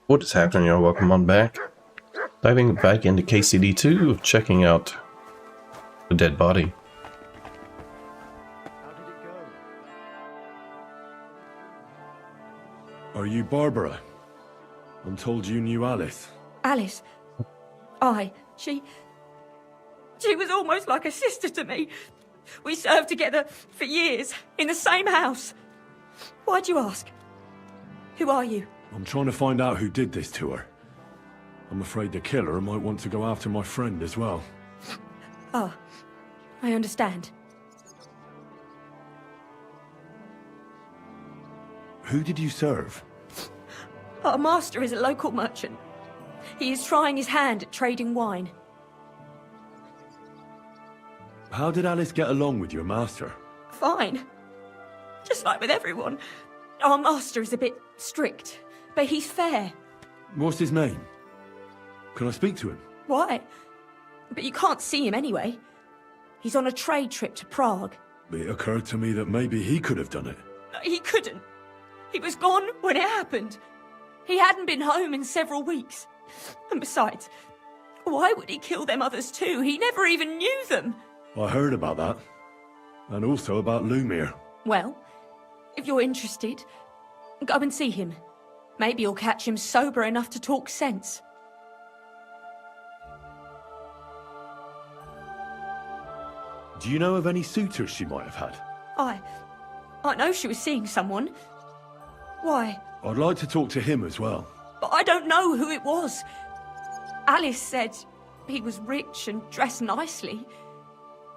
What is happening, y'all? Welcome on back. Diving back into KCD2, checking out the dead body. How did it go? Are you Barbara? I'm told you knew Alice. Alice? Aye, she was almost like a sister to me. We served together for years, in the same house. Why'd you ask? Who are you? I'm trying to find out who did this to her. I'm afraid the killer might want to go after my friend as well. Ah, I understand. Who did you serve? Our master is a local merchant. He is trying his hand at trading wine. How did Alice get along with your master? Fine. Just like with everyone. Our master is a bit strict, but he's fair. What's his name? Can I speak to him? Why? But you can't see him anyway. He's on a trade trip to Prague. It occurred to me that maybe he could have done it. He couldn't. He was gone when it happened. He hadn't been home in several weeks. And besides, why would he kill them others too? He never even knew them. I heard about that. And also about Lumir. Well, if you're interested, go and see him. Maybe you'll catch him sober enough to talk sense. Do you know of any suitors she might have had? I know she was seeing someone. Why? I'd like to talk to him as well. But I don't know who it was. Alice said he was rich and dressed nicely.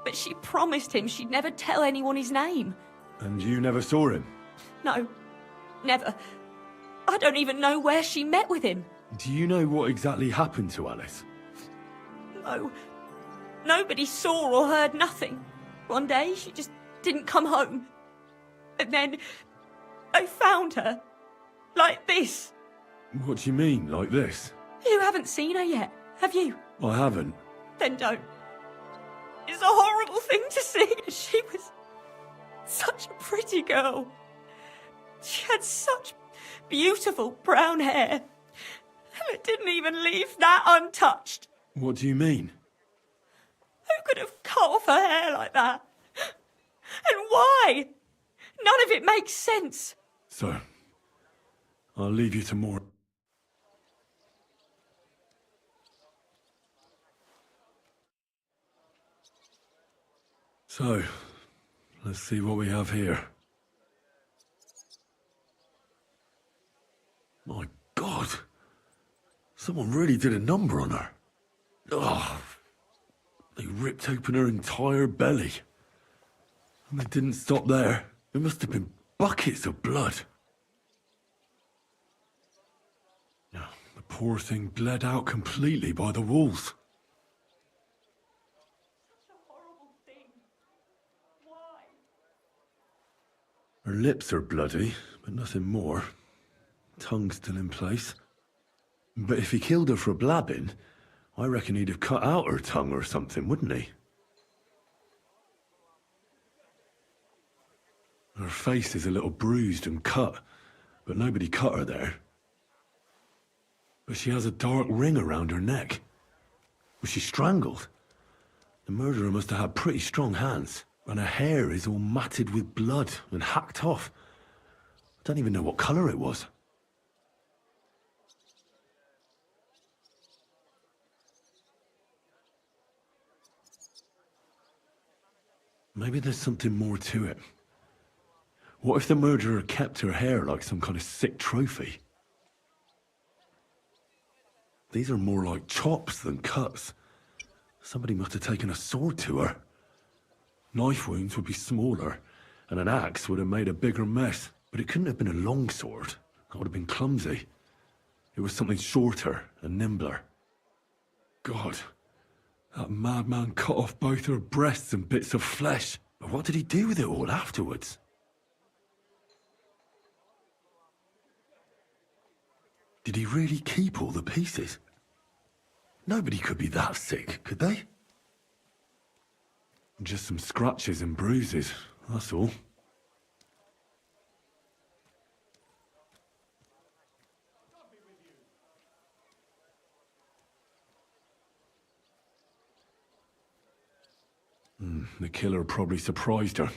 But she promised him she'd never tell anyone his name. And you never saw him? No, never. I don't even know where she met with him. Do you know what exactly happened to Alice? No. Nobody saw or heard nothing. One day, she just didn't come home. And then, I found her. Like this. What do you mean, like this? You haven't seen her yet, have you? I haven't. Then don't. It's a horrible thing to see. She was such a pretty girl. She had such beautiful brown hair. And it didn't even leave that untouched. What do you mean? Who could have cut off her hair like that? And why? None of it makes sense. So, I'll leave you to more. So, let's see what we have here. My God! Someone really did a number on her. Ugh! They ripped open her entire belly. And they didn't stop there. There must have been buckets of blood. The poor thing bled out completely by the walls. Such a horrible thing. Why? Her lips are bloody, but nothing more. Tongue still in place. But if he killed her for blabbing, I reckon he'd have cut out her tongue or something, wouldn't he? Her face is a little bruised and cut, but nobody cut her there. But she has a dark ring around her neck. Was she strangled? The murderer must have had pretty strong hands, and her hair is all matted with blood and hacked off. I don't even know what colour it was. Maybe there's something more to it. What if the murderer kept her hair like some kind of sick trophy? These are more like chops than cuts. Somebody must have taken a sword to her. Knife wounds would be smaller, and an axe would have made a bigger mess. But it couldn't have been a long sword. That would have been clumsy. It was something shorter and nimbler. God, that madman cut off both her breasts and bits of flesh. But what did he do with it all afterwards? Did he really keep all the pieces? Nobody could be that sick, could they? Just some scratches and bruises, that's all. The killer probably surprised her.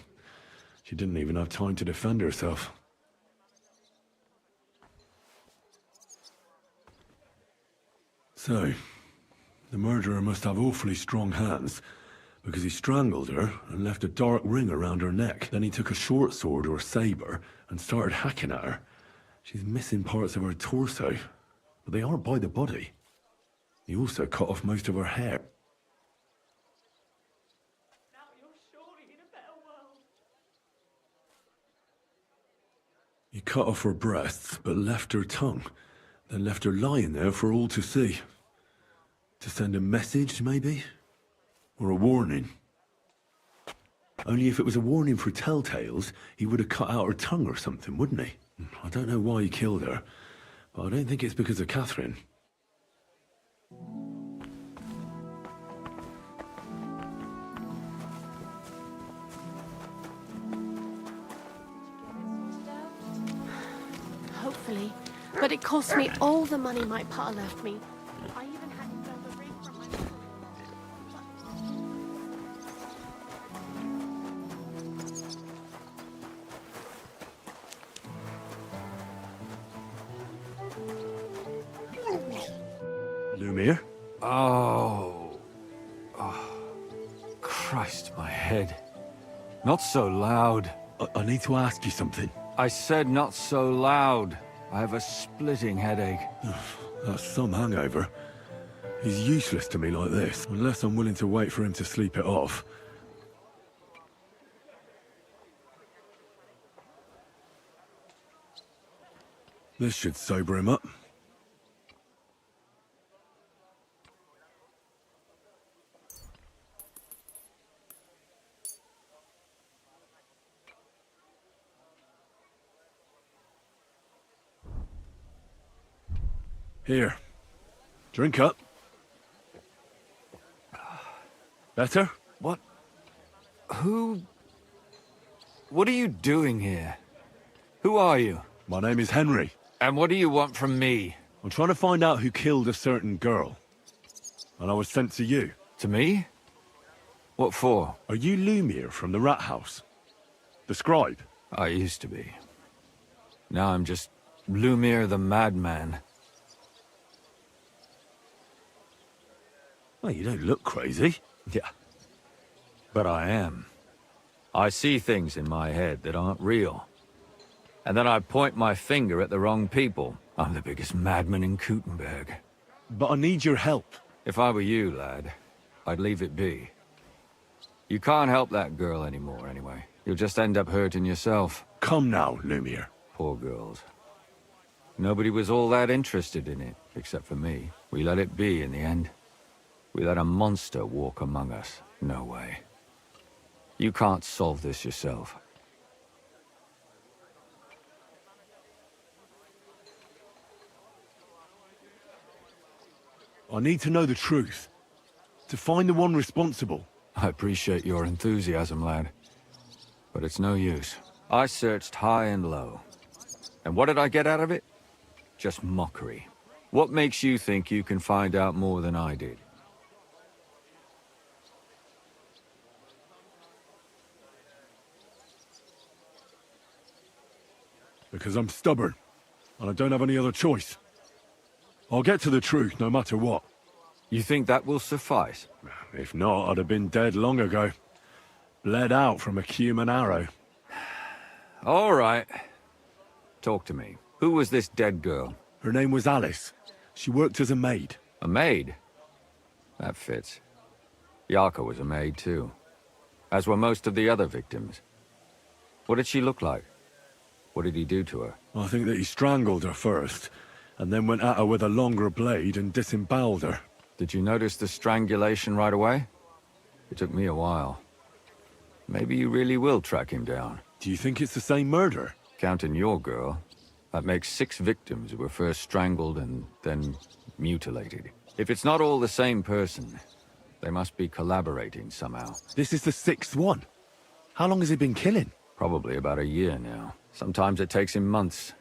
She didn't even have time to defend herself. So, the murderer must have awfully strong hands, because he strangled her and left a dark ring around her neck. Then he took a short sword or saber and started hacking at her. She's missing parts of her torso, but they aren't by the body. He also cut off most of her hair. Now you're surely in a better world. He cut off her breasts, but left her tongue, then left her lying there for all to see. To send a message, maybe? Or a warning? Only if it was a warning for telltales, he would have cut out her tongue or something, wouldn't he? I don't know why he killed her, but I don't think it's because of Catherine. Hopefully. But it cost me all the money my pa left me. I even had to sell the ring from my... Lumiere? Oh. Christ, my head. Not so loud. I need to ask you something. I said not so loud. I have a splitting headache. That's some hangover. He's useless to me like this, unless I'm willing to wait for him to sleep it off. This should sober him up. Here. Drink up. Better? What? Who... What are you doing here? Who are you? My name is Henry. And what do you want from me? I'm trying to find out who killed a certain girl. And I was sent to you. To me? What for? Are you Lumiere from the rat house? The scribe? I used to be. Now I'm just Lumiere the madman. Well, you don't look crazy. Yeah. But I am. I see things in my head that aren't real. And then I point my finger at the wrong people. I'm the biggest madman in Kuttenberg. But I need your help. If I were you, lad, I'd leave it be. You can't help that girl anymore, anyway. You'll just end up hurting yourself. Come now, Lumiere. Poor girls. Nobody was all that interested in it, except for me. We let it be in the end. We let a monster walk among us. No way. You can't solve this yourself. I need to know the truth. To find the one responsible. I appreciate your enthusiasm, lad. But it's no use. I searched high and low. And what did I get out of it? Just mockery. What makes you think you can find out more than I did? Because I'm stubborn. And I don't have any other choice. I'll get to the truth, no matter what. You think that will suffice? If not, I'd have been dead long ago. Bled out from a human arrow. All right. Talk to me. Who was this dead girl? Her name was Alice. She worked as a maid. A maid? That fits. Yarka was a maid, too. As were most of the other victims. What did she look like? What did he do to her? I think that he strangled her first, and then went at her with a longer blade and disemboweled her. Did you notice the strangulation right away? It took me a while. Maybe you really will track him down. Do you think it's the same murder? Counting your girl, that makes 6 victims who were first strangled and then mutilated. If it's not all the same person, they must be collaborating somehow. This is the 6th one. How long has he been killing? Probably about a year now. Sometimes it takes him months,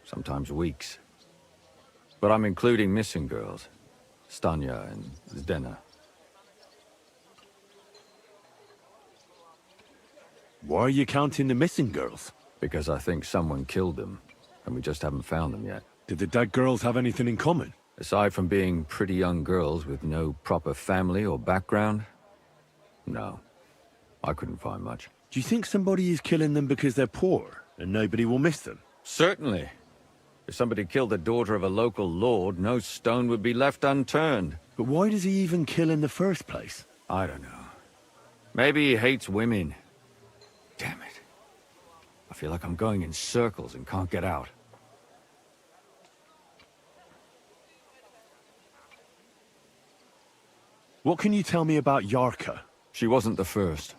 sometimes weeks. But I'm including missing girls. Stanya and Zdena. Why are you counting the missing girls? Because I think someone killed them, and we just haven't found them yet. Did the dead girls have anything in common? Aside from being pretty young girls with no proper family or background, no. I couldn't find much. Do you think somebody is killing them because they're poor, and nobody will miss them? Certainly. If somebody killed the daughter of a local lord, no stone would be left unturned. But why does he even kill in the first place? I don't know. Maybe he hates women. Damn it. I feel like I'm going in circles and can't get out. What can you tell me about Yarka? She wasn't the first.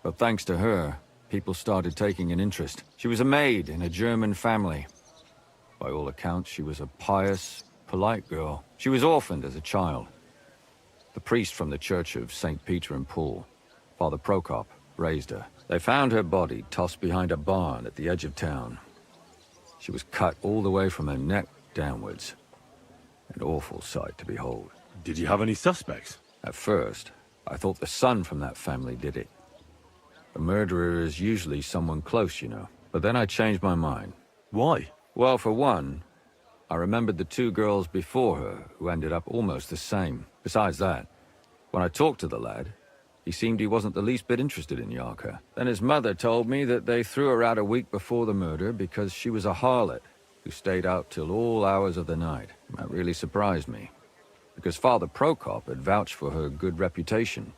But thanks to her, people started taking an interest. She was a maid in a German family. By all accounts, she was a pious, polite girl. She was orphaned as a child. The priest from the Church of St. Peter and Paul, Father Prokop, raised her. They found her body tossed behind a barn at the edge of town. She was cut all the way from her neck downwards. An awful sight to behold. Did you have any suspects? At first, I thought the son from that family did it. A murderer is usually someone close, you know. But then I changed my mind. Why? Well, for one, I remembered the two girls before her who ended up almost the same. Besides that, when I talked to the lad, he seemed he wasn't the least bit interested in Yarka. Then his mother told me that they threw her out a week before the murder because she was a harlot who stayed out till all hours of the night. That really surprised me, because Father Prokop had vouched for her good reputation.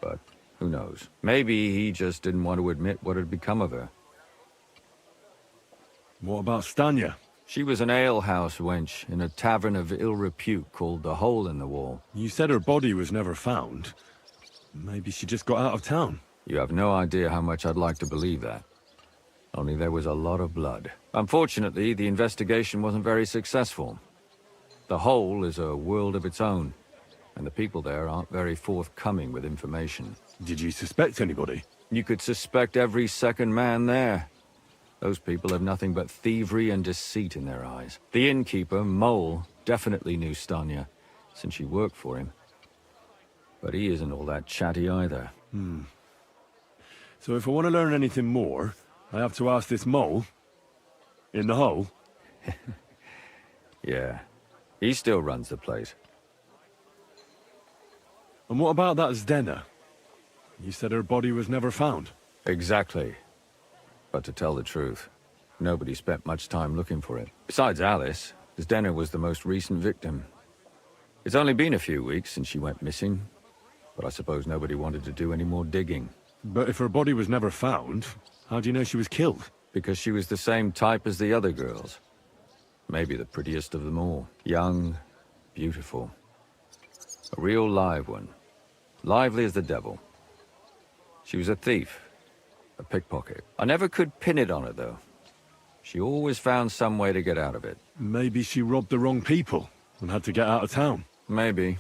But who knows? Maybe he just didn't want to admit what had become of her. What about Stanya? She was an alehouse wench in a tavern of ill repute called the Hole in the Wall. You said her body was never found. Maybe she just got out of town. You have no idea how much I'd like to believe that. Only there was a lot of blood. Unfortunately, the investigation wasn't very successful. The Hole is a world of its own, and the people there aren't very forthcoming with information. Did you suspect anybody? You could suspect every second man there. Those people have nothing but thievery and deceit in their eyes. The innkeeper, Mole, definitely knew Stanya, since she worked for him. But he isn't all that chatty either. So if I want to learn anything more, I have to ask this Mole? In the hole? Yeah, he still runs the place. And what about that Zdena? You said her body was never found. Exactly. But to tell the truth, nobody spent much time looking for it. Besides Alice, Zdena was the most recent victim. It's only been a few weeks since she went missing, but I suppose nobody wanted to do any more digging. But if her body was never found, how do you know she was killed? Because she was the same type as the other girls. Maybe the prettiest of them all. Young, beautiful. A real live one. Lively as the devil. She was a thief. A pickpocket. I never could pin it on her, though. She always found some way to get out of it. Maybe she robbed the wrong people and had to get out of town. Maybe.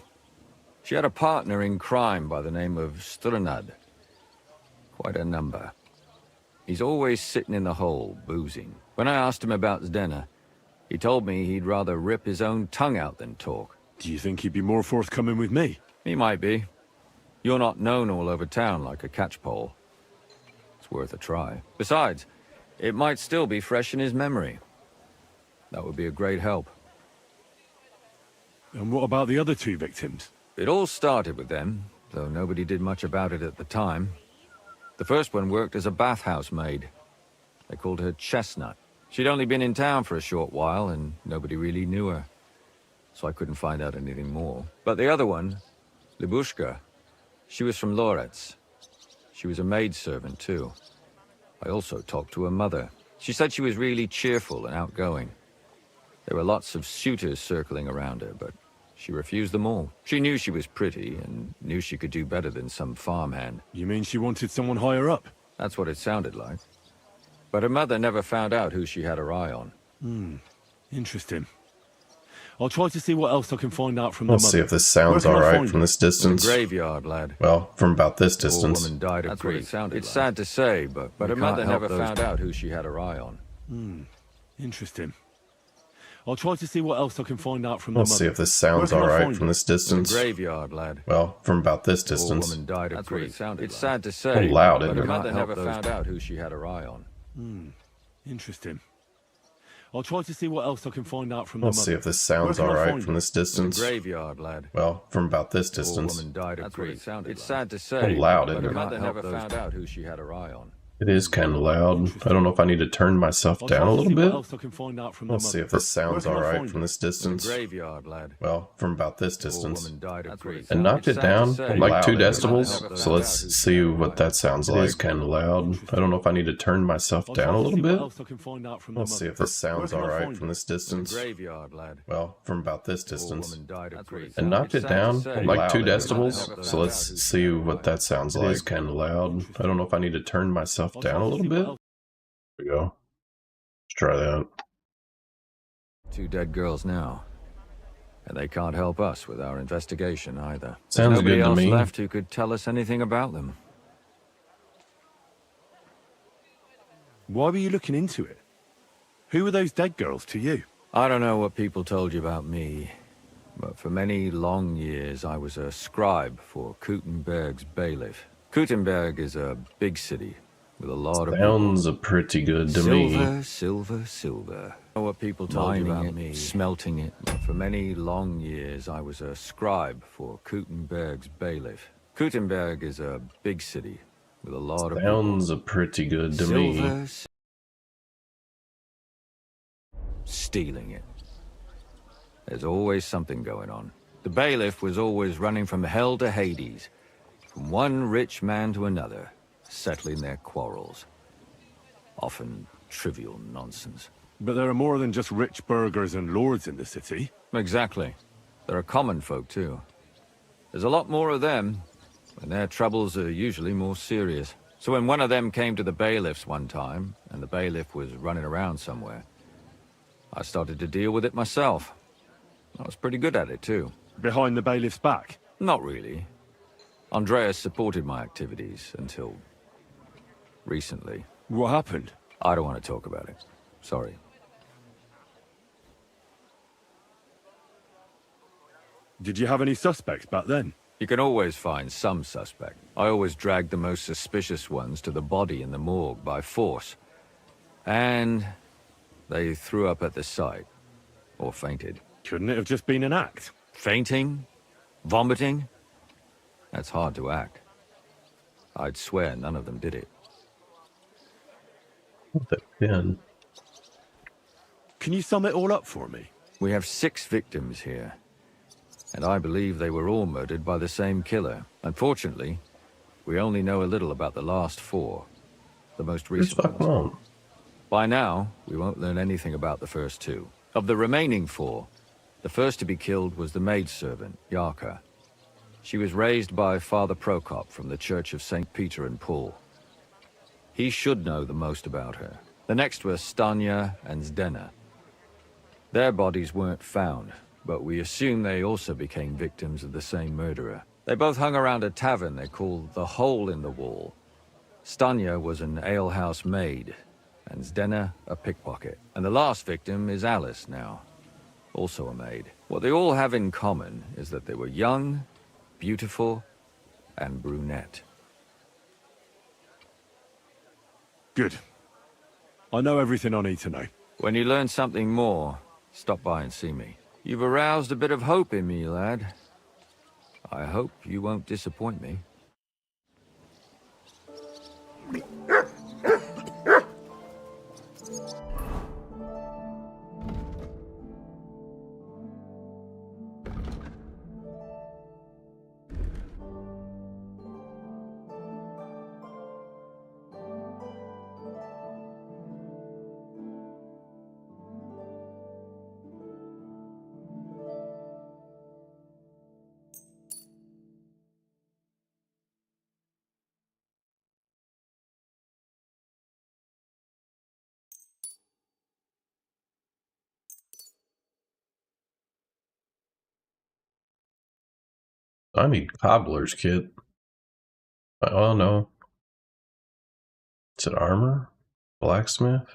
She had a partner in crime by the name of Strunad. Quite a number. He's always sitting in the hole, boozing. When I asked him about Zdena, he told me he'd rather rip his own tongue out than talk. Do you think he'd be more forthcoming with me? He might be. You're not known all over town like a catchpole. It's worth a try. Besides, it might still be fresh in his memory. That would be a great help. And what about the other two victims? It all started with them, though nobody did much about it at the time. The first one worked as a bathhouse maid. They called her Chestnut. She'd only been in town for a short while, and nobody really knew her. So I couldn't find out anything more. But the other one, Libushka, she was from Loretz. She was a maidservant, too. I also talked to her mother. She said she was really cheerful and outgoing. There were lots of suitors circling around her, but she refused them all. She knew she was pretty, and knew she could do better than some farmhand. You mean she wanted someone higher up? That's what it sounded like. But her mother never found out who she had her eye on. Interesting. I'll try to see what else I can find out from the Let's mother. see if this sounds Where can I alright find from it? this In the distance. graveyard, lad. Well, from about this The poor distance. woman died of That's what it grief. sounded It's like. sad to say, but But her we mother can't help never those found out who she had her eye on. Interesting. I'll try to see what else I can find out from the Let's see mother. if this sounds Where can I alright find from it? this The distance. graveyard, lad. Well, from about this Poor distance. woman died of That's what it grief. sounded It's like. sad to say, loud, but isn't her it? mother Can't help never those- found out who she had her eye on. Interesting. I'll try to see what else I can find out from Let's the see mother. if this sounds Where can I alright find from it? this The distance. graveyard, lad. Well, from about this Poor distance. woman died of That's what it grief. sounded It's like. sad to say, loud, but isn't her it? mother Can't never help those- found out who she had her eye on. It is kind of loud. I don't know if I need to turn myself I'll down try a to little see what bit. else I can find out from the Let's see mother. if this sounds Where can I alright find from it? this The distance. graveyard, lad. Well, from about this Poor distance. woman died of That's what grief. it And knocked It's it sad to down say, like 2 but her mother decibels. never So found let's out who see she had her what eye that sounds on. like. It is kind of loud. I don't know if I need to turn myself I'll down try a to little see what bit. else I can find out from the Let's see mother. if this sounds Where can I alright find from it? this The distance. graveyard, lad. Well, from about this Poor distance. woman died of That's what grief. it And sounded knocked it It's sad to down say, like but 2 her mother decibels. never So found let's out who see she had her what eye that sounds on. like. It is kind of loud. I don't know if I need to turn myself I'll down try a to little see what bit. else- There we go. Let's try that. 2 dead girls now. And they can't help us with our investigation either. There's Sounds nobody good to else me. left who could tell us anything about them. Why were you looking into it? Who were those dead girls to you? I don't know what people told you about me, but for many long years I was a scribe for Kuttenberg's bailiff. Kuttenberg is a big city with a lot of Sounds pretty good to silver, me. silver, silver. I know what people told you about me, smelting it. But for many long years I was a scribe for Kuttenberg's bailiff. Kuttenberg is a big city with a lot of Sounds pretty good to me. silver, stealing it. There's always something going on. The bailiff was always running from hell to Hades, from one rich man to another, settling their quarrels. Often trivial nonsense. But there are more than just rich burghers and lords in the city. Exactly. There are common folk too. There's a lot more of them, and their troubles are usually more serious. So when one of them came to the bailiff's one time, and the bailiff was running around somewhere, I started to deal with it myself. I was pretty good at it too. Behind the bailiff's back. Not really. Andreas supported my activities until recently. What happened? I don't want to talk about it. Sorry. Did you have any suspects back then? You can always find some suspect. I always dragged the most suspicious ones to the body in the morgue by force. And they threw up at the sight. Or fainted. Couldn't it have just been an act? Fainting? Vomiting? That's hard to act. I'd swear none of them did it. What the pin? Can you sum it all up for me? We have 6 victims here. And I believe they were all murdered by the same killer. Unfortunately, we only know a little about the last 4. The most Just recent fuck ones. on. By now, we won't learn anything about the first 2. Of the remaining 4, the first to be killed was the maidservant, Yarka. She was raised by Father Prokop from the Church of St. Peter and Paul. He should know the most about her. The next were Stanya and Zdena. Their bodies weren't found, but we assume they also became victims of the same murderer. They both hung around a tavern they called the Hole in the Wall. Stanya was an alehouse maid, and Zdena a pickpocket. And the last victim is Alice now, also a maid. What they all have in common is that they were young, beautiful, and brunette. Good. I know everything I need to know. When you learn something more, stop by and see me. You've aroused a bit of hope in me, lad. I hope you won't disappoint me. I need cobbler's kit. Oh no. Is it armor? Blacksmith?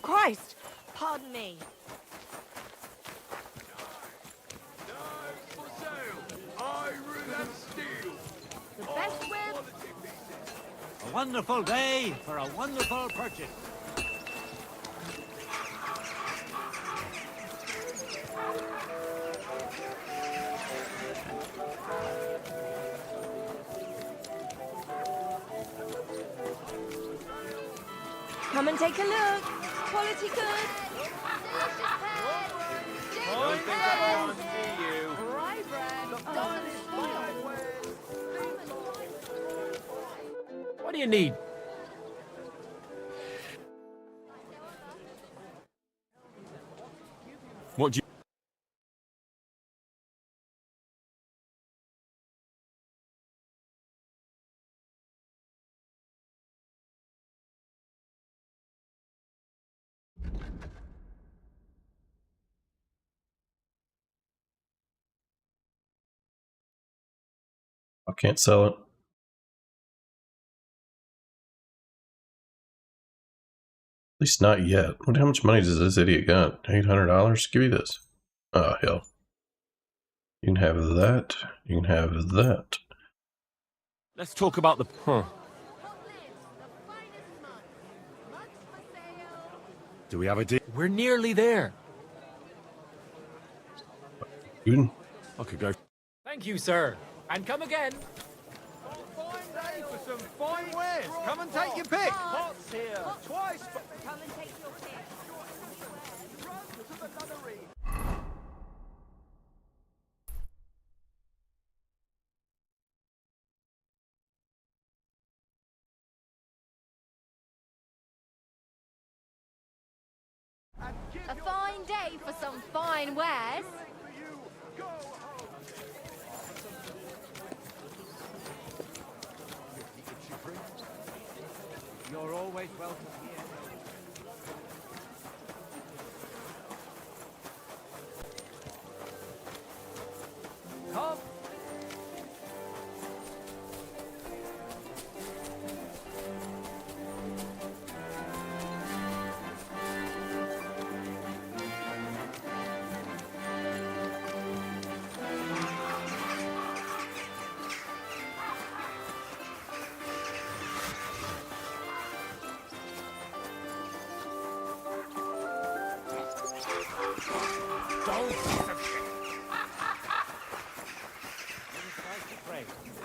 Christ! Pardon me. The best whip. A wonderful day for a wonderful purchase. Come and take a look. Quality good. Don't think I want to see you. What do you need? What do you... I can't sell it. At least not yet. What? How much money does this idiot got? $800? Give me this. Oh, hell. You can have that. You can have that. Let's talk about the... Huh. Do we have a deal? We're nearly there. Good. I could go. Thank you, sir. And come again. Fine day for some fine wares. Come and take your pick. Pots here. Twice. Come and take your pick. A fine day for some fine wares. You're always welcome here. Come.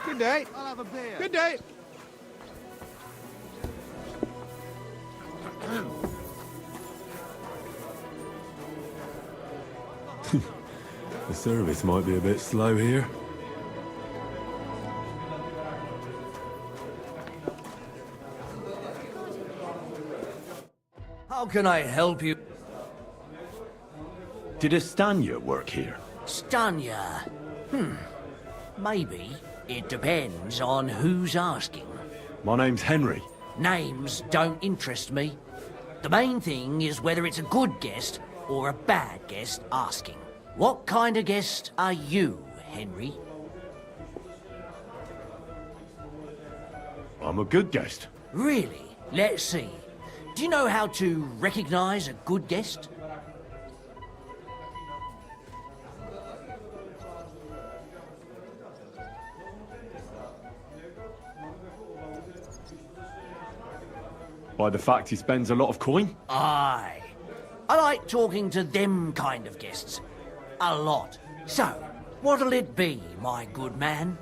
Good day. I'll have a beer. Good day. The service might be a bit slow here. How can I help you? Did Estanya work here? Stanya? Maybe. It depends on who's asking. My name's Henry. Names don't interest me. The main thing is whether it's a good guest or a bad guest asking. What kind of guest are you, Henry? I'm a good guest. Really? Let's see. Do you know how to recognize a good guest? By the fact he spends a lot of coin? Aye. I like talking to them kind of guests. A lot. So, what'll it be, my good man?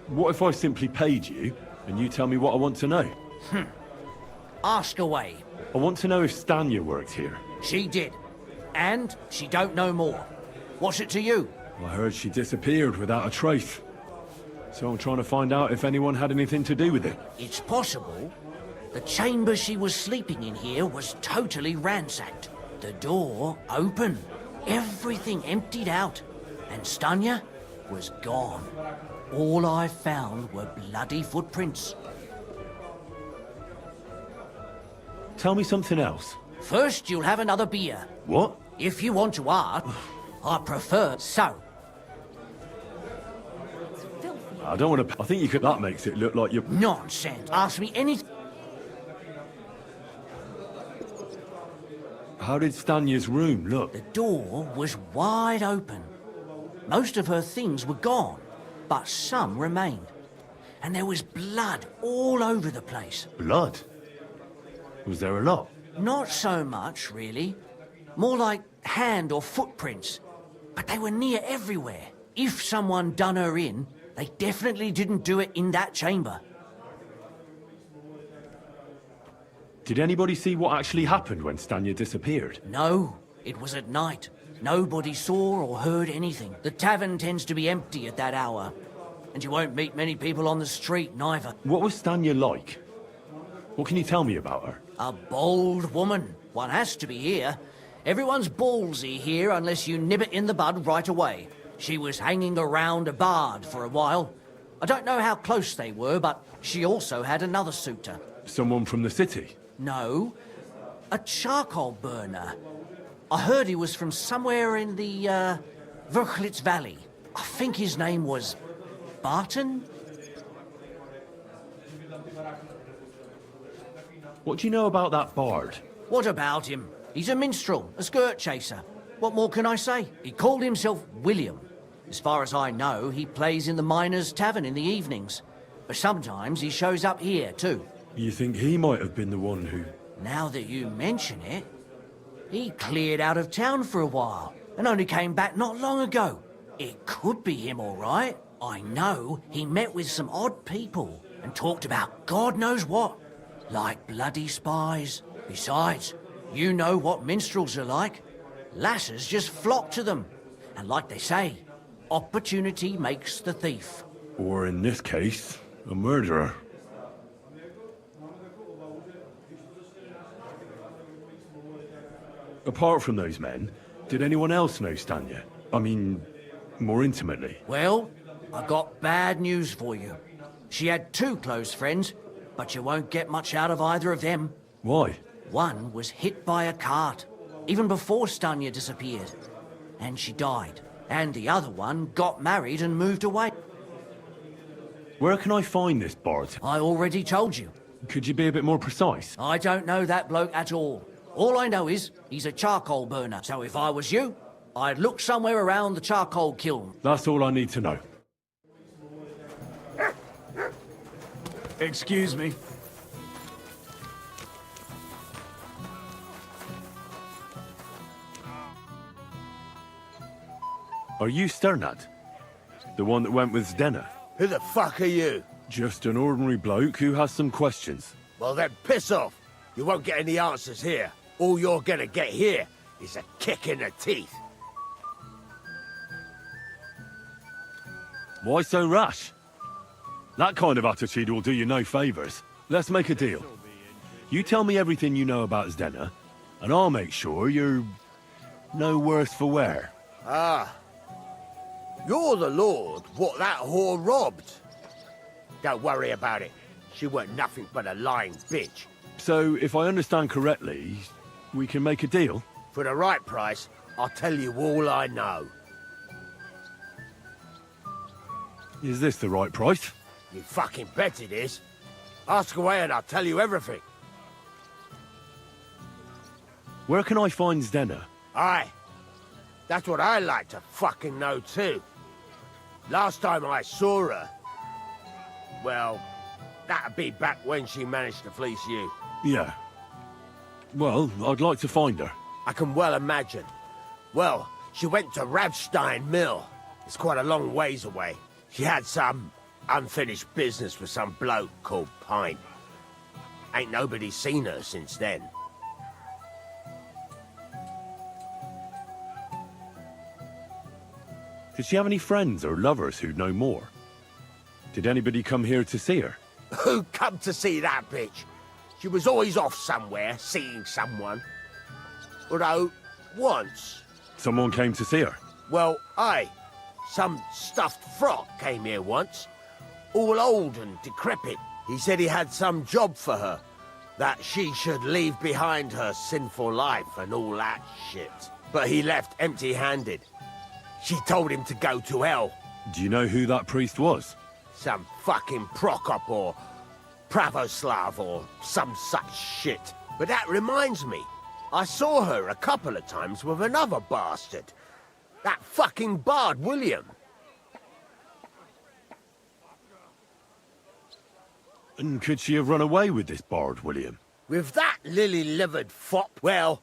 What if I simply paid you and you tell me what I want to know? Ask away. I want to know if Stanya worked here. She did. And she don't know more. What's it to you? I heard she disappeared without a trace. So I'm trying to find out if anyone had anything to do with it. It's possible. The chamber she was sleeping in here was totally ransacked. The door open. Everything emptied out. And Stanya was gone. All I found were bloody footprints. Tell me something else. First, you'll have another beer. What? If you want to ask, I prefer so. I don't want to... I think you could... That makes it look like you're... Nonsense. Ask me anything. How did Stanya's room look? The door was wide open. Most of her things were gone, but some remained. And there was blood all over the place. Blood? Was there a lot? Not so much, really. More like hand or footprints. But they were near everywhere. If someone done her in, they definitely didn't do it in that chamber. Did anybody see what actually happened when Stanya disappeared? No, it was at night. Nobody saw or heard anything. The tavern tends to be empty at that hour. And you won't meet many people on the street, neither. What was Stanya like? What can you tell me about her? A bold woman. One has to be here. Everyone's ballsy here unless you nib it in the bud right away. She was hanging around a bard for a while. I don't know how close they were, but she also had another suitor. Someone from the city? No, a charcoal burner. I heard he was from somewhere in the, Verchlitz Valley. I think his name was Barton? What do you know about that bard? What about him? He's a minstrel, a skirt chaser. What more can I say? He called himself William. As far as I know, he plays in the miners' tavern in the evenings. But sometimes he shows up here, too. You think he might have been the one who... Now that you mention it, he cleared out of town for a while and only came back not long ago. It could be him, all right. I know he met with some odd people and talked about God knows what, like bloody spies. Besides, you know what minstrels are like. Lasses just flock to them. And like they say, opportunity makes the thief. Or in this case, a murderer. Apart from those men, did anyone else know Stanya? I mean, more intimately. Well, I got bad news for you. She had two close friends, but you won't get much out of either of them. Why? One was hit by a cart, even before Stanya disappeared, and she died. And the other one got married and moved away. Where can I find this bard? I already told you. Could you be a bit more precise? I don't know that bloke at all. All I know is he's a charcoal burner, so if I was you, I'd look somewhere around the charcoal kiln. That's all I need to know. Excuse me. Are you Sternad? The one that went with Zdenna? Who the fuck are you? Just an ordinary bloke who has some questions. Well then, piss off. You won't get any answers here. All you're gonna get here is a kick in the teeth. Why so rash? That kind of attitude will do you no favours. Let's make a deal. You tell me everything you know about Zdenna, and I'll make sure you're no worse for wear. Ah. You're the lord what that whore robbed. Don't worry about it. She weren't nothing but a lying bitch. So, if I understand correctly, we can make a deal? For the right price, I'll tell you all I know. Is this the right price? You fucking bet it is. Ask away and I'll tell you everything. Where can I find Zdenna? Aye. That's what I like to fucking know too. Last time I saw her... Well, that'd be back when she managed to fleece you. Yeah. Well, I'd like to find her. I can well imagine. Well, she went to Ravstein Mill. It's quite a long ways away. She had some unfinished business with some bloke called Pine. Ain't nobody seen her since then. Did she have any friends or lovers who'd know more? Did anybody come here to see her? Who come to see that bitch? She was always off somewhere, seeing someone. Although, once... Someone came to see her? Well, aye. Some stuffed frog came here once. All old and decrepit. He said he had some job for her. That she should leave behind her sinful life and all that shit. But he left empty-handed. She told him to go to hell. Do you know who that priest was? Some fucking Prokop or Pravoslav or some such shit. But that reminds me, I saw her a couple of times with another bastard. That fucking bard, William. And could she have run away with this bard, William? With that lily-livered fop, well,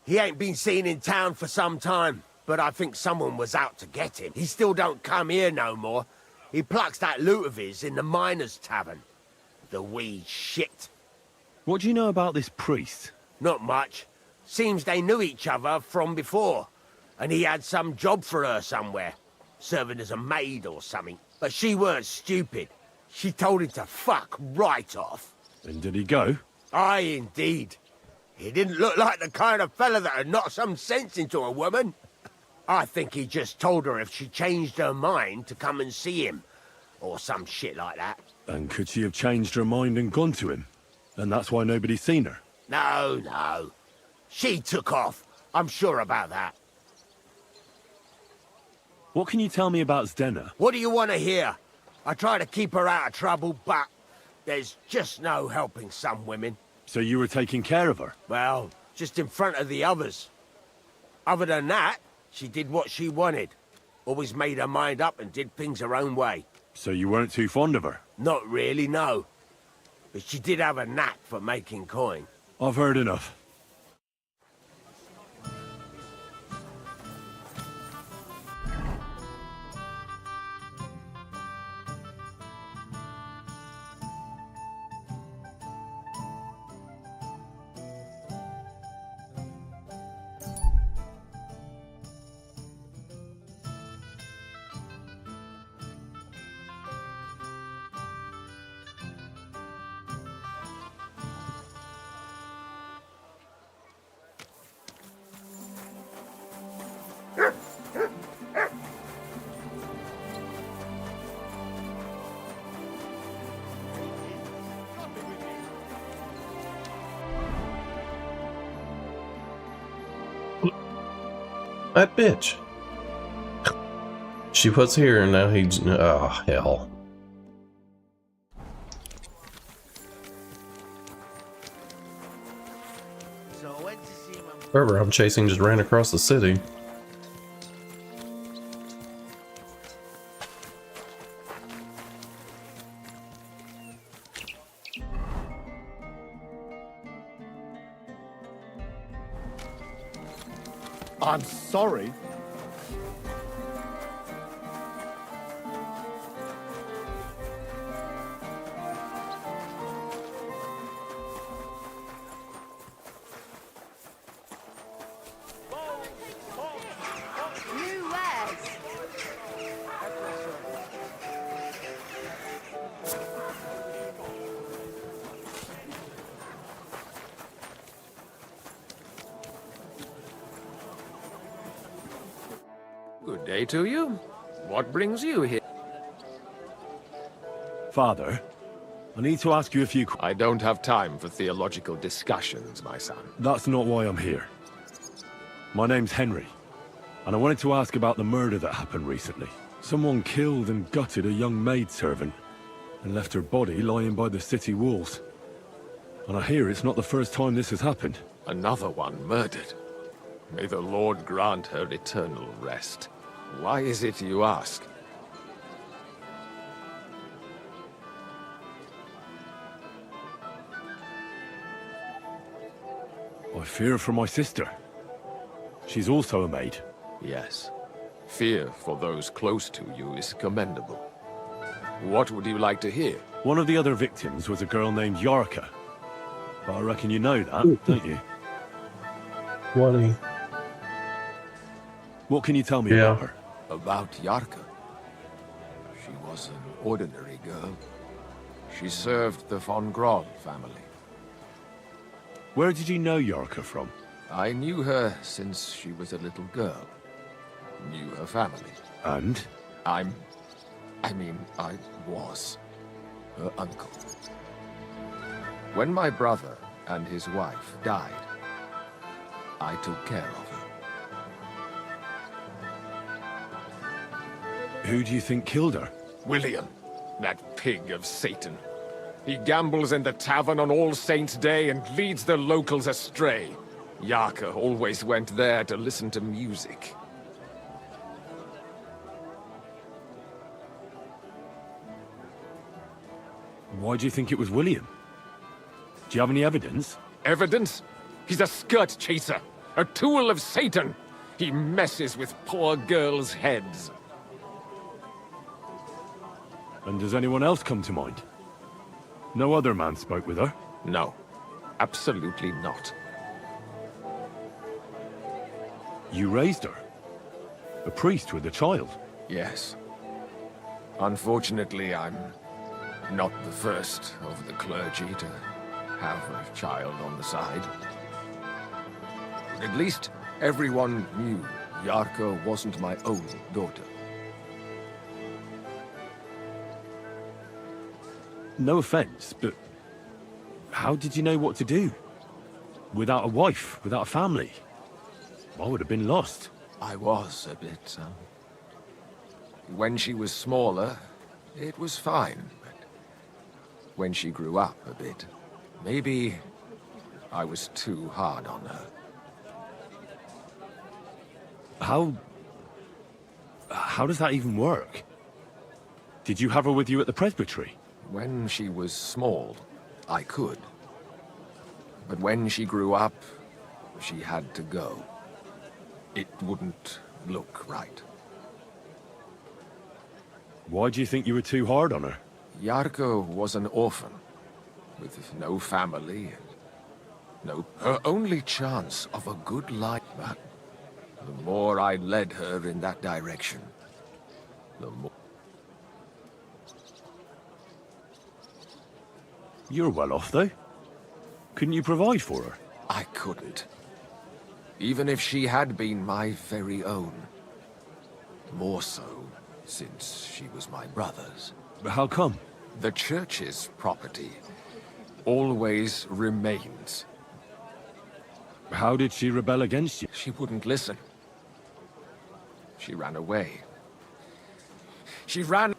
he ain't been seen in town for some time, but I think someone was out to get him. He still don't come here no more. He plucks that loot of his in the miners' tavern. The wee shit. What do you know about this priest? Not much. Seems they knew each other from before, and he had some job for her somewhere, serving as a maid or something. But she weren't stupid. She told him to fuck right off. And did he go? Aye, indeed. He didn't look like the kind of fella that would knock some sense into a woman. I think he just told her if she changed her mind to come and see him, or some shit like that. And could she have changed her mind and gone to him? And that's why nobody's seen her? No. She took off. I'm sure about that. What can you tell me about Zdena? What do you want to hear? I try to keep her out of trouble, but there's just no helping some women. So you were taking care of her? Well, just in front of the others. Other than that, she did what she wanted. Always made her mind up and did things her own way. So you weren't too fond of her? Not really, no. But she did have a knack for making coin. I've heard enough. That bitch. She was here and now he's... Oh, hell. Whoever I'm chasing just ran across the city. I'm sorry. New wares. Good day to you. What brings you here? Father, I need to ask you a few questions. I don't have time for theological discussions, my son. That's not why I'm here. My name's Henry, and I wanted to ask about the murder that happened recently. Someone killed and gutted a young maidservant and left her body lying by the city walls. And I hear it's not the first time this has happened. Another one murdered. May the Lord grant her eternal rest. Why is it you ask? I fear for my sister. She's also a maid. Yes. Fear for those close to you is commendable. What would you like to hear? One of the other victims was a girl named Yarka. But I reckon you know that, don't you? 20. What can you tell me about her? About Yarka. She was an ordinary girl. She served the von Grod family. Where did you know Yarka from? I knew her since she was a little girl. Knew her family. And? I was her uncle. When my brother and his wife died, I took care of her. Who do you think killed her? William. That pig of Satan. He gambles in the tavern on All Saints' Day and leads the locals astray. Yarka always went there to listen to music. Why do you think it was William? Do you have any evidence? Evidence? He's a skirt chaser, a tool of Satan. He messes with poor girls' heads. And does anyone else come to mind? No other man spoke with her? No, absolutely not. You raised her? A priest with a child? Yes. Unfortunately, I'm not the first of the clergy to have a child on the side. At least everyone knew Yarka wasn't my own daughter. No offense, but how did you know what to do? Without a wife, without a family? I would have been lost. I was a bit, When she was smaller, it was fine. But when she grew up a bit, maybe I was too hard on her. How does that even work? Did you have her with you at the presbytery? When she was small, I could. But when she grew up, she had to go. It wouldn't look right. Why do you think you were too hard on her? Yarka was an orphan, with no family and her only chance of a good life. But the more I led her in that direction, the more... You're well off, though. Couldn't you provide for her? I couldn't. Even if she had been my very own. More so, since she was my brother's. But how come? The church's property always remains. How did she rebel against you? She wouldn't listen. She ran away. She ran...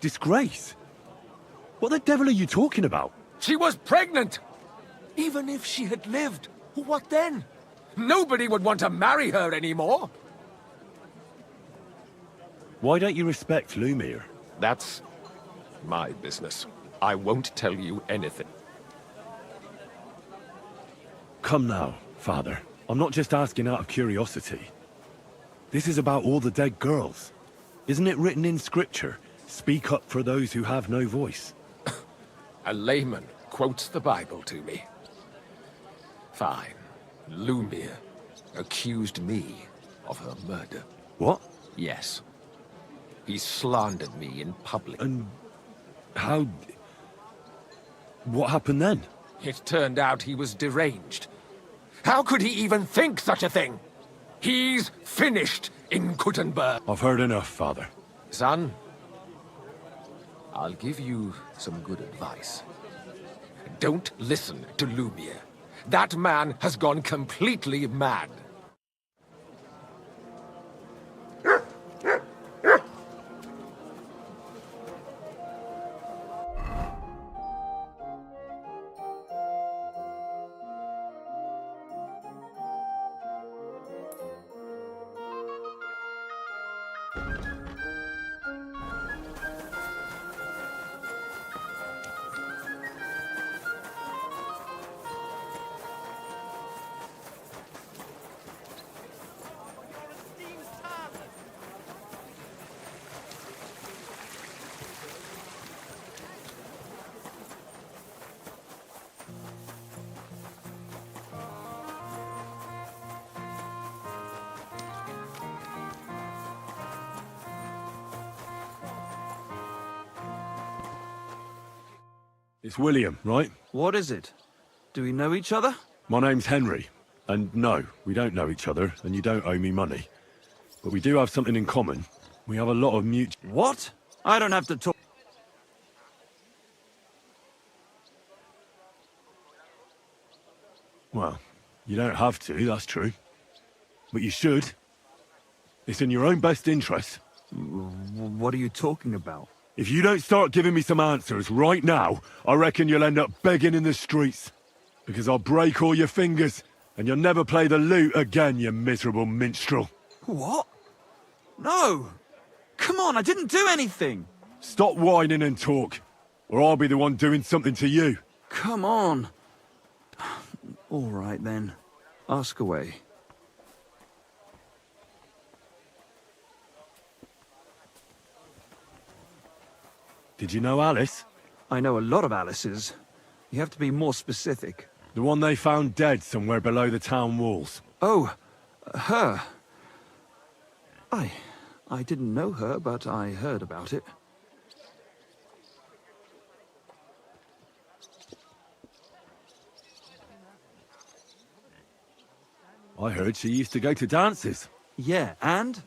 Disgrace? What the devil are you talking about? She was pregnant! Even if she had lived, what then? Nobody would want to marry her anymore. Why don't you respect Lumir? That's my business. I won't tell you anything. Come now, Father. I'm not just asking out of curiosity. This is about all the dead girls. Isn't it written in Scripture? Speak up for those who have no voice. A layman quotes the Bible to me. Fine. Lumir accused me of her murder. What? Yes. He slandered me in public. And how... What happened then? It turned out he was deranged. How could he even think such a thing? He's finished in Kuttenberg. I've heard enough, Father. Son, I'll give you some good advice. Don't listen to Lumir. That man has gone completely mad. It's William, right? What is it? Do we know each other? My name's Henry. And no, we don't know each other, and you don't owe me money. But we do have something in common. We have a lot of mutual... What? I don't have to talk... Well, you don't have to, that's true. But you should. It's in your own best interest. What are you talking about? If you don't start giving me some answers right now, I reckon you'll end up begging in the streets. Because I'll break all your fingers, and you'll never play the lute again, you miserable minstrel. What? No! Come on, I didn't do anything! Stop whining and talk, or I'll be the one doing something to you. Come on. All right, then. Ask away. Did you know Alice? I know a lot of Alice's. You have to be more specific. The one they found dead somewhere below the town walls. Oh, her. I didn't know her, but I heard about it. I heard she used to go to dances. Yeah, and?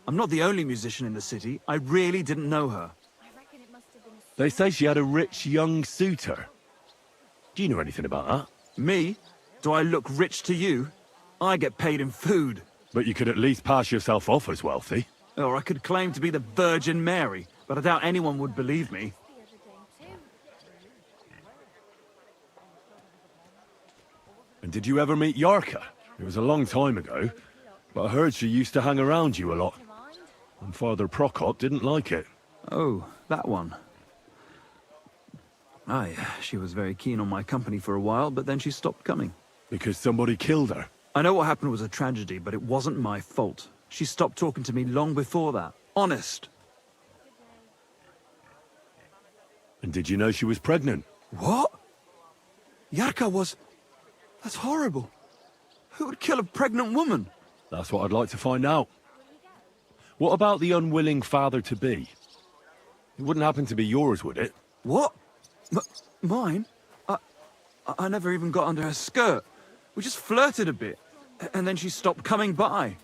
I'm not the only musician in the city. I really didn't know her. They say she had a rich young suitor. Do you know anything about that? Me? Do I look rich to you? I get paid in food. But you could at least pass yourself off as wealthy. Or I could claim to be the Virgin Mary, but I doubt anyone would believe me. And did you ever meet Yarka? It was a long time ago, but I heard she used to hang around you a lot. And Father Prokop didn't like it. Oh, that one. Aye, she was very keen on my company for a while, but then she stopped coming. Because somebody killed her. I know what happened was a tragedy, but it wasn't my fault. She stopped talking to me long before that. Honest. And did you know she was pregnant? What? Yarka was... That's horrible. Who would kill a pregnant woman? That's what I'd like to find out. What about the unwilling father-to-be? It wouldn't happen to be yours, would it? What? Mine? I never even got under her skirt. We just flirted a bit, and then she stopped coming by.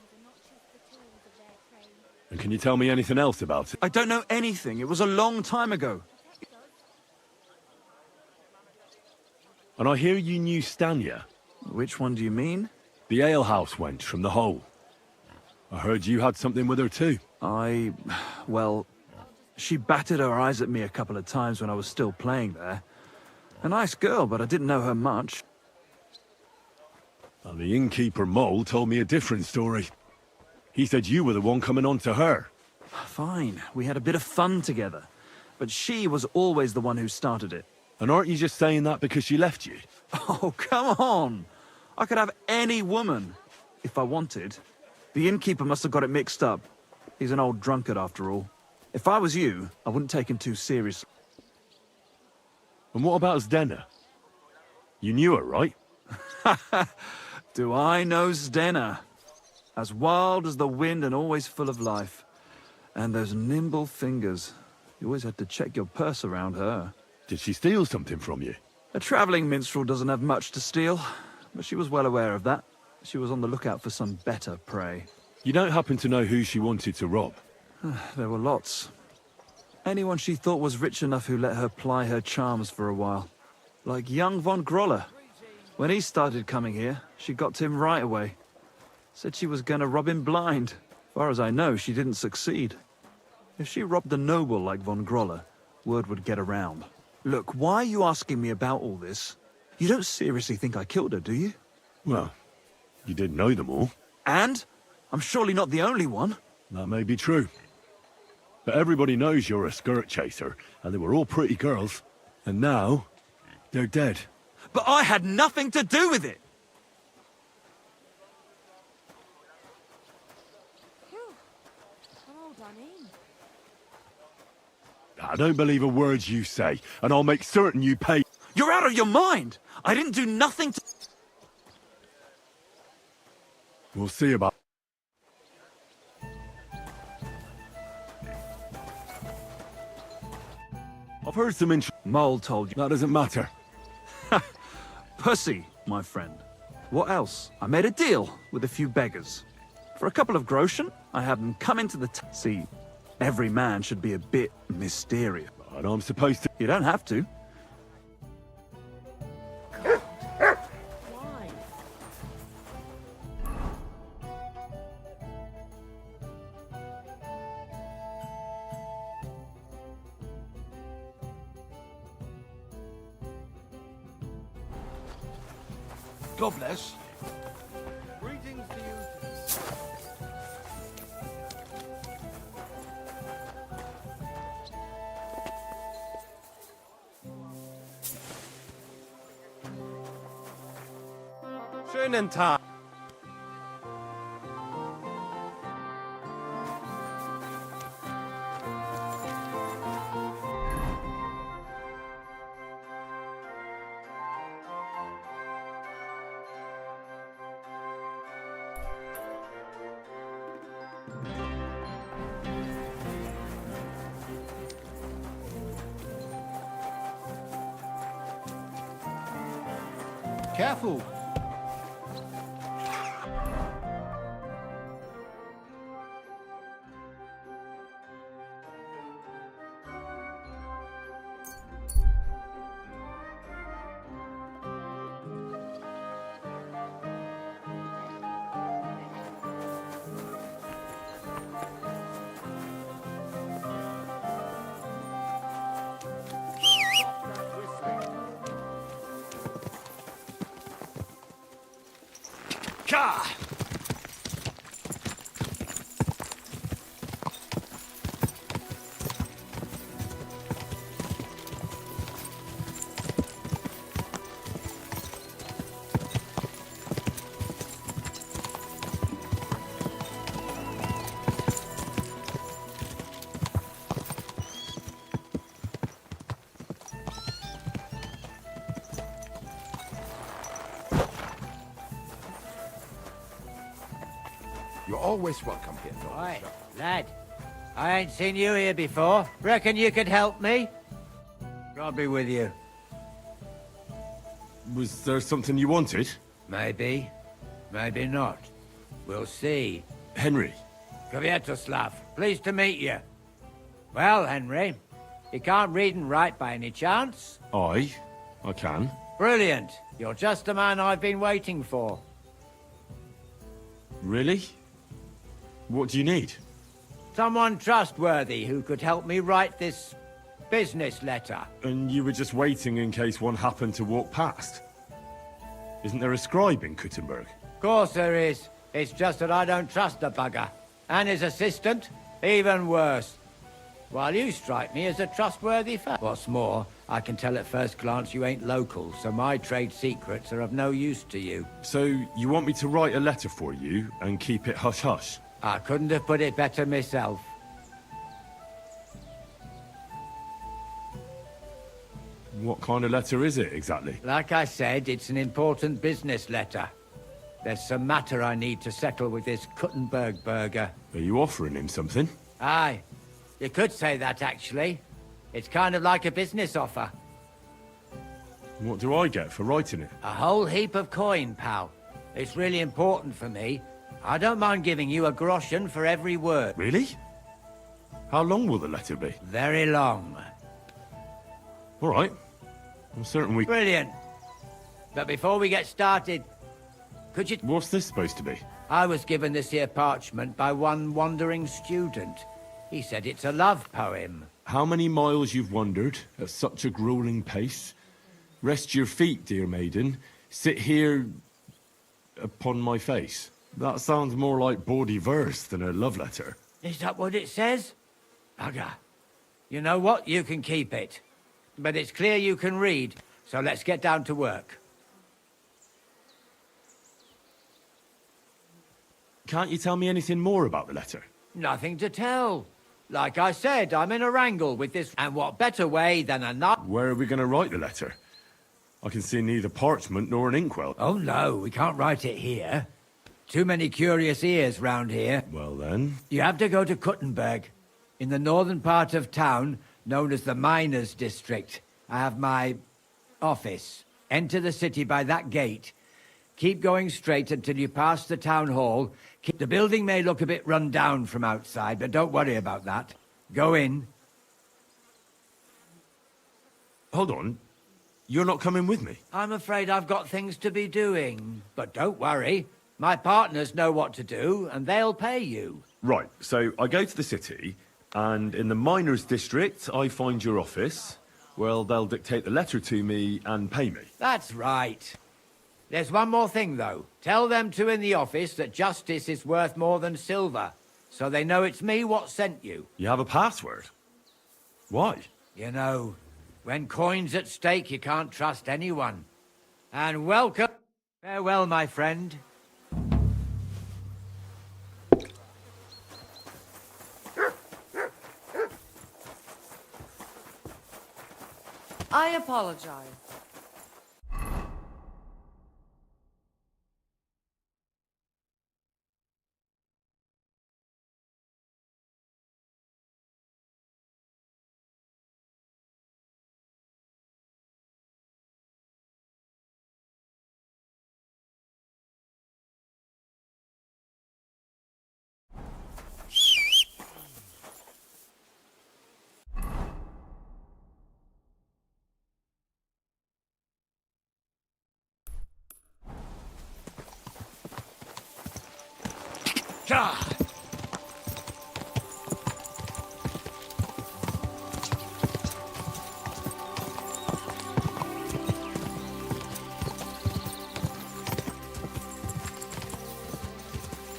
And can you tell me anything else about it? I don't know anything. It was a long time ago. And I hear you knew Stanya. Which one do you mean? The alehouse wench from the hole. I heard you had something with her too. Well, she batted her eyes at me a couple of times when I was still playing there. A nice girl, but I didn't know her much. And the innkeeper Mole told me a different story. He said you were the one coming on to her. Fine, we had a bit of fun together. But she was always the one who started it. And aren't you just saying that because she left you? Oh, come on! I could have any woman, if I wanted. The innkeeper must have got it mixed up. He's an old drunkard after all. If I was you, I wouldn't take him too seriously. And what about Zdena? You knew her, right? Do I know Zdena? As wild as the wind and always full of life. And those nimble fingers. You always had to check your purse around her. Did she steal something from you? A travelling minstrel doesn't have much to steal, but she was well aware of that. She was on the lookout for some better prey. You don't happen to know who she wanted to rob? There were lots. Anyone she thought was rich enough who let her ply her charms for a while. Like young von Groller. When he started coming here, she got to him right away. Said she was gonna rob him blind. As far as I know, she didn't succeed. If she robbed a noble like von Groller, word would get around. Look, why are you asking me about all this? You don't seriously think I killed her, do you? Well, you did know them all. And? I'm surely not the only one. That may be true. But everybody knows you're a skirt chaser, and they were all pretty girls. And now, they're dead. But I had nothing to do with it! I don't believe a word you say, and I'll make certain you pay. You're out of your mind! I didn't do nothing to... We'll see about... I've heard some Mole told you. That doesn't matter. Pussy, my friend. What else? I made a deal with a few beggars. For a couple of groschen, I had them come into the See, every man should be a bit mysterious. And I'm supposed to... You don't have to. Why? God bless. Greetings to you. Schönen Tag. Careful. Ka! You're always welcome here, Lord. Oi, lad. I ain't seen you here before. Reckon you could help me? I'll be with you. Was there something you wanted? Maybe. Maybe not. We'll see. Henry. Kvietoslav, pleased to meet you. Well, Henry, you can't read and write by any chance? I can. Brilliant. You're just the man I've been waiting for. Really? What do you need? Someone trustworthy who could help me write this business letter. And you were just waiting in case one happened to walk past? Isn't there a scribe in Kuttenberg? Of course there is. It's just that I don't trust the bugger. And his assistant, even worse. While you strike me as a trustworthy What's more, I can tell at first glance you ain't local, so my trade secrets are of no use to you. So, you want me to write a letter for you and keep it hush-hush? I couldn't have put it better myself. What kind of letter is it, exactly? Like I said, it's an important business letter. There's some matter I need to settle with this Kuttenberg burger. Are you offering him something? Aye. You could say that, actually. It's kind of like a business offer. What do I get for writing it? A whole heap of coin, pal. It's really important for me. I don't mind giving you a groschen for every word. Really? How long will the letter be? Very long. All right. I'm certain we... Brilliant. But before we get started, could you... What's this supposed to be? I was given this here parchment by one wandering student. He said it's a love poem. How many miles you've wandered at such a grueling pace? Rest your feet, dear maiden. Sit here upon my face. That sounds more like bawdy verse than a love letter. Is that what it says? Bugger. You know what? You can keep it. But it's clear you can read, so let's get down to work. Can't you tell me anything more about the letter? Nothing to tell. Like I said, I'm in a wrangle with this, and what better way than a nut? Where are we going to write the letter? I can see neither parchment nor an inkwell. Oh no, we can't write it here. Too many curious ears round here. Well then... You have to go to Kuttenberg, in the northern part of town, known as the Miners' District. I have my office. Enter the city by that gate. Keep going straight until you pass the town hall. The building may look a bit run down from outside, but don't worry about that. Go in. Hold on. You're not coming with me? I'm afraid I've got things to be doing. But don't worry. My partners know what to do, and they'll pay you. Right, so I go to the city, and in the Miners' District, I find your office. Well, they'll dictate the letter to me and pay me. That's right. There's one more thing, though. Tell them two in the office that justice is worth more than silver, so they know it's me what sent you. You have a password? Why? You know, when coin's at stake, you can't trust anyone. And welcome. Farewell, my friend. I apologize. God!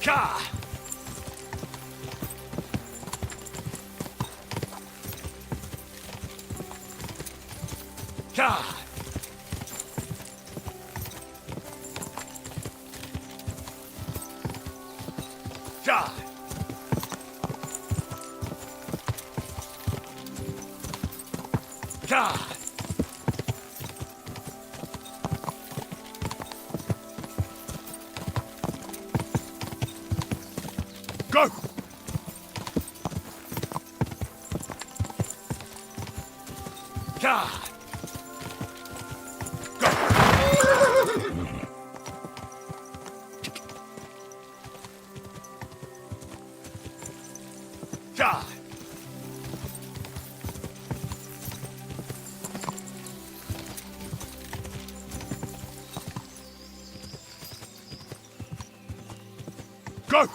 God! God! God! God! Go! God! God! Go!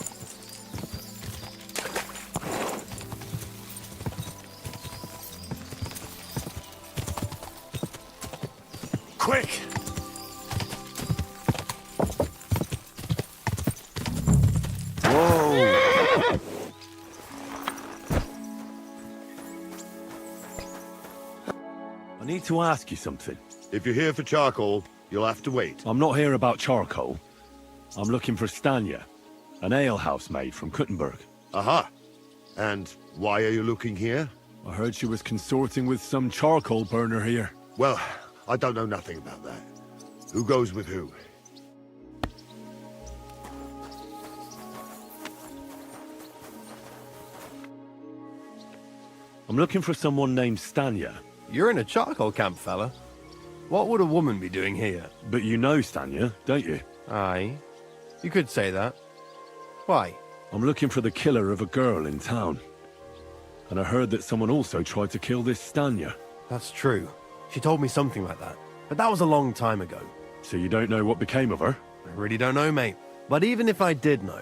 Quick! Whoa! I need to ask you something. If you're here for charcoal, you'll have to wait. I'm not here about charcoal. I'm looking for Stanya, an alehouse maid from Kuttenberg. Aha! And why are you looking here? I heard she was consorting with some charcoal burner here. Well, I don't know nothing about that. Who goes with who? I'm looking for someone named Stanya. You're in a charcoal camp, fella. What would a woman be doing here? But you know Stanya, don't you? Aye. You could say that. Why? I'm looking for the killer of a girl in town. And I heard that someone also tried to kill this Stanya. That's true. She told me something like that. But that was a long time ago. So you don't know what became of her? I really don't know, mate. But even if I did know,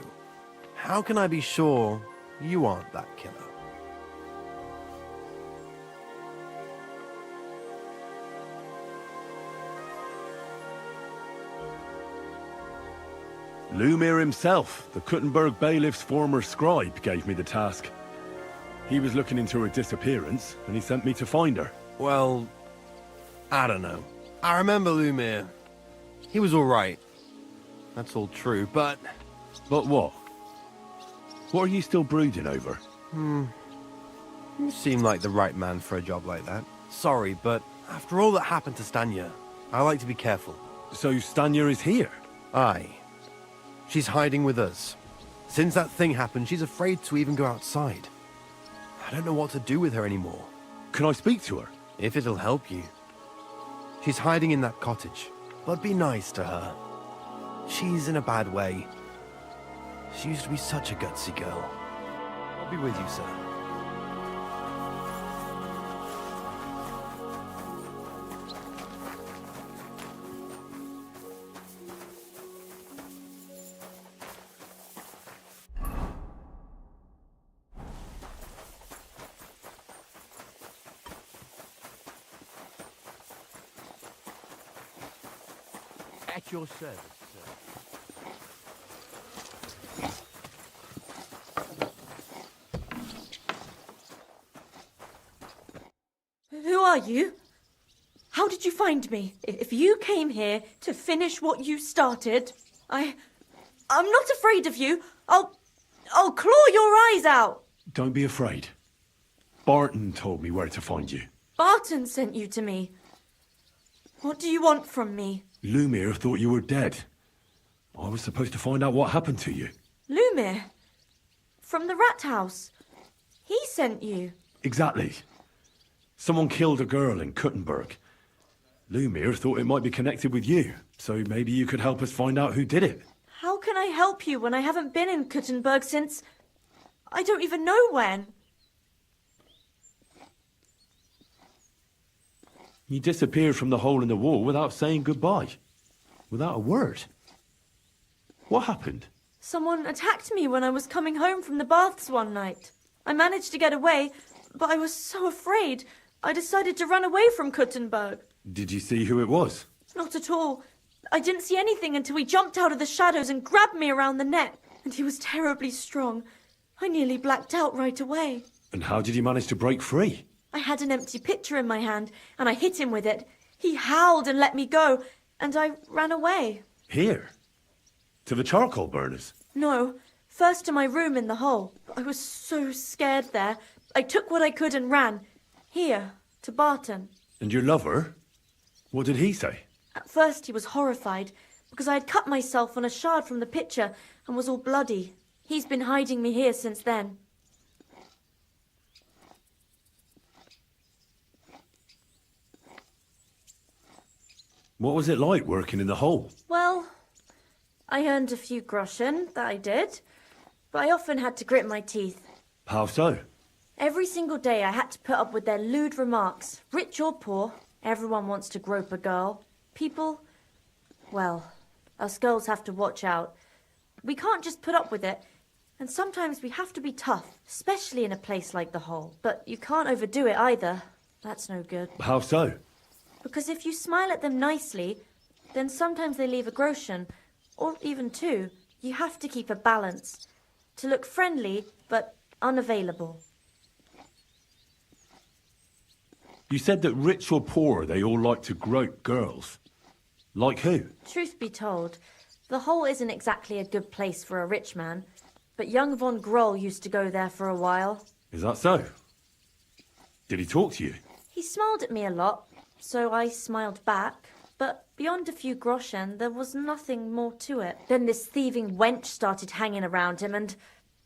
how can I be sure you aren't that killer? Lumir himself, the Kuttenberg bailiff's former scribe, gave me the task. He was looking into her disappearance, and he sent me to find her. Well, I don't know. I remember Lumir. He was alright. That's all true, but... But what? What are you still brooding over? You seem like the right man for a job like that. Sorry, but after all that happened to Stanya, I like to be careful. So Stanya is here? Aye. She's hiding with us. Since that thing happened, she's afraid to even go outside. I don't know what to do with her anymore. Can I speak to her? If it'll help you. She's hiding in that cottage, but be nice to her. She's in a bad way. She used to be such a gutsy girl. I'll be with you, sir. At your service, sir. Who are you? How did you find me? If you came here to finish what you started, I'm not afraid of you. I'll claw your eyes out. Don't be afraid. Barton told me where to find you. Barton sent you to me. What do you want from me? Lumir thought you were dead. I was supposed to find out what happened to you. Lumir? From the rat house. He sent you. Exactly. Someone killed a girl in Kuttenberg. Lumir thought it might be connected with you, so maybe you could help us find out who did it. How can I help you when I haven't been in Kuttenberg since... I don't even know when. You disappeared from the hole in the wall without saying goodbye. Without a word. What happened? Someone attacked me when I was coming home from the baths one night. I managed to get away, but I was so afraid. I decided to run away from Kuttenberg. Did you see who it was? Not at all. I didn't see anything until he jumped out of the shadows and grabbed me around the neck. And he was terribly strong. I nearly blacked out right away. And how did you manage to break free? I had an empty pitcher in my hand, and I hit him with it. He howled and let me go, and I ran away. Here? To the charcoal burners? No, first to my room in the hole. I was so scared there. I took what I could and ran. Here, to Barton. And your lover? What did he say? At first he was horrified, because I had cut myself on a shard from the pitcher and was all bloody. He's been hiding me here since then. What was it like working in the hole? Well, I earned a few groschen, that I did, but I often had to grit my teeth. How so? Every single day I had to put up with their lewd remarks. Rich or poor, everyone wants to grope a girl. People, well, us girls have to watch out. We can't just put up with it, and sometimes we have to be tough, especially in a place like the hole. But you can't overdo it either. That's no good. How so? Because if you smile at them nicely, then sometimes they leave a groschen, or even two. You have to keep a balance. To look friendly, but unavailable. You said that rich or poor, they all like to grope girls. Like who? Truth be told, the hole isn't exactly a good place for a rich man, but young von Groll used to go there for a while. Is that so? Did he talk to you? He smiled at me a lot, so I smiled back, but beyond a few groschen, there was nothing more to it. Then this thieving wench started hanging around him and...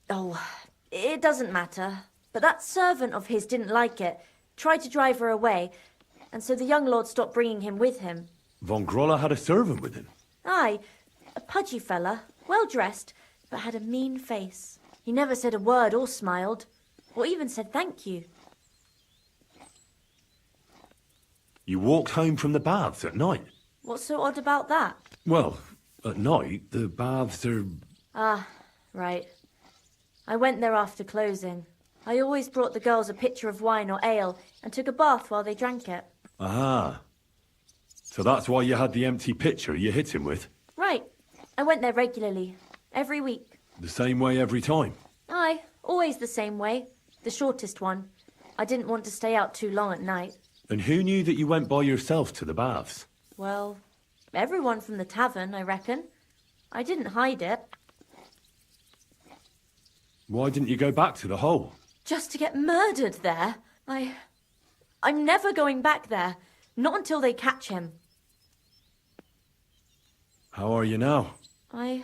oh, it doesn't matter. But that servant of his didn't like it, tried to drive her away, and so the young lord stopped bringing him with him. Von Groller had a servant with him? Aye, a pudgy fella, well-dressed, but had a mean face. He never said a word or smiled, or even said thank you. You walked home from the baths at night? What's so odd about that? Well, at night, the baths are... Ah, right. I went there after closing. I always brought the girls a pitcher of wine or ale and took a bath while they drank it. Ah. So that's why you had the empty pitcher you hit him with? Right. I went there regularly. Every week. The same way every time? Aye, always the same way. The shortest one. I didn't want to stay out too long at night. And who knew that you went by yourself to the baths? Well, everyone from the tavern, I reckon. I didn't hide it. Why didn't you go back to the hole? Just to get murdered there? I'm never going back there. Not until they catch him. How are you now? I'm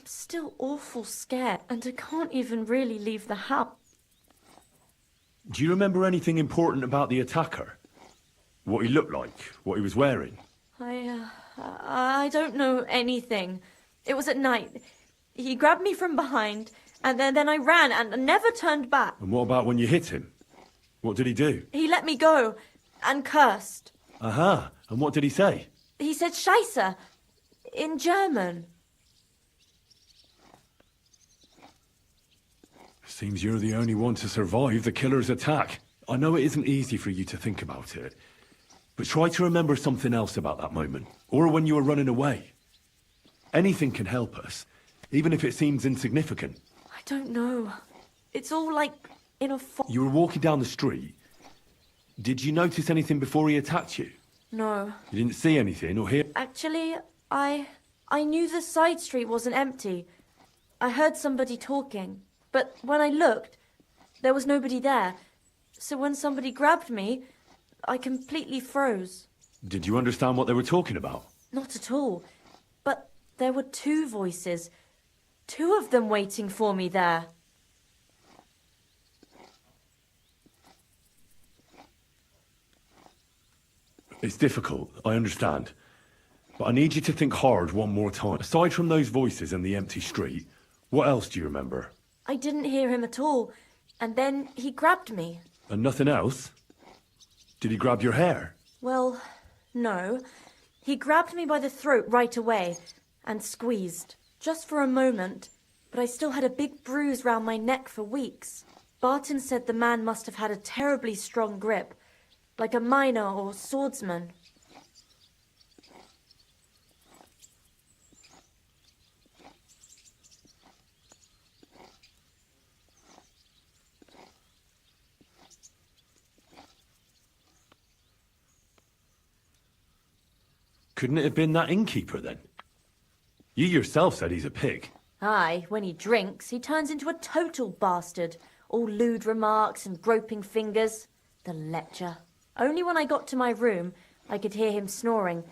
still awful scared, and I can't even really leave the house. Do you remember anything important about the attacker? What he looked like? What he was wearing? I don't know anything. It was at night. He grabbed me from behind, and then I ran and never turned back. And what about when you hit him? What did he do? He let me go and cursed. Aha. And what did he say? He said Scheisse in German. Seems you're the only one to survive the killer's attack. I know it isn't easy for you to think about it. But try to remember something else about that moment, or when you were running away. Anything can help us, even if it seems insignificant. I don't know. It's all like in a You were walking down the street. Did you notice anything before he attacked you? No. You didn't see anything or hear? Actually, I knew the side street wasn't empty. I heard somebody talking, but when I looked, there was nobody there. So when somebody grabbed me, I completely froze. Did you understand what they were talking about? Not at all. But there were two voices. Two of them waiting for me there. It's difficult, I understand. But I need you to think hard one more time. Aside from those voices and the empty street, what else do you remember? I didn't hear him at all. And then he grabbed me. And nothing else? Did he grab your hair? Well, no. He grabbed me by the throat right away and squeezed. Just for a moment. But I still had a big bruise round my neck for weeks. Barton said the man must have had a terribly strong grip. Like a miner or swordsman. Couldn't it have been that innkeeper then? You yourself said he's a pig. Aye, when he drinks, he turns into a total bastard. All lewd remarks and groping fingers. The lecher. Only when I got to my room, I could hear him snoring.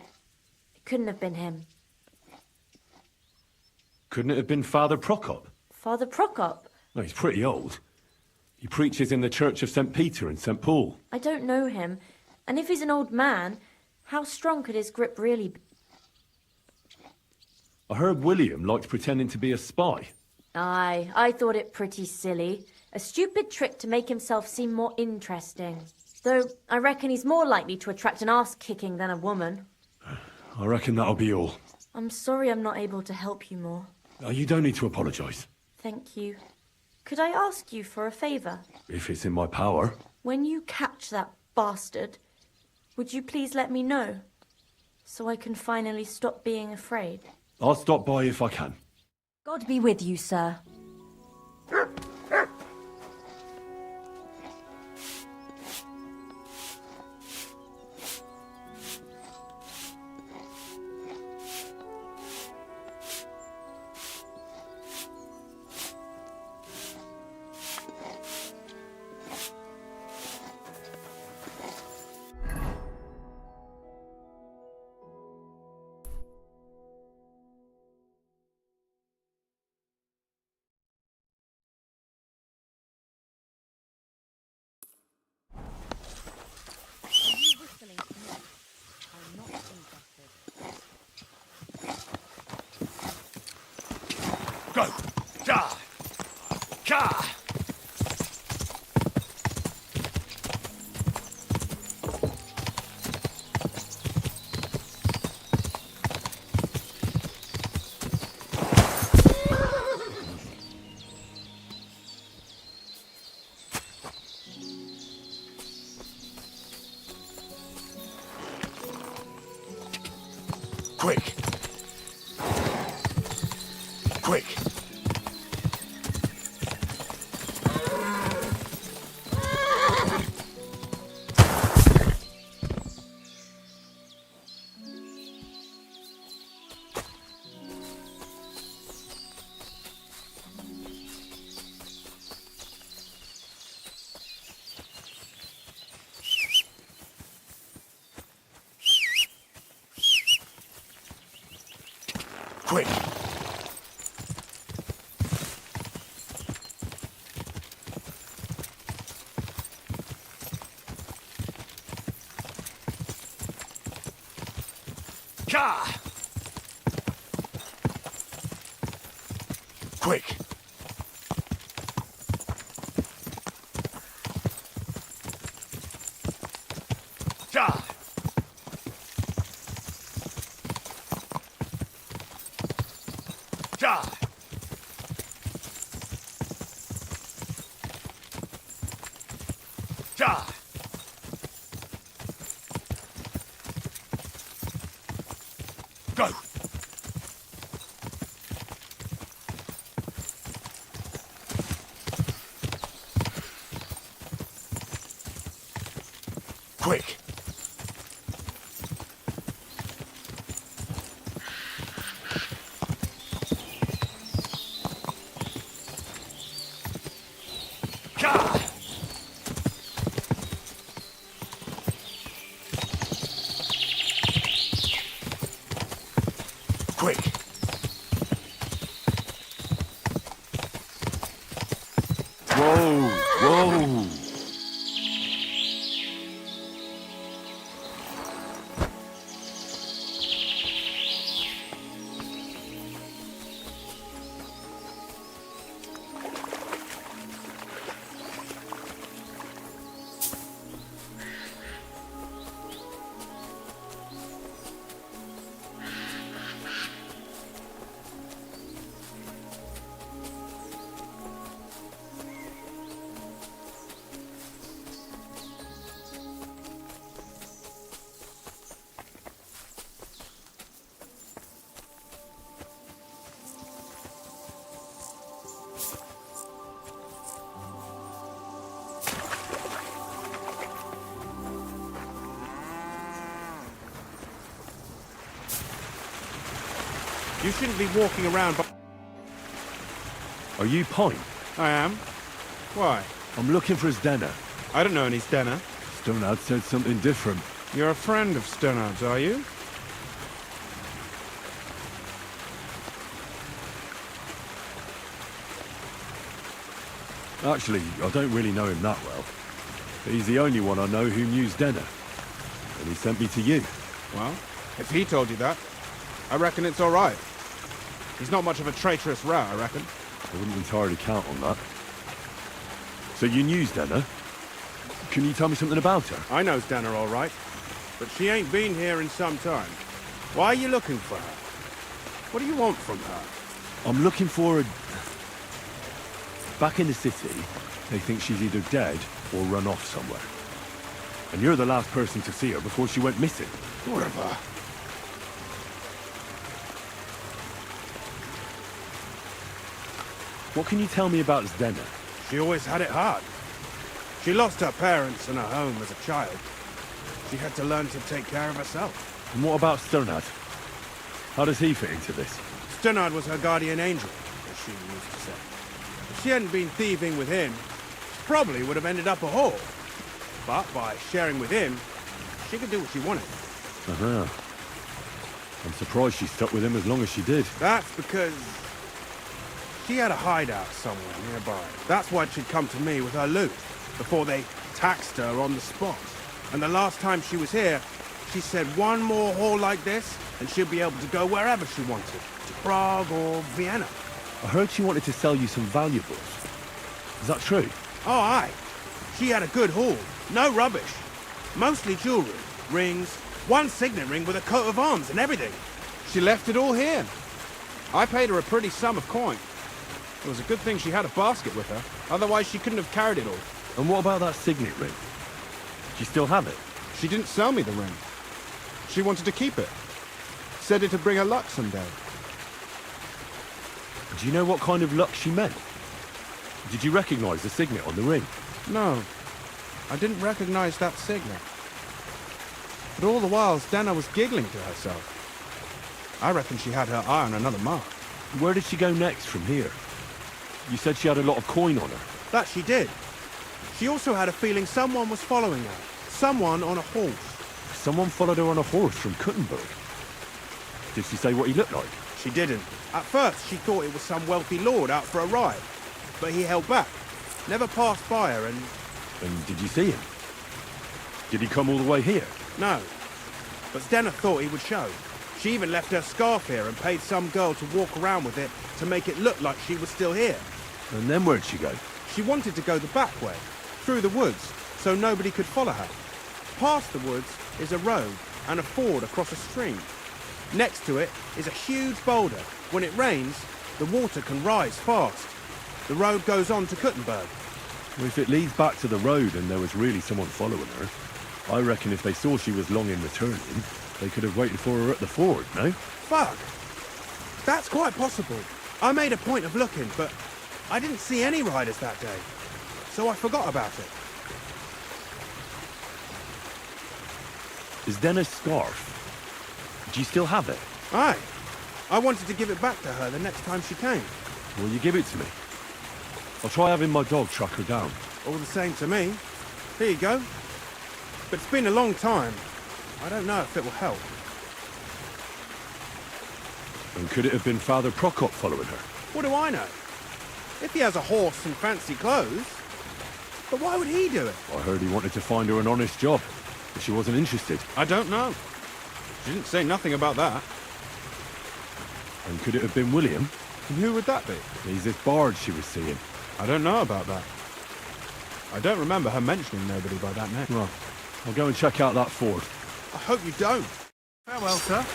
It couldn't have been him. Couldn't it have been Father Prokop? Father Prokop? No, he's pretty old. He preaches in the Church of St. Peter and St. Paul. I don't know him. And if he's an old man, how strong could his grip really be? I heard William liked pretending to be a spy. Aye, I thought it pretty silly. A stupid trick to make himself seem more interesting. Though I reckon he's more likely to attract an arse-kicking than a woman. I reckon that'll be all. I'm sorry I'm not able to help you more. You don't need to apologise. Thank you. Could I ask you for a favour? If it's in my power. When you catch that bastard, would you please let me know? So I can finally stop being afraid. I'll stop by if I can. God be with you, sir. Go! Ja! Ja! Quick! Quick! Quick! Ja! Quick! Ja! Ja! Ja! Go! Quick! God! Quick! Whoa! Whoa! You shouldn't be walking around. Are you Pine? I am. Why? I'm looking for his Denner. I don't know any Stenner. Stonehard said something different. You're a friend of Stonehard's, are you? Actually, I don't really know him that well. But he's the only one I know who knew Denner. And he sent me to you. Well, if he told you that, I reckon it's all right. He's not much of a traitorous rat, I reckon. I wouldn't entirely count on that. So you knew Denner? Can you tell me something about her? I know Stenner all right, but she ain't been here in some time. Why are you looking for her? What do you want from her? I'm looking for a... Back in the city, they think she's either dead or run off somewhere. And you're the last person to see her before she went missing. Whatever. What can you tell me about Denner? She always had it hard. She lost her parents and her home as a child. She had to learn to take care of herself. And what about Stonehard? How does he fit into this? Stonehard was her guardian angel, as she used to say. If she hadn't been thieving with him, she probably would have ended up a whore. But by sharing with him, she could do what she wanted. Uh-huh. I'm surprised she stuck with him as long as she did. That's because she had a hideout somewhere nearby. That's why she'd come to me with her loot, before they taxed her on the spot. And the last time she was here, she said one more haul like this, and she'll be able to go wherever she wanted. To Prague or Vienna. I heard she wanted to sell you some valuables. Is that true? Oh, aye. She had a good haul. No rubbish. Mostly jewelry, rings, one signet ring with a coat of arms and everything. She left it all here. I paid her a pretty sum of coin. It was a good thing she had a basket with her, otherwise she couldn't have carried it all. And what about that signet ring? Do you still have it? She didn't sell me the ring. She wanted to keep it. Said it'd bring her luck someday. Do you know what kind of luck she meant? Did you recognize the signet on the ring? No, I didn't recognize that signet. But all the while, Stenner was giggling to herself. I reckon she had her eye on another mark. Where did she go next from here? You said she had a lot of coin on her. That she did. She also had a feeling someone was following her. Someone on a horse. Someone followed her on a horse from Kuttenberg. Did she say what he looked like? She didn't. At first, she thought it was some wealthy lord out for a ride. But he held back. Never passed by her and... And did you see him? Did he come all the way here? No. But Stenner thought he would show. She even left her scarf here and paid some girl to walk around with it to make it look like she was still here. And then where'd she go? She wanted to go the back way, through the woods, so nobody could follow her. Past the woods is a road and a ford across a stream. Next to it is a huge boulder. When it rains, the water can rise fast. The road goes on to Kuttenberg. Well, if it leads back to the road and there was really someone following her, I reckon if they saw she was long in returning, They could have waited for her at the ford, no? Fuck! That's quite possible. I made a point of looking, but I didn't see any riders that day, so I forgot about it. Is Denna's scarf? Do you still have it? Aye. I wanted to give it back to her the next time she came. Will you give it to me? I'll try having my dog track her down. All the same to me. Here you go. But it's been a long time. I don't know if it will help. And could it have been Father Prokop following her? What do I know? If he has a horse and fancy clothes. But why would he do it? I heard he wanted to find her an honest job, but she wasn't interested. I don't know. She didn't say nothing about that. And could it have been William? And who would that be? He's this bard she was seeing. I don't know about that. I don't remember her mentioning nobody by that name. Well, I'll go and check out that ford. I hope you don't. Farewell, sir.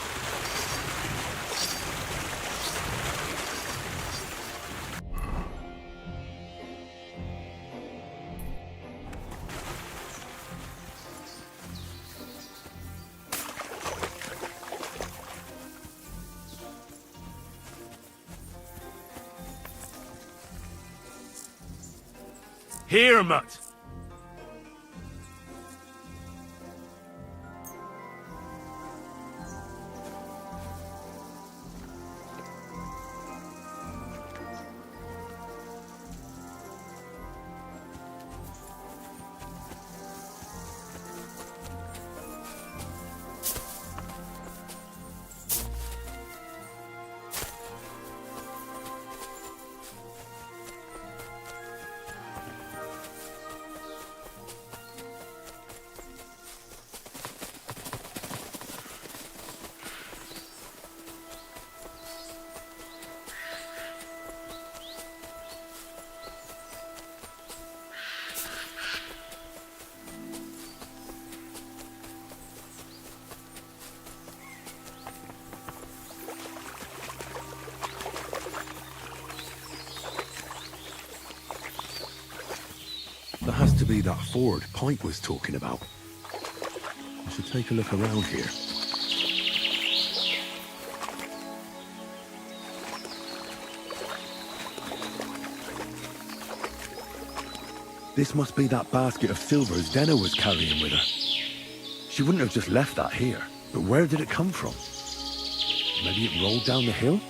Here, mutt! There has to be that ford Pike was talking about. I should take a look around here. This must be that basket of silvers Denna was carrying with her. She wouldn't have just left that here. But where did it come from? Maybe it rolled down the hill?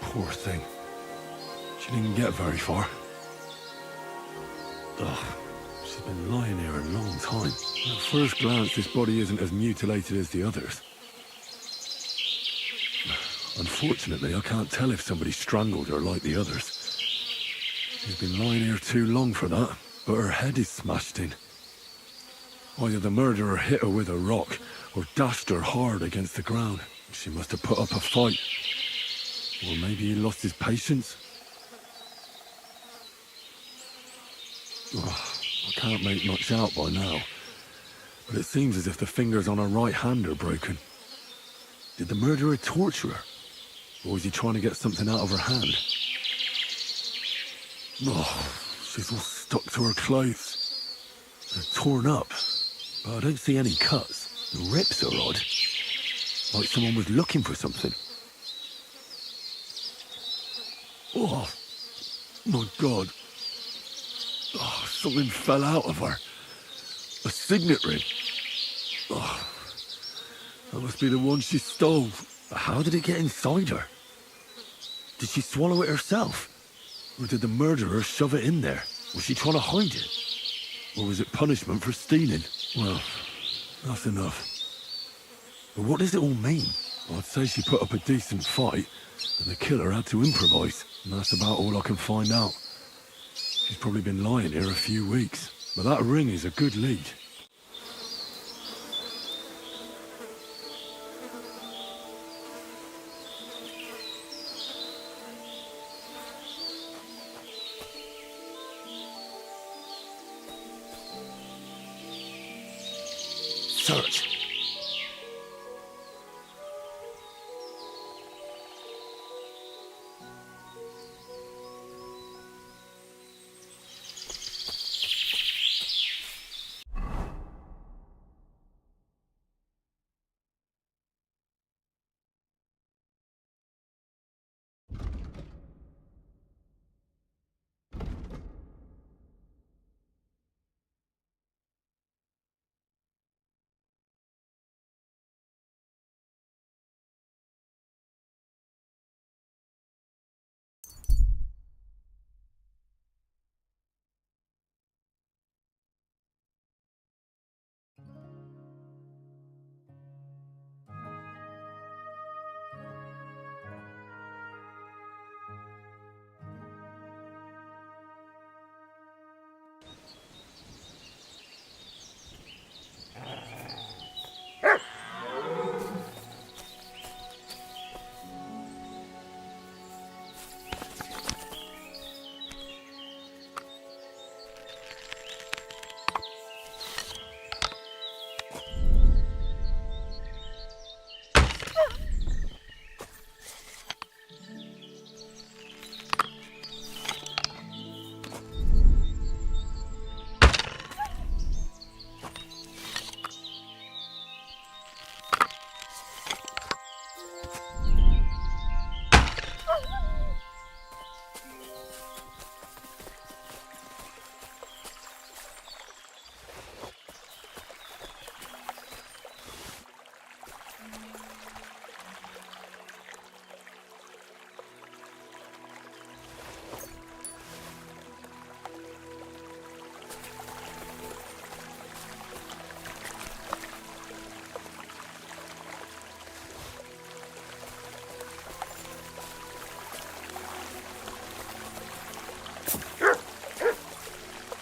Poor thing. She didn't get very far. Ugh, she's been lying here a long time. At first glance, this body isn't as mutilated as the others. Unfortunately, I can't tell if somebody strangled her like the others. She's been lying here too long for that, but her head is smashed in. Either the murderer hit her with a rock, or dashed her hard against the ground. She must have put up a fight. Or maybe he lost his patience. I can't make much out by now, but it seems as if the fingers on her right hand are broken. Did the murderer torture her? Or was he trying to get something out of her hand? She's all stuck to her clothes. They're torn up, but I don't see any cuts. The rips are odd, like someone was looking for something. Oh, my God. Oh, something fell out of her. A signet ring. Oh, that must be the one she stole. How did it get inside her? Did she swallow it herself? Or did the murderer shove it in there? Was she trying to hide it? Or was it punishment for stealing? Well, that's enough. But what does it all mean? I'd say she put up a decent fight, but the killer had to improvise, and that's about all I can find out. She's probably been lying here a few weeks, but that ring is a good lead. Search.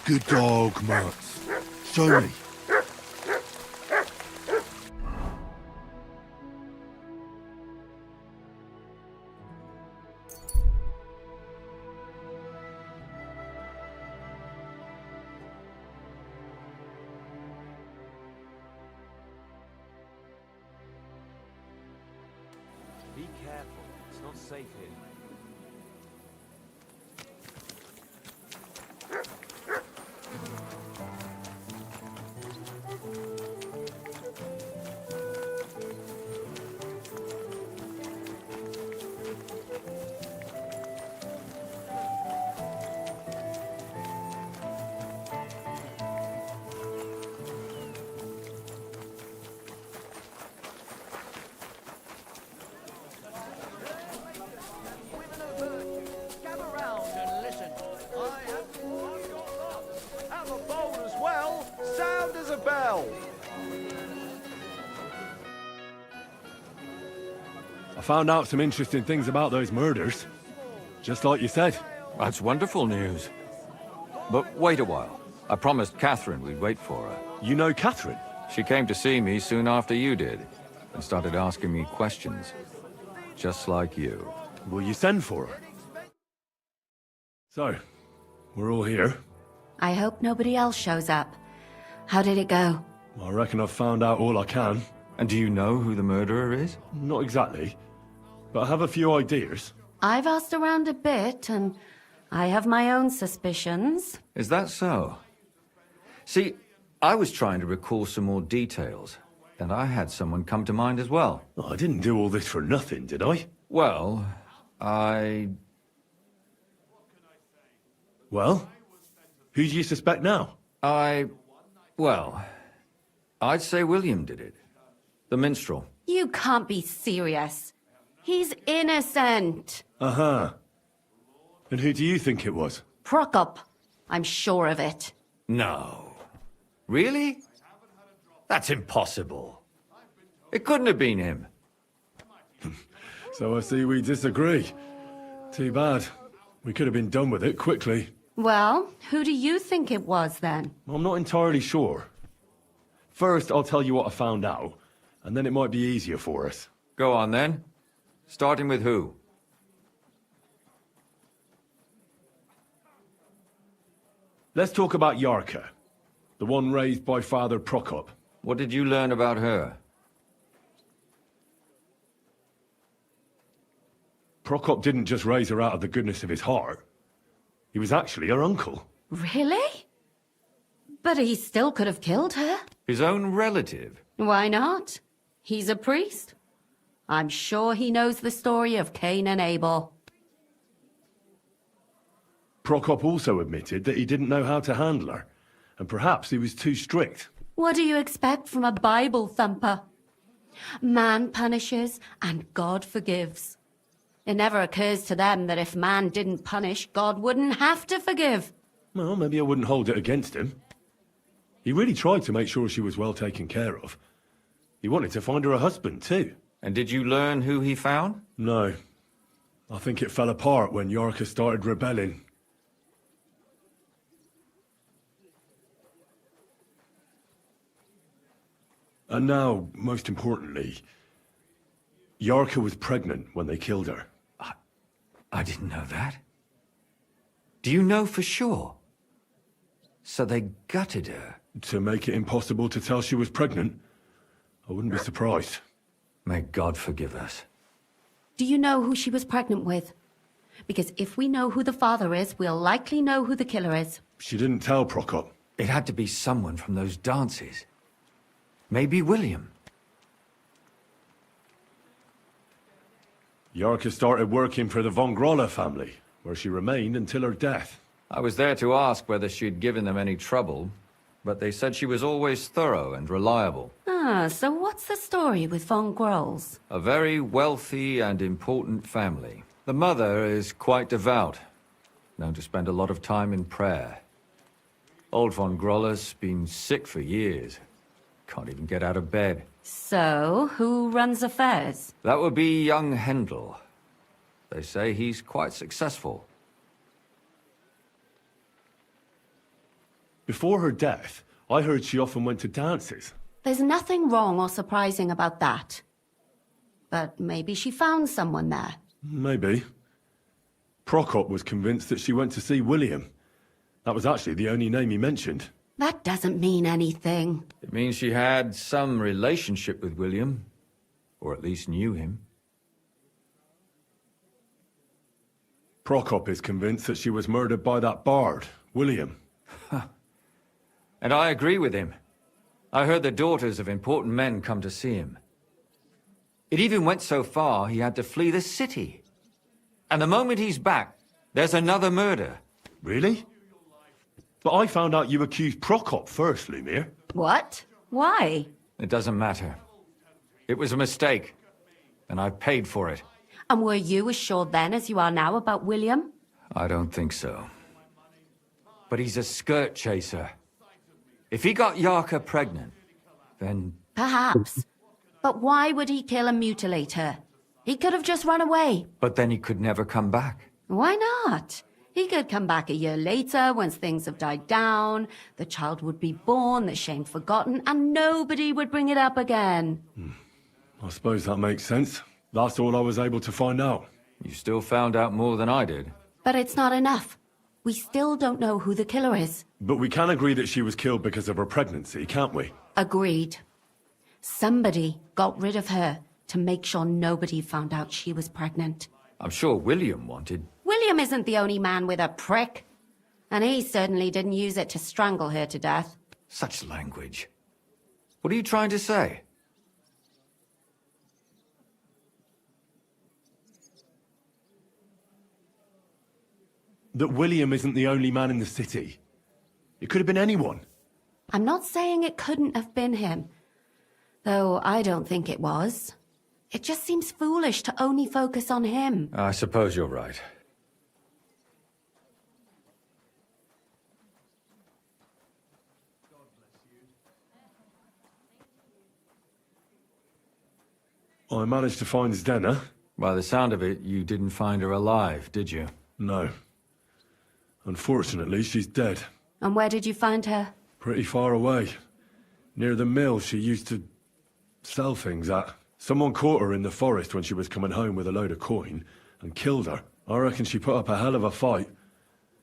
Good dog, Mats. Show me. Be careful. It's not safe here. I found out some interesting things about those murders. Just like you said. That's wonderful news. But wait a while. I promised Catherine we'd wait for her. You know Catherine? She came to see me soon after you did, and started asking me questions. Just like you. Will you send for her? So, we're all here. I hope nobody else shows up. How did it go? I reckon I've found out all I can. And do you know who the murderer is? Not exactly, but I have a few ideas. I've asked around a bit, and I have my own suspicions. Is that so? See, I was trying to recall some more details, and I had someone come to mind as well. Oh, I didn't do all this for nothing, did I? Well, Well? Who do you suspect now? Well, I'd say William did it. The minstrel. You can't be serious. He's innocent. Uh-huh. And who do you think it was? Prokop. I'm sure of it. No. Really? That's impossible. It couldn't have been him. So I see we disagree. Too bad. We could have been done with it quickly. Well, who do you think it was then? I'm not entirely sure. First, I'll tell you what I found out, and then it might be easier for us. Go on then. Starting with who? Let's talk about Yarka, the one raised by Father Prokop. What did you learn about her? Prokop didn't just raise her out of the goodness of his heart. He was actually her uncle. Really? But he still could have killed her. His own relative? Why not? He's a priest. I'm sure he knows the story of Cain and Abel. Prokop also admitted that he didn't know how to handle her, and perhaps he was too strict. What do you expect from a Bible thumper? Man punishes and God forgives. It never occurs to them that if man didn't punish, God wouldn't have to forgive. Well, maybe I wouldn't hold it against him. He really tried to make sure she was well taken care of. He wanted to find her a husband, too. And did you learn who he found? No. I think it fell apart when Yarka started rebelling. And now, most importantly, Yarka was pregnant when they killed her. I didn't know that. Do you know for sure? So they gutted her? To make it impossible to tell she was pregnant? I wouldn't be surprised. May God forgive us. Do you know who she was pregnant with? Because if we know who the father is, we'll likely know who the killer is. She didn't tell Prokop. It had to be someone from those dances. Maybe William. Yarka started working for the von Grolle family, where she remained until her death. I was there to ask whether she'd given them any trouble, but they said she was always thorough and reliable. Ah, so what's the story with von Grolls? A very wealthy and important family. The mother is quite devout, known to spend a lot of time in prayer. Old von Grolle's been sick for years. Can't even get out of bed. So, who runs affairs? That would be young Hendel. They say he's quite successful. Before her death, I heard she often went to dances. There's nothing wrong or surprising about that. But maybe she found someone there. Maybe. Prokop was convinced that she went to see William. That was actually the only name he mentioned. That doesn't mean anything. It means she had some relationship with William, or at least knew him. Prokop is convinced that she was murdered by that bard, William. And I agree with him. I heard the daughters of important men come to see him. It even went so far he had to flee the city. And the moment he's back, there's another murder. Really? But I found out you accused Prokop first, Lumir. What? Why? It doesn't matter. It was a mistake, and I paid for it. And were you as sure then as you are now about William? I don't think so. But he's a skirt chaser. If he got Yarka pregnant, then... Perhaps. But why would he kill and mutilate her? He could have just run away. But then he could never come back. Why not? He could come back a year later, once things have died down, the child would be born, the shame forgotten, and nobody would bring it up again. I suppose that makes sense. That's all I was able to find out. You still found out more than I did. But it's not enough. We still don't know who the killer is. But we can agree that she was killed because of her pregnancy, can't we? Agreed. Somebody got rid of her to make sure nobody found out she was pregnant. I'm sure William wanted... William isn't the only man with a prick. And he certainly didn't use it to strangle her to death. Such language. What are you trying to say? That William isn't the only man in the city. It could have been anyone. I'm not saying it couldn't have been him. Though I don't think it was. It just seems foolish to only focus on him. I suppose you're right. I managed to find Zdena. By the sound of it, you didn't find her alive, did you? No. Unfortunately, she's dead. And where did you find her? Pretty far away. Near the mill she used to sell things at. Someone caught her in the forest when she was coming home with a load of coin and killed her. I reckon she put up a hell of a fight.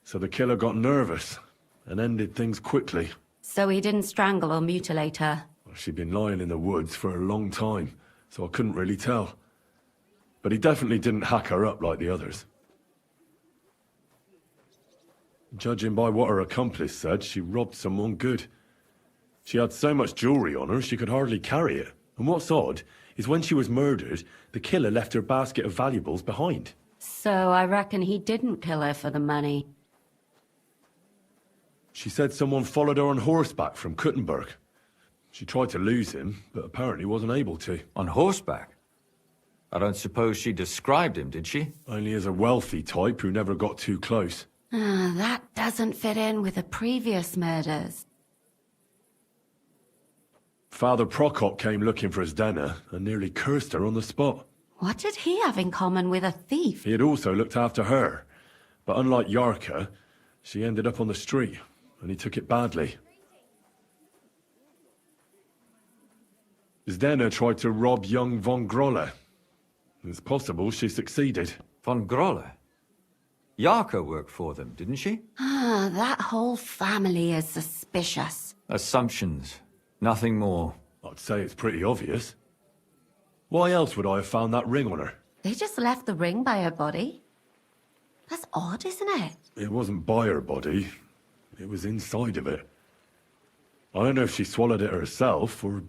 So the killer got nervous and ended things quickly. So he didn't strangle or mutilate her? She'd been lying in the woods for a long time, so I couldn't really tell. But he definitely didn't hack her up like the others. Judging by what her accomplice said, she robbed someone good. She had so much jewelry on her, she could hardly carry it. And what's odd is when she was murdered, the killer left her basket of valuables behind. So I reckon he didn't kill her for the money. She said someone followed her on horseback from Kuttenberg. She tried to lose him, but apparently wasn't able to. On horseback? I don't suppose she described him, did she? Only as a wealthy type who never got too close. That doesn't fit in with the previous murders. Father Prokop came looking for Zdena and nearly cursed her on the spot. What did he have in common with a thief? He had also looked after her, but unlike Yarka, she ended up on the street, and he took it badly. Zdena tried to rob young von Grolle. It's possible she succeeded. Von Grolle? Yarka worked for them, didn't she? That whole family is suspicious. Assumptions. Nothing more. I'd say it's pretty obvious. Why else would I have found that ring on her? They just left the ring by her body? That's odd, isn't it? It wasn't by her body. It was inside of it. I don't know if she swallowed it herself or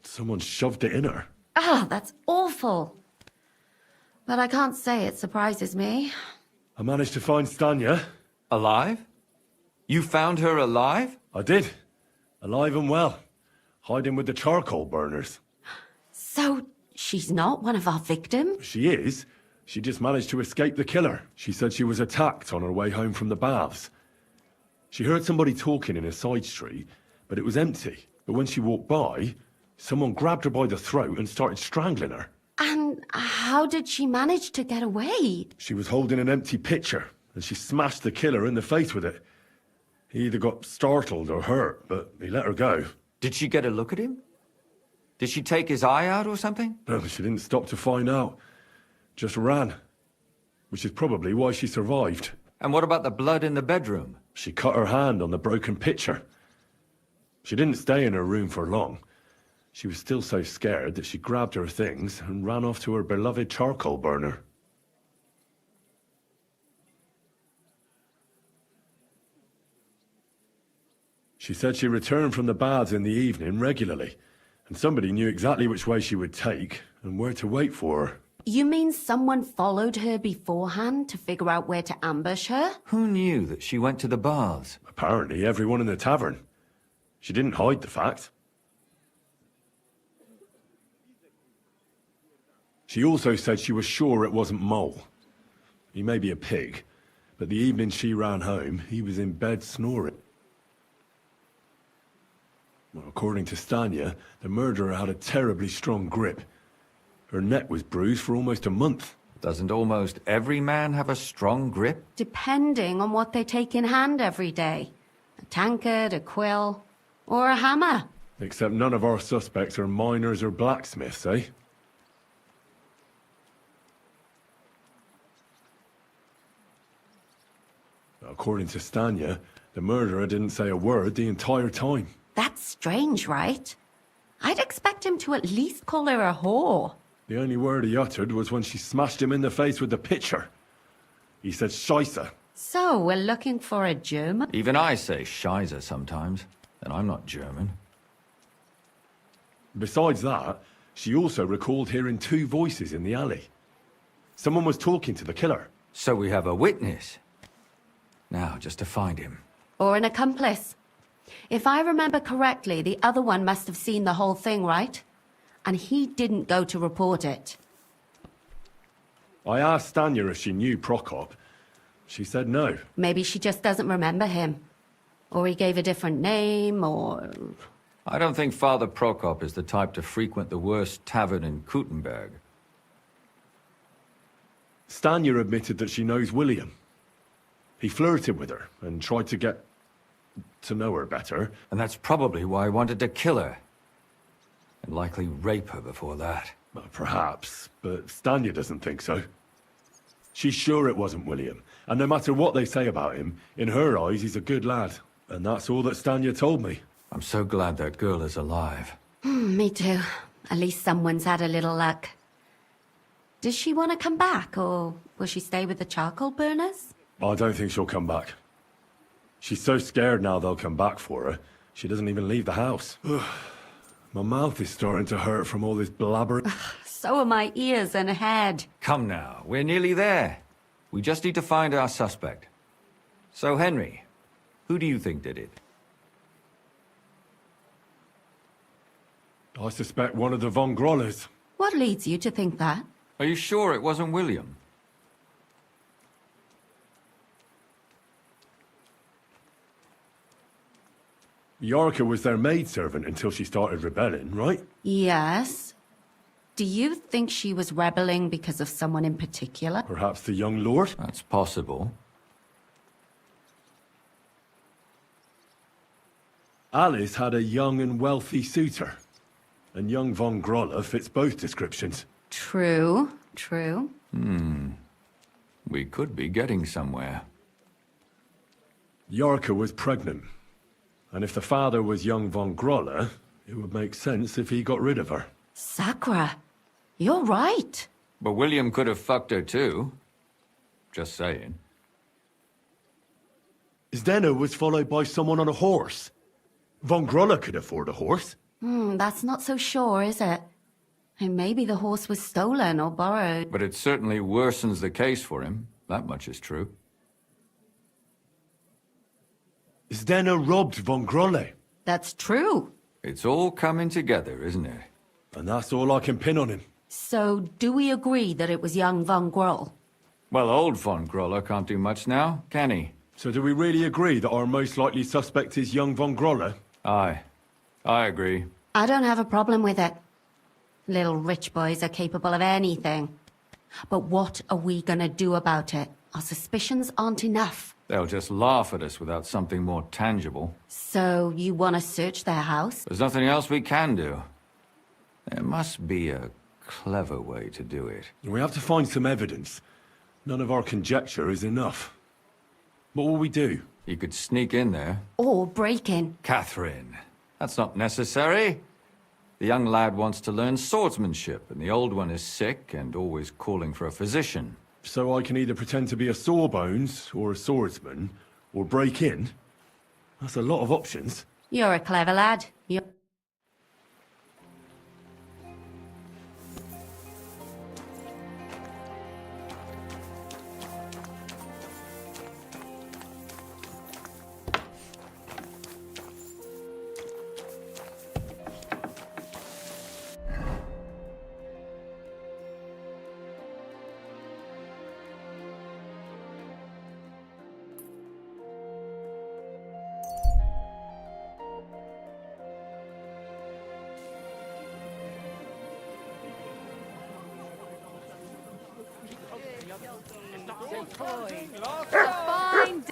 someone shoved it in her. That's awful. But I can't say it surprises me. I managed to find Stanya. Alive? You found her alive? I did. Alive and well. Hiding with the charcoal burners. So, she's not one of our victims? She is. She just managed to escape the killer. She said she was attacked on her way home from the baths. She heard somebody talking in a side street, but it was empty. But when she walked by, someone grabbed her by the throat and started strangling her. And how did she manage to get away? She was holding an empty pitcher, and she smashed the killer in the face with it. He either got startled or hurt, but he let her go. Did she get a look at him? Did she take his eye out or something? No, she didn't stop to find out. Just ran. Which is probably why she survived. And what about the blood in the bedroom? She cut her hand on the broken pitcher. She didn't stay in her room for long. She was still so scared that she grabbed her things and ran off to her beloved charcoal burner. She said she returned from the baths in the evening regularly, and somebody knew exactly which way she would take and where to wait for her. You mean someone followed her beforehand to figure out where to ambush her? Who knew that she went to the baths? Apparently everyone in the tavern. She didn't hide the fact. She also said she was sure it wasn't Mole. He may be a pig, but the evening she ran home, he was in bed snoring. Well, according to Stanya, the murderer had a terribly strong grip. Her neck was bruised for almost a month. Doesn't almost every man have a strong grip? Depending on what they take in hand every day. A tankard, a quill, or a hammer. Except none of our suspects are miners or blacksmiths, eh? According to Stanya, the murderer didn't say a word the entire time. That's strange, right? I'd expect him to at least call her a whore. The only word he uttered was when she smashed him in the face with the pitcher. He said Scheisse. So, we're looking for a German? Even I say Scheiße sometimes, and I'm not German. Besides that, she also recalled hearing two voices in the alley. Someone was talking to the killer. So we have a witness. Now, just to find him. Or an accomplice. If I remember correctly, the other one must have seen the whole thing, right? And he didn't go to report it. I asked Stanya if she knew Prokop. She said no. Maybe she just doesn't remember him. Or he gave a different name, or... I don't think Father Prokop is the type to frequent the worst tavern in Kuttenberg. Stanya admitted that she knows William. He flirted with her and tried to get to know her better. And that's probably why he wanted to kill her. And likely rape her before that. Well, perhaps, but Stanya doesn't think so. She's sure it wasn't William, and no matter what they say about him, in her eyes he's a good lad. And that's all that Stanya told me. I'm so glad that girl is alive. Me too. At least someone's had a little luck. Does she want to come back, or will she stay with the charcoal burners? I don't think she'll come back. She's so scared now they'll come back for her, she doesn't even leave the house. My mouth is starting to hurt from all this blabbering. So are my ears and head. Come now, we're nearly there. We just need to find our suspect. So, Henry, who do you think did it? I suspect one of the Von Grollers. What leads you to think that? Are you sure it wasn't William? Yorka was their maidservant until she started rebelling, right? Yes. Do you think she was rebelling because of someone in particular? Perhaps the young lord? That's possible. Alice had a young and wealthy suitor. And young Von Groller fits both descriptions. True, true. We could be getting somewhere. Yorka was pregnant. And if the father was young Von Groller, it would make sense if he got rid of her. Sakra, you're right. But William could have fucked her too. Just saying. Zdeno was followed by someone on a horse. Von Groller could afford a horse. That's not so sure, is it? And maybe the horse was stolen or borrowed. But it certainly worsens the case for him. That much is true. Zdeno robbed Von Grolle. That's true. It's all coming together, isn't it? And that's all I can pin on him. So, do we agree that it was young Von Groll? Well, old Von Groller can't do much now, can he? So do we really agree that our most likely suspect is young Von Groller? Aye. I agree. I don't have a problem with it. Little rich boys are capable of anything. But what are we gonna do about it? Our suspicions aren't enough. They'll just laugh at us without something more tangible. So, you want to search their house? There's nothing else we can do. There must be a clever way to do it. We have to find some evidence. None of our conjecture is enough. What will we do? You could sneak in there. Or break in? Catherine, that's not necessary. The young lad wants to learn swordsmanship, and the old one is sick and always calling for a physician. So I can either pretend to be a sawbones, or a swordsman, or break in? That's a lot of options. You're a clever lad. Fine.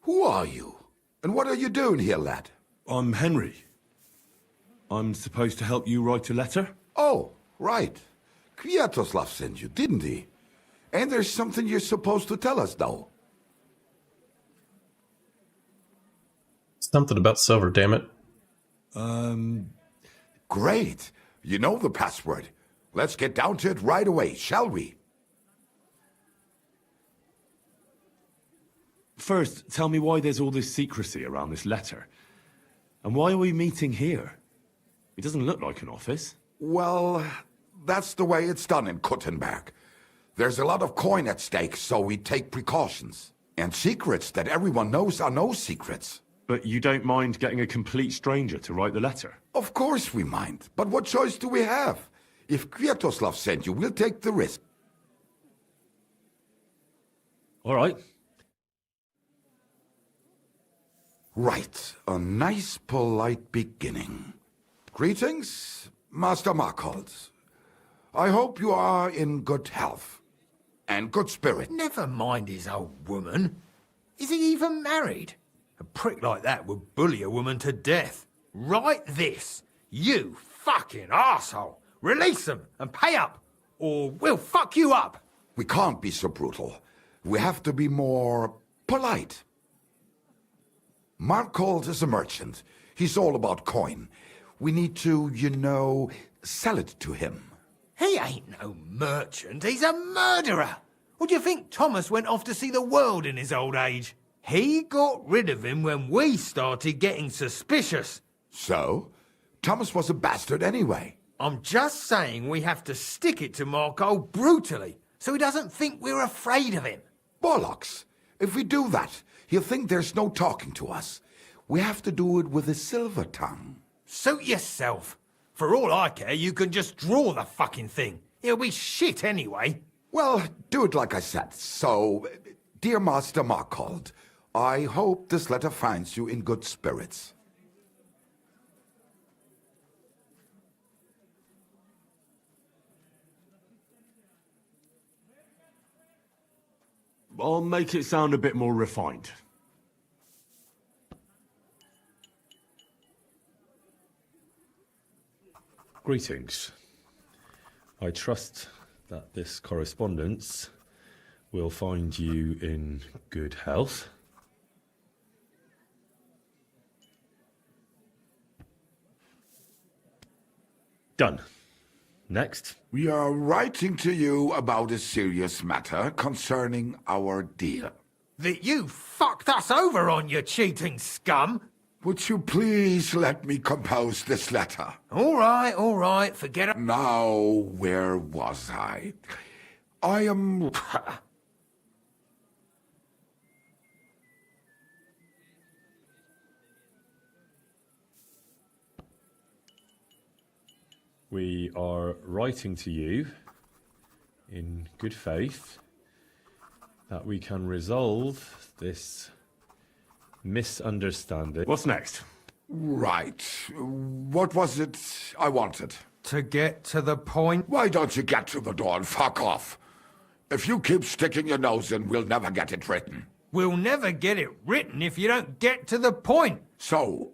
Who are you? And what are you doing here, lad? I'm Henry. I'm supposed to help you write a letter? Oh, right. Kwiatoslav sent you, didn't he? And there's something you're supposed to tell us, though. Something about silver, damn it. Great. You know the password. Let's get down to it right away, shall we? First, tell me why there's all this secrecy around this letter. And why are we meeting here? It doesn't look like an office. Well, that's the way it's done in Kuttenberg. There's a lot of coin at stake, so we take precautions. And secrets that everyone knows are no secrets. But you don't mind getting a complete stranger to write the letter? Of course we mind. But what choice do we have? If Kwiatoslav sent you, we'll take the risk. All right. Right. A nice, polite beginning. Greetings, Master Markholz. I hope you are in good health. And good spirit. Never mind his old woman. Is he even married? A prick like that would bully a woman to death. Write this. You fucking arsehole. Release them and pay up, or we'll fuck you up. We can't be so brutal. We have to be more polite. Markholz is a merchant. He's all about coin. We need to, you know, sell it to him. He ain't no merchant, he's a murderer. Or do you think Thomas went off to see the world in his old age? He got rid of him when we started getting suspicious. So? Thomas was a bastard anyway. I'm just saying we have to stick it to Marco brutally, so he doesn't think we're afraid of him. Bollocks! If we do that, he'll think there's no talking to us. We have to do it with a silver tongue. Suit yourself. For all I care, you can just draw the fucking thing. It'll be shit anyway. Well, do it like I said. So, dear Master Markhold, I hope this letter finds you in good spirits. I'll make it sound a bit more refined. Greetings. I trust that this correspondence will find you in good health. Done. Next. We are writing to you about a serious matter concerning our deal. That you fucked us over on, you cheating scum! Would you please let me compose this letter? All right, forget it. Now, where was I? I am... We are writing to you in good faith that we can resolve this misunderstanding. What's next? Right. What was it I wanted? To get to the point? Why don't you get to the door and fuck off? If you keep sticking your nose in, we'll never get it written. We'll never get it written if you don't get to the point. So,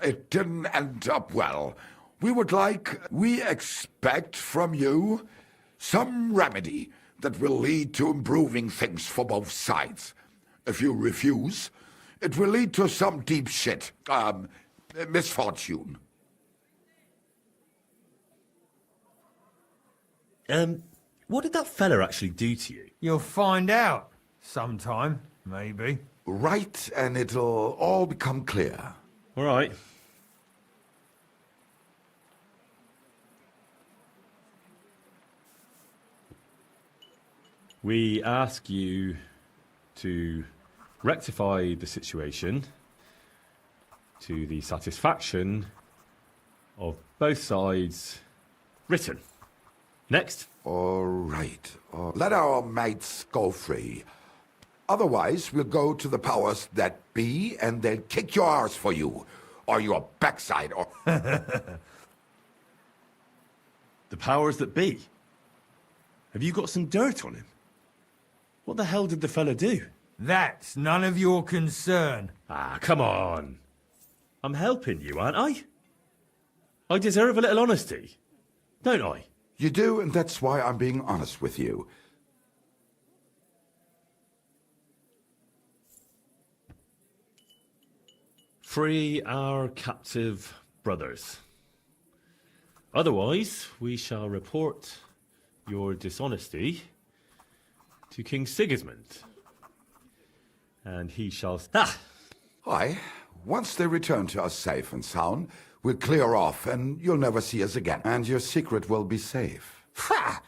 it didn't end up well. We expect from you some remedy that will lead to improving things for both sides. If you refuse, it will lead to some deep shit, misfortune. What did that fella actually do to you? You'll find out. Sometime, maybe. Right, and it'll all become clear. All right. We ask you to rectify the situation to the satisfaction of both sides. Written. Next. All right. Let our mates go free. Otherwise, we'll go to the powers that be, and they'll kick your arse for you, or your backside, or... The powers that be? Have you got some dirt on him? What the hell did the fella do? That's none of your concern. Ah, come on. I'm helping you, aren't I? I deserve a little honesty, don't I? You do, and that's why I'm being honest with you. Free our captive brothers. Otherwise, we shall report your dishonesty to King Sigismund. and he shall... Aye. Once they return to us safe and sound, we'll clear off and you'll never see us again. And your secret will be safe. Ha!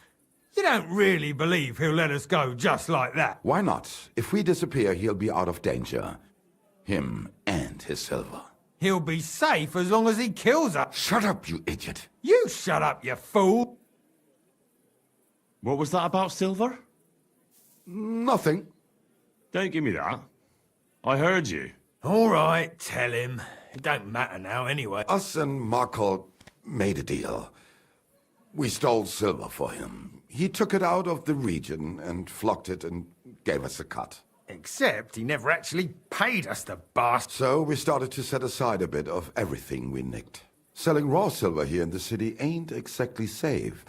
You don't really believe he'll let us go just like that? Why not? If we disappear, he'll be out of danger. Him and his silver. He'll be safe as long as he kills us. Shut up, you idiot. You shut up, you fool. What was that about silver? Nothing. Don't give me that. I heard you. All right, tell him. It don't matter now anyway. Us and Markle made a deal. We stole silver for him. He took it out of the region and flocked it and gave us a cut. Except he never actually paid us, the bastard. So we started to set aside a bit of everything we nicked. Selling raw silver here in the city ain't exactly safe,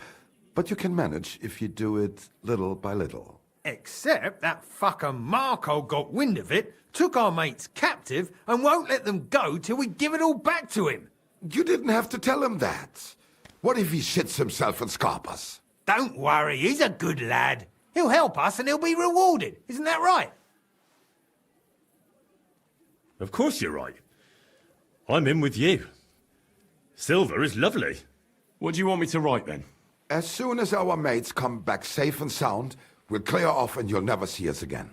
but you can manage if you do it little by little. Except that fucker Marco got wind of it, took our mates captive, and won't let them go till we give it all back to him. You didn't have to tell him that. What if he shits himself and scarp us? Don't worry, he's a good lad. He'll help us and he'll be rewarded. Isn't that right? Of course you're right. I'm in with you. Silver is lovely. What do you want me to write then? As soon as our mates come back safe and sound, we'll clear off and you'll never see us again.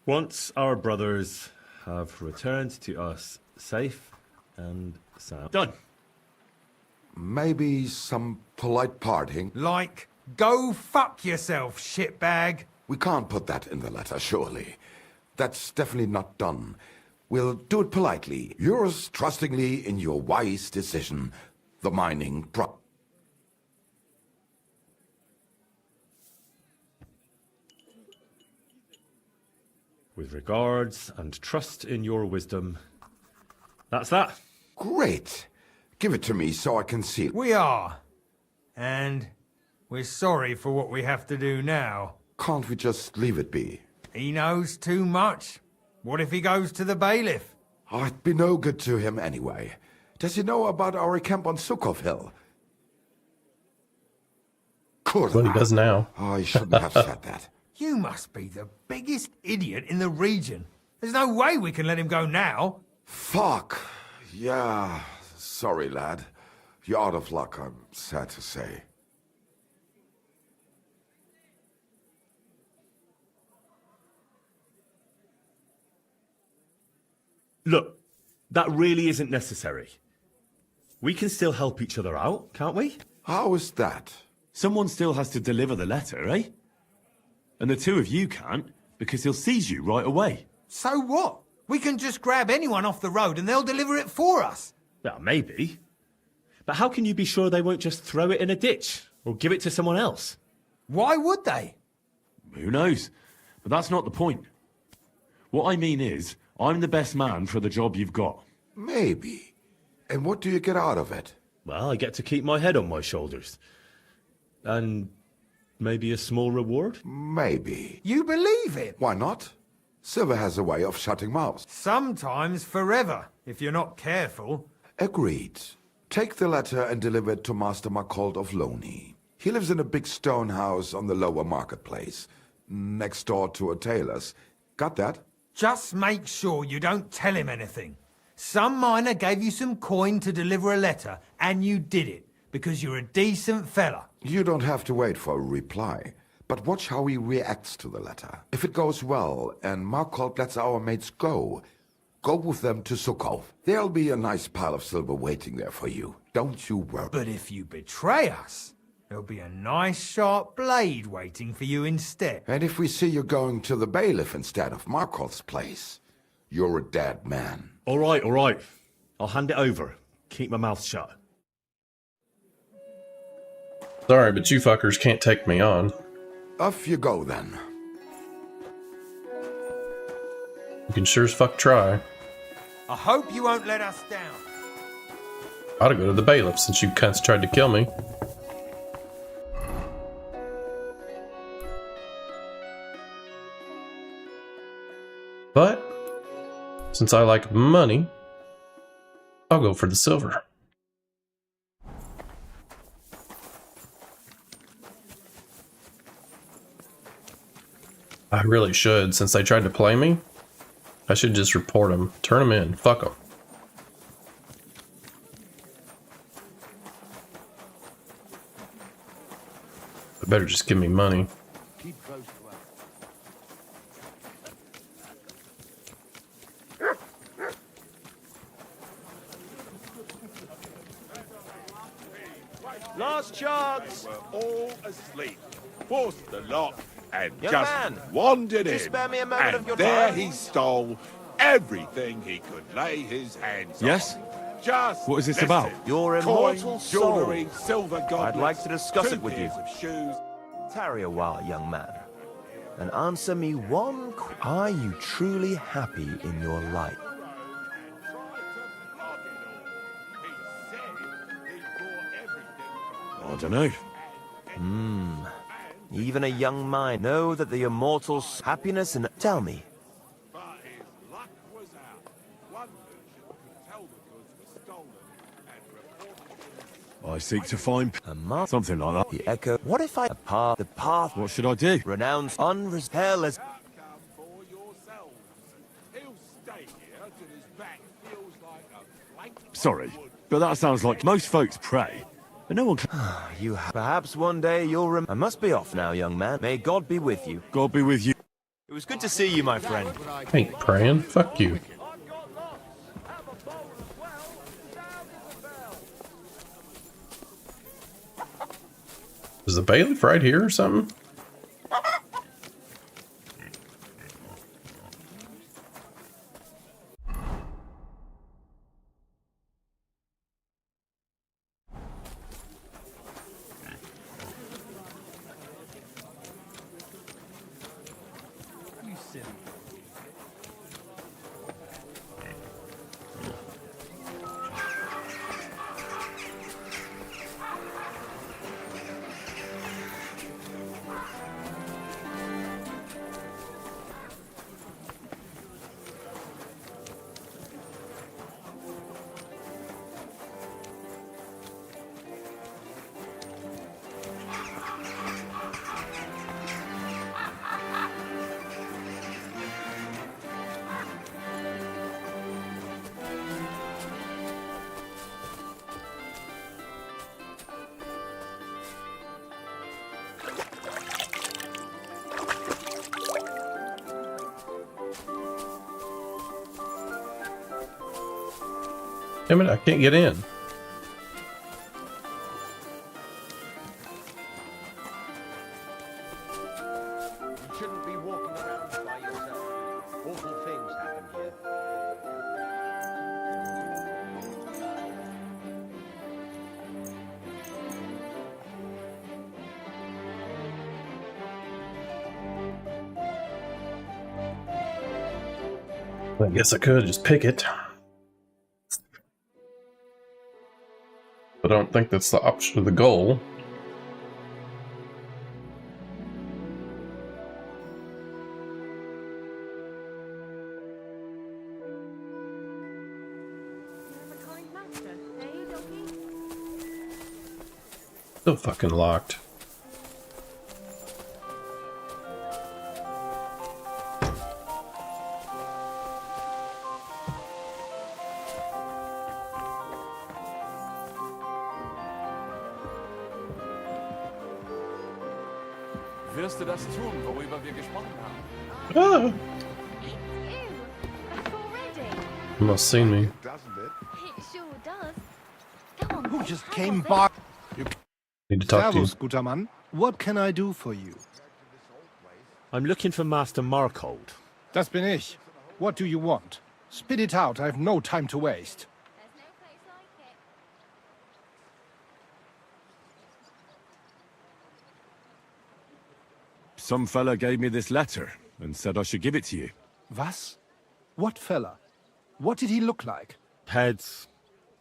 Once our brothers have returned to us safe and sound. Done. Maybe some polite parting. Like, go fuck yourself, shitbag. We can't put that in the letter, surely. That's definitely not done. We'll do it politely. Yours trustingly in your wise decision, the mining prop. With regards and trust in your wisdom. That's that. Great. Give it to me so I can see it. We are. And we're sorry for what we have to do now. Can't we just leave it be? He knows too much. What if he goes to the bailiff? I'd be no good to him anyway. Does he know about our camp on Sukov Hill? What he does now. Oh, I shouldn't have said that. You must be the biggest idiot in the region. There's no way we can let him go now. Fuck. Yeah. Sorry, lad. You're out of luck, I'm sad to say. Look, that really isn't necessary. We can still help each other out, can't we? How is that? Someone still has to deliver the letter, eh? And the two of you can't, because he'll seize you right away. So what? We can just grab anyone off the road and they'll deliver it for us. Well, maybe. But how can you be sure they won't just throw it in a ditch or give it to someone else? Why would they? Who knows? But that's not the point. What I mean is, I'm the best man for the job you've got. Maybe. And what do you get out of it? Well, I get to keep my head on my shoulders. And maybe a small reward? Maybe. You believe it? Why not? Silver has a way of shutting mouths. Sometimes forever, if you're not careful. Agreed. Take the letter and deliver it to Master Marcold of Loney. He lives in a big stone house on the lower marketplace, next door to a tailor's. Got that? Just make sure you don't tell him anything. Some miner gave you some coin to deliver a letter, and you did it, because you're a decent fella. You don't have to wait for a reply, but watch how he reacts to the letter. If it goes well, and Marcold lets our mates go with them to Sukov. There'll be a nice pile of silver waiting there for you. Don't you worry. But if you betray us, there'll be a nice sharp blade waiting for you instead. And if we see you going to the bailiff instead of Marcold's place, you're a dead man. All right, all right. I'll hand it over. Keep my mouth shut. Sorry, but you fuckers can't take me on. Off you go, then. You can sure as fuck try. I hope you won't let us down. I ought to go to the bailiff since you cunts tried to kill me. But, since I like money, I'll go for the silver. I really should, since they tried to play me. I should just report them. Turn them in. Fuck them. They better just give me money. Keep close to Last chance! We're all asleep. Forced the lock and Young just man, wandered can you in. spare me a moment and of your there time? he stole everything he could lay his hands Yes? on. Just What is this listen. about? Your immortal Coin, soul. jewelry, silver goblets, I'd like to discuss 2 it with you. pairs of shoes. Tarry a while, young man, and answer me one Are you truly happy in your life? I don't know. Even a young mind know that the immortal happiness and tell me. I seek to find something like that. The echo. What if I the path? What should I do? Renounce unrespellers. Sorry, but that sounds like most folks pray, but no one can. Perhaps one day you'll I must be off now, young man. May God be with you. God be with you. It was good to see you, my friend. I ain't praying. Fuck you. Is the bailiff right here or something? Damn it, I can't get in. You shouldn't be walking around by yourself. Awful things happen here. I guess I could just pick it. But I don't think that's the option of the goal. Still fucking locked. Wirst du das tun, worüber wir gesprochen haben? Ah. You must seen me. It sure does. Come on. Who just came by? Need to talk to you. Servus, guter Mann. What can I do for you? I'm looking for Master Markold. Das bin ich. What do you want? Spit it out. I have no time to waste. Some fella gave me this letter and said I should give it to you. Was? What fella? What did he look like? Heads,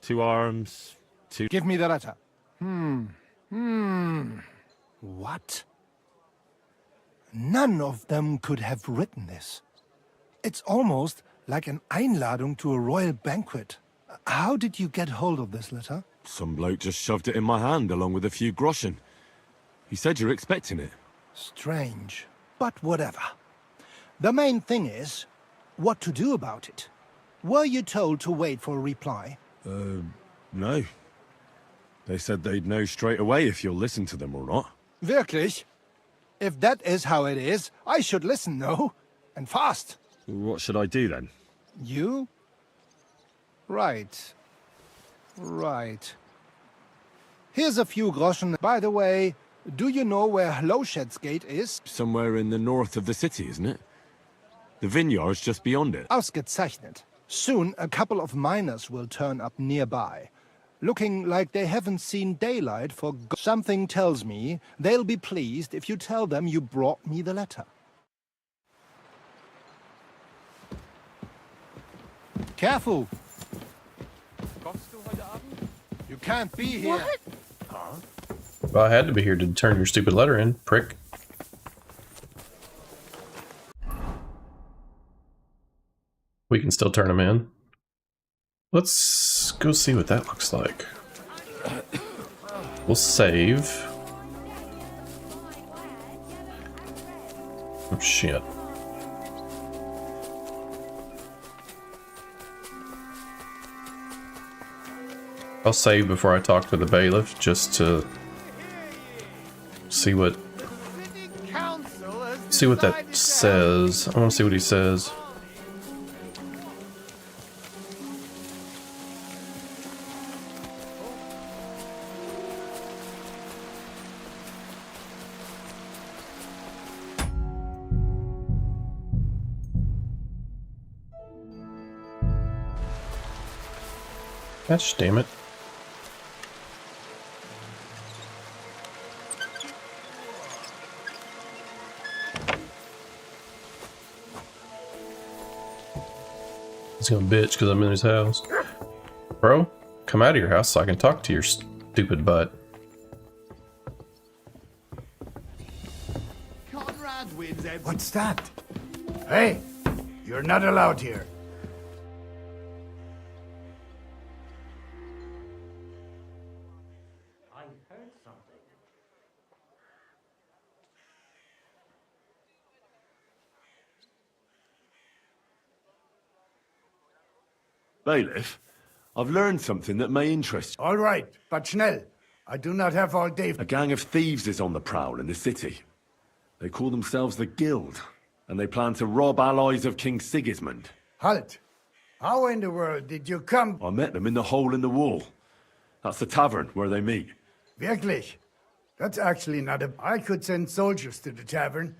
2 arms, 2... Give me the letter. What? None of them could have written this. It's almost like an Einladung to a royal banquet. How did you get hold of this letter? Some bloke just shoved it in my hand along with a few groschen. He said you're expecting it. Strange, but whatever. The main thing is what to do about it. Were you told to wait for a reply? No. They said they'd know straight away if you'll listen to them or not. Wirklich? If that is how it is, I should listen, no? And fast. What should I do then? You? Right. Right. Here's a few groschen. By the way, do you know where Lowshed's Gate is? Somewhere in the north of the city, isn't it? The vineyard's just beyond it. Ausgezeichnet. Soon a couple of miners will turn up nearby, looking like they haven't seen daylight for something tells me they'll be pleased if you tell them you brought me the letter. Careful! You can't be here. What? Well, I had to be here to turn your stupid letter in, prick. We can still turn them in. Let's go see what that looks like. We'll save. Oh, shit. I'll save before I talk to the bailiff, just to see what that says. I want to see what he says. Gosh damn it. He's gonna bitch because I'm in his house. Bro, come out of your house so I can talk to your stupid butt. What's that? Hey, you're not allowed here. I heard something. Bailiff, I've learned something that may interest you. All right, but schnell. I do not have all day. A gang of thieves is on the prowl in the city. They call themselves the Guild, and they plan to rob allies of King Sigismund. Halt! How in the world did you come? I met them in the hole in the wall. That's the tavern where they meet. Wirklich? That's actually not a... I could send soldiers to the tavern,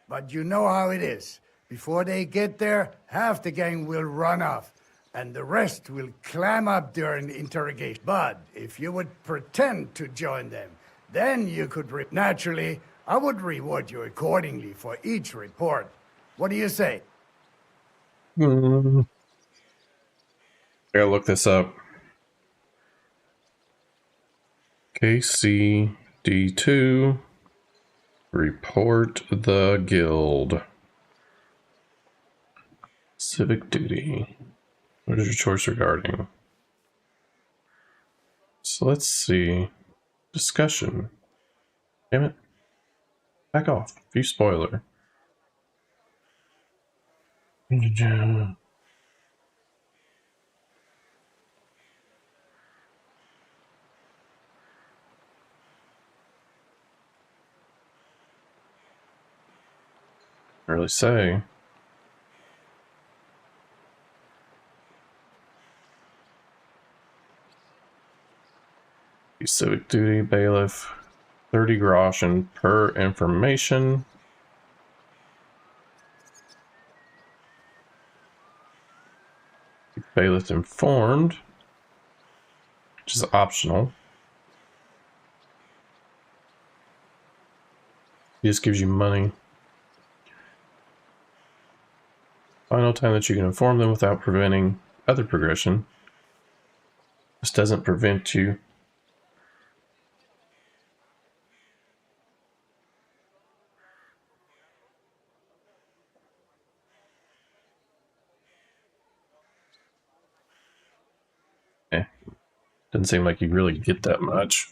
but you know how it is. Before they get there, half the gang will run off, and the rest will clam up during the interrogation. But if you would pretend to join them, then you could... Naturally, I would reward you accordingly for each report. What do you say? I gotta look this up. KCD2. Report the guild. Civic duty. What is your choice regarding? So let's see. Discussion. Damn it. Back off. View spoiler. Really say. Civic duty, bailiff, 30 groschen per information. Keep bailiff informed, which is optional. He just gives you money. Final time that you can inform them without preventing other progression. This doesn't prevent you. Doesn't seem like you really get that much.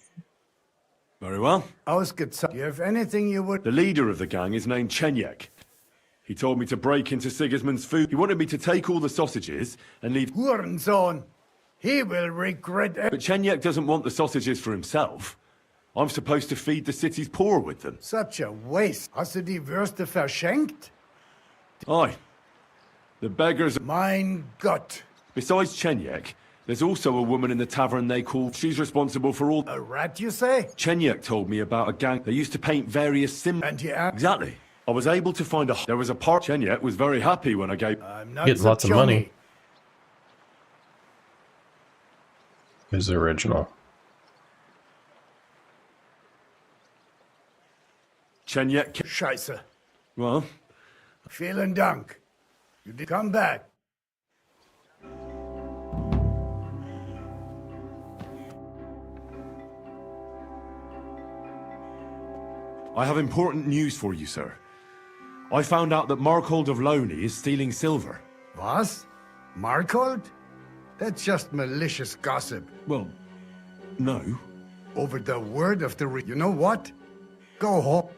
Very well. Do you have anything you would... The leader of the gang is named Chenyek. He told me to break into Sigismund's food. He wanted me to take all the sausages and leave... Hurensohn! He will regret it. But Chenyek doesn't want the sausages for himself. I'm supposed to feed the city's poor with them. Such a waste. Hast du die Würste verschenkt? Aye. The beggars... Mein Gott. Besides Chenyek, there's also a woman in the tavern they call... She's responsible for all... A rat, you say? Chenyek told me about a gang. They used to paint various symbols. And he Exactly. I was able to find a... There was a part... Chenyek was very happy when I gave... I'm not Getting so lots of chummy. money. Is the original. Chenyek... Scheiße. Well? Vielen Dank. You did come back. I have important news for you, sir. I found out that Markhold of Loney is stealing silver. Was? Markhold? That's just malicious gossip. Well, no. Over the word of the... You know what? Go home.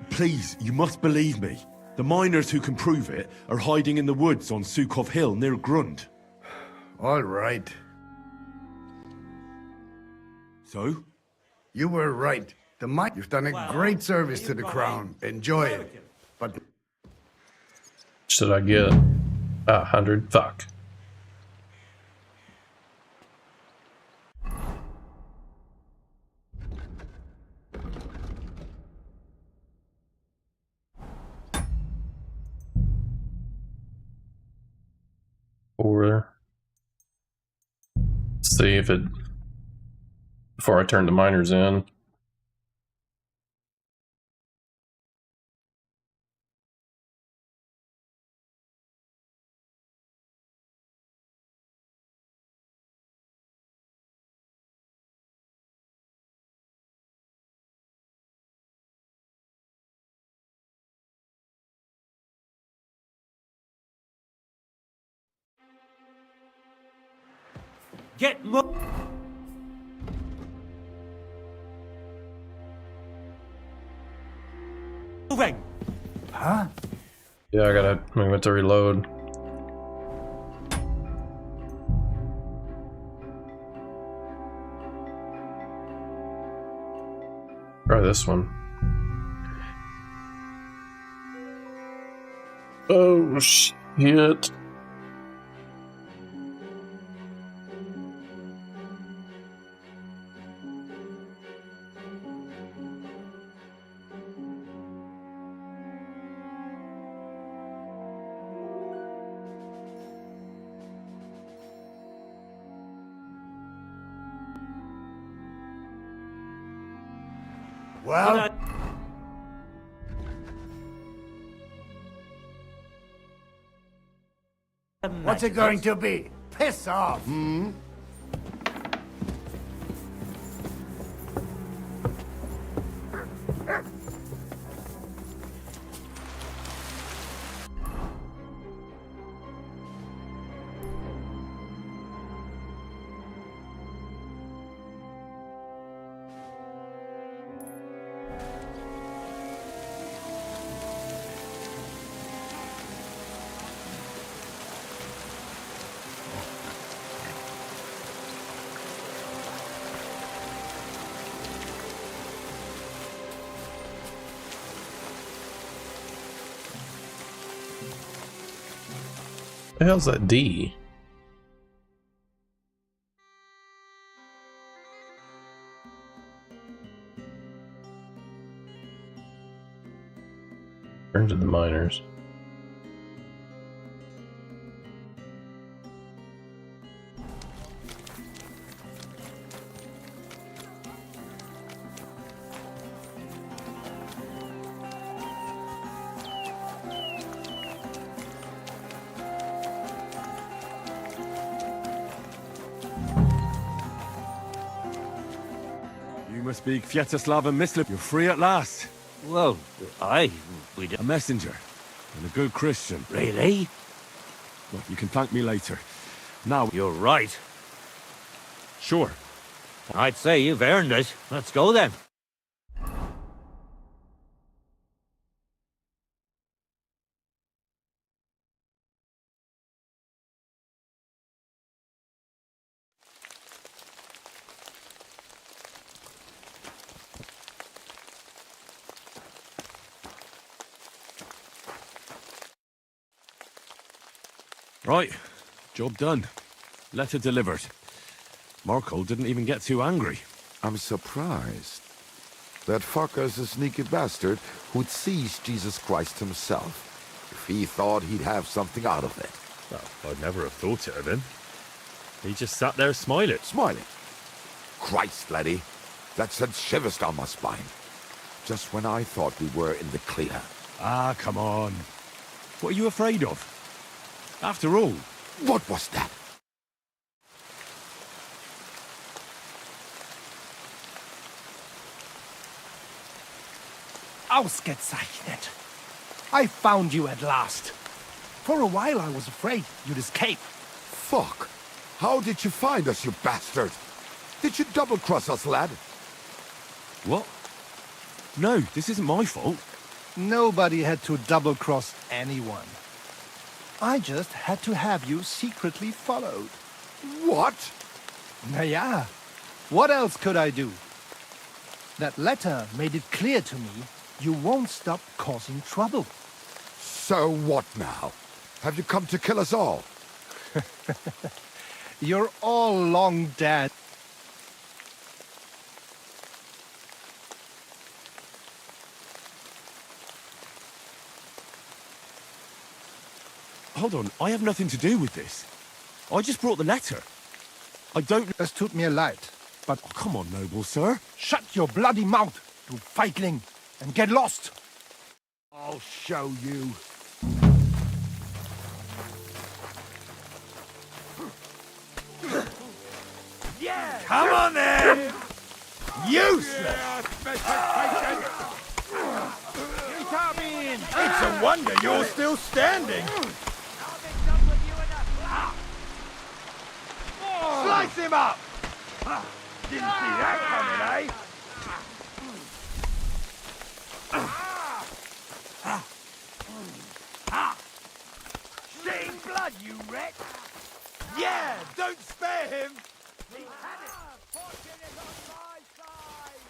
Please, you must believe me. The miners who can prove it are hiding in the woods on Sukov Hill near Grund. All right. So? You were right. You've done a great service to the crown. Enjoy it. But... Should I get 100? Fuck. Or see if it, before I turn the miners in. Get moving. Huh? Yeah, I went to reload. Try this one. Oh shit. Well... What's it going to be? Piss off! Hmm? The hell's that D? Turn to the miners. You must be Kviatoslav and Mislip. You're free at last. Well, a messenger and a good Christian. Really? Well, you can thank me later. Now... You're right. Sure. I'd say you've earned it. Let's go then. Right. Job done. Letter delivered. Markle didn't even get too angry. I'm surprised. That fucker's a sneaky bastard who'd seize Jesus Christ himself if he thought he'd have something out of it. Well, I'd never have thought it of him. He just sat there smiling. Smiling? Christ, laddie. That sent shivers down my spine. Just when I thought we were in the clear. Ah, come on. What are you afraid of? After all... What was that? Ausgezeichnet. I found you at last. For a while I was afraid you'd escape. Fuck. How did you find us, you bastard? Did you double-cross us, lad? What? No, this isn't my fault. Nobody had to double-cross anyone. I just had to have you secretly followed. What? Naja, what else could I do? That letter made it clear to me you won't stop causing trouble. So what now? Have you come to kill us all? You're all long dead. Hold on, I have nothing to do with this. I just brought the letter. I don't... Es tut mir leid, but... Oh, come on, noble sir. Shut your bloody mouth, you feigling, and get lost. I'll show you. Yeah! Come on then! Useless! It's a wonder you're still standing. Slice him up! Didn't see that coming, eh? Shedding blood, you wretch! Yeah, don't spare him! He had it! Fortune is on my side!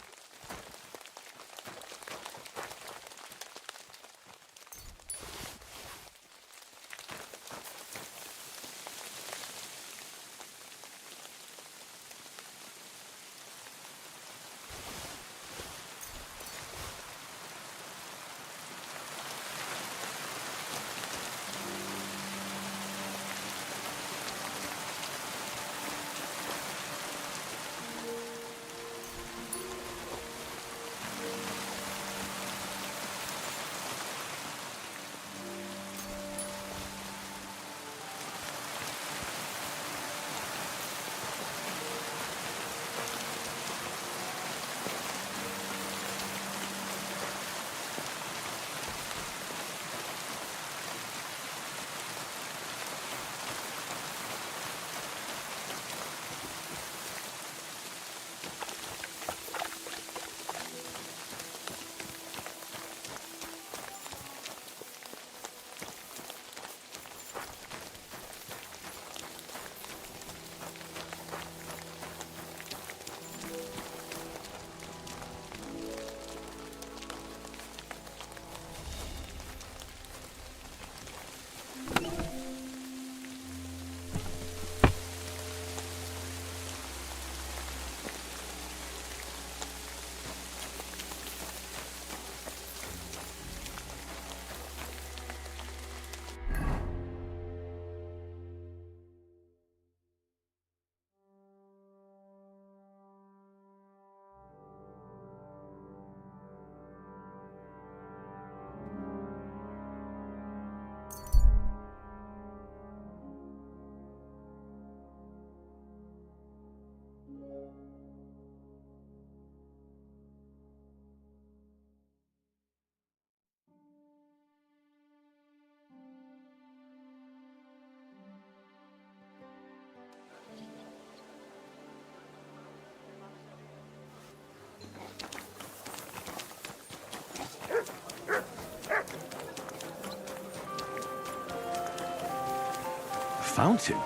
Fountain?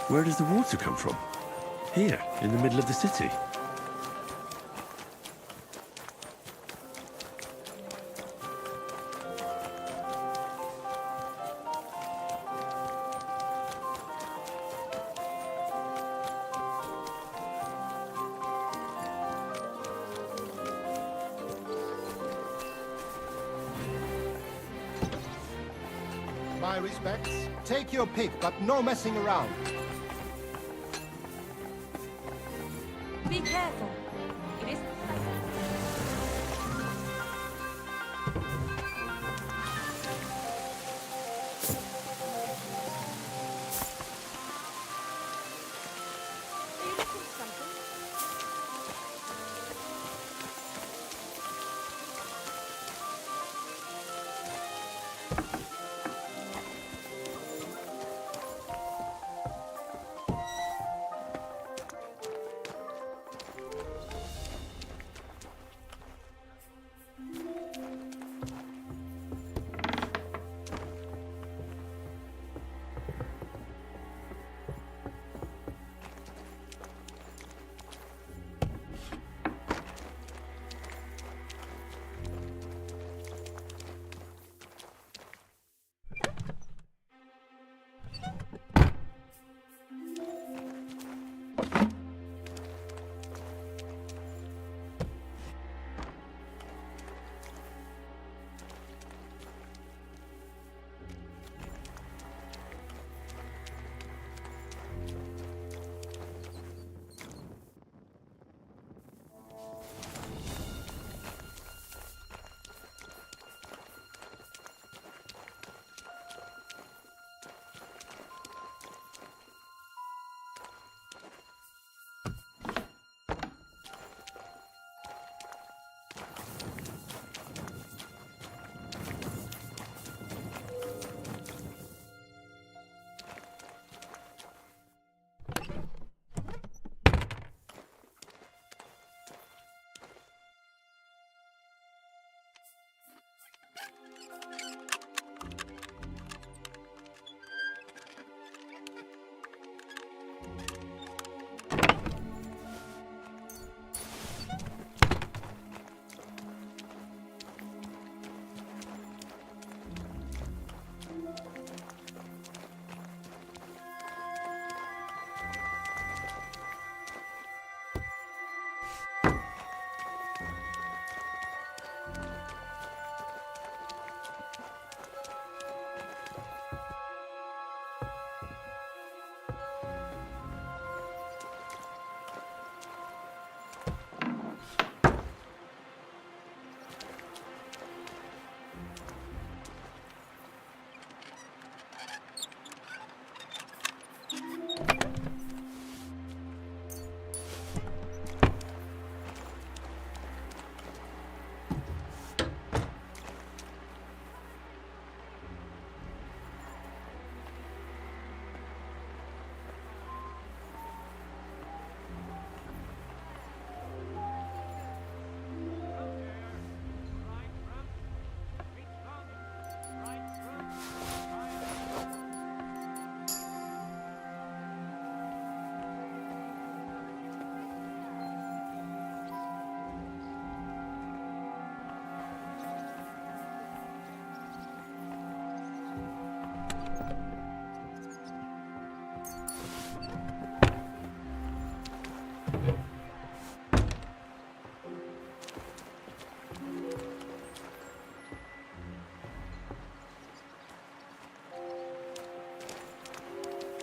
Where does the water come from? Here, in the middle of the city. my respects. Take your pick, but no messing around. Be careful. It is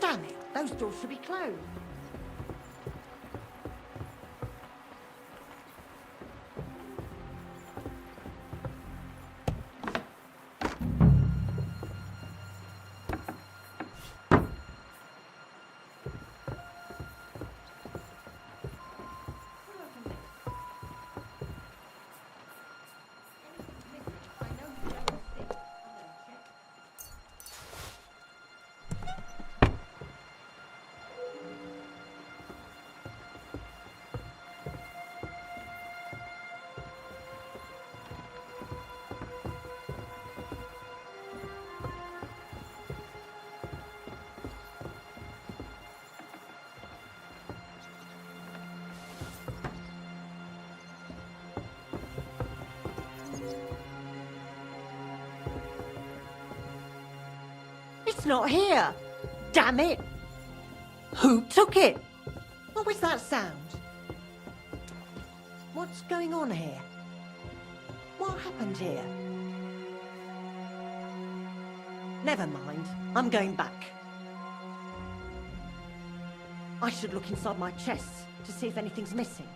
Damn it, those doors should be closed. It's not here. Damn it. Who took it? What was that sound? What's going on here? What happened here? Never mind. I'm going back. I should look inside my chests to see if anything's missing.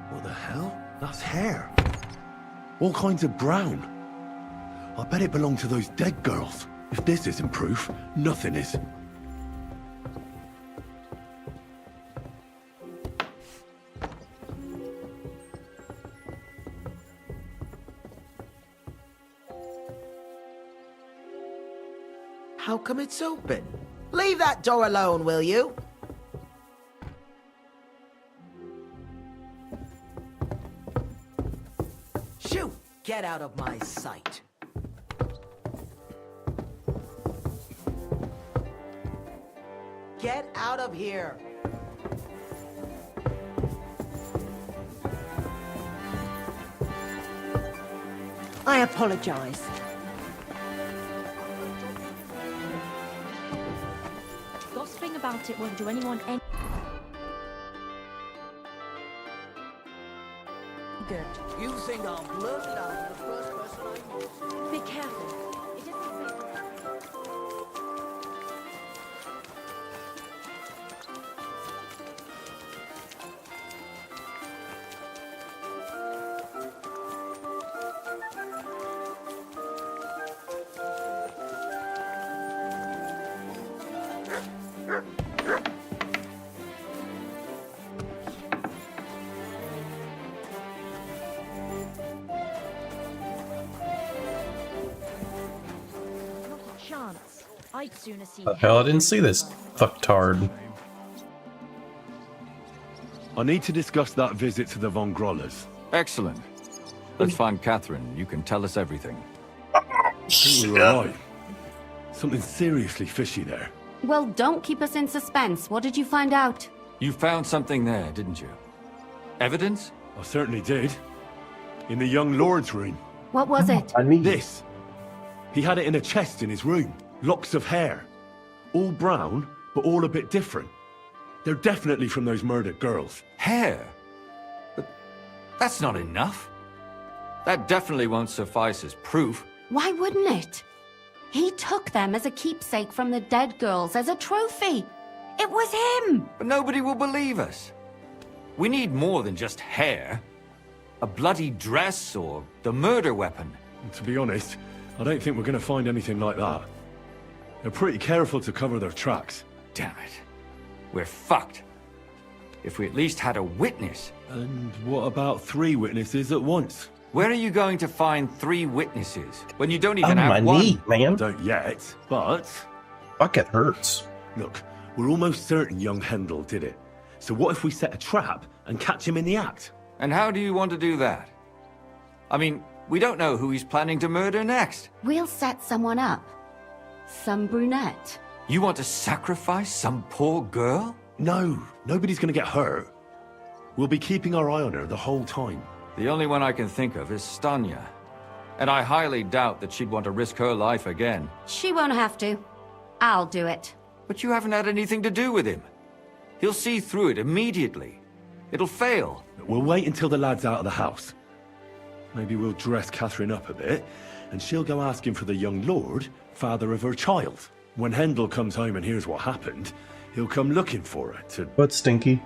What the hell? That's hair. All kinds of brown. I bet it belonged to those dead girls. If this isn't proof, nothing is. How come it's open? Leave that door alone, will you? Shoo! Get out of my sight. Get out of here! I apologize. Gossiping about it won't do anyone any good. You think I'll blurt it out to the first person I meet? Be careful. It isn't safe. Chance. I'd sooner see The hell, I didn't see this fucktard. I need to discuss that visit to the Von Grollers. Excellent. Let's find Catherine. You can tell us everything. You were right. Something seriously fishy there. Well, don't keep us in suspense. What did you find out? You found something there, didn't you? Evidence? I certainly did. In the young lord's room. What was it? This. He had it in a chest in his room. Locks of hair. All brown, but all a bit different. They're definitely from those murdered girls. Hair? But that's not enough. That definitely won't suffice as proof. Why wouldn't it? He took them as a keepsake from the dead girls, as a trophy. It was him! But nobody will believe us. We need more than just hair. A bloody dress or the murder weapon. To be honest, I don't think we're going to find anything like that. They're pretty careful to cover their tracks. Damn it. We're fucked. If we at least had a witness. And what about 3 witnesses at once? Where are you going to find 3 witnesses when you don't even On have my one? knee, man. Don't yet, but... Fuck, it hurts. Look, we're almost certain young Hendel did it. So what if we set a trap and catch him in the act? And how do you want to do that? I mean, we don't know who he's planning to murder next. We'll set someone up. Some brunette. You want to sacrifice some poor girl? No, nobody's going to get hurt. We'll be keeping our eye on her the whole time. The only one I can think of is Stanya. And I highly doubt that she'd want to risk her life again. She won't have to. I'll do it. But you haven't had anything to do with him. He'll see through it immediately. It'll fail. We'll wait until the lad's out of the house. Maybe we'll dress Catherine up a bit, and she'll go asking for the young lord, father of her child. When Hendel comes home and hears what happened, he'll come looking for her to... What, Stinky?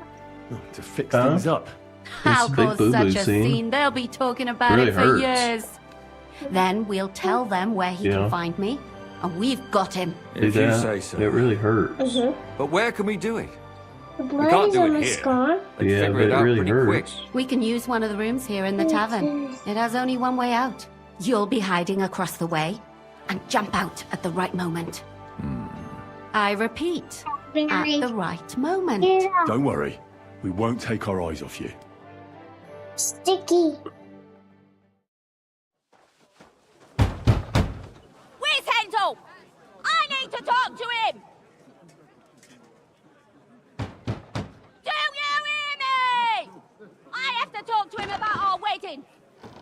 To fix things up. I'll It's a big cause boo-boo such a scene. scene. They'll be talking about Really it for hurts. years. Then we'll tell them where he Yeah. can find me, and we've got him. If you say so. It really hurts. But where can we do it? The We blood can't is do on it my here. scar. Let's Yeah, figure but it it out really pretty quick. hurts. We can use one of the rooms here in the tavern. It has only one way out. You'll be hiding across the way, and jump out at the right moment. I repeat, at the right moment. Don't worry. We won't take our eyes off you. Sticky. Where's Handel? I need to talk to him! Do you hear me? I have to talk to him about our wedding.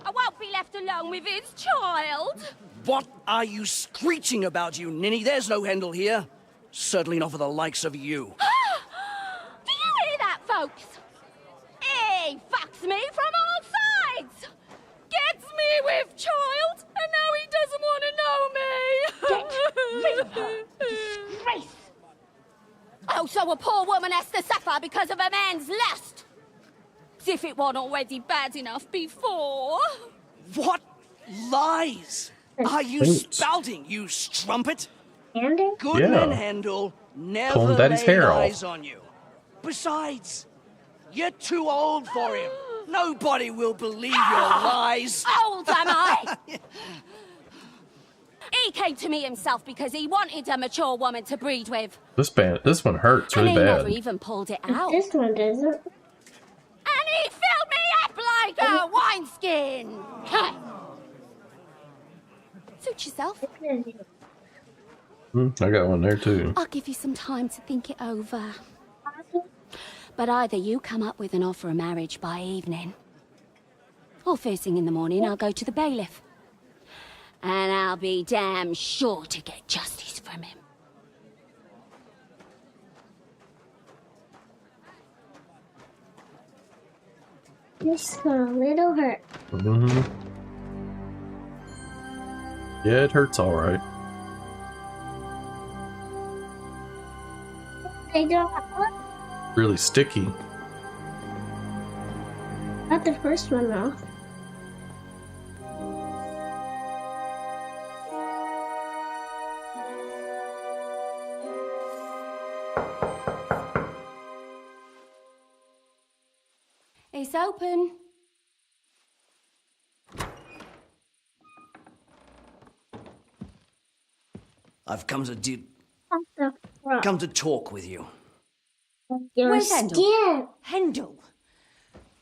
I won't be left alone with his child. What are you screeching about, you ninny? There's no Handel here. Certainly not for the likes of you. Do you hear that, folks? He fucks me from all sides. Gets me with child, and now he doesn't want to know me. Get rid of her. Disgrace. Oh, so a poor woman has to suffer because of a man's lust. As if it wasn't already bad enough before. What lies are you spouting, you strumpet? Good Yeah. men, Handel, never Pulling Daddy's lay hair off. eyes on you. Besides, you're too old for him. Nobody will believe your lies. Old am I? He came to me himself because he wanted a mature woman to breed with. This one hurts really And he never bad. even pulled it out. This one doesn't. And he filled me up like a wineskin. Suit yourself. I got one there too. I'll give you some time to think it over. But either you come up with an offer of marriage by evening, or first thing in the morning I'll go to the bailiff. And I'll be damn sure to get justice from him. Just a little hurt. Yeah, it hurts all right. They don't. Really sticky. Not the first one though. It's open. I've come to What the fuck? come to talk with you. Your Where's Handel? skin. Handel,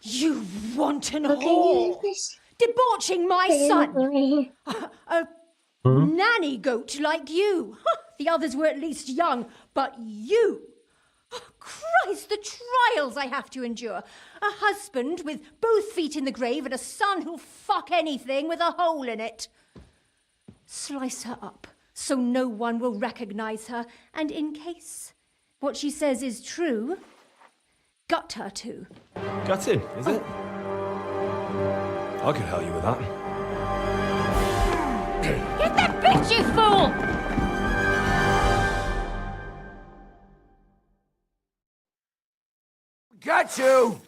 you wanton Okay, whore! this- Debauching my Okay, son! okay. A nanny goat like you! The others were at least young, but you! Christ, the trials I have to endure! A husband with both feet in the grave and a son who'll fuck anything with a hole in it. Slice her up so no one will recognize her, and in case what she says is true, gut her too. Gutting, is it? I can help you with that. Get that bitch, you fool! Got you!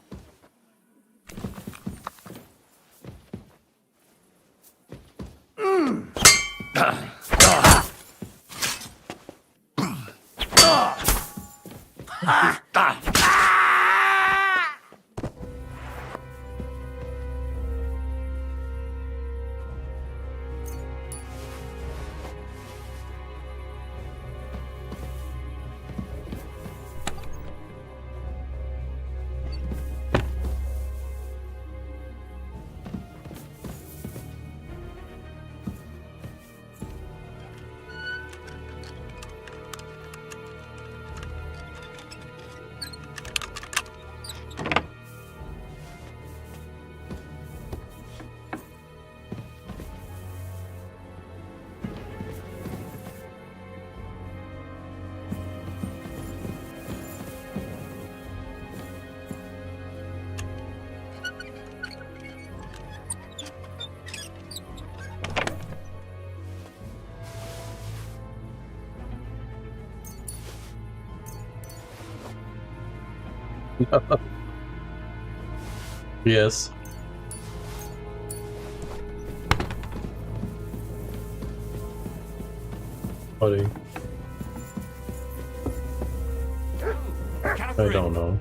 Yes. Buddy. I don't know.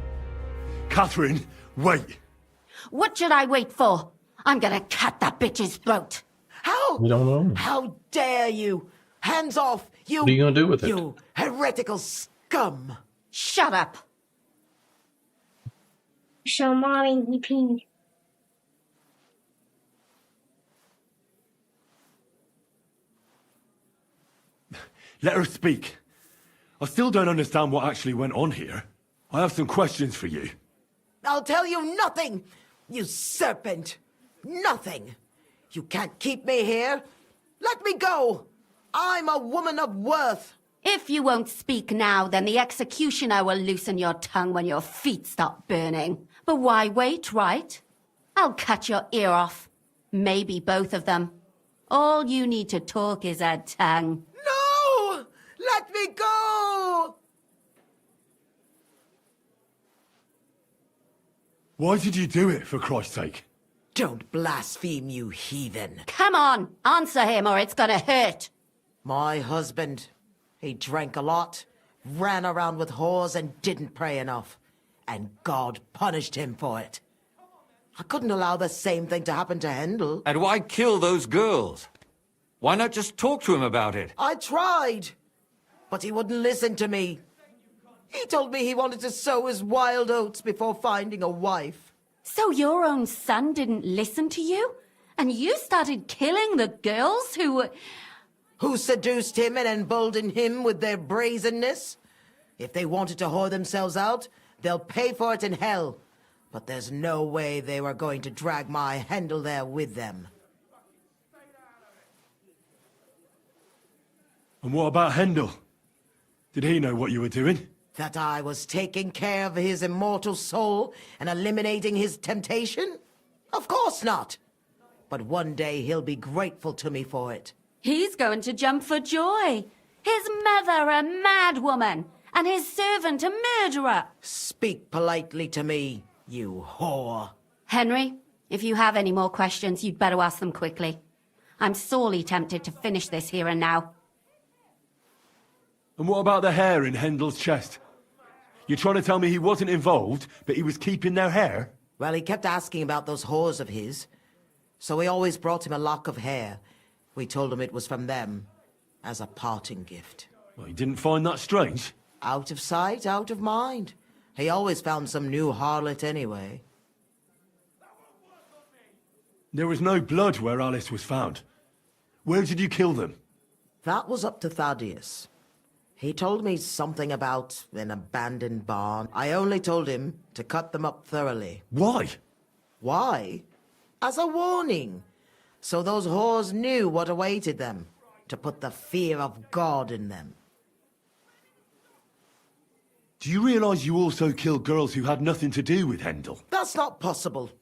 Catherine, wait. What should I wait for? I'm gonna cut that bitch's throat. How? We don't know. How dare you? Hands off, you... What are you gonna do with it? You heretical scum. Shut up. So mommy repeat. Let her speak. I still don't understand what actually went on here. I have some questions for you. I'll tell you nothing, you serpent. Nothing. You can't keep me here. Let me go. I'm a woman of worth. If you won't speak now, then the executioner will loosen your tongue when your feet stop burning. But why wait, right? I'll cut your ear off. Maybe both of them. All you need to talk is a tongue. No! Let me go! Why did you do it, for Christ's sake? Don't blaspheme, you heathen. Come on, answer him or it's gonna hurt. My husband, he drank a lot, ran around with whores and didn't pray enough. And God punished him for it. I couldn't allow the same thing to happen to Hendel. And why kill those girls? Why not just talk to him about it? I tried, but he wouldn't listen to me. He told me he wanted to sow his wild oats before finding a wife. So your own son didn't listen to you? And you started killing the girls who seduced him and emboldened him with their brazenness? If they wanted to whore themselves out, they'll pay for it in hell. But there's no way they were going to drag my Hendel there with them. And what about Hendel? Did he know what you were doing? That I was taking care of his immortal soul and eliminating his temptation? Of course not. But one day he'll be grateful to me for it. He's going to jump for joy. His mother a mad woman, and his servant a murderer. Speak politely to me, you whore. Henry, if you have any more questions, you'd better ask them quickly. I'm sorely tempted to finish this here and now. And what about the hair in Hendel's chest? You're trying to tell me he wasn't involved, but he was keeping their hair? Well, he kept asking about those whores of his. So we always brought him a lock of hair. We told him it was from them, as a parting gift. Well, he didn't find that strange? Out of sight, out of mind. He always found some new harlot anyway. There was no blood where Alice was found. Where did you kill them? That was up to Thaddeus. He told me something about an abandoned barn. I only told him to cut them up thoroughly. Why? Why? As a warning. So those whores knew what awaited them. To put the fear of God in them. Do you realise you also killed girls who had nothing to do with Hendel? That's not possible.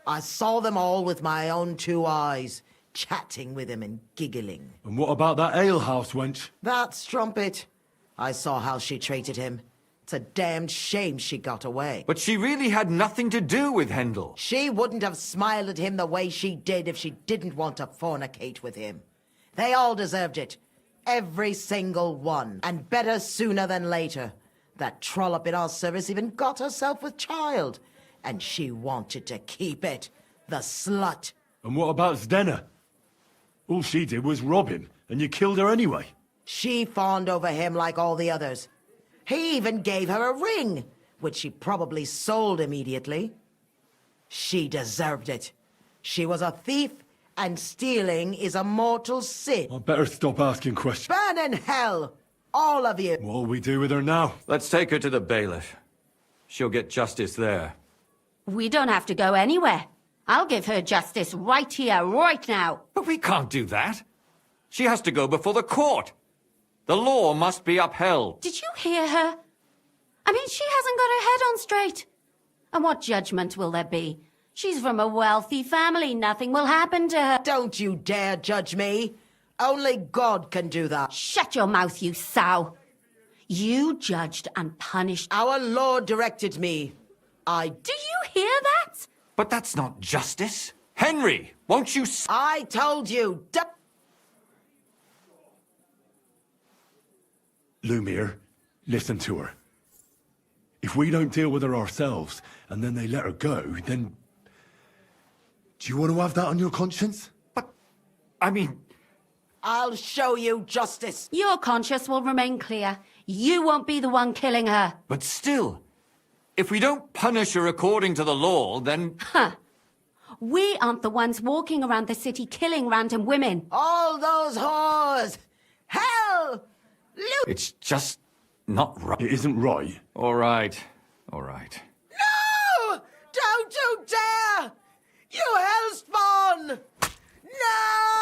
I saw them all with my own 2 eyes, chatting with him and giggling. And what about that alehouse wench? That strumpet. I saw how she treated him. It's a damned shame she got away. But she really had nothing to do with Hendel. She wouldn't have smiled at him the way she did if she didn't want to fornicate with him. They all deserved it. Every single one. And better sooner than later. That trollop in our service even got herself with child. And she wanted to keep it. The slut. And what about Zdenna? All she did was rob him, and you killed her anyway. She fawned over him like all the others. He even gave her a ring, which she probably sold immediately. She deserved it. She was a thief, and stealing is a mortal sin. I'd better stop asking questions. Burn in hell, all of you. What'll we do with her now? Let's take her to the bailiff. She'll get justice there. We don't have to go anywhere. I'll give her justice right here, right now. But we can't do that. She has to go before the court. The law must be upheld. Did you hear her? I mean, she hasn't got her head on straight. And what judgment will there be? She's from a wealthy family. Nothing will happen to her. Don't you dare judge me. Only God can do that. Shut your mouth, you sow. You judged and punished. Our Lord directed me. Do you hear that? But that's not justice. Henry, won't you... I told you. Lumiere, listen to her. If we don't deal with her ourselves, and then they let her go, then... Do you want to have that on your conscience? But, I mean... I'll show you justice. Your conscience will remain clear. You won't be the one killing her. But still, if we don't punish her according to the law, then... Huh. We aren't the ones walking around the city killing random women. All those whores! Hell! It's just not right. It isn't right. All right. All right. No! Don't you dare! You hellspawn! No!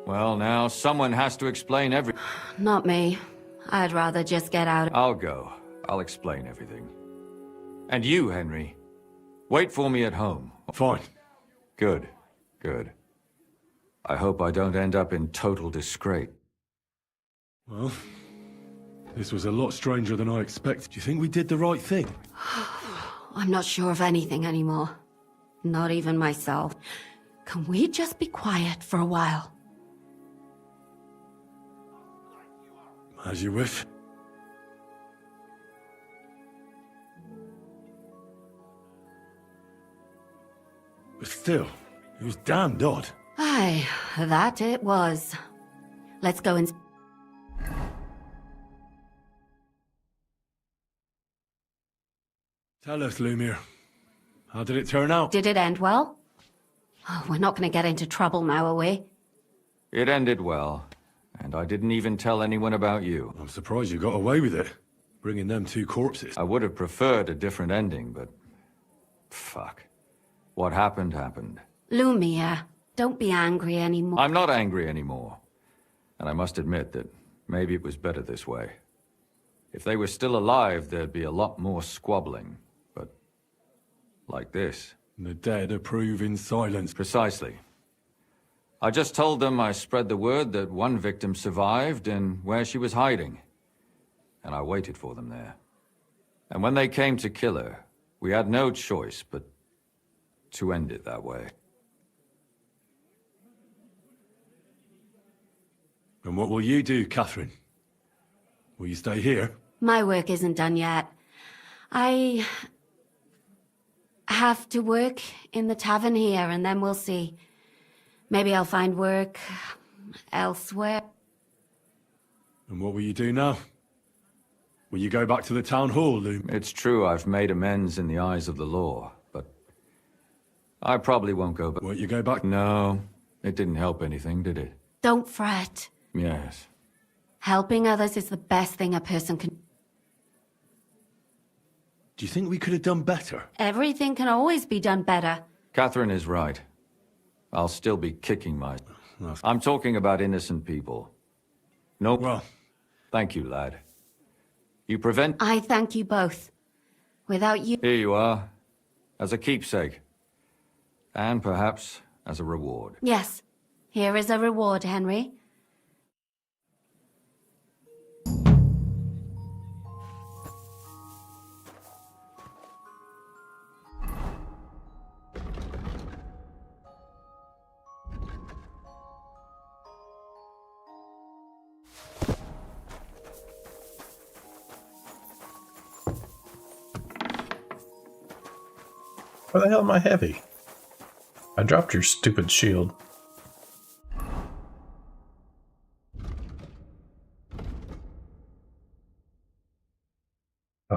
Well, now, someone has to explain every... Not me. I'd rather just get out. I'll go. I'll explain everything. And you, Henry, wait for me at home. Fine. Good. Good. I hope I don't end up in total disgrace. Well, this was a lot stranger than I expected. Do you think we did the right thing? I'm not sure of anything anymore. Not even myself. Can we just be quiet for a while? As you wish. But still, it was damned odd. Aye, that it was. Let's go and... Tell us, Lumiere. How did it turn out? Did it end well? Oh, we're not going to get into trouble now, are we? It ended well, and I didn't even tell anyone about you. I'm surprised you got away with it, bringing them two corpses. I would have preferred a different ending, but... fuck. What happened, happened. Lumiere, don't be angry anymore. I'm not angry anymore. And I must admit that maybe it was better this way. If they were still alive, there'd be a lot more squabbling. But... like this. The dead approve in silence. Precisely. I just told them I spread the word that one victim survived and where she was hiding. And I waited for them there. And when they came to kill her, we had no choice but to end it that way. And what will you do, Catherine? Will you stay here? My work isn't done yet. I have to work in the tavern here, and then we'll see. Maybe I'll find work elsewhere. And what will you do now? Will you go back to the town hall, Lou? It's true I've made amends in the eyes of the law, but I probably won't go back. Won't you go back? No, it didn't help anything, did it? Don't fret. Yes. Helping others is the best thing a person can... Do you think we could have done better? Everything can always be done better. Catherine is right. I'll still be kicking my... I'm talking about innocent people. No. Well... Thank you, lad. You prevent... I thank you both. Without you... Here you are. As a keepsake. And perhaps as a reward. Yes. Here is a reward, Henry. Why the hell am I heavy? I dropped your stupid shield.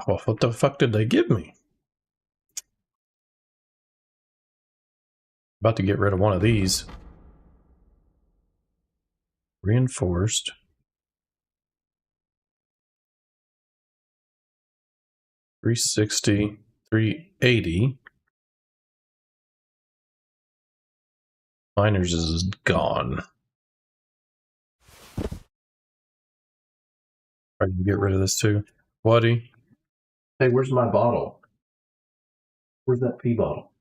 Oh, what the fuck did they give me? About to get rid of one of these. Reinforced. $360, $380. Miners is gone. I can get rid of this too. Whatty? Hey, where's my bottle? Where's that pee bottle?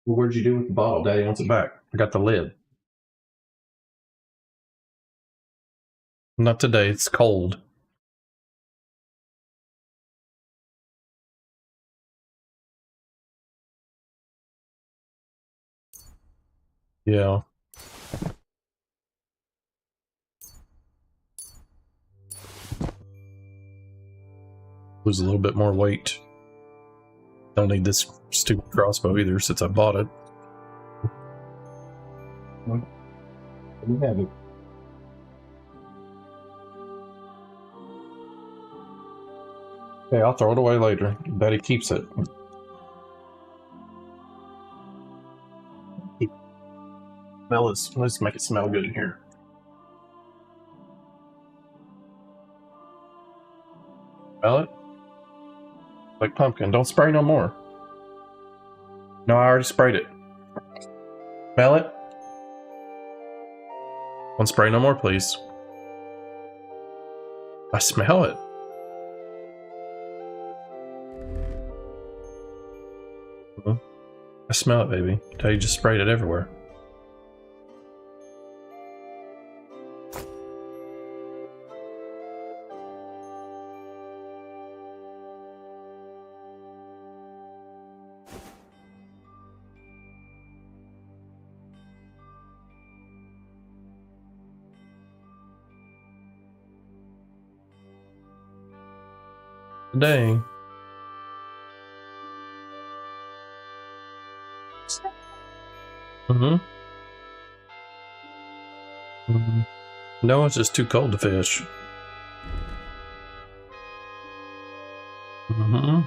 Well, what'd you do with the bottle? Daddy wants it back. I got the lid. Not today, it's cold. Yeah. Lose a little bit more weight. Don't need this stupid crossbow either since I bought it. Let me have it. Okay, I'll throw it away later. Bet he keeps it. Let's make it smell good in here. Smell it? Like pumpkin. Don't spray no more. No, I already sprayed it. Smell it? Don't spray no more, please. I smell it. I smell it, baby. Tell you just sprayed it everywhere. Dang. No, it's just too cold to fish. I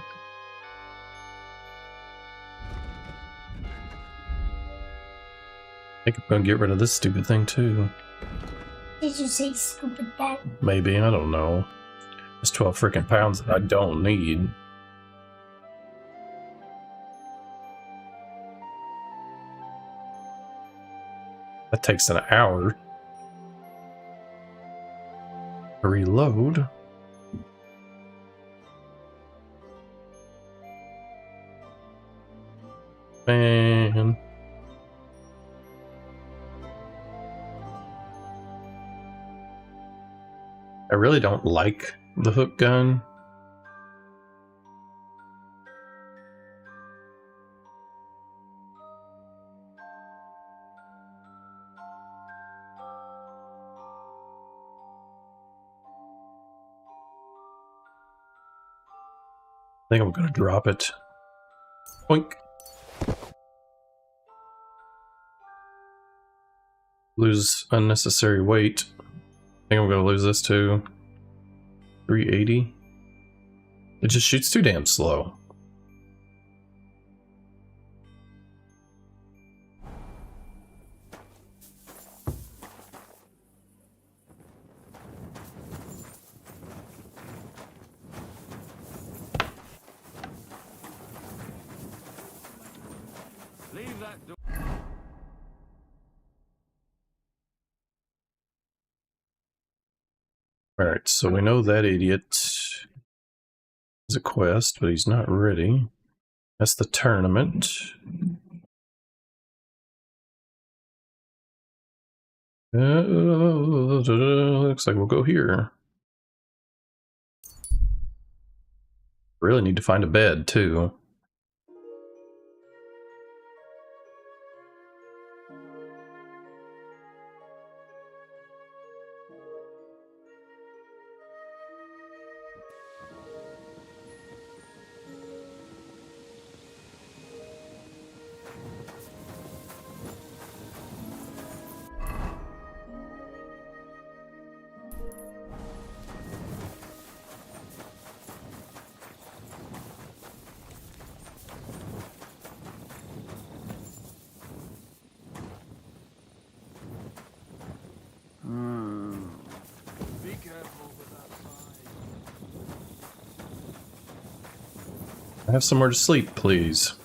think I'm gonna get rid of this stupid thing too. Did you say stupid Dad? Maybe, I don't know. It's 12 freaking pounds that I don't need. That takes an hour to reload. Man. I really don't like the hook gun. I think I'm gonna drop it. Boink. Lose unnecessary weight. I think I'm gonna lose this too. 380. It just shoots too damn slow. Leave that door. Alright, so we know that idiot is a quest, but he's not ready. That's the tournament. Looks like we'll go here. Really need to find a bed, too. Be careful with that sign. I have somewhere to sleep, please.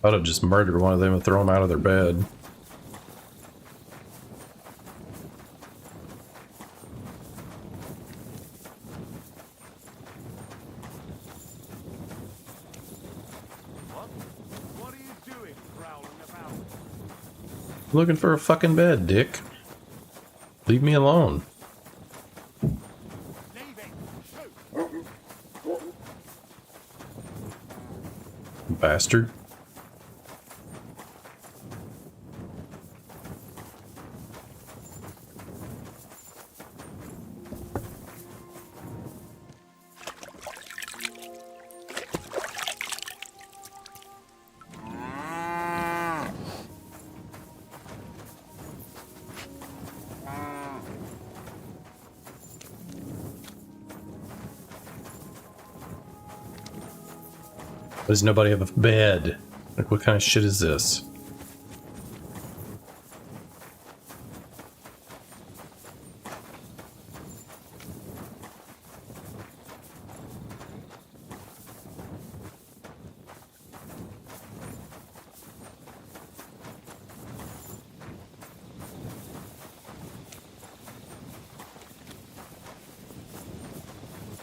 I'd have just murdered one of them and throw them out of their bed. What are you doing, prowling about? Looking for a fucking bed, dick. Leave me alone. Bastard. Does nobody have a bed? Like, what kind of shit is this?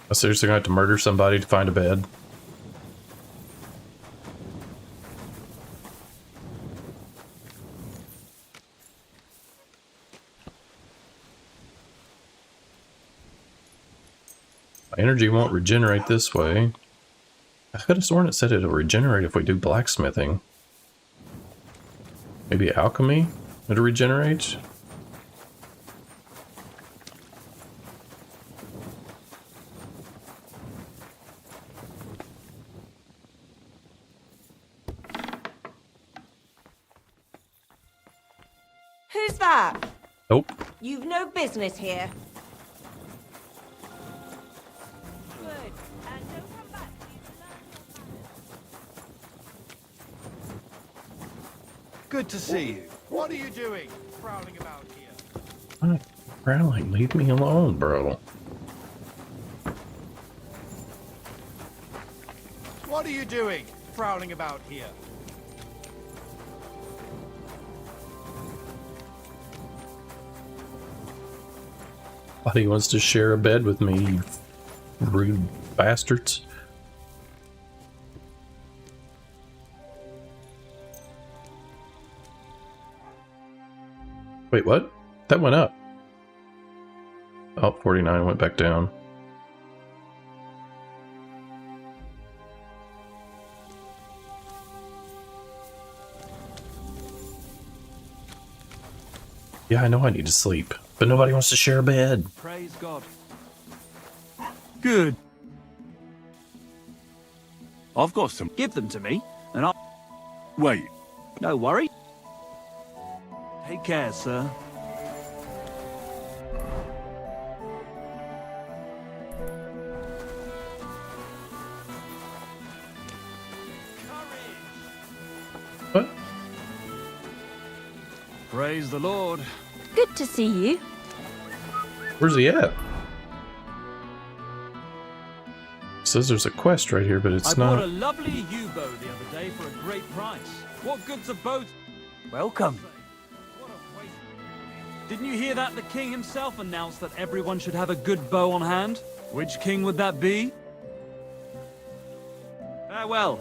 I'm seriously gonna have to murder somebody to find a bed. My energy won't regenerate this way. I could have sworn it said it'll regenerate if we do blacksmithing. Maybe alchemy? It'll regenerate? Who's that? Nope. You've no business here. Good. And don't come back. Good to see you. What are you doing, prowling about here? I'm not prowling. Leave me alone, bro. What are you doing, prowling about here? Buddy wants to share a bed with me, you rude bastards. Wait, what? That went up. Oh, 49 went back down. Yeah, I know I need to sleep, but nobody wants to share a bed. Praise God. Good. I've got some. Give them to me, and I'll... Wait. No worry. Take care, sir. What? Praise the Lord. Good to see you. Where's he at? Says there's a quest right here, but it's I bought not. a lovely yew-bow the other day for a great price. What good's a bow? Welcome. Didn't you hear that the king himself announced that everyone should have a good bow on hand? Which king would that be? Farewell.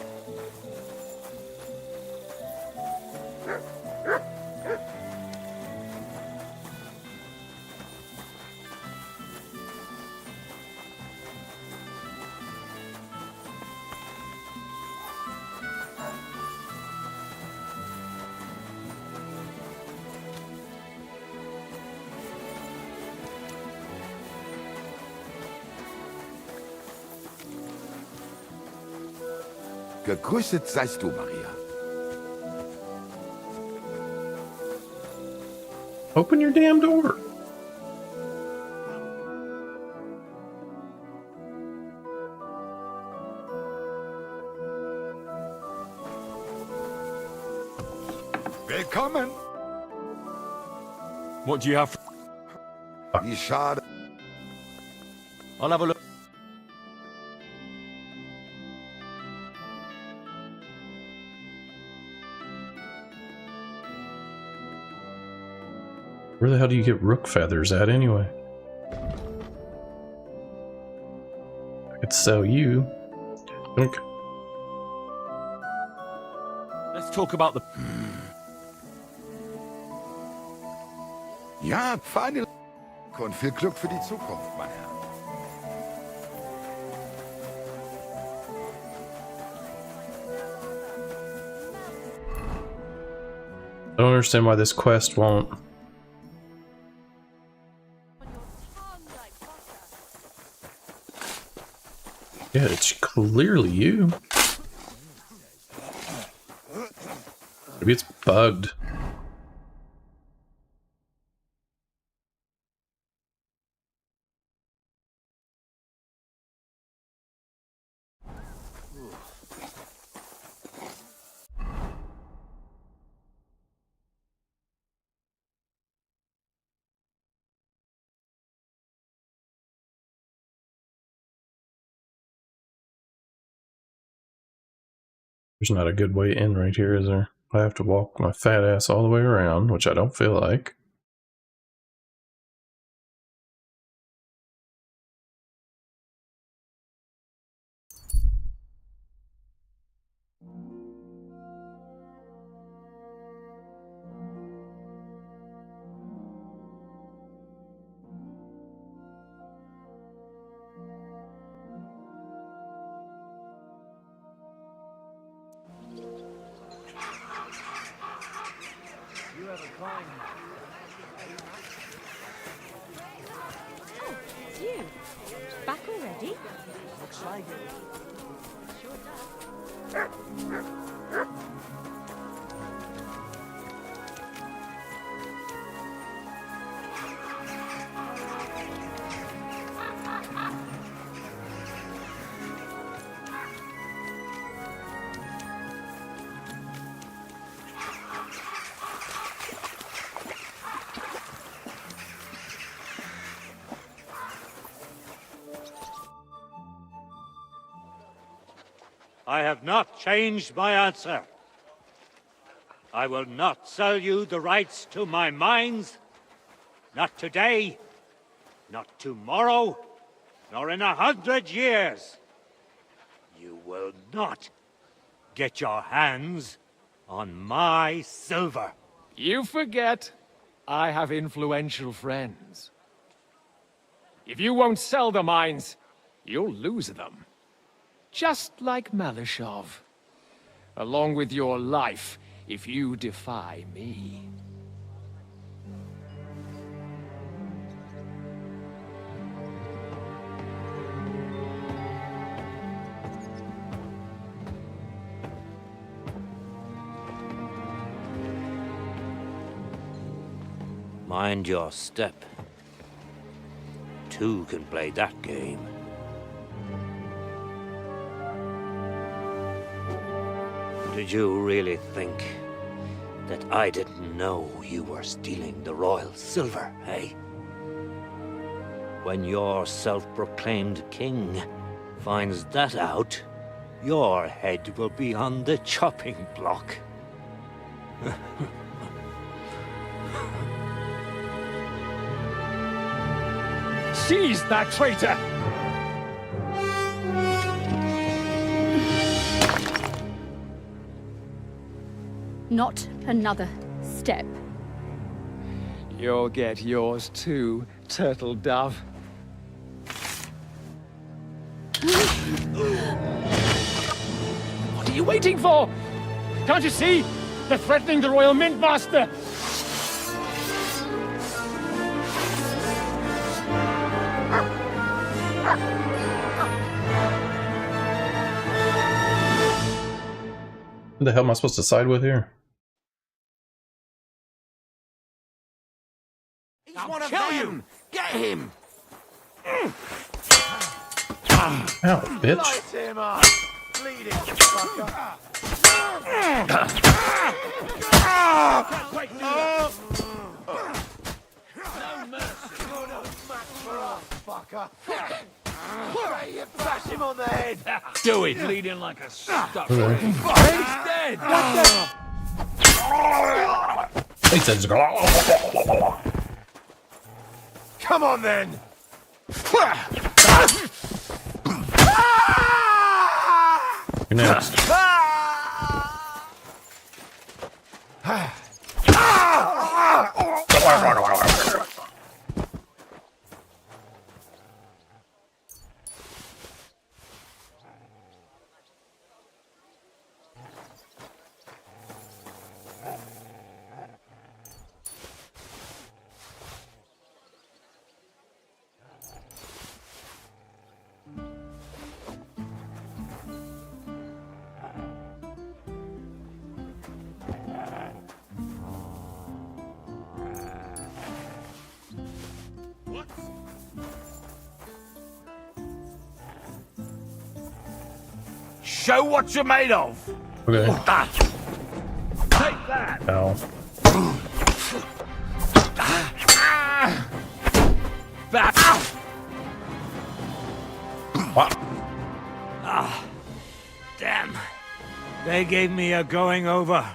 Gegrüßet seist du, Maria. Open your damn door. Willkommen. What do you have? Wie schade. I'll have a look. Where the hell do you get rook feathers at anyway? I could sell you. Think. Let's talk about the... Ja, feine... Und viel Glück für die Zukunft, mein Herr. I don't understand why this quest won't. Yeah, it's clearly you. Maybe it's bugged. There's not a good way in right here, is there? I have to walk my fat ass all the way around, which I don't feel like. You have a climb. Oh, it's you. Back already? Looks like it. Sure does. I have not changed my answer. I will not sell you the rights to my mines. Not today, not tomorrow, nor in 100 years. You will not get your hands on my silver. You forget I have influential friends. If you won't sell the mines, you'll lose them. Just like Malishov. Along with your life, if you defy me. Mind your step. Two can play that game. Did you really think that I didn't know you were stealing the royal silver, eh? When your self-proclaimed king finds that out, your head will be on the chopping block. Seize that traitor! Not another step. You'll get yours too, turtle dove. What are you waiting for? Can't you see? They're threatening the Royal Mint Master! Who the hell am I supposed to side with here? I'll kill you! Get him! Ow, bitch. Light him up! Bleeding fucker! No mercy! You're no match for us, fucker! Bash him on the head! Do it! Bleeding like a stuck Okay. pig. He's dead! He says, Come on then! you're next. Show what you're made of! Okay. Take that! Ow. Back! What? Ah, damn. They gave me a going over.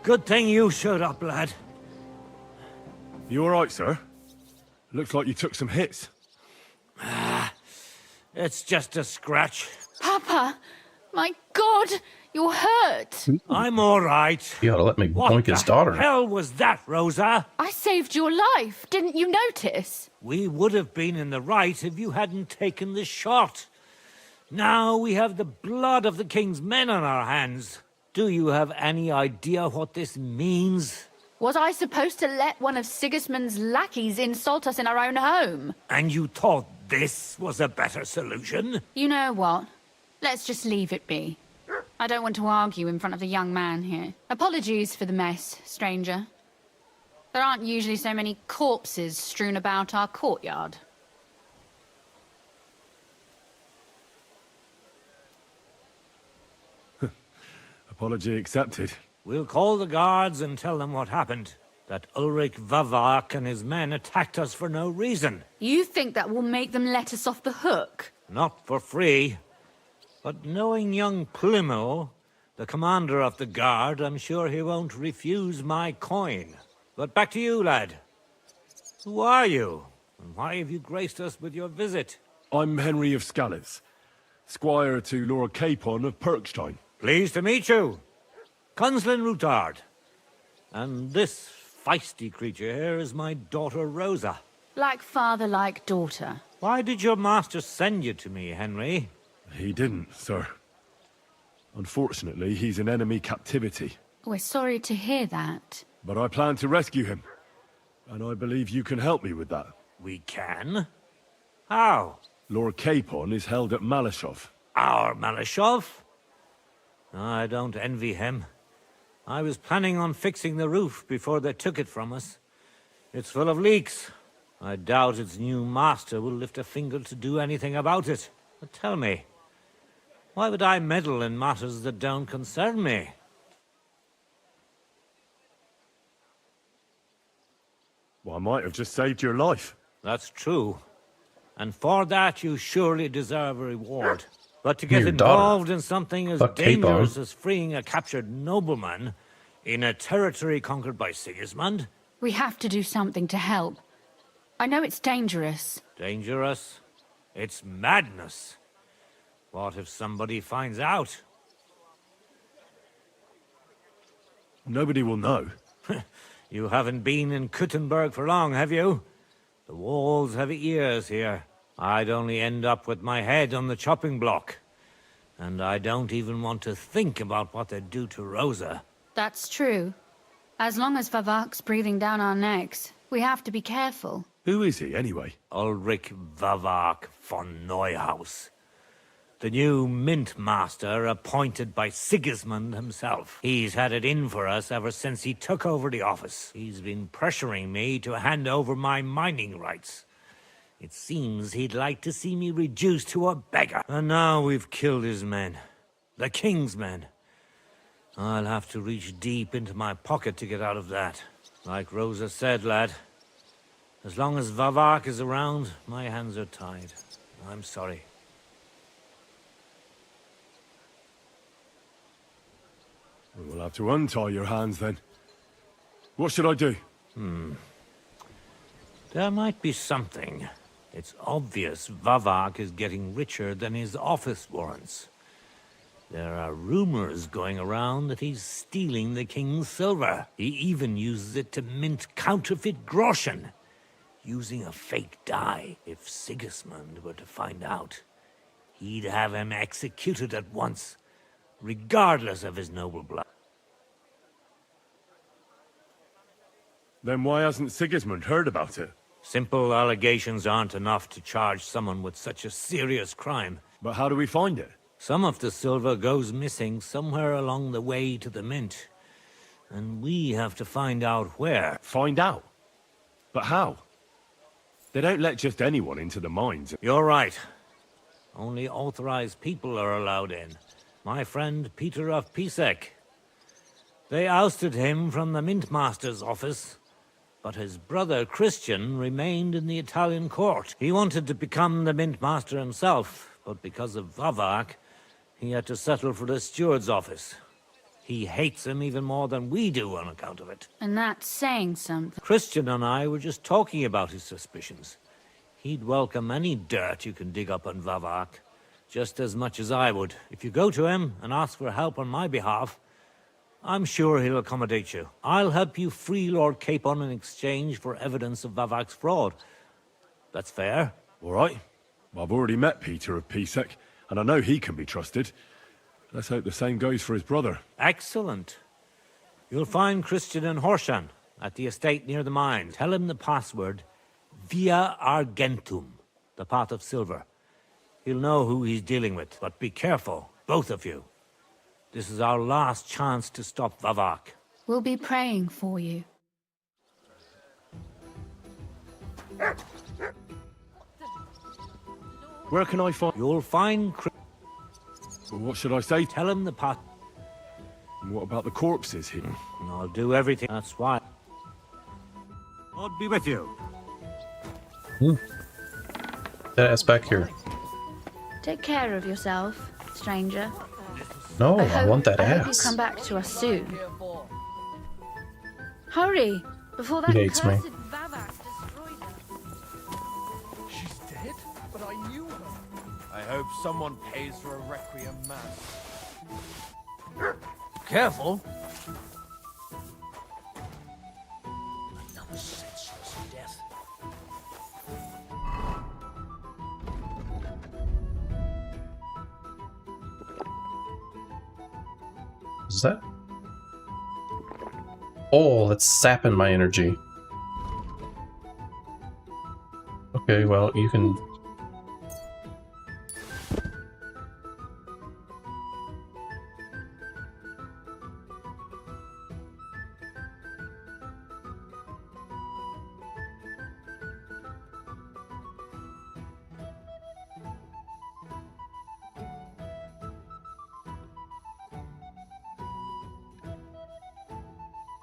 Good thing you showed up, lad. You alright, sir? Looks like you took some hits. It's just a scratch. Papa! My God! You're hurt! I'm alright. You ought to let me What boink his the daughter. hell was that, Rosa? I saved your life. Didn't you notice? We would have been in the right if you hadn't taken the shot. Now we have the blood of the king's men on our hands. Do you have any idea what this means? Was I supposed to let one of Sigismund's lackeys insult us in our own home? And you thought this was a better solution? You know what? Let's just leave it be. I don't want to argue in front of the young man here. Apologies for the mess, stranger. There aren't usually so many corpses strewn about our courtyard. Apology accepted. We'll call the guards and tell them what happened. That Ulrich Vavak and his men attacked us for no reason. You think that will make them let us off the hook? Not for free. But knowing young Plimo, the commander of the guard, I'm sure he won't refuse my coin. But back to you, lad. Who are you? And why have you graced us with your visit? I'm Henry of Skalitz, squire to Lord Capon of Perkstein. Pleased to meet you. Conslin Routard. And this feisty creature here is my daughter Rosa. Like father, like daughter. Why did your master send you to me, Henry? He didn't, sir. Unfortunately, he's in enemy captivity. We're sorry to hear that. But I plan to rescue him. And I believe you can help me with that. We can? How? Lord Capon is held at Malashov. Our Malashov? I don't envy him. I was planning on fixing the roof before they took it from us. It's full of leaks. I doubt its new master will lift a finger to do anything about it. But tell me, why would I meddle in matters that don't concern me? Well, I might have just saved your life. That's true. And for that you surely deserve a reward. But to get Your involved daughter. in something as Fuck dangerous Capon. as freeing a captured nobleman in a territory conquered by Sigismund? We have to do something to help. I know it's dangerous. Dangerous? It's madness. What if somebody finds out? Nobody will know. You haven't been in Kuttenberg for long, have you? The walls have ears here. I'd only end up with my head on the chopping block. And I don't even want to think about what they'd do to Rosa. That's true. As long as Vavak's breathing down our necks, we have to be careful. Who is he, anyway? Ulrich Vavak von Neuhaus. The new mint master appointed by Sigismund himself. He's had it in for us ever since he took over the office. He's been pressuring me to hand over my mining rights. It seems he'd like to see me reduced to a beggar. And now we've killed his men. The king's men. I'll have to reach deep into my pocket to get out of that. Like Rosa said, lad, as long as Vavak is around, my hands are tied. I'm sorry. We'll have to untie your hands then. What should I do? There might be something. It's obvious Vavak is getting richer than his office warrants. There are rumors going around that he's stealing the king's silver. He even uses it to mint counterfeit groschen, using a fake die. If Sigismund were to find out, he'd have him executed at once, regardless of his noble blood. Then why hasn't Sigismund heard about it? Simple allegations aren't enough to charge someone with such a serious crime. But how do we find it? Some of the silver goes missing somewhere along the way to the mint. And we have to find out where. Find out? But how? They don't let just anyone into the mines. You're right. Only authorized people are allowed in. My friend Peter of Pisek. They ousted him from the mint master's office, but his brother Christian remained in the Italian court. He wanted to become the mint master himself, but because of Vavak, He had to settle for the steward's office. He hates him even more than we do on account of it. And that's saying something. Christian and I were just talking about his suspicions. He'd welcome any dirt you can dig up on Vavak, just as much as I would. If you go to him and ask for help on my behalf, I'm sure he'll accommodate you. I'll help you free Lord Capon in exchange for evidence of Vavak's fraud. That's fair. All right. I've already met Peter of Pisek, and I know he can be trusted. Let's hope the same goes for his brother. Excellent. You'll find Christian in Horshan, at the estate near the mine. Tell him the password, Via Argentum, the pot of silver. He'll know who he's dealing with, but be careful, both of you. This is our last chance to stop Vavak. We'll be praying for you. Where can I find... You'll find... What should I say? Tell him the pot... And what about the corpses here? I'll do everything. That's why. God be with you. That ass back here. Take care of yourself, stranger. No, I want that I hope you ass. come back to us soon. Hurry, before that He hates me. cursed Vavak destroys us. She's dead? But I knew her. I hope someone pays for a requiem mass. Careful. Another senseless death. Is that? Oh, that's sapping my energy. Okay, well, you can...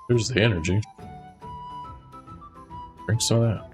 There's the energy. Drink some of that.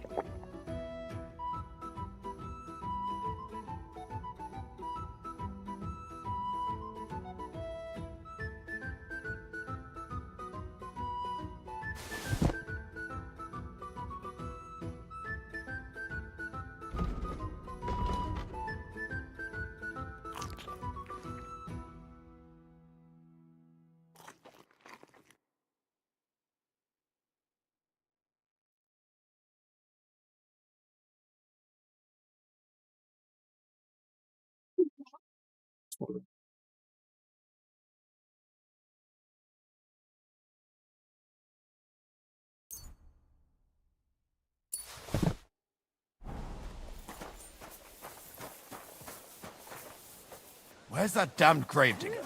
Where's that damned gravedigger?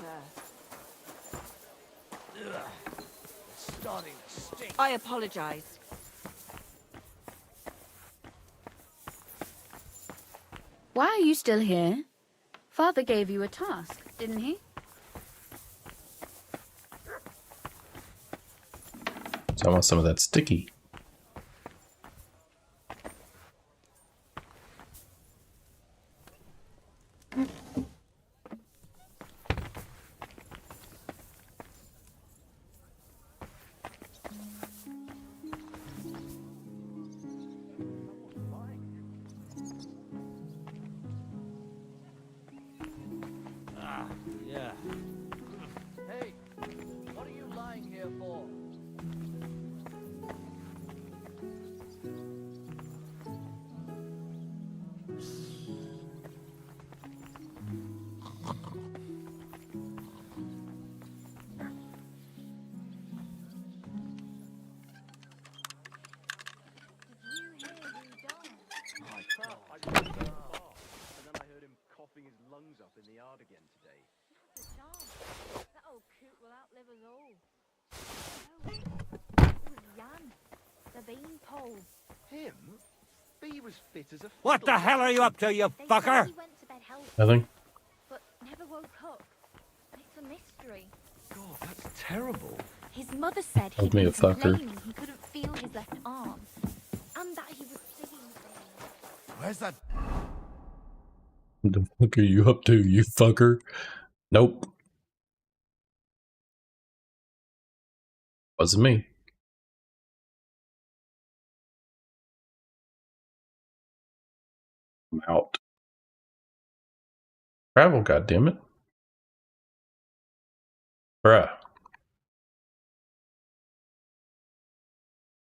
It's starting to stink. I apologize. Why are you still here? Father gave you a task, didn't he? So I want some of that sticky. Yeah. Hey, what are you lying here for? Lungs up in the yard again today. That old coot will outlive us all. No, it was Jan, the beanpole. Him? He was fit as a What the hell are you up to, you They fucker? said he went to bed healthy, Nothing. but never woke up. It's a mystery. God, that's terrible. His mother said Called he'd me been a fucker. complaining he couldn't feel his left arm, and that he was seeing things. Where's that? What the fuck are you up to, you fucker? Nope. Wasn't me. I'm out. Travel, goddammit. Bruh.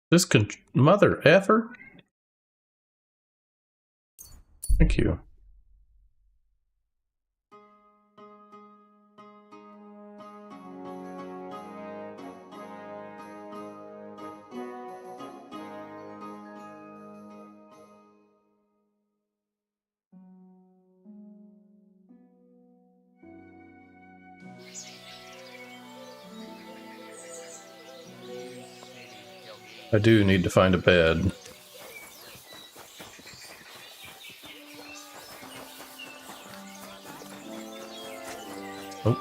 This mother effer? Thank you. I do need to find a bed. Oh.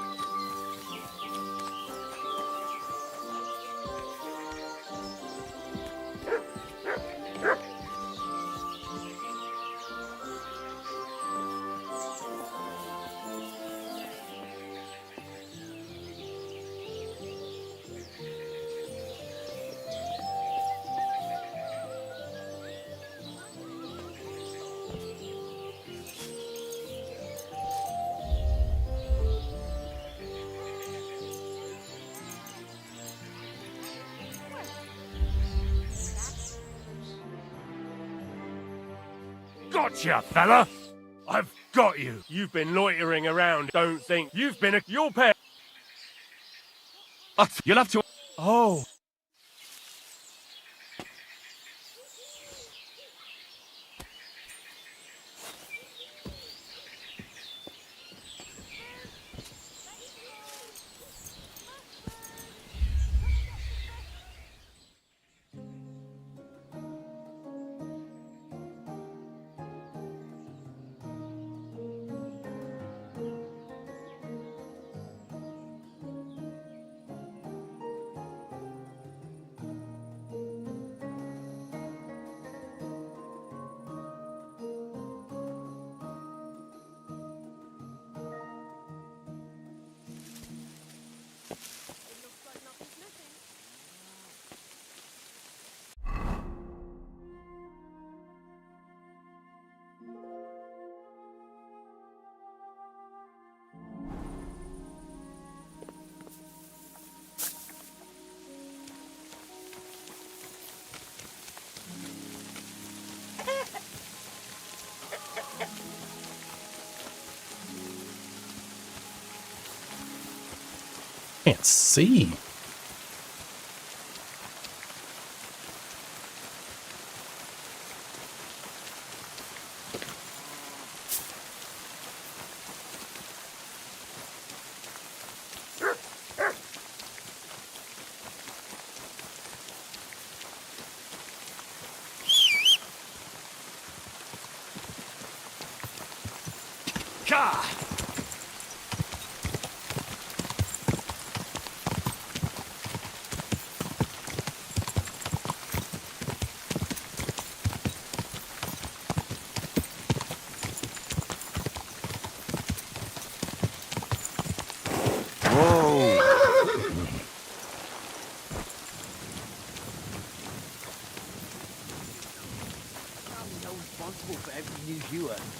Gotcha, fella! I've got you. You've been loitering around. Don't think you've been a... Your pet... You'll have to... Oh. Can't see.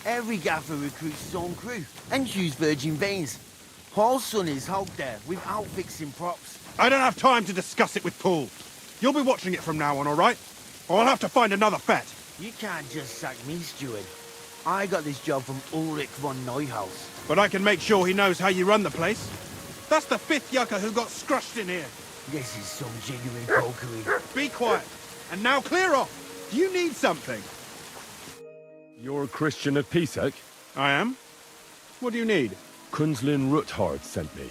Every gaffer recruits his own crew and use virgin veins. Paul's son is out there without fixing props. I don't have time to discuss it with Paul. You'll be watching it from now on, all right? Or I'll have to find another fet. You can't just sack me, steward. I got this job from Ulrich von Neuhaus. But I can make sure he knows how you run the place. That's the 5th yucca who got scrushed in here. This is some genuine pokery. Be quiet. And now clear off. Do you need something? You're a Christian of Pisek? I am. What do you need? Kunzlin Ruthard sent me.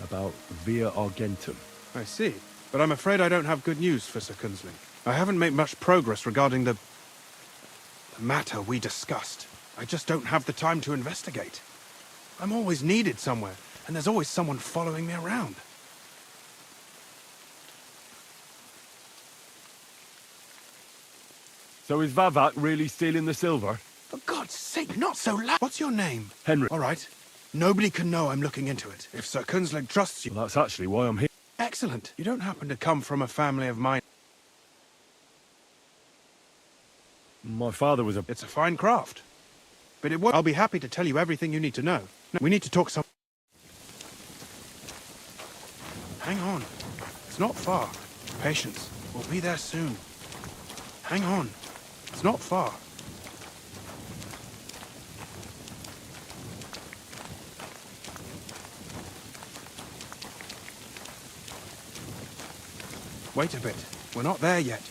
About Via Argentum. I see. But I'm afraid I don't have good news for Sir Kunzlin. I haven't made much progress regarding the matter we discussed. I just don't have the time to investigate. I'm always needed somewhere, and there's always someone following me around. So is Vavak really stealing the silver? For God's sake, not so loud. What's your name? Henry. All right. Nobody can know I'm looking into it. If Sir Kunsling trusts you... Well, that's actually why I'm here. Excellent. You don't happen to come from a family of mine. My father was a... It's a fine craft. But it won't... I'll be happy to tell you everything you need to know. No, we need to talk some... Hang on. It's not far. Patience. We'll be there soon. Hang on. It's not far. Wait a bit. We're not there yet.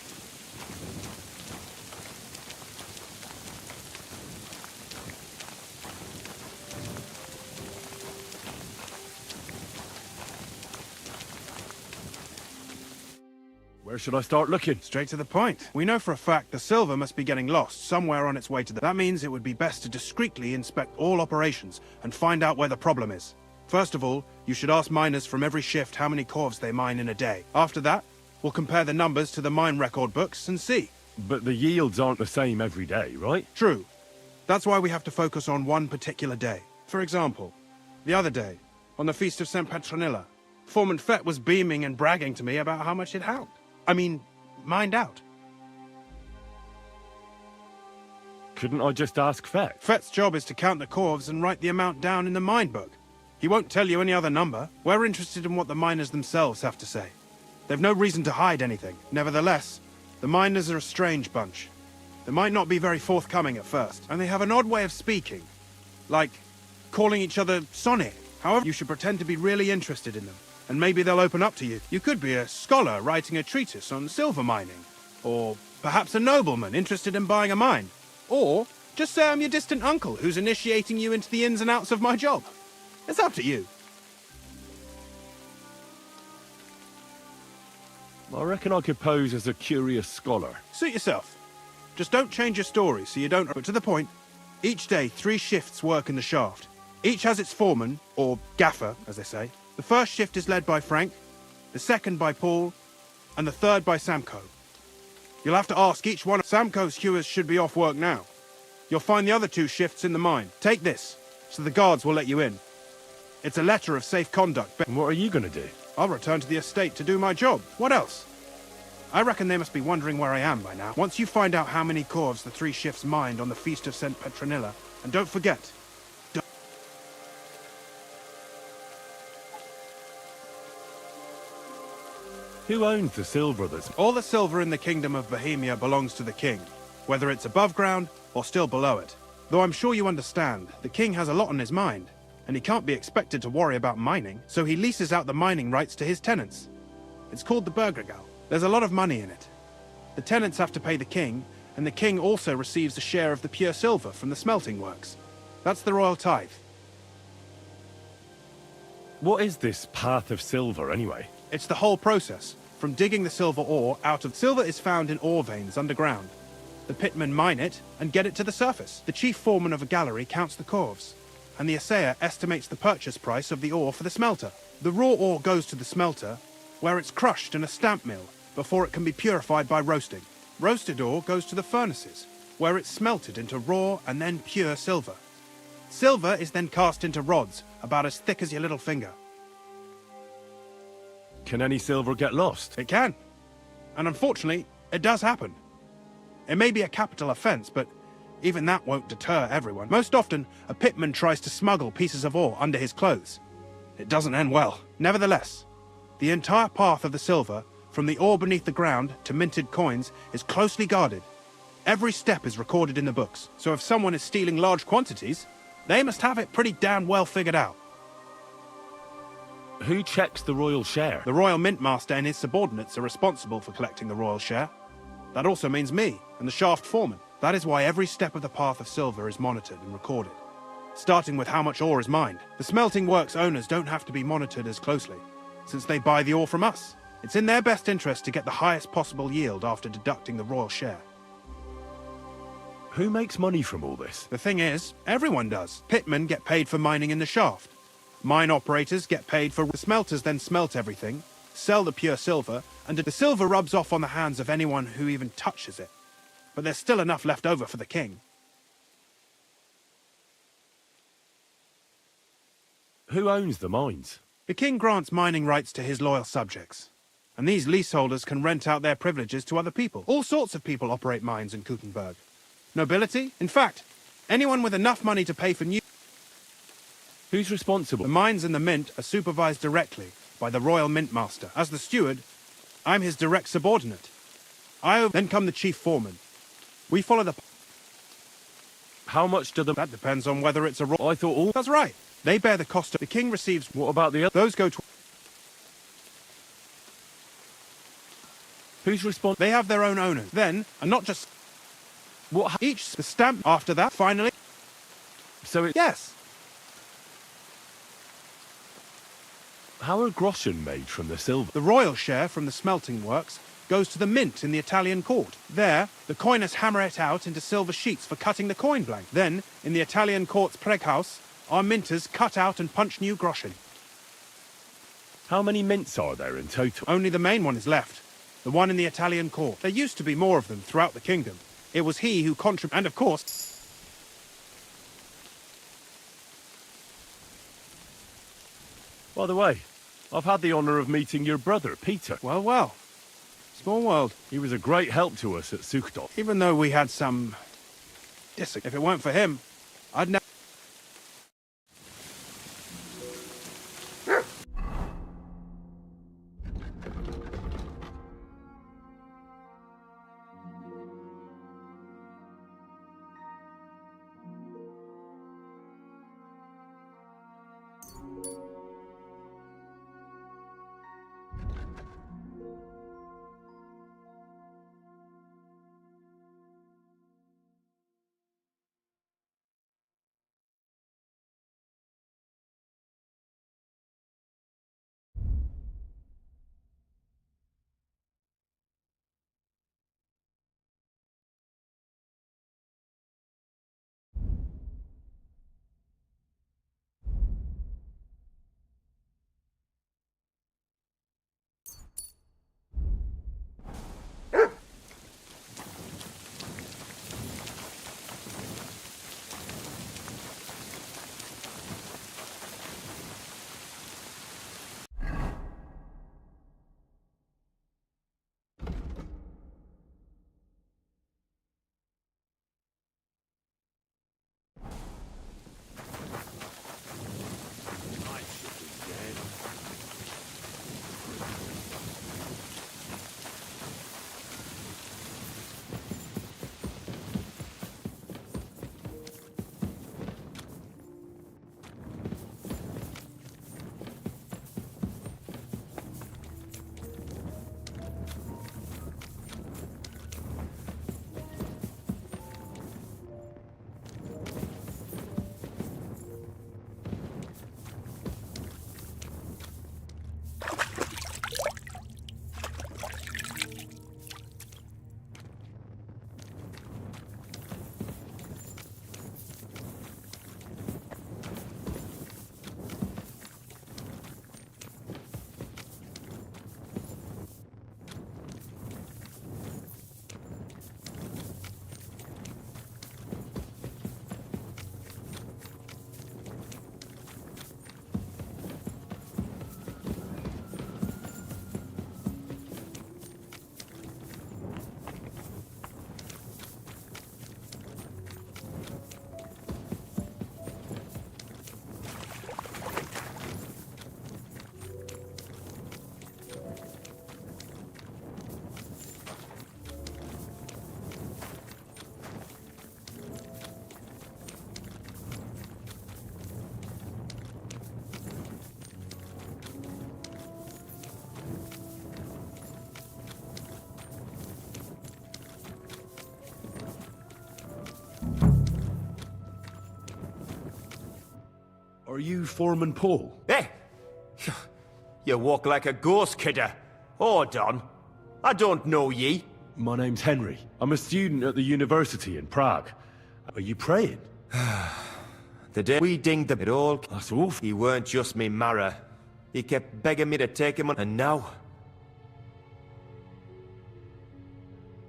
Where should I start looking? Straight to the point. We know for a fact the silver must be getting lost somewhere on its way to the... That means it would be best to discreetly inspect all operations and find out where the problem is. First of all, you should ask miners from every shift how many corves they mine in a day. After that, we'll compare the numbers to the mine record books and see. But the yields aren't the same every day, right? True. That's why we have to focus on one particular day. For example, the other day, on the Feast of St. Petronilla, Foreman Fett was beaming and bragging to me about how much he'd helped. Mined out. Couldn't I just ask Fett? Fett's job is to count the corves and write the amount down in the mine book. He won't tell you any other number. We're interested in what the miners themselves have to say. They've no reason to hide anything. Nevertheless, the miners are a strange bunch. They might not be very forthcoming at first, and they have an odd way of speaking. Like, calling each other Sonny. However, you should pretend to be really interested in them, and maybe they'll open up to you. You could be a scholar writing a treatise on silver mining, or perhaps a nobleman interested in buying a mine. Or just say I'm your distant uncle who's initiating you into the ins and outs of my job. It's up to you. I reckon I could pose as a curious scholar. Suit yourself. Just don't change your story so you don't... But to the point, each day 3 shifts work in the shaft. Each has its foreman, or gaffer, as they say. The first shift is led by Frank, the second by Paul, and the third by Samko. You'll have to ask each one. Samko's hewers should be off work now. You'll find the other 2 shifts in the mine. Take this, so the guards will let you in. It's a letter of safe conduct. And what are you going to do? I'll return to the estate to do my job. What else? I reckon they must be wondering where I am by now. Once you find out how many corves the 3 shifts mined on the Feast of St. Petronilla, and don't forget... Who owns the silver that's... All the silver in the Kingdom of Bohemia belongs to the king, whether it's above ground or still below it. Though I'm sure you understand, the king has a lot on his mind, and he can't be expected to worry about mining, so he leases out the mining rights to his tenants. It's called the Bergregal. There's a lot of money in it. The tenants have to pay the king, and the king also receives a share of the pure silver from the smelting works. That's the royal tithe. What is this path of silver, anyway? It's the whole process, from digging the silver ore out of... Silver is found in ore veins underground. The pitmen mine it and get it to the surface. The chief foreman of a gallery counts the corves, and the assayer estimates the purchase price of the ore for the smelter. The raw ore goes to the smelter, where it's crushed in a stamp mill before it can be purified by roasting. Roasted ore goes to the furnaces, where it's smelted into raw and then pure silver. Silver is then cast into rods about as thick as your little finger. Can any silver get lost? It can. And unfortunately, it does happen. It may be a capital offense, but even that won't deter everyone. Most often, a pitman tries to smuggle pieces of ore under his clothes. It doesn't end well. Nevertheless, the entire path of the silver, from the ore beneath the ground to minted coins, is closely guarded. Every step is recorded in the books, so if someone is stealing large quantities, they must have it pretty damn well figured out. Who checks the royal share? The royal mintmaster and his subordinates are responsible for collecting the royal share. That also means me and the shaft foreman. That is why every step of the path of silver is monitored and recorded, starting with how much ore is mined. The smelting works owners don't have to be monitored as closely, since they buy the ore from us. It's in their best interest to get the highest possible yield after deducting the royal share. Who makes money from all this? The thing is, everyone does. Pitmen get paid for mining in the shaft. Mine operators get paid for... The smelters then smelt everything, sell the pure silver, and the silver rubs off on the hands of anyone who even touches it. But there's still enough left over for the king. Who owns the mines? The king grants mining rights to his loyal subjects. And these leaseholders can rent out their privileges to other people. All sorts of people operate mines in Kuttenberg. Nobility? In fact, anyone with enough money to pay for new... Who's responsible? The mines and the mint are supervised directly by the royal mint master. As the steward, I'm his direct subordinate. Then come the chief foreman. We follow the... How much do the... That depends on whether it's a... I thought all... That's right. They bear the cost of... The king receives... What about the other... Those go to... Who's responsible? They have their own owners. Then, and not just... What... Each the stamp after that, finally... So it... Yes. How are groschen made from the silver? The royal share from the smelting works goes to the mint in the Italian court. There, the coiners hammer it out into silver sheets for cutting the coin blank. Then, in the Italian court's preghouse, our minters cut out and punch new groschen. How many mints are there in total? Only the main one is left. The one in the Italian court. There used to be more of them throughout the kingdom. It was he who contributed, and of course... By the way, I've had the honour of meeting your brother, Peter. Well, well. Small world. He was a great help to us at Suchdol. Even though we had some... If it weren't for him, I'd never... Are you Foreman Paul? Eh? You walk like a ghost, kidder. Hold on. I don't know ye. My name's Henry. I'm a student at the university in Prague. Are you praying? The day we dinged it all... That's awful. He weren't just me marrow. He kept begging me to take him on... And now...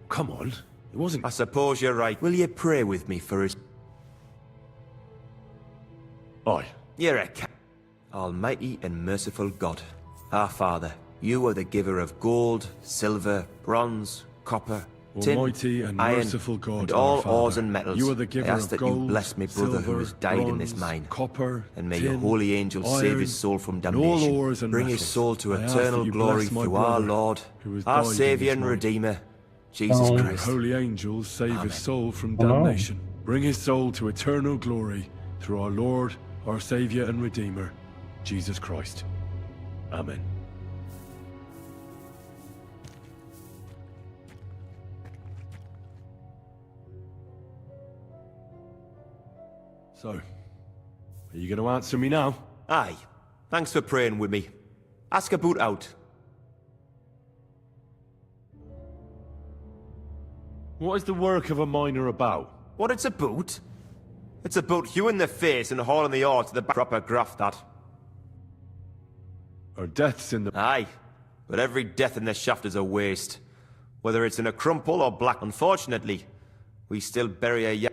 Come on. It wasn't... I suppose you're right. Will you pray with me for his... Aye. You're a cat. Almighty and merciful God, our Father, you are the giver of gold, silver, bronze, copper, tin, Almighty and iron, merciful God, and our all Father, ores and metals. you are the giver I ask of that gold, you bless my brother who silver, has died in this bronze, mine. copper, And may tin, your holy angel save his soul from and all damnation. ores and Bring his metals. soul to I ask eternal that you glory bless my through our brother Lord, who has our died in Saviour this and mine. Redeemer, Jesus Your Christ. holy angels save Amen. his soul from damnation. Bring his soul to eternal glory through our Lord, our Saviour and Redeemer, Jesus Christ. Amen. So, are you going to answer me now? Aye. Thanks for praying with me. Ask a boot out. What is the work of a miner about? What it's about? It's about you in the face and hauling the ore to the proper graft, that. Are deaths in the... Aye. But every death in the shaft is a waste. Whether it's in a crumple or black. Unfortunately, we still bury a...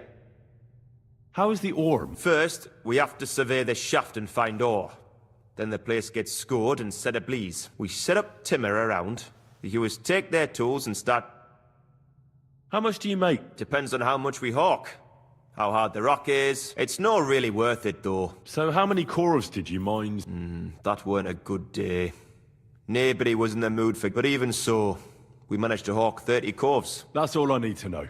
How is the ore? First, we have to survey the shaft and find ore. Then the place gets scored and set ablaze. We set up timber around. The hewers take their tools and start... How much do you make? Depends on how much we hawk. How hard the rock is. It's not really worth it, though. So how many corves did you mine? That weren't a good day. Nobody was in the mood for... But even so, we managed to hawk 30 corves. That's all I need to know.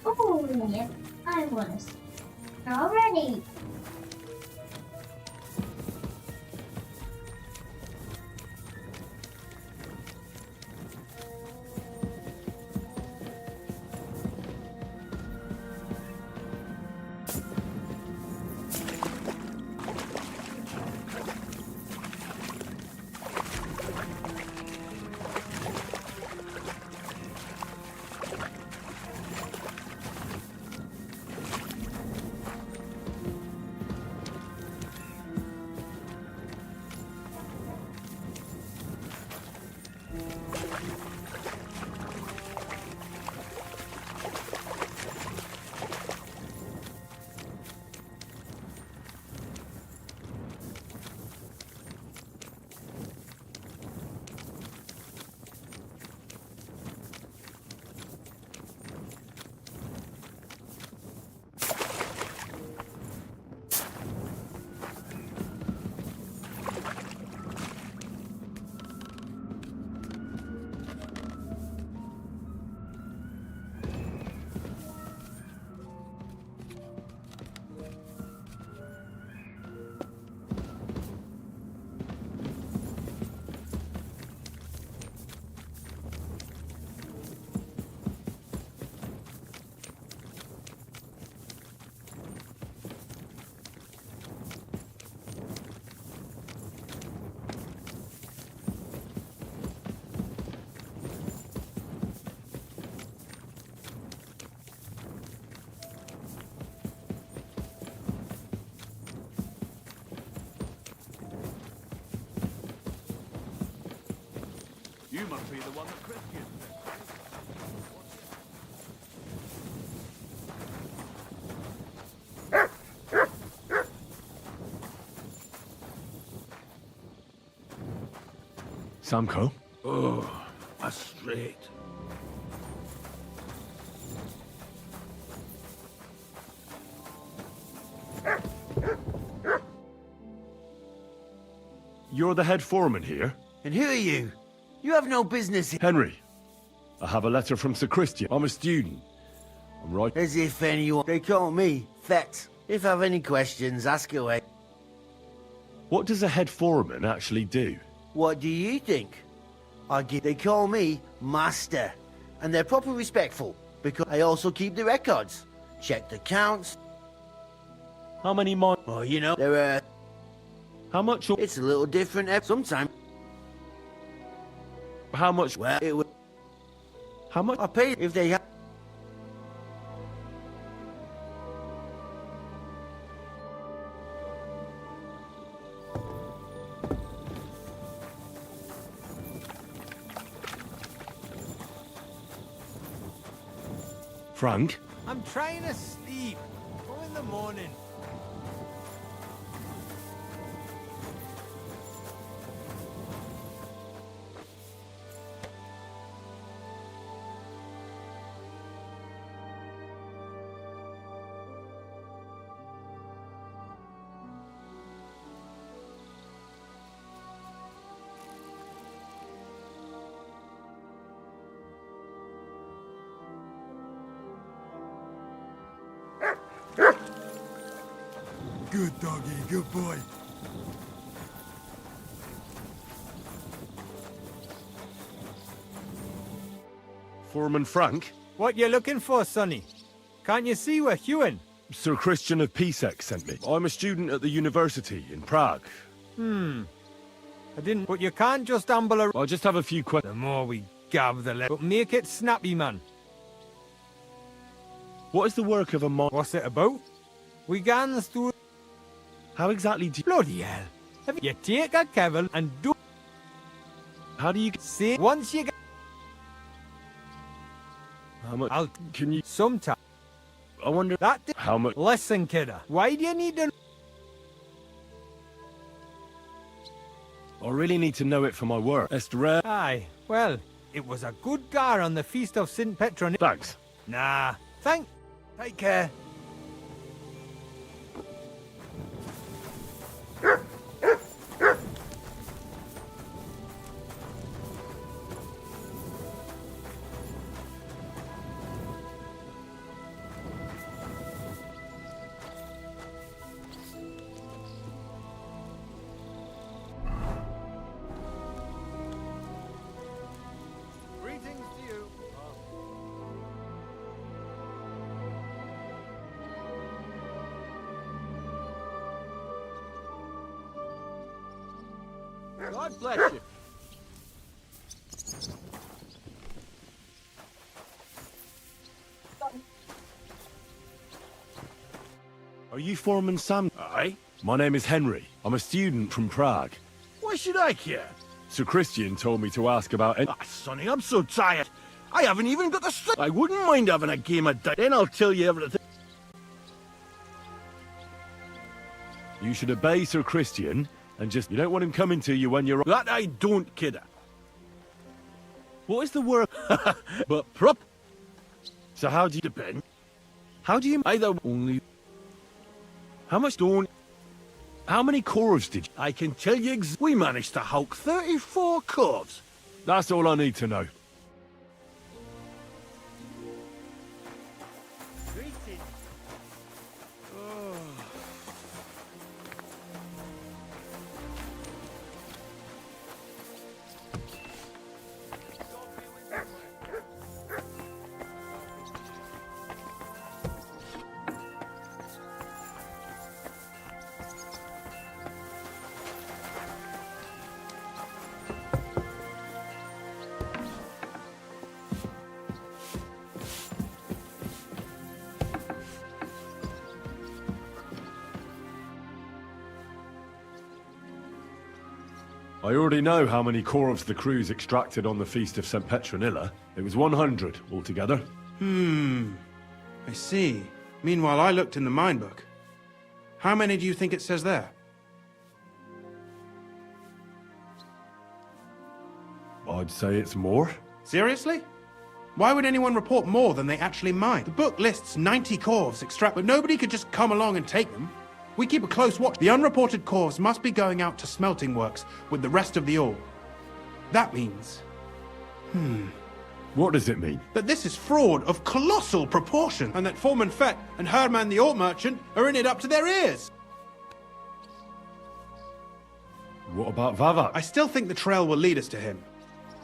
Oh, yeah, I was. Already. You must be the one that rescued me. Samko? Oh, a straight. you're the head foreman here? And who are you? You have no business here. Henry. I have a letter from Sir Christian. I'm a student. I'm right. As if anyone... They call me Fetz. If I have any questions, ask away. What does a head foreman actually do? What do you think? They call me Master. And they're proper respectful, because I also keep the records. Check the counts. How many mines? Well, you know, there are... How much? It's a little different sometimes. How much? Well, it would... How much? I pay if they have... Frank? I'm trying to sleep. Go in the morning. Good doggy, good boy. Foreman Frank? What you looking for, Sonny? Can't you see we're hewing? Sir Christian of Pisek sent me. I'm a student at the university in Prague. I didn't... But you can't just amble around. I just have a few questions. The more we gab, the less... But make it snappy, man. What is the work of a mine? What's it about? We gans through... How exactly do you... Bloody hell. You take a kevil and do... How do you... See, once you get... How much... Can you... Sometime. I wonder... That... How much... Listen, kidder. Why do you need to... I really need to know it for my work. Esther. Aye. Well, it was a good gar on the feast of St. Petronilla. Thanks. Nah. Thank... Take care. Greetings to you. God bless you. Are you Foreman Sam? Aye. My name is Henry. I'm a student from Prague. Why should I care? Sir Christian told me to ask about... Sonny, I'm so tired. I haven't even got the strength. I wouldn't mind having a game of dice. Then I'll tell you everything. You should obey Sir Christian and just... You don't want him coming to you when you're... That I don't, kidder. What is the word? But prop. So how do you... Depend. How do you... Either only... How much don't... How many corves did you... I can tell you we managed to hulk 34 corves. That's all I need to know. I already know how many corves the crews extracted on the Feast of St. Petronilla. It was 100 altogether. I see. Meanwhile, I looked in the mine book. How many do you think it says there? I'd say it's more. Seriously? Why would anyone report more than they actually mine? The book lists 90 corves extract, but nobody could just come along and take them. We keep a close watch. The unreported cores must be going out to smelting works with the rest of the ore. That means... What does it mean? that this is fraud of colossal proportion, and that Foreman Fett and Herman the ore merchant are in it up to their ears. What about Vavak? I still think the trail will lead us to him,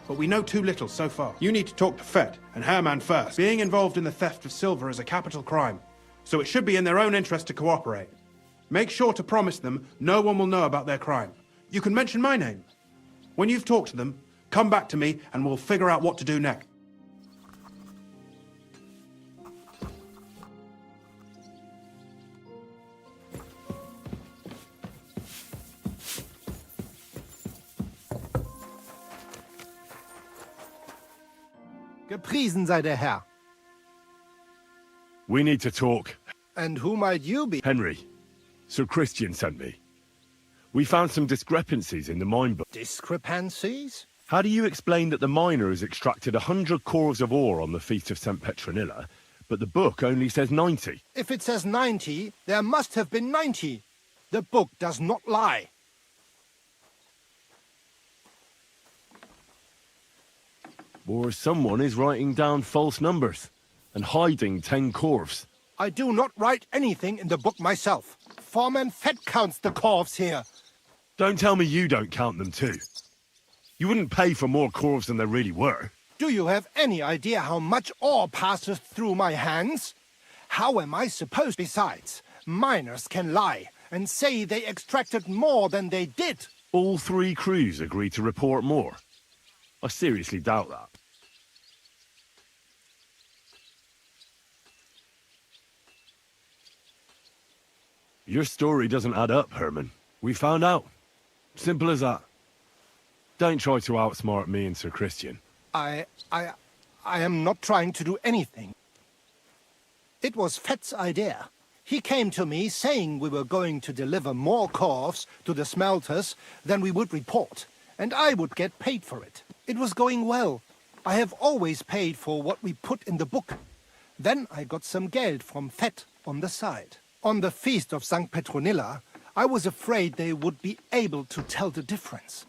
but we know too little so far. You need to talk to Fett and Herman first. Being involved in the theft of silver is a capital crime, so it should be in their own interest to cooperate. Make sure to promise them no one will know about their crime. You can mention my name. When you've talked to them, come back to me and we'll figure out what to do next. Gepriesen sei der Herr. We need to talk. And who might you be? Henry. Sir Christian sent me. We found some discrepancies in the mine book. Discrepancies? How do you explain that the miner has extracted 100 cores of ore on the Feast of St. Petronilla, but the book only says 90? If it says 90, there must have been 90. The book does not lie. Or someone is writing down false numbers and hiding 10 corves. I do not write anything in the book myself. Foreman Fett counts the corves here. Don't tell me you don't count them too. You wouldn't pay for more corves than there really were. Do you have any idea how much ore passes through my hands? How am I supposed? Besides, miners can lie and say they extracted more than they did. All 3 crews agreed to report more. I seriously doubt that. Your story doesn't add up, Herman. We found out. Simple as that. Don't try to outsmart me and Sir Christian. I am not trying to do anything. It was Fett's idea. He came to me saying we were going to deliver more corves to the smelters than we would report, and I would get paid for it. It was going well. I have always paid for what we put in the book. Then I got some geld from Fett on the side. On the Feast of St. Petronilla, I was afraid they would be able to tell the difference.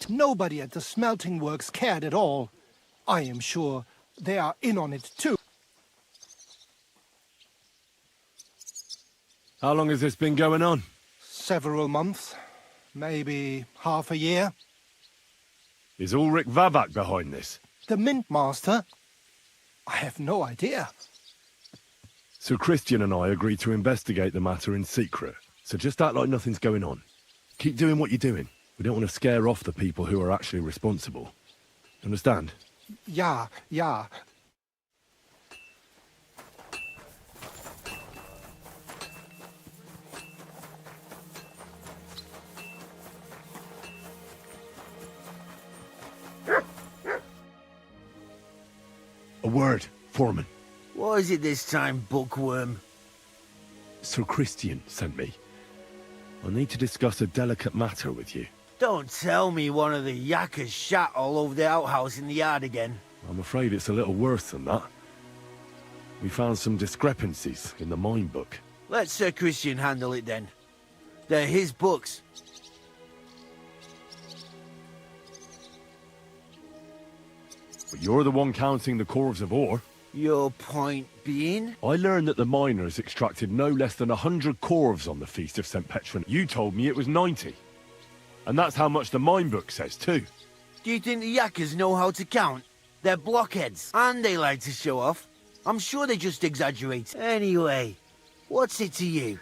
Nobody at the smelting works cared at all. I am sure they are in on it too. How long has this been going on? Several months. Maybe half a year. Is Ulrich Vavak behind this? The Mint Master? I have no idea. Sir Christian and I agreed to investigate the matter in secret, so just act like nothing's going on. Keep doing what you're doing. We don't want to scare off the people who are actually responsible. Understand? Ja. A word, Foreman. What is it this time, bookworm? Sir Christian sent me. I need to discuss a delicate matter with you. Don't tell me one of the yakkers shat all over the outhouse in the yard again. I'm afraid it's a little worse than that. We found some discrepancies in the mine book. Let Sir Christian handle it then. They're his books. But you're the one counting the corves of ore. Your point being? I learned that the miners extracted no less than 100 corves on the Feast of St. Petron. You told me it was 90. And that's how much the mine book says too. Do you think the yakkers know how to count? They're blockheads, and they like to show off. I'm sure they just exaggerate. Anyway, what's it to you?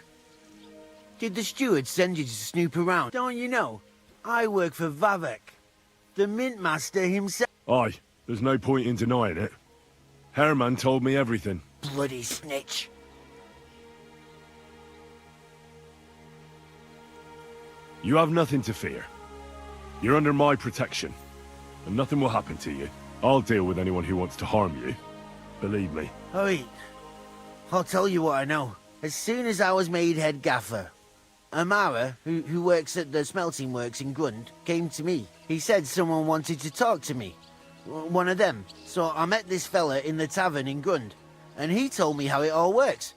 Did the steward send you to snoop around? Don't you know? I work for Vavak, the mint master himself. Aye, there's no point in denying it. Herman told me everything. Bloody snitch. You have nothing to fear. You're under my protection, and nothing will happen to you. I'll deal with anyone who wants to harm you. Believe me. Oi, I'll tell you what I know. As soon as I was made head gaffer, Amara, who works at the smelting works in Grund, came to me. He said someone wanted to talk to me. One of them. So I met this fella in the tavern in Grund, and he told me how it all works.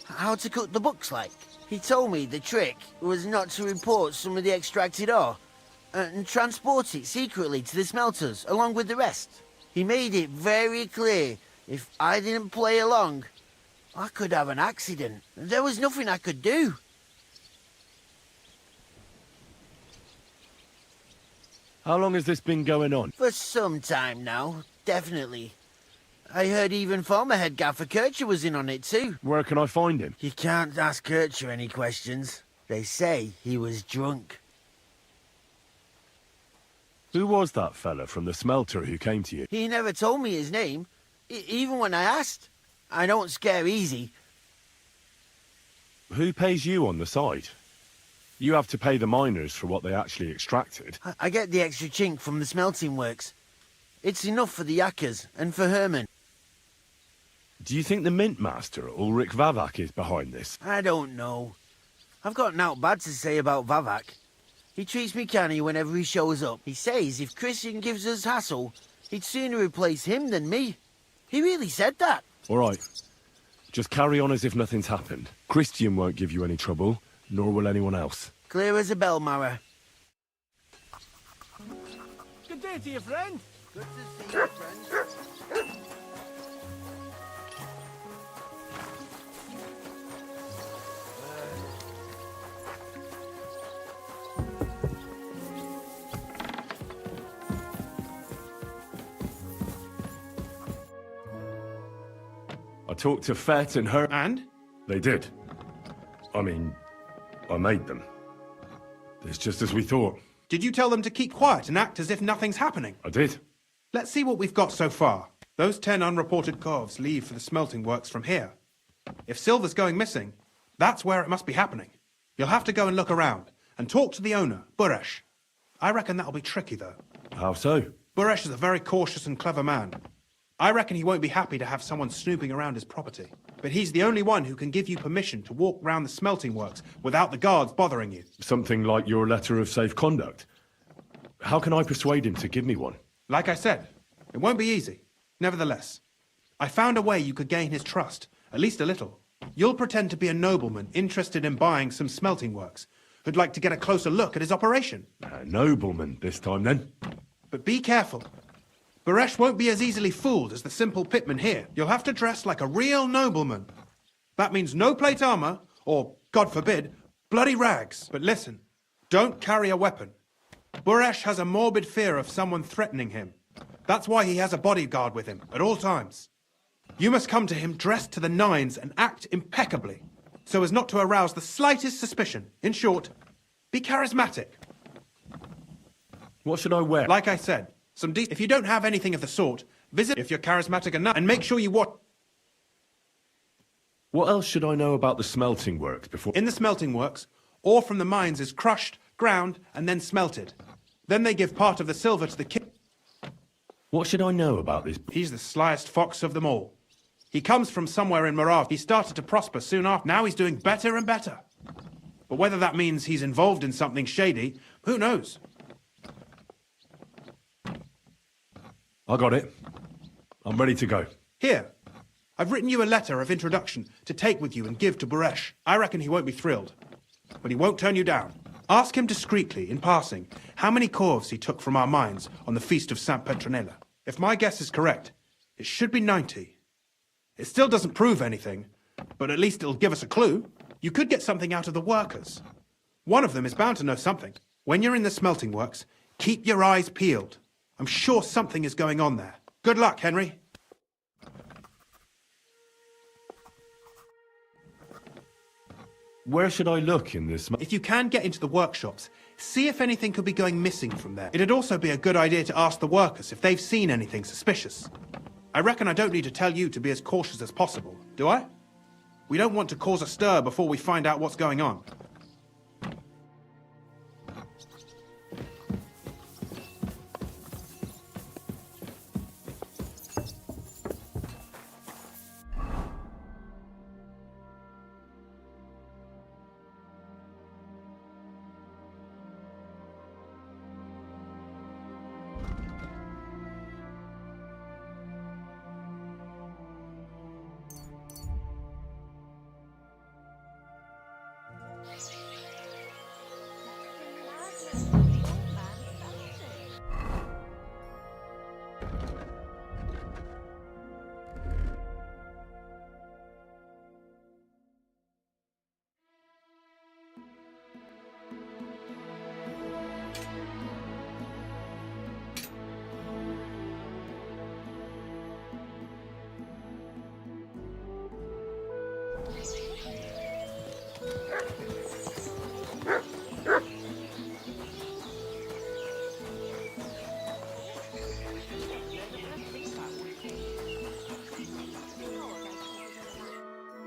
How to cut the books like. He told me the trick was not to report some of the extracted ore and transport it secretly to the smelters along with the rest. He made it very clear if I didn't play along, I could have an accident. There was nothing I could do. How long has this been going on? For some time now, definitely. I heard even former head gaffer Kircher was in on it too. Where can I find him? You can't ask Kircher any questions. They say he was drunk. Who was that fella from the smelter who came to you? He never told me his name, even when I asked. I don't scare easy. Who pays you on the side? You have to pay the miners for what they actually extracted. I get the extra chink from the smelting works. It's enough for the yakkers and for Herman. Do you think the mint master, Ulrich Vavak, is behind this? I don't know. I've got naught bad to say about Vavak. He treats me canny whenever he shows up. He says if Christian gives us hassle, he'd sooner replace him than me. He really said that. All right. Just carry on as if nothing's happened. Christian won't give you any trouble, nor will anyone else. Clear as a bell, Mara. Good day to you, friend. Good to see you, friend. I talked to Fett and her... And? They did. I mean, I made them. It's just as we thought. Did you tell them to keep quiet and act as if nothing's happening? I did. Let's see what we've got so far. Those 10 unreported corves leave for the smelting works from here. If silver's going missing, that's where it must be happening. You'll have to go and look around and talk to the owner, Buresh. I reckon that'll be tricky, though. How so? Buresh is a very cautious and clever man. I reckon he won't be happy to have someone snooping around his property. But he's the only one who can give you permission to walk round the smelting works without the guards bothering you. Something like your letter of safe conduct. How can I persuade him to give me one? Like I said, it won't be easy. Nevertheless, I found a way you could gain his trust, at least a little. You'll pretend to be a nobleman interested in buying some smelting works, who'd like to get a closer look at his operation. A nobleman this time, then. But be careful. Buresh won't be as easily fooled as the simple pitman here. You'll have to dress like a real nobleman. That means no plate armor, or, God forbid, bloody rags. But listen, don't carry a weapon. Buresh has a morbid fear of someone threatening him. That's why he has a bodyguard with him at all times. You must come to him dressed to the nines and act impeccably, so as not to arouse the slightest suspicion. In short, be charismatic. What should I wear? Like I said, if you don't have anything of the sort, visit if you're charismatic enough, and make sure you watch. What else should I know about the smelting works before... In the smelting works, ore from the mines is crushed, ground, and then smelted. Then they give part of the silver to the king. What should I know about this? He's the slyest fox of them all. He comes from somewhere in Morav. He started to prosper soon after. Now he's doing better and better. But whether that means he's involved in something shady, who knows? I got it. I'm ready to go. Here. I've written you a letter of introduction to take with you and give to Buresh. I reckon he won't be thrilled. But he won't turn you down. Ask him discreetly, in passing, how many corves he took from our mines on the feast of St. Petronella. If my guess is correct, it should be 90. It still doesn't prove anything, but at least it'll give us a clue. You could get something out of the workers. One of them is bound to know something. When you're in the smelting works, keep your eyes peeled. I'm sure something is going on there. Good luck, Henry. Where should I look in this... If you can get into the workshops, see if anything could be going missing from there. It'd also be a good idea to ask the workers if they've seen anything suspicious. I reckon I don't need to tell you to be as cautious as possible, do I? We don't want to cause a stir before we find out what's going on.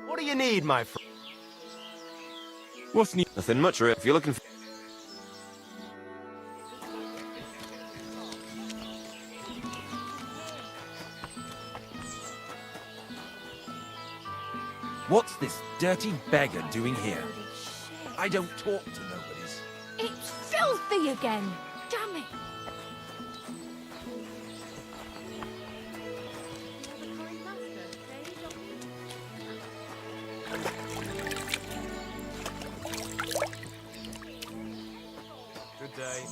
What do you need, my friend? What's new? Nothing much, if you're looking for... What's this dirty beggar doing here? I don't talk to nobodies. It's filthy again! Damn it! Good day.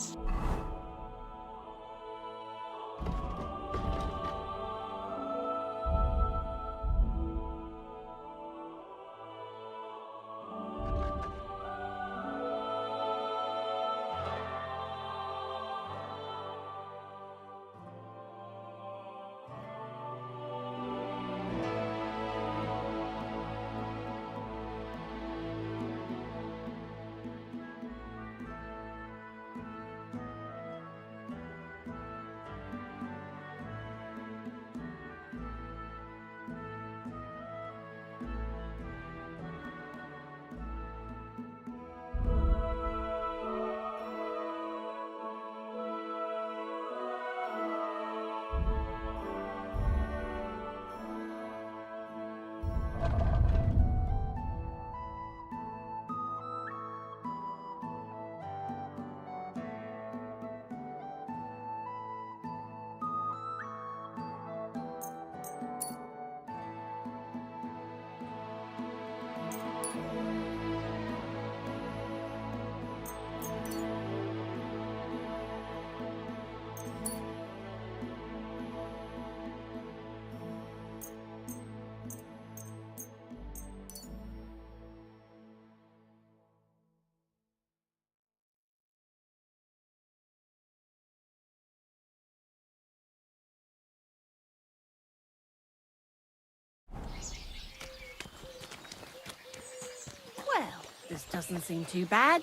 Well, this doesn't seem too bad.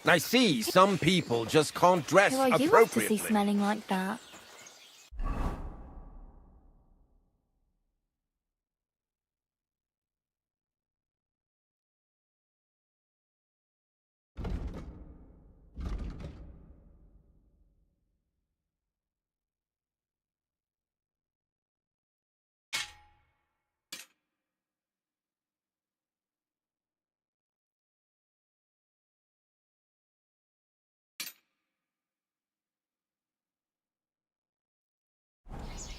I see, some people just can't dress Who are you off to appropriately. see smelling like that?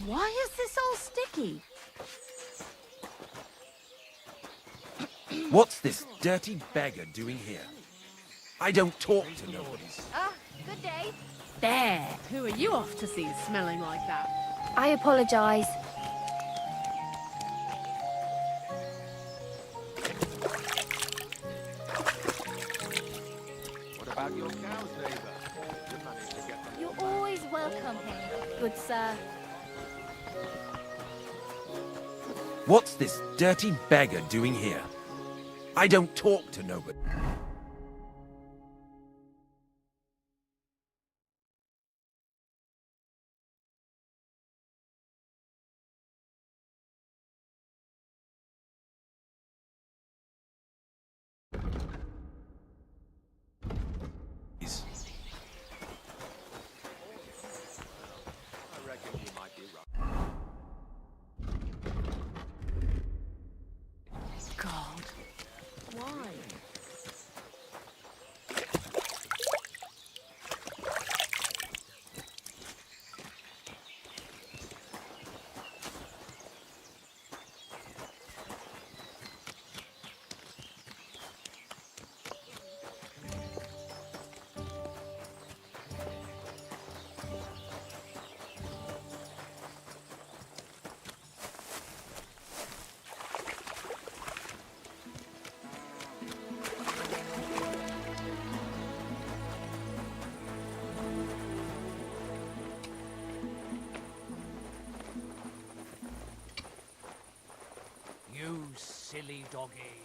Why is this all sticky? What's this dirty beggar doing here? I don't talk to nobodies. Ah, good day. There. Who are you off to see smelling like that? I apologise. What about your cows, neighbour? You managed to get them. You're always welcome here, good sir. What's this dirty beggar doing here? I don't talk to nobody. I reckon you might be right. God. Why? You silly doggy.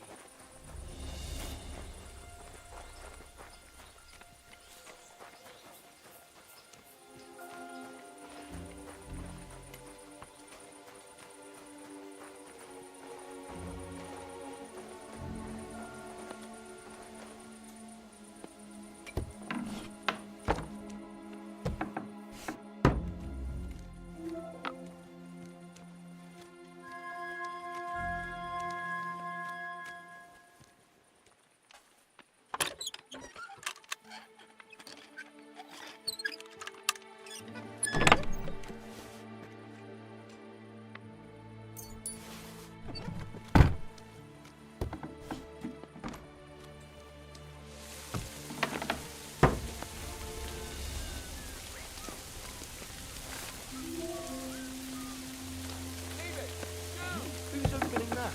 Who's opening that?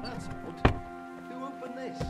That's odd. Who opened this?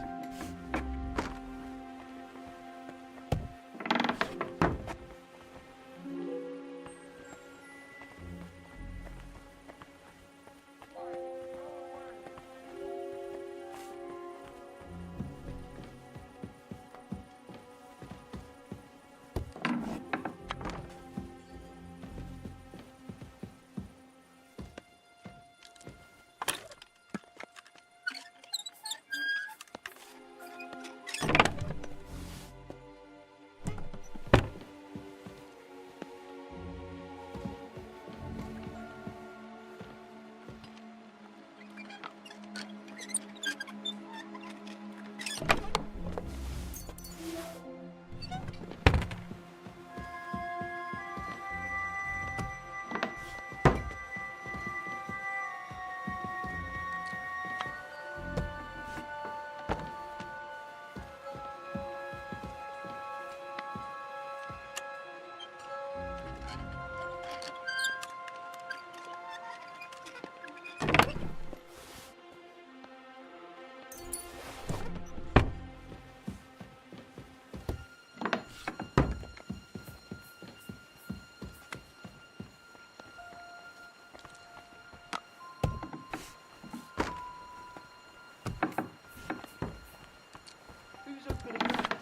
Who's opening that?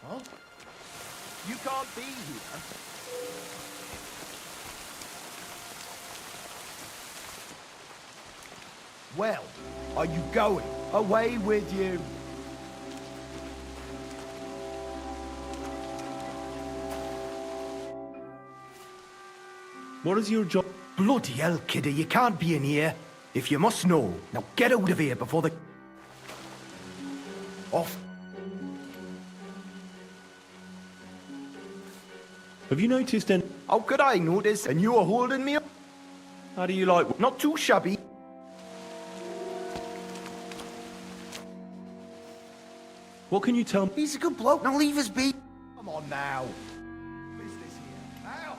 Huh? You can't be here. Well, are you going? Away with you. What is your job? Bloody hell, kidder, you can't be in here. If you must know, now get out of here before the... Off. Have you noticed any... How could I notice? And you are holding me up? How do you like... Not too shabby. What can you tell me? He's a good bloke. Now leave us be. Come on now. Business here. Out.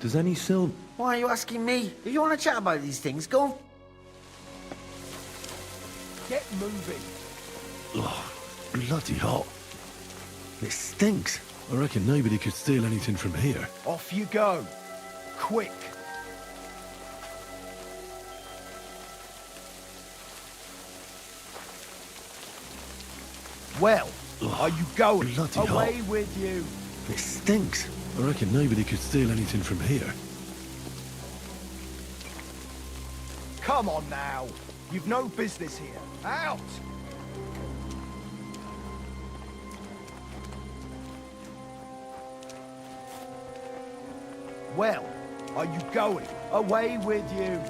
Does any silver... Why are you asking me? If you want to chat about these things, go. Get moving. Oh, bloody hot. It stinks. I reckon nobody could steal anything from here. Off you go. Quick. Well, are you going? Bloody Away hot. with you. It stinks. I reckon nobody could steal anything from here. Come on now. You've no business here. Out. Well, are you going? Away with you.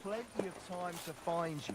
plenty of time to find you.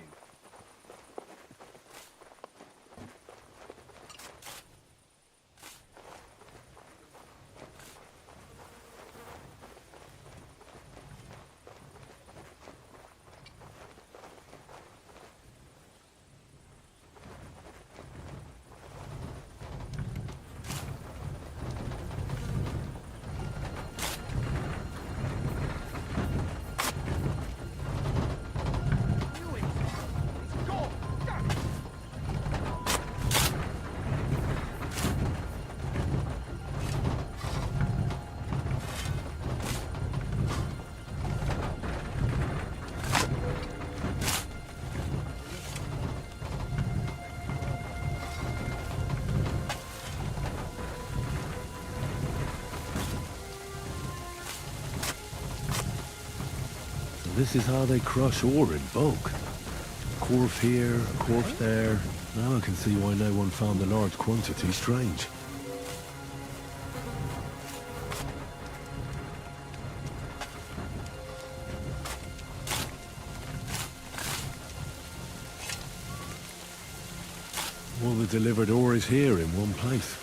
This is how they crush ore in bulk. Corf here, corf there. Now I can see why no one found the large quantity strange. All the delivered ore is here in one place.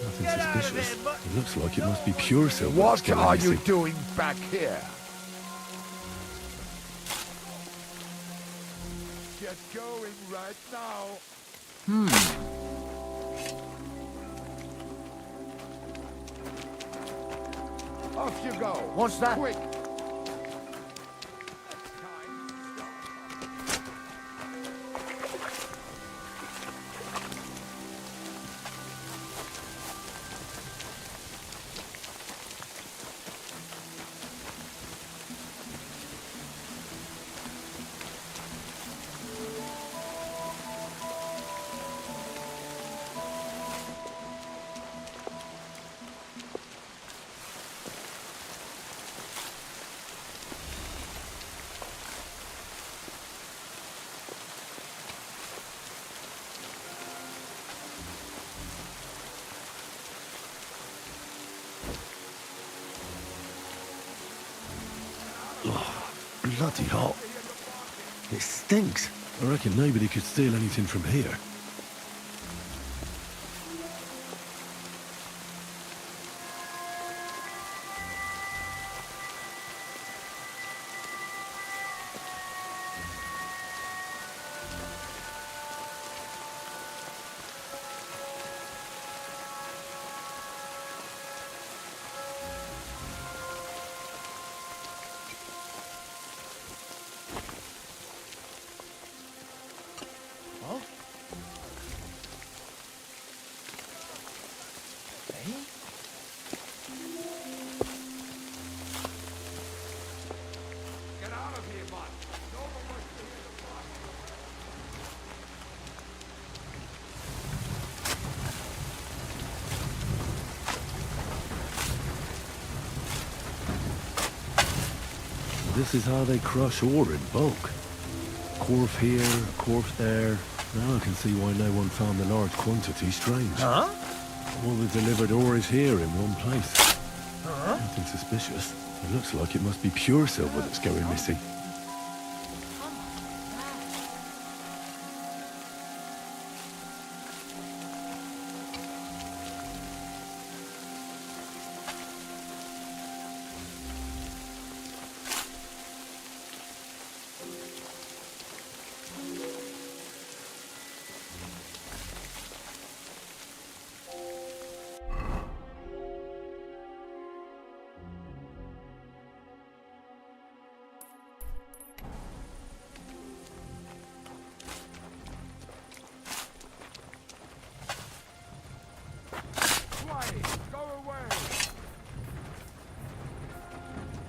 Nothing suspicious. It looks like it must be pure silver. What are you doing back here? Get going right now. Off you go. What's that? Quick. Bloody hot. It stinks. I reckon nobody could steal anything from here. This is how they crush ore in bulk. Corf here, corf there. Now I can see why no one found the large quantity strange. Huh? All the delivered ore is here in one place. Nothing suspicious. It looks like it must be pure silver that's going missing.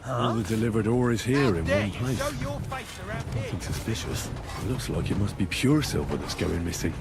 All the delivered ore is here in one place. Nothing suspicious. It looks like it must be pure silver that's going missing.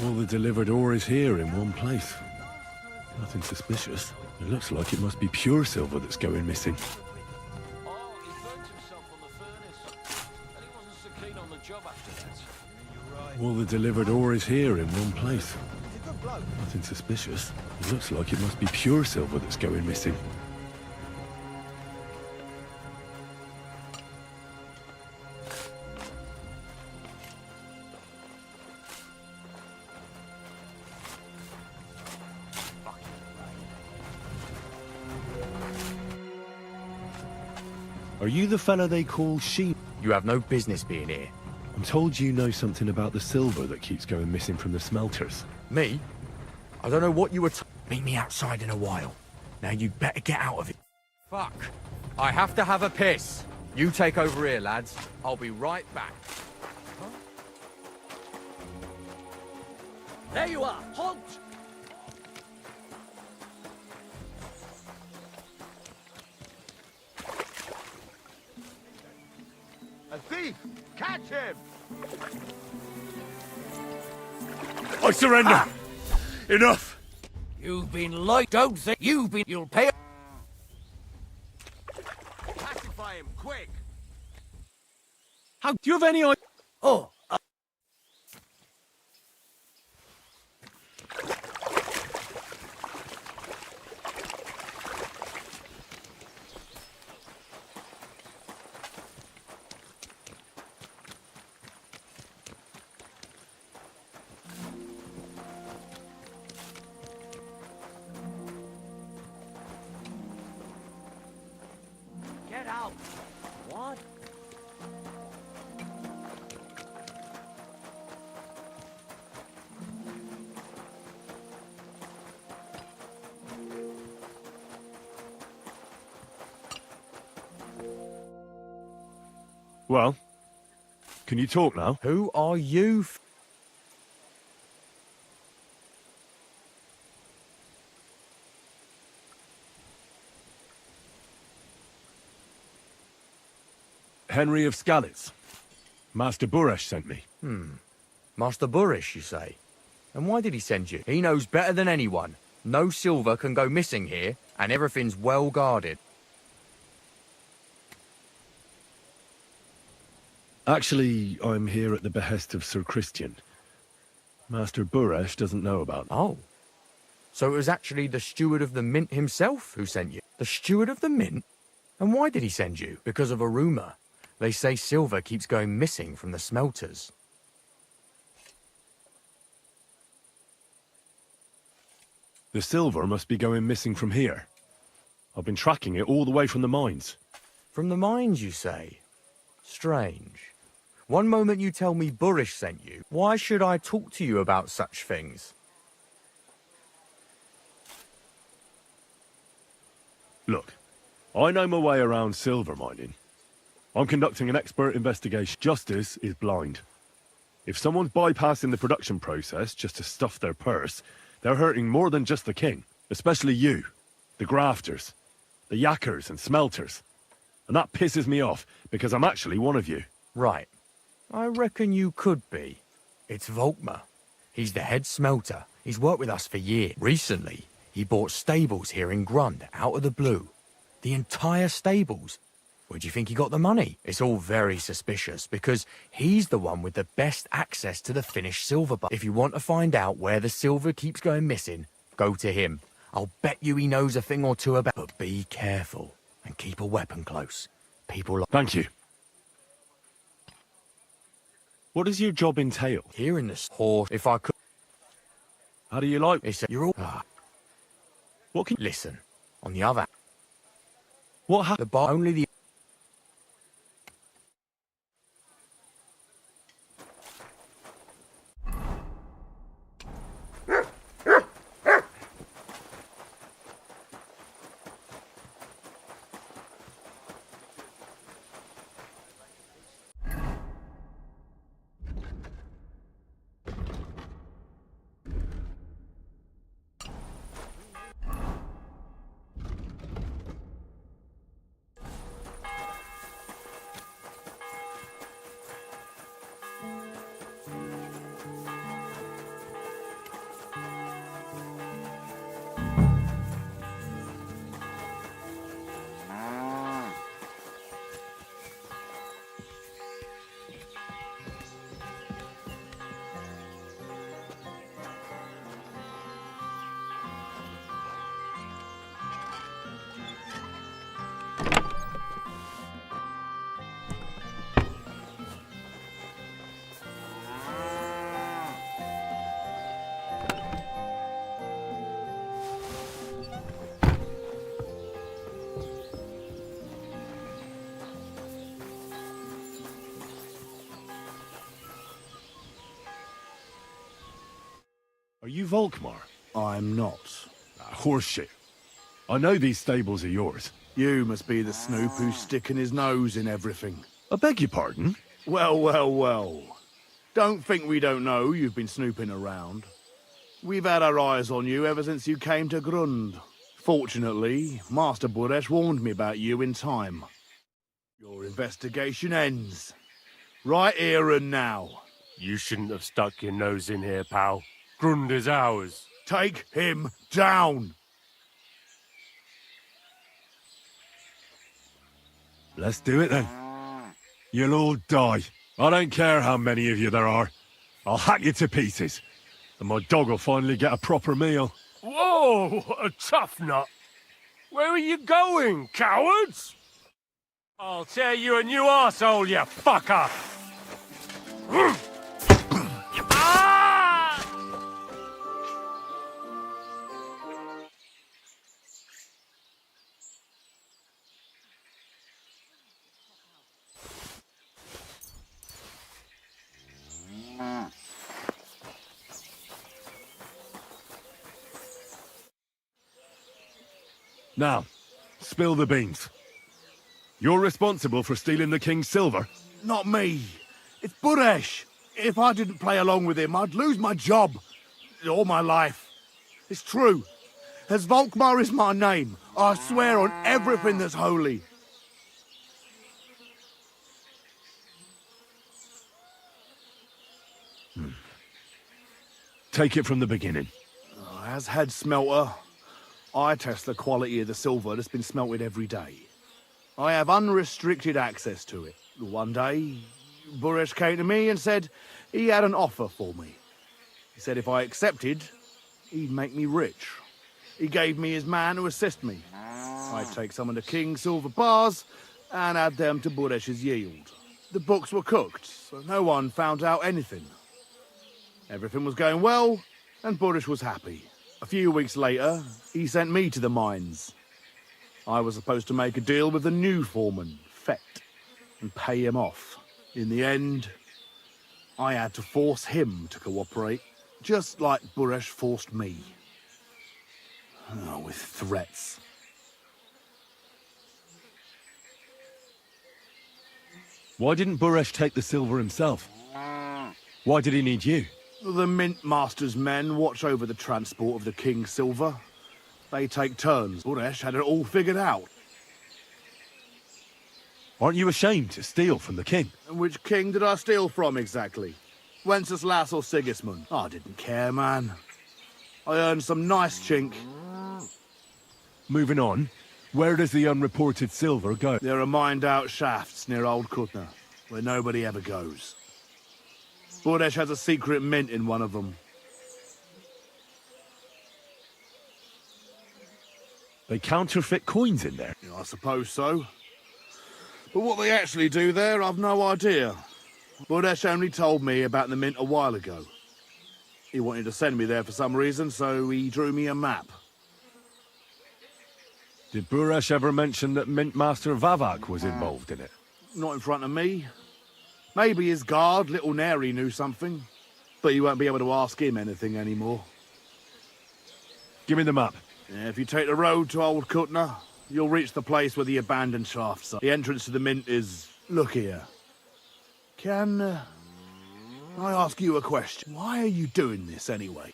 All the delivered ore is here in one place. Nothing suspicious. It looks like it must be pure silver that's going missing. All the delivered ore is here in one place. Nothing suspicious. It looks like it must be pure silver that's going missing. Are you the fella they call Sheep? You have no business being here. I'm told you know something about the silver that keeps going missing from the smelters. Me? I don't know what you were Meet me outside in a while. Now you'd better get out of it. Fuck. I have to have a piss. You take over here, lads. I'll be right back. There you are! Halt! A thief! Catch him! I surrender! Enough! You've been lied. Don't think you've been. You'll pay. Pacify him, quick! How do you have any idea? Oh. Get out! What? Well, can you talk now? Who are you? Henry of Skalitz. Master Buresh sent me. Master Buresh, you say? And why did he send you? He knows better than anyone. No silver can go missing here, and everything's well guarded. Actually, I'm here at the behest of Sir Christian. Master Buresh doesn't know about me. Oh. So it was actually the steward of the mint himself who sent you? The steward of the mint? And why did he send you? Because of a rumour. They say silver keeps going missing from the smelters. The silver must be going missing from here. I've been tracking it all the way from the mines. From the mines, you say? Strange. One moment you tell me Buresh sent you. Why should I talk to you about such things? Look, I know my way around silver mining. I'm conducting an expert investigation. Justice is blind. If someone's bypassing the production process just to stuff their purse, they're hurting more than just the king. Especially you, the grafters, the yackers and smelters. And that pisses me off, because I'm actually one of you. Right. I reckon you could be. It's Volkmar. He's the head smelter. He's worked with us for years. Recently, he bought stables here in Grund, out of the blue. The entire stables. Where do you think he got the money? It's all very suspicious, because he's the one with the best access to the finished silver bar. If you want to find out where the silver keeps going missing, go to him. I'll bet you he knows a thing or two about. But be careful, and keep a weapon close. People like... Thank you. What does your job entail? Here in this horse, if I could... How do you like... You're all... What can... Listen, on the other... What happened? The bar... Only the... Are you Volkmar? I'm not. Horseshit. I know these stables are yours. You must be the snoop who's sticking his nose in everything. I beg your pardon? Well, well, well. Don't think we don't know you've been snooping around. We've had our eyes on you ever since you came to Grund. Fortunately, Master Buresh warned me about you in time. Your investigation ends. Right here and now. You shouldn't have stuck your nose in here, pal. Grund is ours. Take him down! Let's do it then. You'll all die. I don't care how many of you there are. I'll hack you to pieces. And my dog will finally get a proper meal. Whoa, a tough nut. Where are you going, cowards? I'll tear you a new arsehole, you fucker! Ah! Now, spill the beans. You're responsible for stealing the king's silver? Not me. It's Buresh. If I didn't play along with him, I'd lose my job. All my life. It's true. As Volkmar is my name, I swear on everything that's holy. Take it from the beginning. As head smelter, I test the quality of the silver that's been smelted every day. I have unrestricted access to it. One day, Buresh came to me and said he had an offer for me. He said if I accepted, he'd make me rich. He gave me his man to assist me. I'd take some of the king's silver bars and add them to Buresh's yield. The books were cooked, so no one found out anything. Everything was going well, and Buresh was happy. A few weeks later, he sent me to the mines. I was supposed to make a deal with the new foreman, Fett, and pay him off. In the end, I had to force him to cooperate, just like Buresh forced me. Oh, with threats. Why didn't Buresh take the silver himself? Why did he need you? The Mint Master's men watch over the transport of the king's silver. They take turns. Buresh had it all figured out. Aren't you ashamed to steal from the king? And which king did I steal from exactly? Wenceslas or Sigismund? I didn't care, man. I earned some nice chink. Moving on, where does the unreported silver go? There are mined-out shafts near Old Kutna, where nobody ever goes. Buresh has a secret mint in one of them. They counterfeit coins in there? I suppose so. But what they actually do there, I've no idea. Buresh only told me about the mint a while ago. He wanted to send me there for some reason, so he drew me a map. Did Buresh ever mention that Mint Master Vavak was involved in it? Not in front of me. Maybe his guard, Little Neri, knew something. But you won't be able to ask him anything anymore. Give me the map. Yeah, if you take the road to Old Kutna, you'll reach the place where the abandoned shafts are. The entrance to the mint is... Look here. Can I ask you a question? Why are you doing this anyway?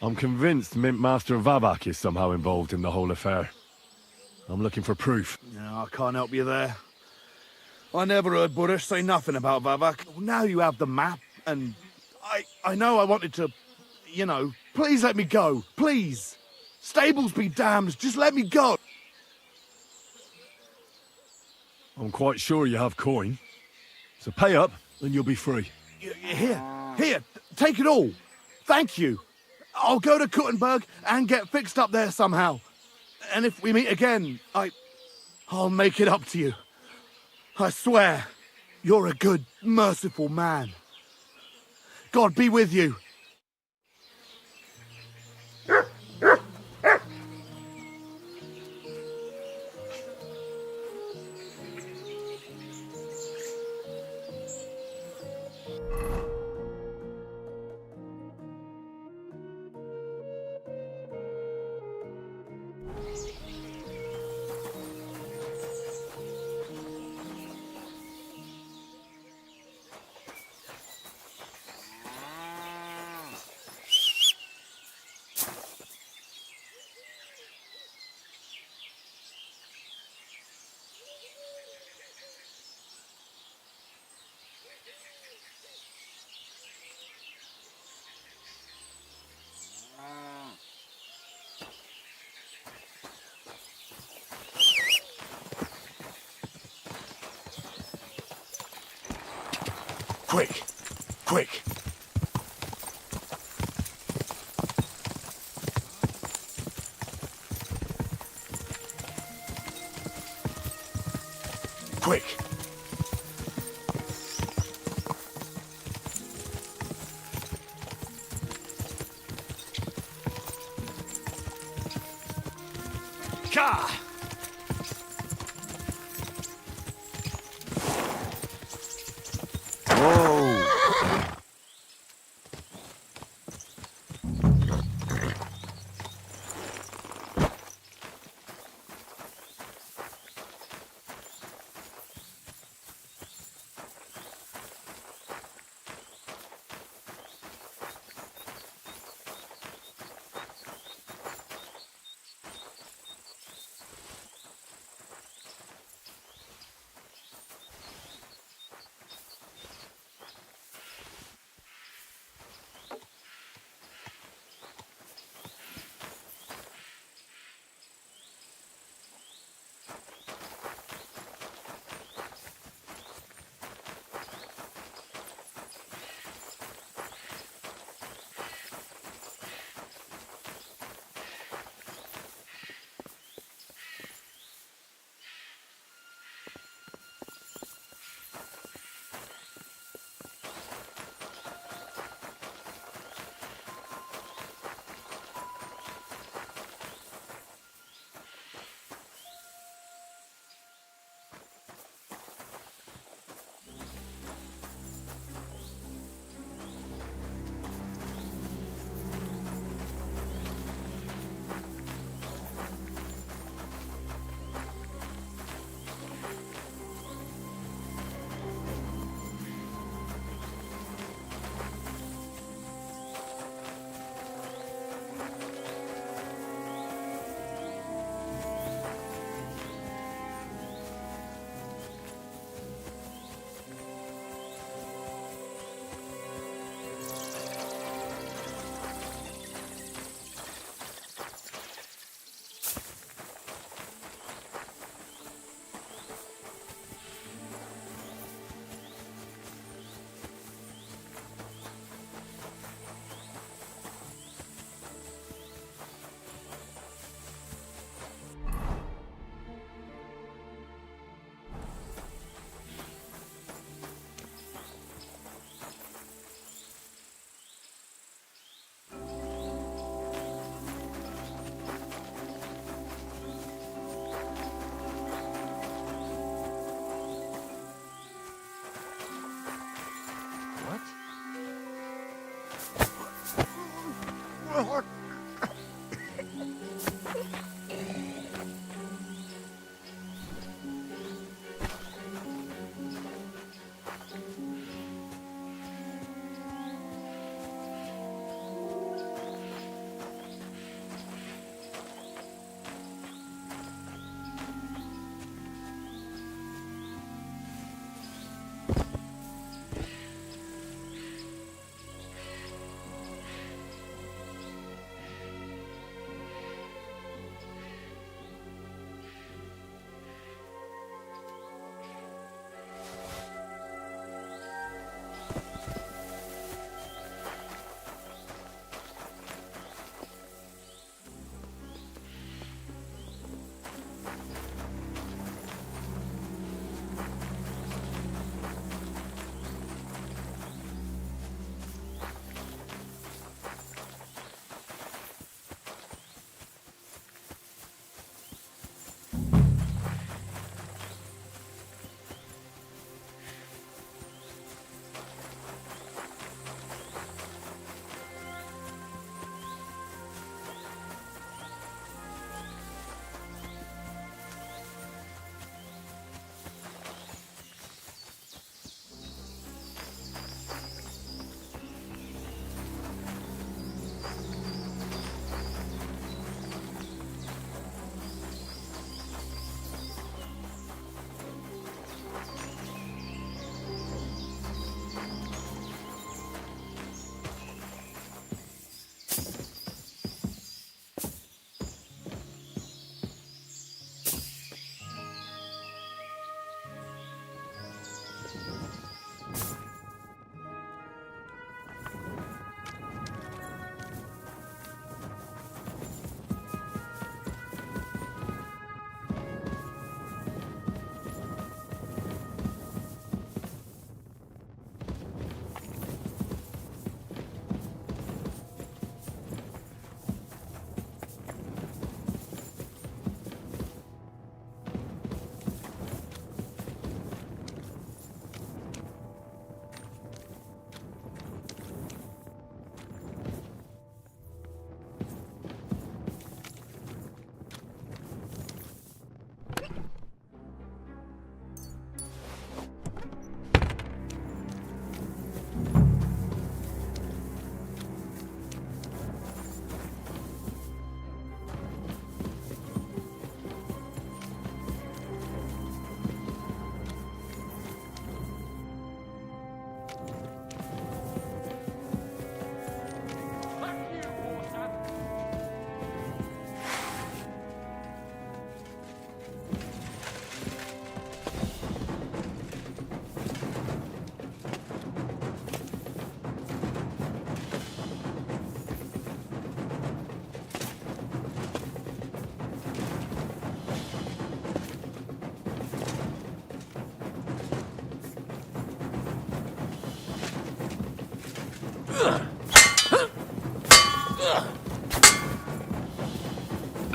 I'm convinced Mint Master Vavak is somehow involved in the whole affair. I'm looking for proof. No, I can't help you there. I never heard Buresh say nothing about Vavak. Now you have the map, and I know I wanted to, you know, please let me go, please. Stables be damned, just let me go. I'm quite sure you have coin. So pay up, and you'll be free. Here, take it all. Thank you. I'll go to Kuttenberg and get fixed up there somehow. And if we meet again, I'll make it up to you. I swear, you're a good, merciful man. God be with you. Quick! Quick! Quick! Ka! Whoa!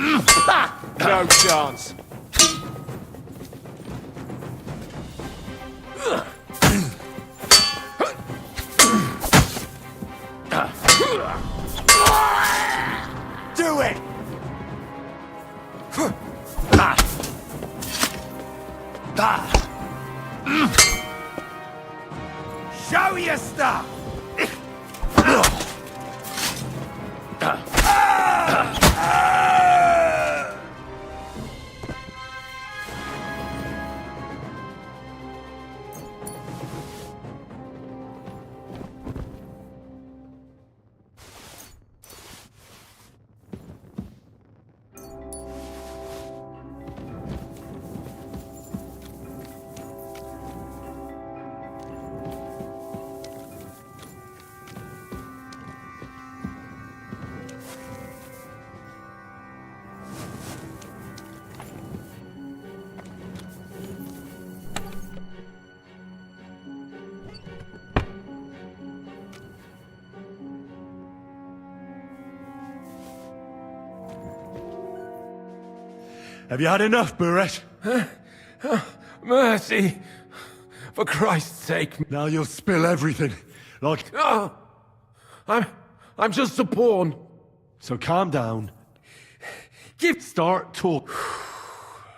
No chance. Do it! Show your stuff! Have you had enough, Buresh? Mercy. For Christ's sake. Now you'll spill everything. Like... Oh, I'm just a pawn. So calm down. Start talk.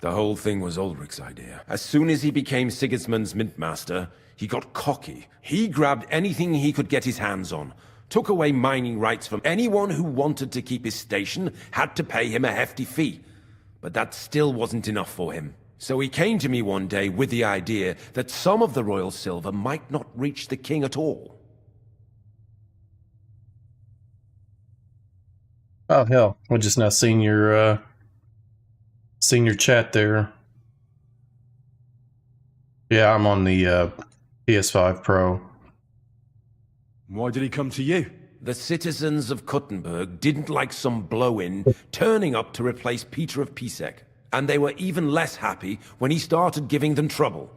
The whole thing was Ulrich's idea. As soon as he became Sigismund's mintmaster, he got cocky. He grabbed anything he could get his hands on, took away mining rights from anyone who wanted to keep his station, had to pay him a hefty fee. But that still wasn't enough for him. So he came to me one day with the idea that some of the royal silver might not reach the king at all. Oh hell, I just now seen your chat there. Yeah, I'm on the PS5 Pro. Why did he come to you? The citizens of Kuttenberg didn't like some blow-in turning up to replace Peter of Pisek, and they were even less happy when he started giving them trouble.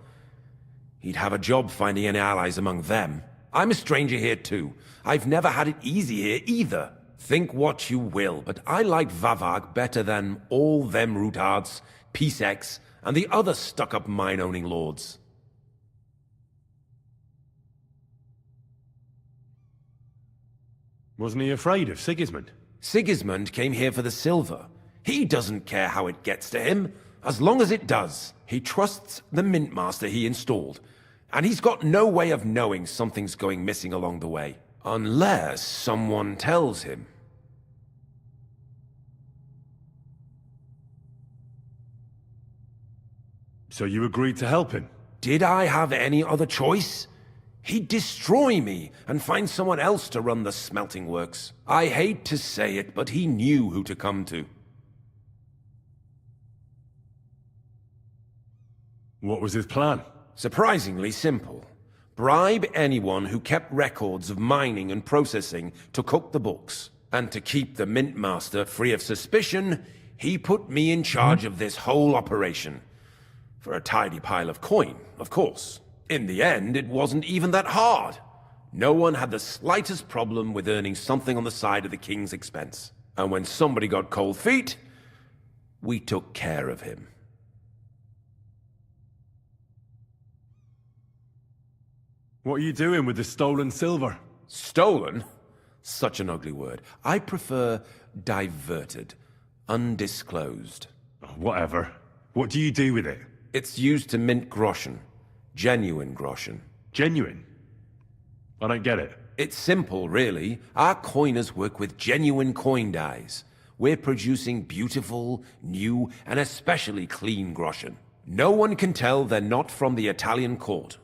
He'd have a job finding any allies among them. I'm a stranger here too. I've never had it easy here either. Think what you will, but I like Vavag better than all them Rutards, Piseks, and the other stuck-up mine-owning lords. Wasn't he afraid of Sigismund? Sigismund came here for the silver. He doesn't care how it gets to him, as long as it does. He trusts the mintmaster he installed, and he's got no way of knowing something's going missing along the way. Unless someone tells him. So you agreed to help him? Did I have any other choice? He'd destroy me and find someone else to run the smelting works. I hate to say it, but he knew who to come to. What was his plan? Surprisingly simple. Bribe anyone who kept records of mining and processing to cook the books. And to keep the mintmaster free of suspicion, he put me in charge of this whole operation. For a tidy pile of coin, of course. In the end, it wasn't even that hard. No one had the slightest problem with earning something on the side of the king's expense. And when somebody got cold feet, we took care of him. What are you doing with the stolen silver? Stolen? Such an ugly word. I prefer diverted, undisclosed. Whatever. What do you do with it? It's used to mint groschen. Genuine groschen. Genuine? I don't get it. It's simple, really. Our coiners work with genuine coin dyes. We're producing beautiful, new, and especially clean groschen. No one can tell they're not from the Italian court.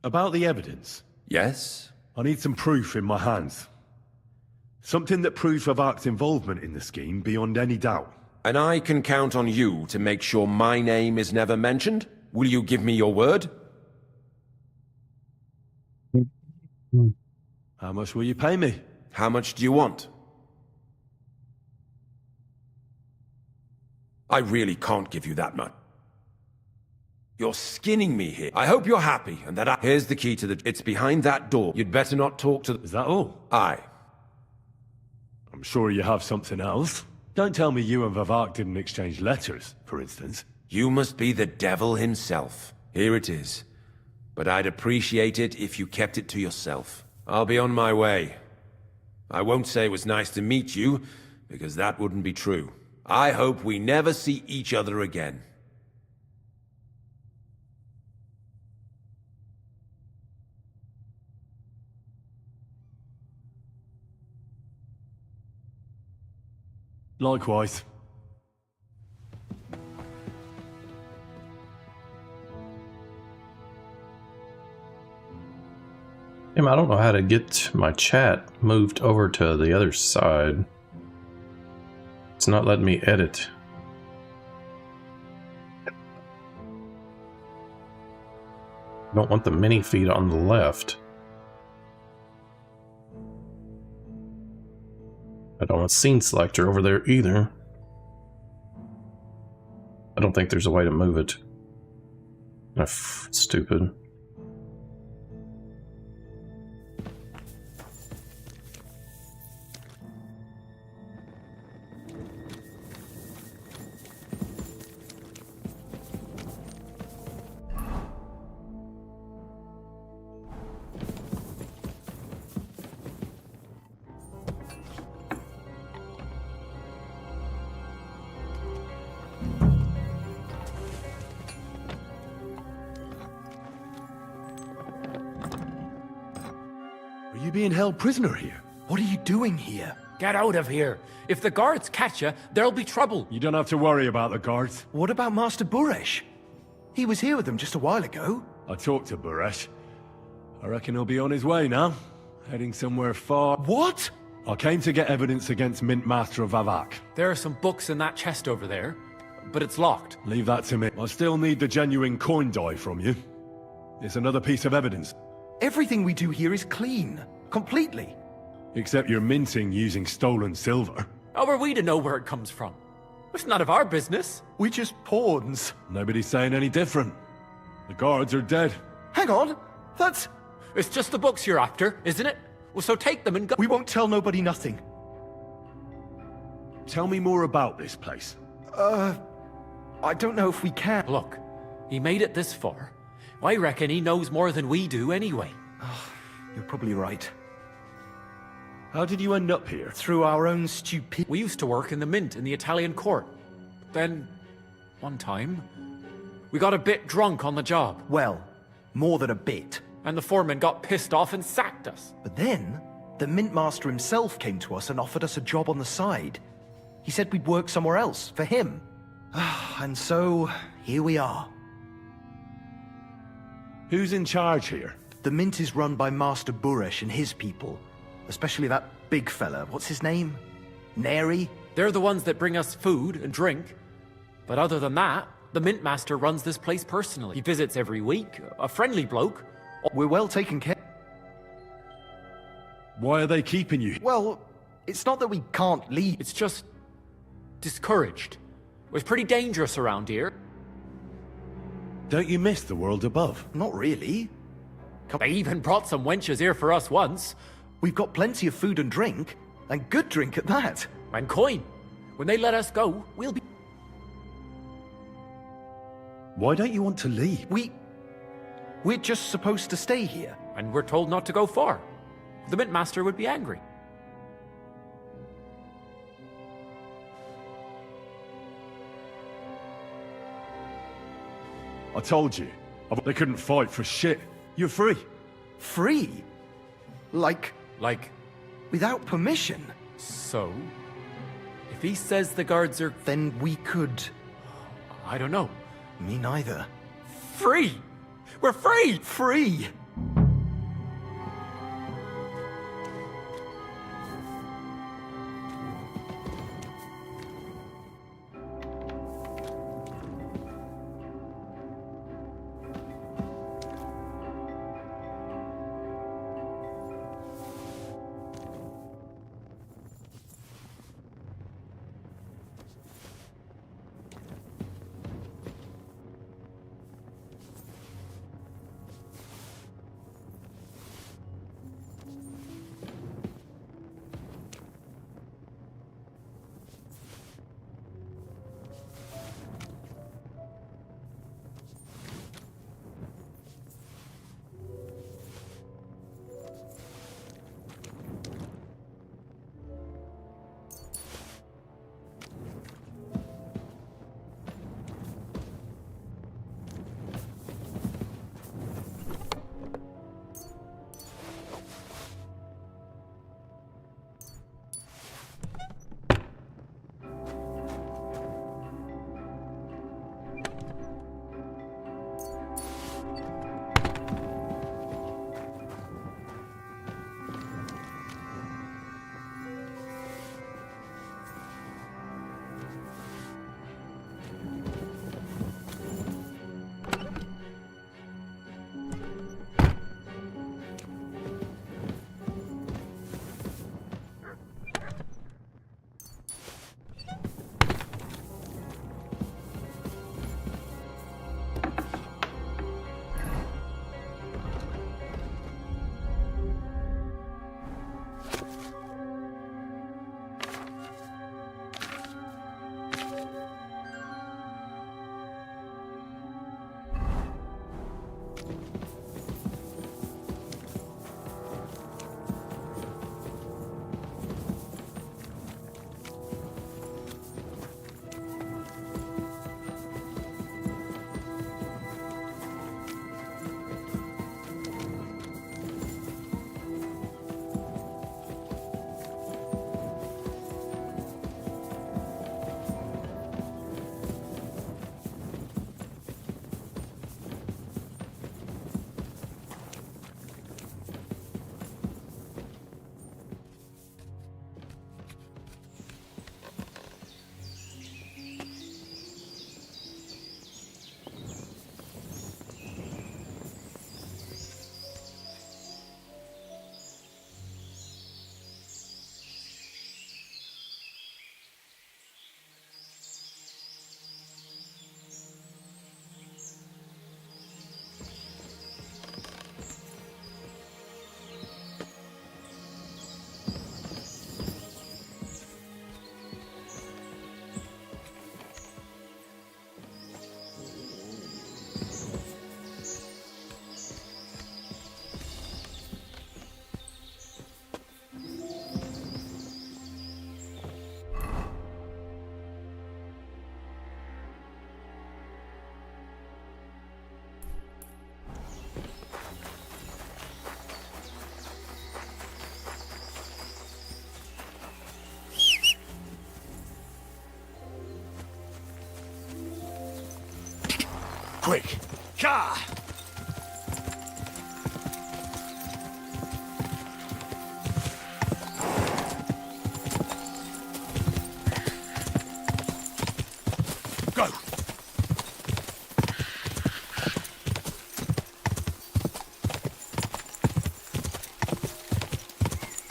About the evidence? Yes? I need some proof in my hands. Something that proves Vavak's involvement in the scheme beyond any doubt. And I can count on you to make sure my name is never mentioned? Will you give me your word? How much will you pay me? How much do you want? I really can't give you that much. You're skinning me here. I hope you're happy, and that Here's the key to the... It's behind that door. You'd better not talk to... Is that all? Aye. I'm sure you have something else. Don't tell me you and Vivek didn't exchange letters, for instance. You must be the devil himself. Here it is. But I'd appreciate it if you kept it to yourself. I'll be on my way. I won't say it was nice to meet you, because that wouldn't be true. I hope we never see each other again. Likewise. Damn, I don't know how to get my chat moved over to the other side. It's not letting me edit. I don't want the mini feed on the left. I don't want scene selector over there either. I don't think there's a way to move it. Stupid. Are you being held prisoner here? What are you doing here? Get out of here. If the guards catch you, there'll be trouble. You don't have to worry about the guards. What about Master Buresh? He was here with them just a while ago. I talked to Buresh. I reckon he'll be on his way now. Heading somewhere far. What? I came to get evidence against Mint Master Vivek. There are some books in that chest over there, but it's locked. Leave that to me. I still need the genuine coin die from you. It's another piece of evidence. Everything we do here is clean. Completely. Except you're minting using stolen silver. How are we to know where it comes from? It's none of our business. We're just pawns. Nobody's saying any different. The guards are dead. Hang on. That's... It's just the books you're after, isn't it? Well, so take them and go. We won't tell nobody nothing. Tell me more about this place. I don't know if we can. Look, he made it this far. I reckon he knows more than we do anyway. You're probably right. How did you end up here? Through our own stupidity. We used to work in the mint in the Italian court. Then, one time, we got a bit drunk on the job. Well, more than a bit. And the foreman got pissed off and sacked us. But then, the mint master himself came to us and offered us a job on the side. He said we'd work somewhere else, for him. And so, here we are. Who's in charge here? The mint is run by Master Buresh and his people. Especially that big fella. What's his name? Neri? They're the ones that bring us food and drink. But other than that, the mint master runs this place personally. He visits every week, a friendly bloke. We're well taken care. Why are they keeping you? Well, it's not that we can't leave. It's just discouraged. It's pretty dangerous around here. Don't you miss the world above? Not really. They even brought some wenches here for us once. We've got plenty of food and drink, and good drink at that. And coin. When they let us go, we'll be... Why don't you want to leave? We're just supposed to stay here. And we're told not to go far. The mint master would be angry. I told you. They couldn't fight for shit. You're free. Free? Like... Like... Without permission? So... If he says the guards are... Then we could... I don't know. Me neither. Free! We're free! Free! Quick! Ka! Go!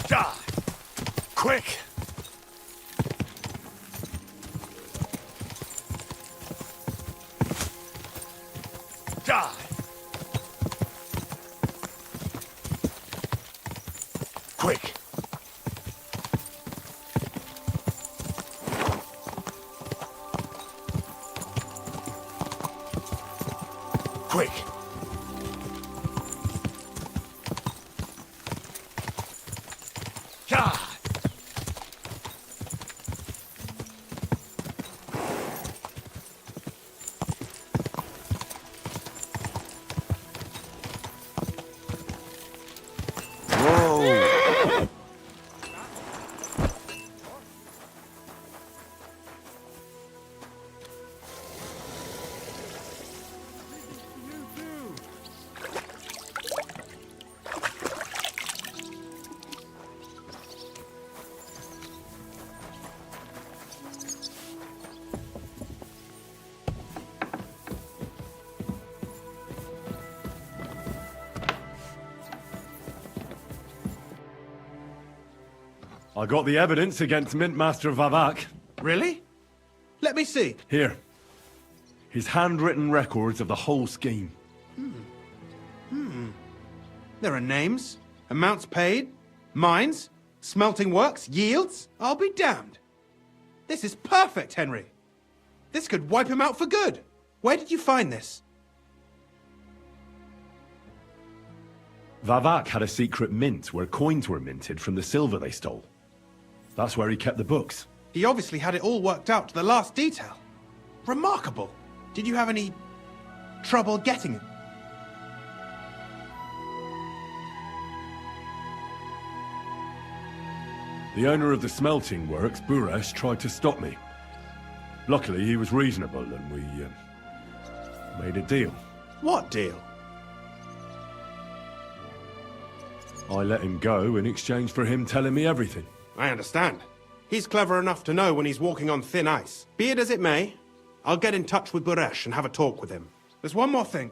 Da! Quick! Da! Quick! Quick! Ka! Whoa! I got the evidence against Mintmaster Vavak. Really? Let me see. Here. His handwritten records of the whole scheme. There are names, amounts paid, mines, smelting works, yields. I'll be damned. This is perfect, Henry. This could wipe him out for good. Where did you find this? Vavak had a secret mint where coins were minted from the silver they stole. That's where he kept the books. He obviously had it all worked out to the last detail. Remarkable. Did you have any trouble getting it? The owner of the smelting works, Buresh, tried to stop me. Luckily, he was reasonable and we made a deal. What deal? I let him go in exchange for him telling me everything. I understand. He's clever enough to know when he's walking on thin ice. Be it as it may, I'll get in touch with Buresh and have a talk with him. There's one more thing.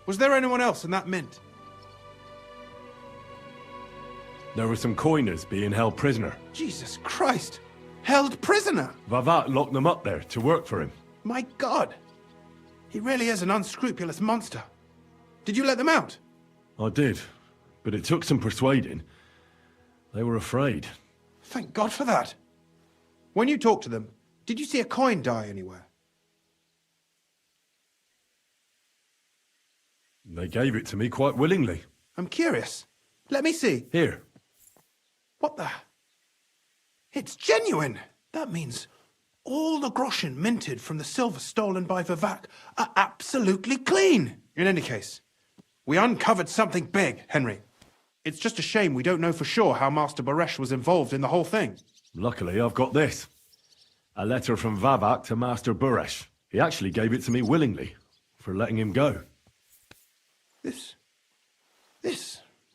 Was there anyone else in that mint? There were some coiners being held prisoner. Jesus Christ! Held prisoner! Vavak locked them up there to work for him. My God! He really is an unscrupulous monster. Did you let them out? I did, but it took some persuading. They were afraid. Thank God for that. When you talked to them, did you see a coin die anywhere? They gave it to me quite willingly. I'm curious. Let me see. Here. What the? It's genuine! That means all the groschen minted from the silver stolen by Vavak are absolutely clean! In any case, we uncovered something big, Henry. It's just a shame we don't know for sure how Master Buresh was involved in the whole thing. Luckily, I've got this. A letter from Vavak to Master Buresh. He actually gave it to me willingly, for letting him go. This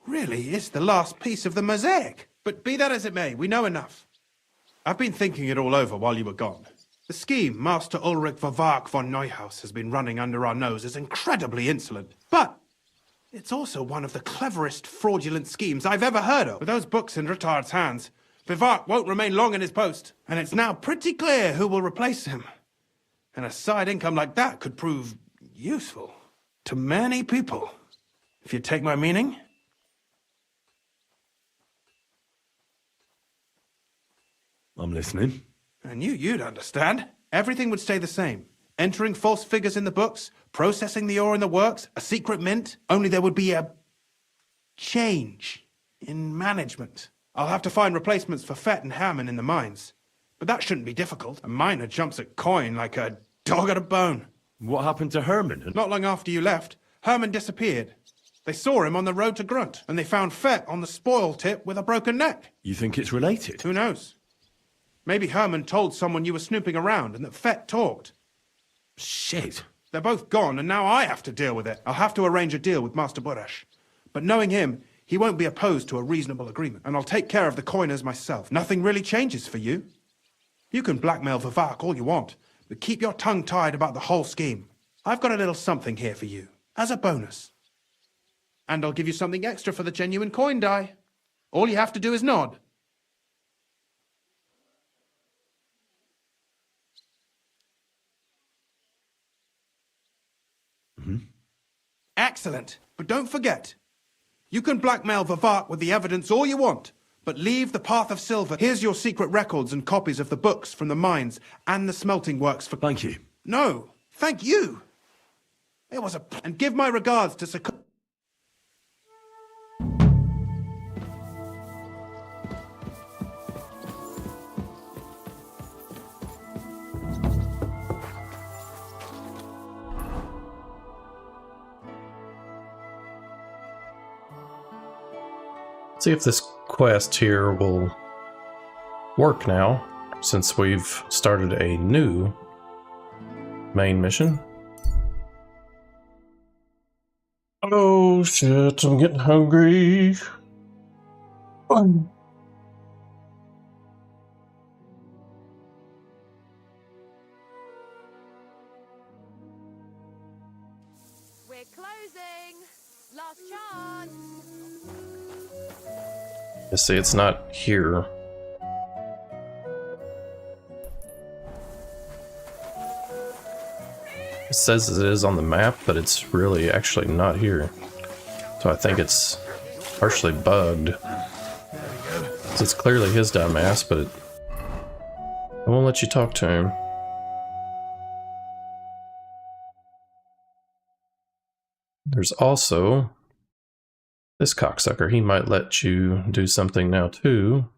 really is the last piece of the mosaic. But be that as it may, we know enough. I've been thinking it all over while you were gone. The scheme Master Ulrich Vavak von Neuhaus has been running under our nose is incredibly insolent. But it's also one of the cleverest fraudulent schemes I've ever heard of. With those books in Rittard's hands, Vivart won't remain long in his post, and it's now pretty clear who will replace him. And a side income like that could prove useful to many people, if you take my meaning. I'm listening. I knew you'd understand. Everything would stay the same. Entering false figures in the books, processing the ore in the works, a secret mint, only there would be a change in management. I'll have to find replacements for Fett and Hammond in the mines. But that shouldn't be difficult. A miner jumps at coin like a dog at a bone. What happened to Herman? Not long after you left, Herman disappeared. They saw him on the road to Grunt, and they found Fett on the spoil tip with a broken neck. You think it's related? Who knows? Maybe Herman told someone you were snooping around and that Fett talked. Shit. They're both gone, and now I have to deal with it. I'll have to arrange a deal with Master Boresh. But knowing him, he won't be opposed to a reasonable agreement, and I'll take care of the coiners myself. Nothing really changes for you. You can blackmail Vivak all you want, but keep your tongue tied about the whole scheme. I've got a little something here for you, as a bonus. And I'll give you something extra for the genuine coin die. All you have to do is nod. Excellent. But don't forget, you can blackmail Vivak with the evidence all you want, but leave the Path of Silver. Here's your secret records and copies of the books from the mines and the smelting works for... Thank you. No, thank you. It was a... And give my regards to Sir... See if this quest here will work now, since we've started a new main mission. Oh shit, I'm getting hungry. We're closing. Last chance. You see, it's not here. It says it is on the map, but it's really actually not here. So I think it's partially bugged. So it's clearly his dumbass, but it won't let you talk to him. There's also this cocksucker. He might let you do something now too.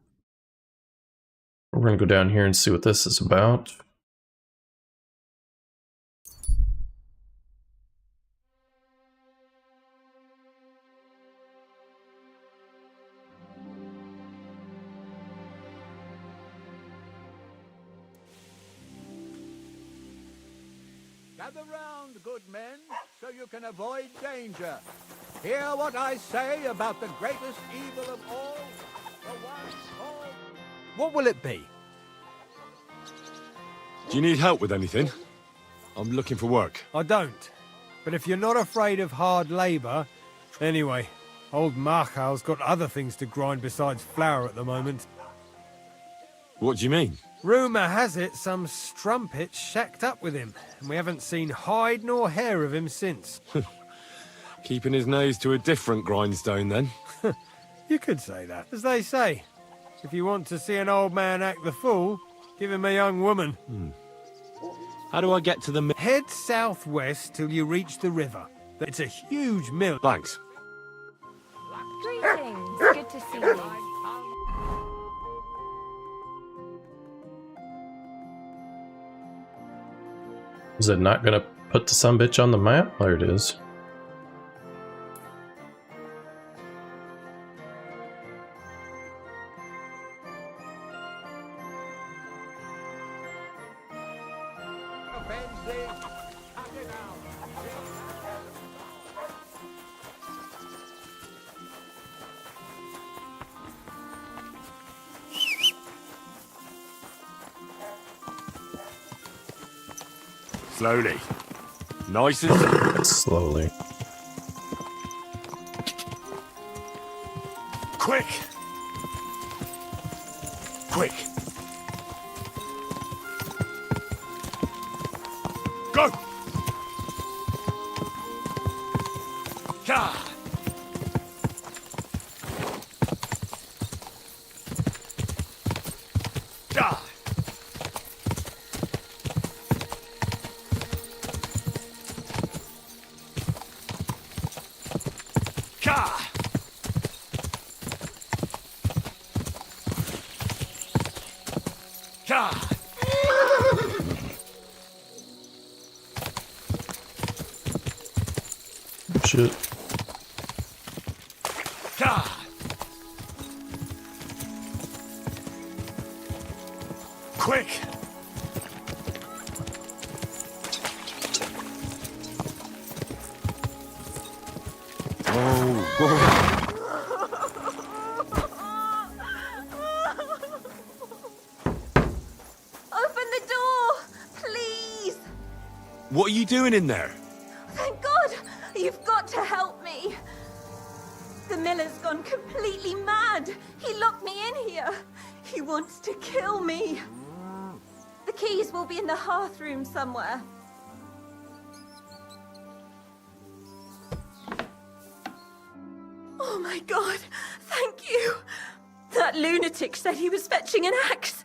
We're gonna go down here and see what this is about. Gather round, good men, so you can avoid danger. Hear what I say about the greatest evil of all, the one called... What will it be? Do you need help with anything? I'm looking for work. I don't. But if you're not afraid of hard labour... Anyway, old Marchal's got other things to grind besides flour at the moment. What do you mean? Rumour has it some strumpet's shacked up with him, and we haven't seen hide nor hair of him since. Keeping his nose to a different grindstone, then? You could say that. As they say, if you want to see an old man act the fool, give him a young woman. How do I get to the... Head southwest till you reach the river. It's a huge mill. Thanks. Greetings. Good to see you. Is it not gonna put the sumbitch on the map? There it is. Slowly. Nice and... Slowly. Quick! Quick! Go! Ka! Ka! Ka! Ka! Shit. Ka! Quick! What are you doing in there? Thank God! You've got to help me! The miller's gone completely mad. He locked me in here. He wants to kill me. The keys will be in the hearth room somewhere. Oh my God, thank you. That lunatic said he was fetching an axe.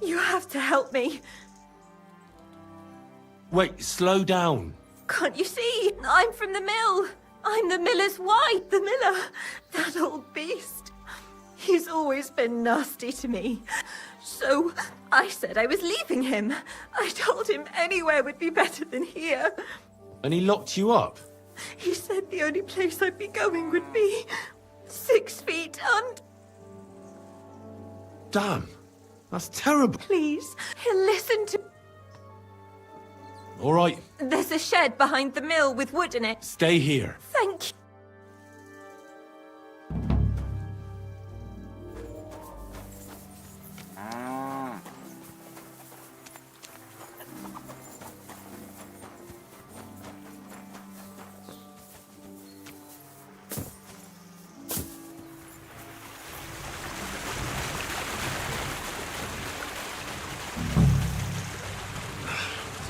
You have to help me. Wait, slow down. Can't you see? I'm from the mill. I'm the miller's wife, the miller. That old beast. He's always been nasty to me. So I said I was leaving him. I told him anywhere would be better than here. And he locked you up? He said the only place I'd be going would be 6 feet under. Damn, that's terrible. Please, listen to... All right, There's a shed behind the mill with wood in it. stay here. Thank you.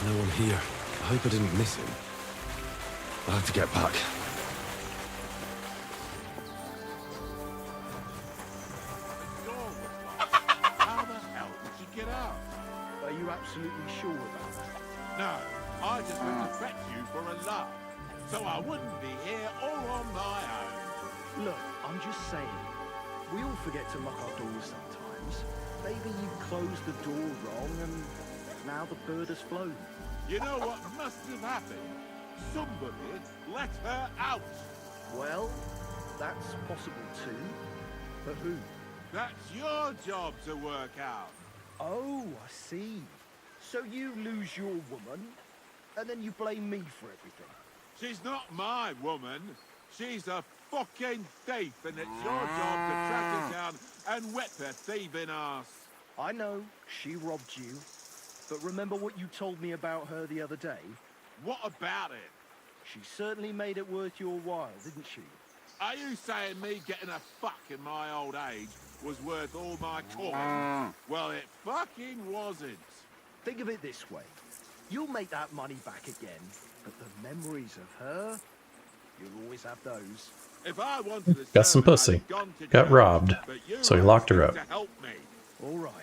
No one here. I hope I didn't miss him. I'll have to get back. How the hell did you get out? Are you absolutely sure about that? No, I just went to fetch you for a laugh, so I wouldn't be here all on my own. Look, I'm just saying. We all forget to lock our doors sometimes. Maybe you closed the door wrong and now the bird has flown. You know what must have happened? Somebody let her out. Well, that's possible too. But who? That's your job to work out. Oh, I see. So you lose your woman, and then you blame me for everything. She's not my woman. She's a fucking thief, and it's your job to track her down and whip her thieving ass. I know, she robbed you. But remember what you told me about her the other day? What about it? She certainly made it worth your while, didn't she? Are you saying me getting a fuck in my old age was worth all my coin? Well, it fucking wasn't. Think of it this way. You'll make that money back again, but the memories of her, you'll always have those. If I wanted to Got some pussy. Got robbed. So he locked her up. All right.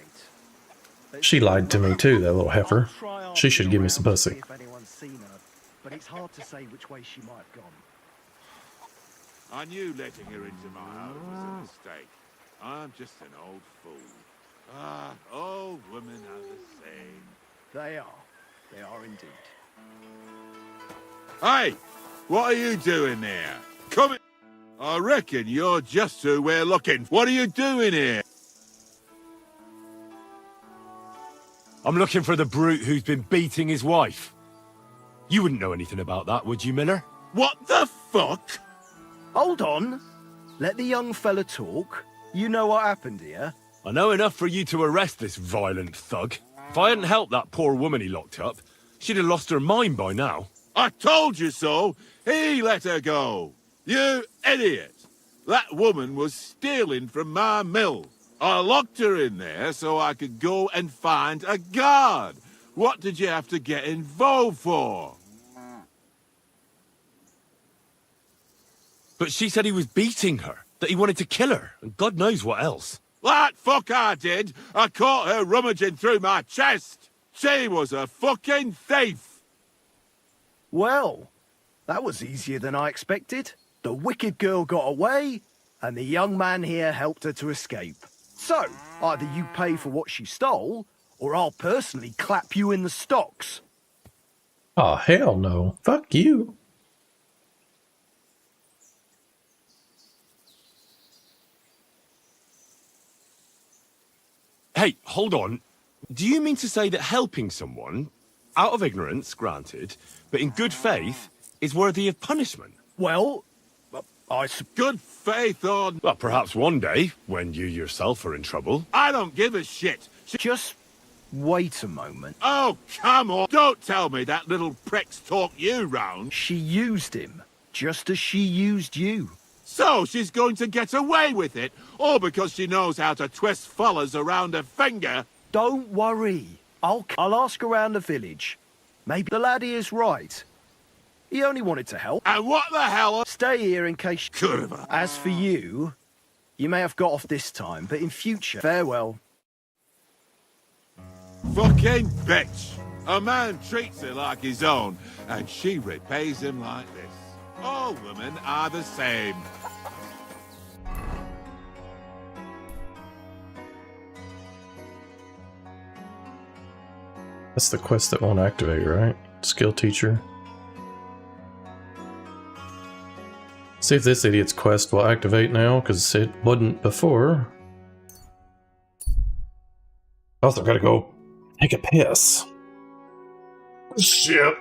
She lied to me too, that little heifer. She should give me some pussy. If anyone's seen her, but it's hard to say which way she might have gone. I knew letting her into my home was a mistake. I'm just an old fool. Ah, all women are the same. They are. They are indeed. Hey! What are you doing there? Come in. I reckon you're just who we're looking. What are you doing here? I'm looking for the brute who's been beating his wife. You wouldn't know anything about that, would you, Miller? What the fuck? Hold on. Let the young fella talk. You know what happened here? I know enough for you to arrest this violent thug. If I hadn't helped that poor woman he locked up, she'd have lost her mind by now. I told you so. He let her go. You idiot. That woman was stealing from my mill. I locked her in there so I could go and find a guard. What did you have to get involved for? But she said he was beating her, that he wanted to kill her, and God knows what else. That fuck I did. I caught her rummaging through my chest. She was a fucking thief. Well, that was easier than I expected. The wicked girl got away, and the young man here helped her to escape. So, either you pay for what she stole, or I'll personally clap you in the stocks. Oh, hell no. Fuck you. Hey, hold on. Do you mean to say that helping someone, out of ignorance, granted, but in good faith, is worthy of punishment? Well, good faith on... Well, perhaps one day, when you yourself are in trouble. I don't give a shit. Just Wait a moment. Oh, come on! Don't tell me that little prick's talked you round. She used him, just as she used you. So she's going to get away with it, all because she knows how to twist fellas around her finger? Don't worry. I'll ask around the village. Maybe the laddie is right. He only wanted to help. And what the hell? Stay here in case... Could have. As for you, you may have got off this time, but in future, farewell. Fucking bitch! A man treats her like his own, and she repays him like this. All women are the same. That's the quest that won't activate, right? Skill teacher. See if this idiot's quest will activate now, because it wouldn't before. Also gotta go take a piss. Shit.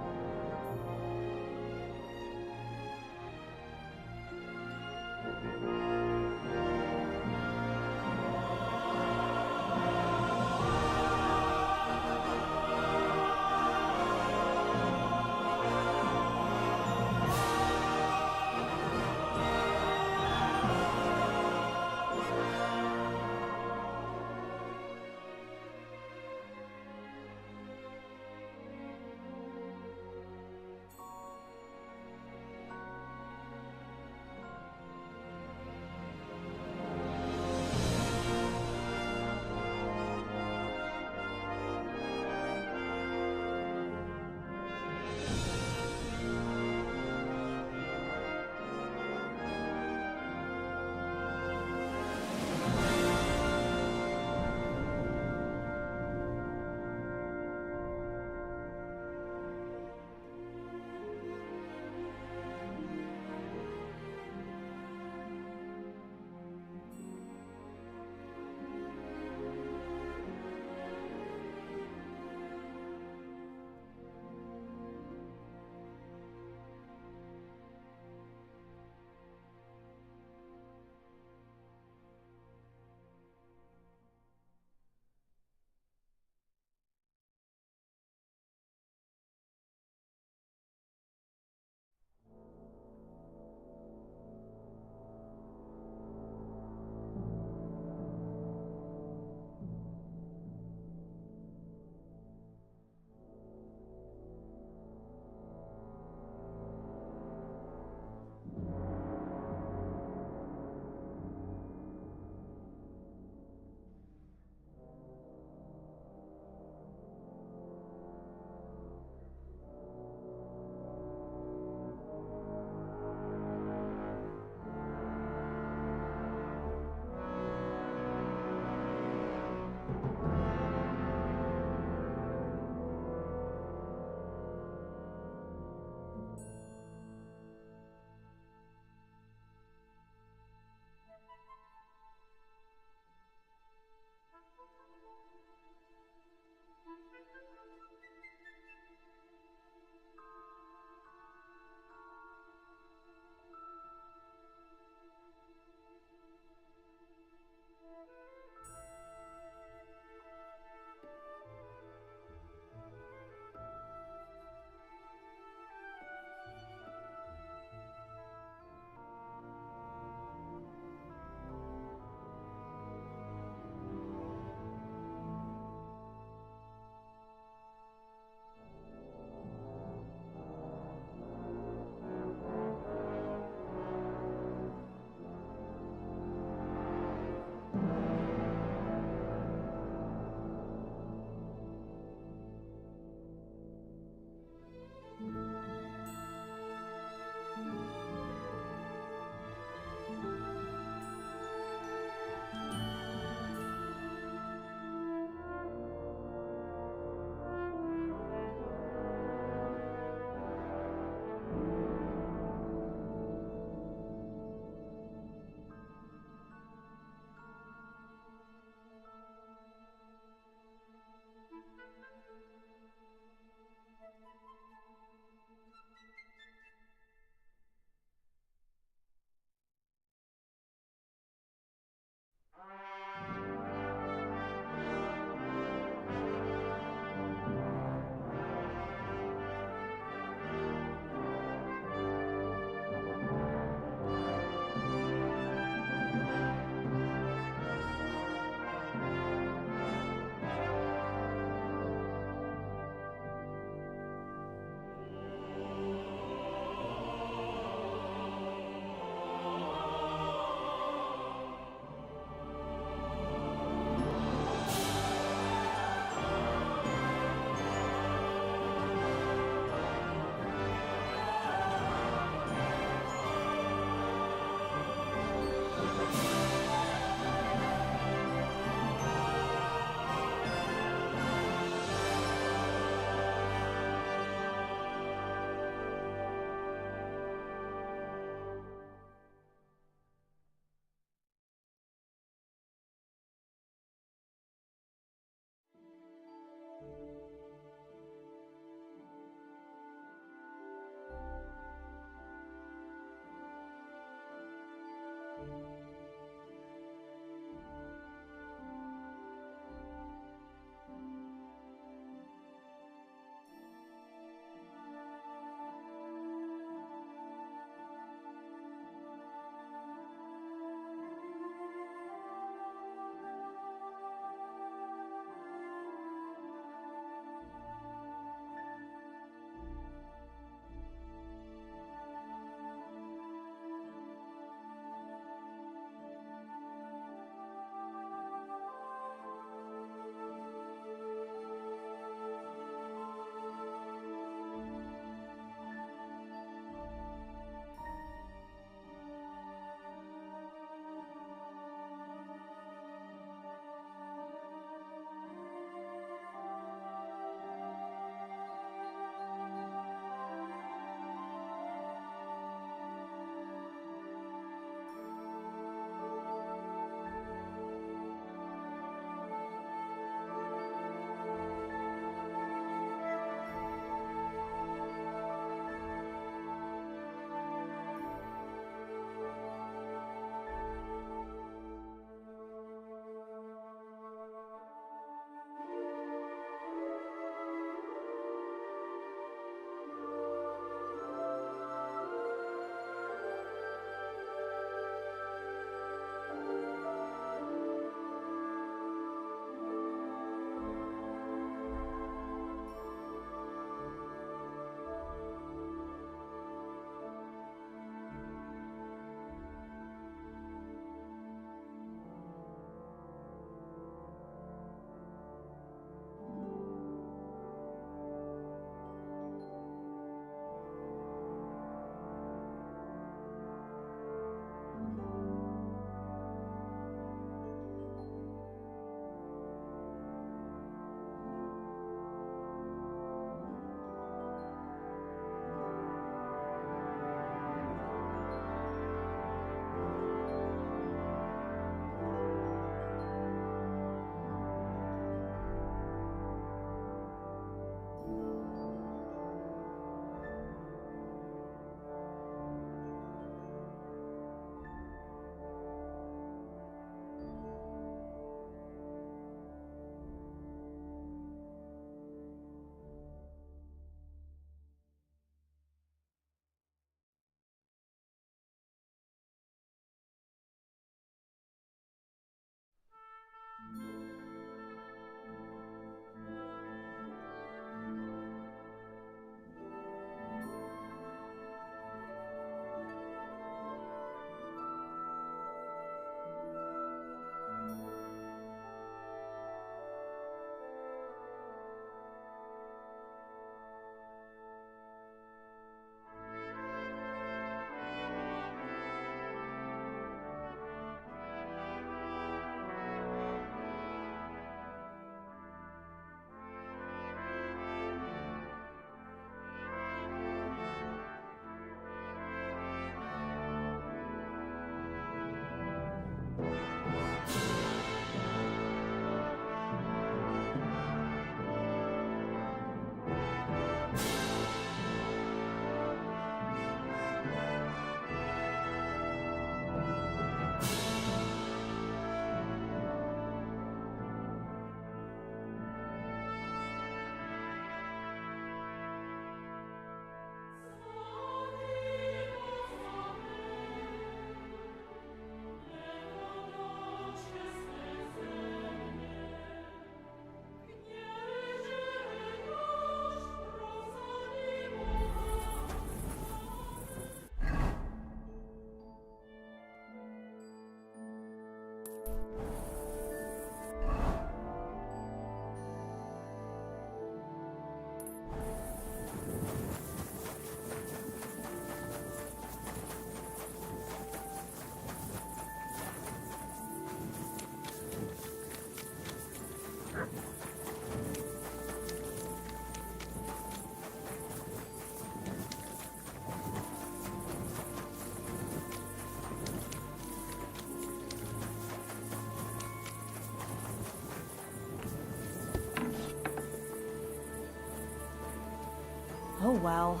well.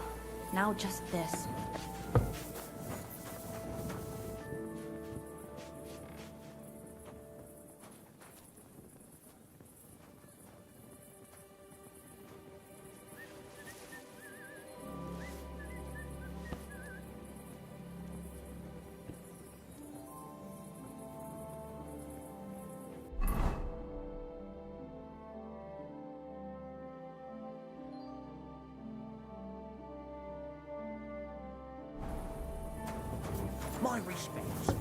Now just this. My respects.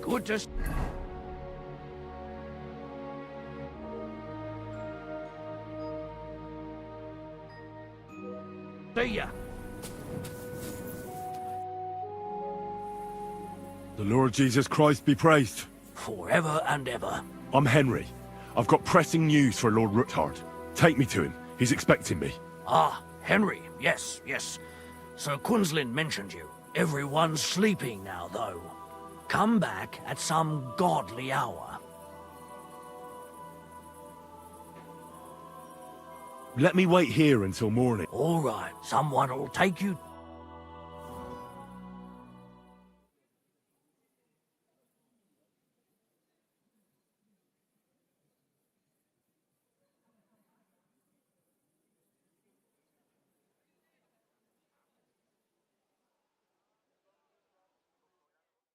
Good to... See ya. The Lord Jesus Christ be praised. Forever and ever. I'm Henry. I've got pressing news for Lord Ruthard. Take me to him. He's expecting me. Ah, Henry. Yes, yes. Sir Quinslin mentioned you. Everyone's sleeping now, though. Come back at some godly hour. Let me wait here until morning. All right. Someone will take you...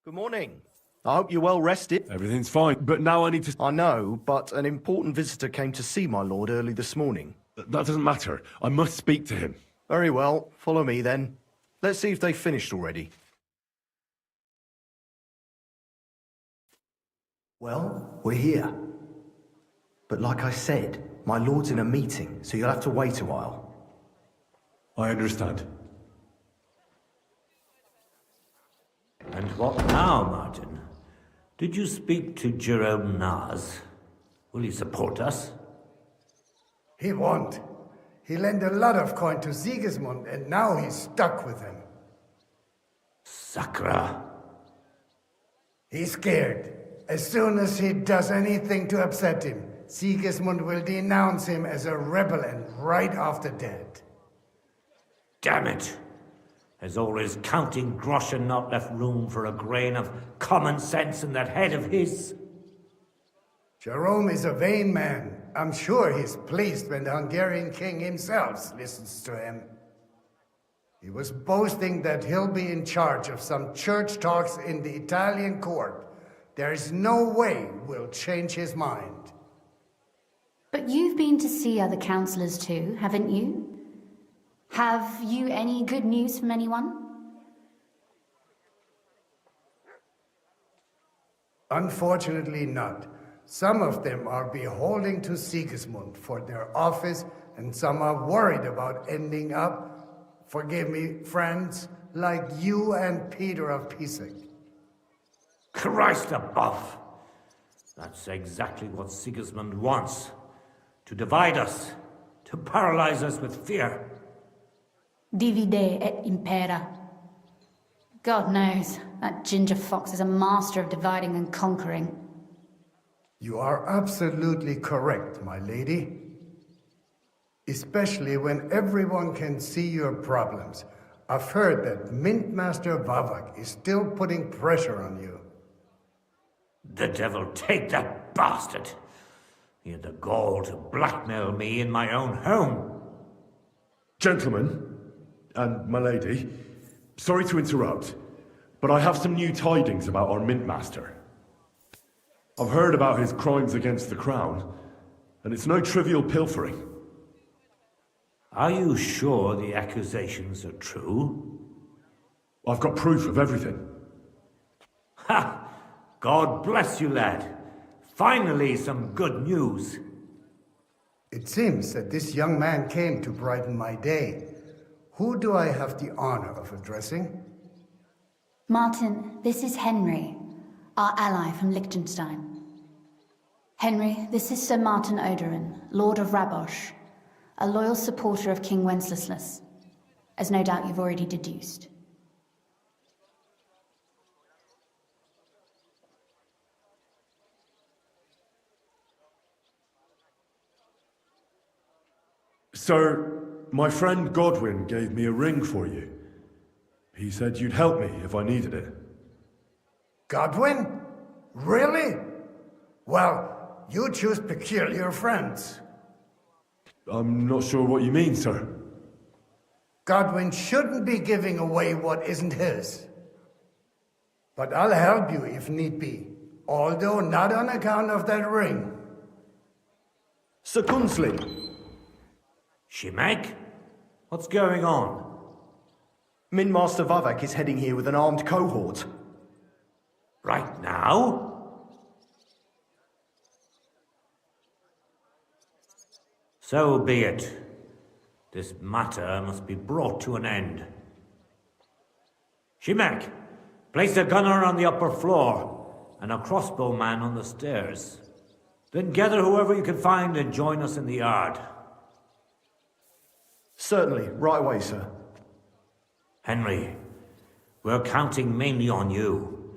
Good morning. I hope you're well rested. Everything's fine, but now I need to... I know, but an important visitor came to see my lord early this morning. That doesn't matter. I must speak to him. Very well. Follow me, then. Let's see if they've finished already. Well, we're here. But like I said, my lord's in a meeting, so you'll have to wait a while. I understand. And what now, Martin? Did you speak to Jerome Nars? Will he support us? He won't. He lent a lot of coin to Sigismund, and now he's stuck with him. Sakra. He's scared. As soon as he does anything to upset him, Sigismund will denounce him as a rebel and right off the dead. Damn it! There's always counting groschen not left room for a grain of common sense in that head of his. Jerome is a vain man. I'm sure he's pleased when the Hungarian king himself listens to him. He was boasting that he'll be in charge of some church talks in the Italian court. There is no way we'll change his mind. But you've been to see other councillors too, haven't you? Have you any good news from anyone? Unfortunately not. Some of them are beholden to Sigismund for their office, and some are worried about ending up, forgive me, friends, like you and Peter of Pisek. Christ above! That's exactly what Sigismund wants. To divide us, to paralyze us with fear. Divide et impera. God knows, that ginger fox is a master of dividing and conquering. You are absolutely correct, my lady. Especially when everyone can see your problems. I've heard that Mint Master Vavak is still putting pressure on you. The devil take that bastard! He had the gall to blackmail me in my own home. Gentlemen, and my lady, sorry to interrupt, but I have some new tidings about our Mint Master. I've heard about his crimes against the crown, and it's no trivial pilfering. Are you sure the accusations are true? I've got proof of everything. Ha! God bless you, lad. Finally, some good news. It seems that this young man came to brighten my day. Who do I have the honor of addressing? Martin, this is Henry, our ally from Liechtenstein. Henry, this is Sir Martin Odorin, Lord of Rabosh, a loyal supporter of King Wenceslas, as no doubt you've already deduced. Sir, my friend Godwin gave me a ring for you. He said you'd help me if I needed it. Godwin? Really? Well, you choose peculiar friends. I'm not sure what you mean, sir. Godwin shouldn't be giving away what isn't his. But I'll help you if need be, although not on account of that ring. Sir Kunzling. Shimek? What's going on? Mint Master Vavak is heading here with an armed cohort. Right now? So be it. This matter must be brought to an end. Shimek, place a gunner on the upper floor and a crossbowman on the stairs. Then gather whoever you can find and join us in the yard. Certainly, right away, sir. Henry, we're counting mainly on you.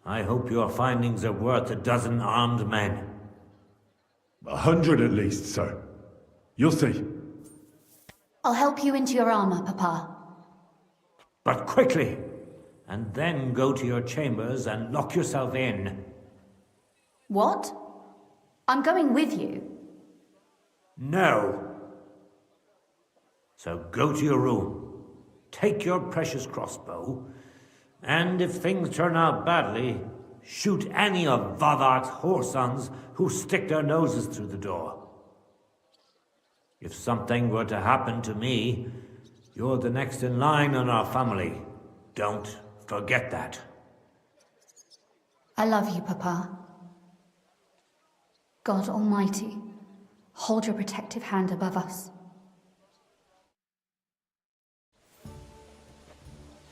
I hope your findings are worth 12 armed men. 100 at least, sir. You'll see. I'll help you into your armor, Papa. But quickly, and then go to your chambers and lock yourself in. What? I'm going with you. No. So go to your room, take your precious crossbow, and if things turn out badly, shoot any of Vavak's whoresons who stick their noses through the door. If something were to happen to me, you're the next in line in our family. Don't forget that. I love you, Papa. God Almighty, hold your protective hand above us.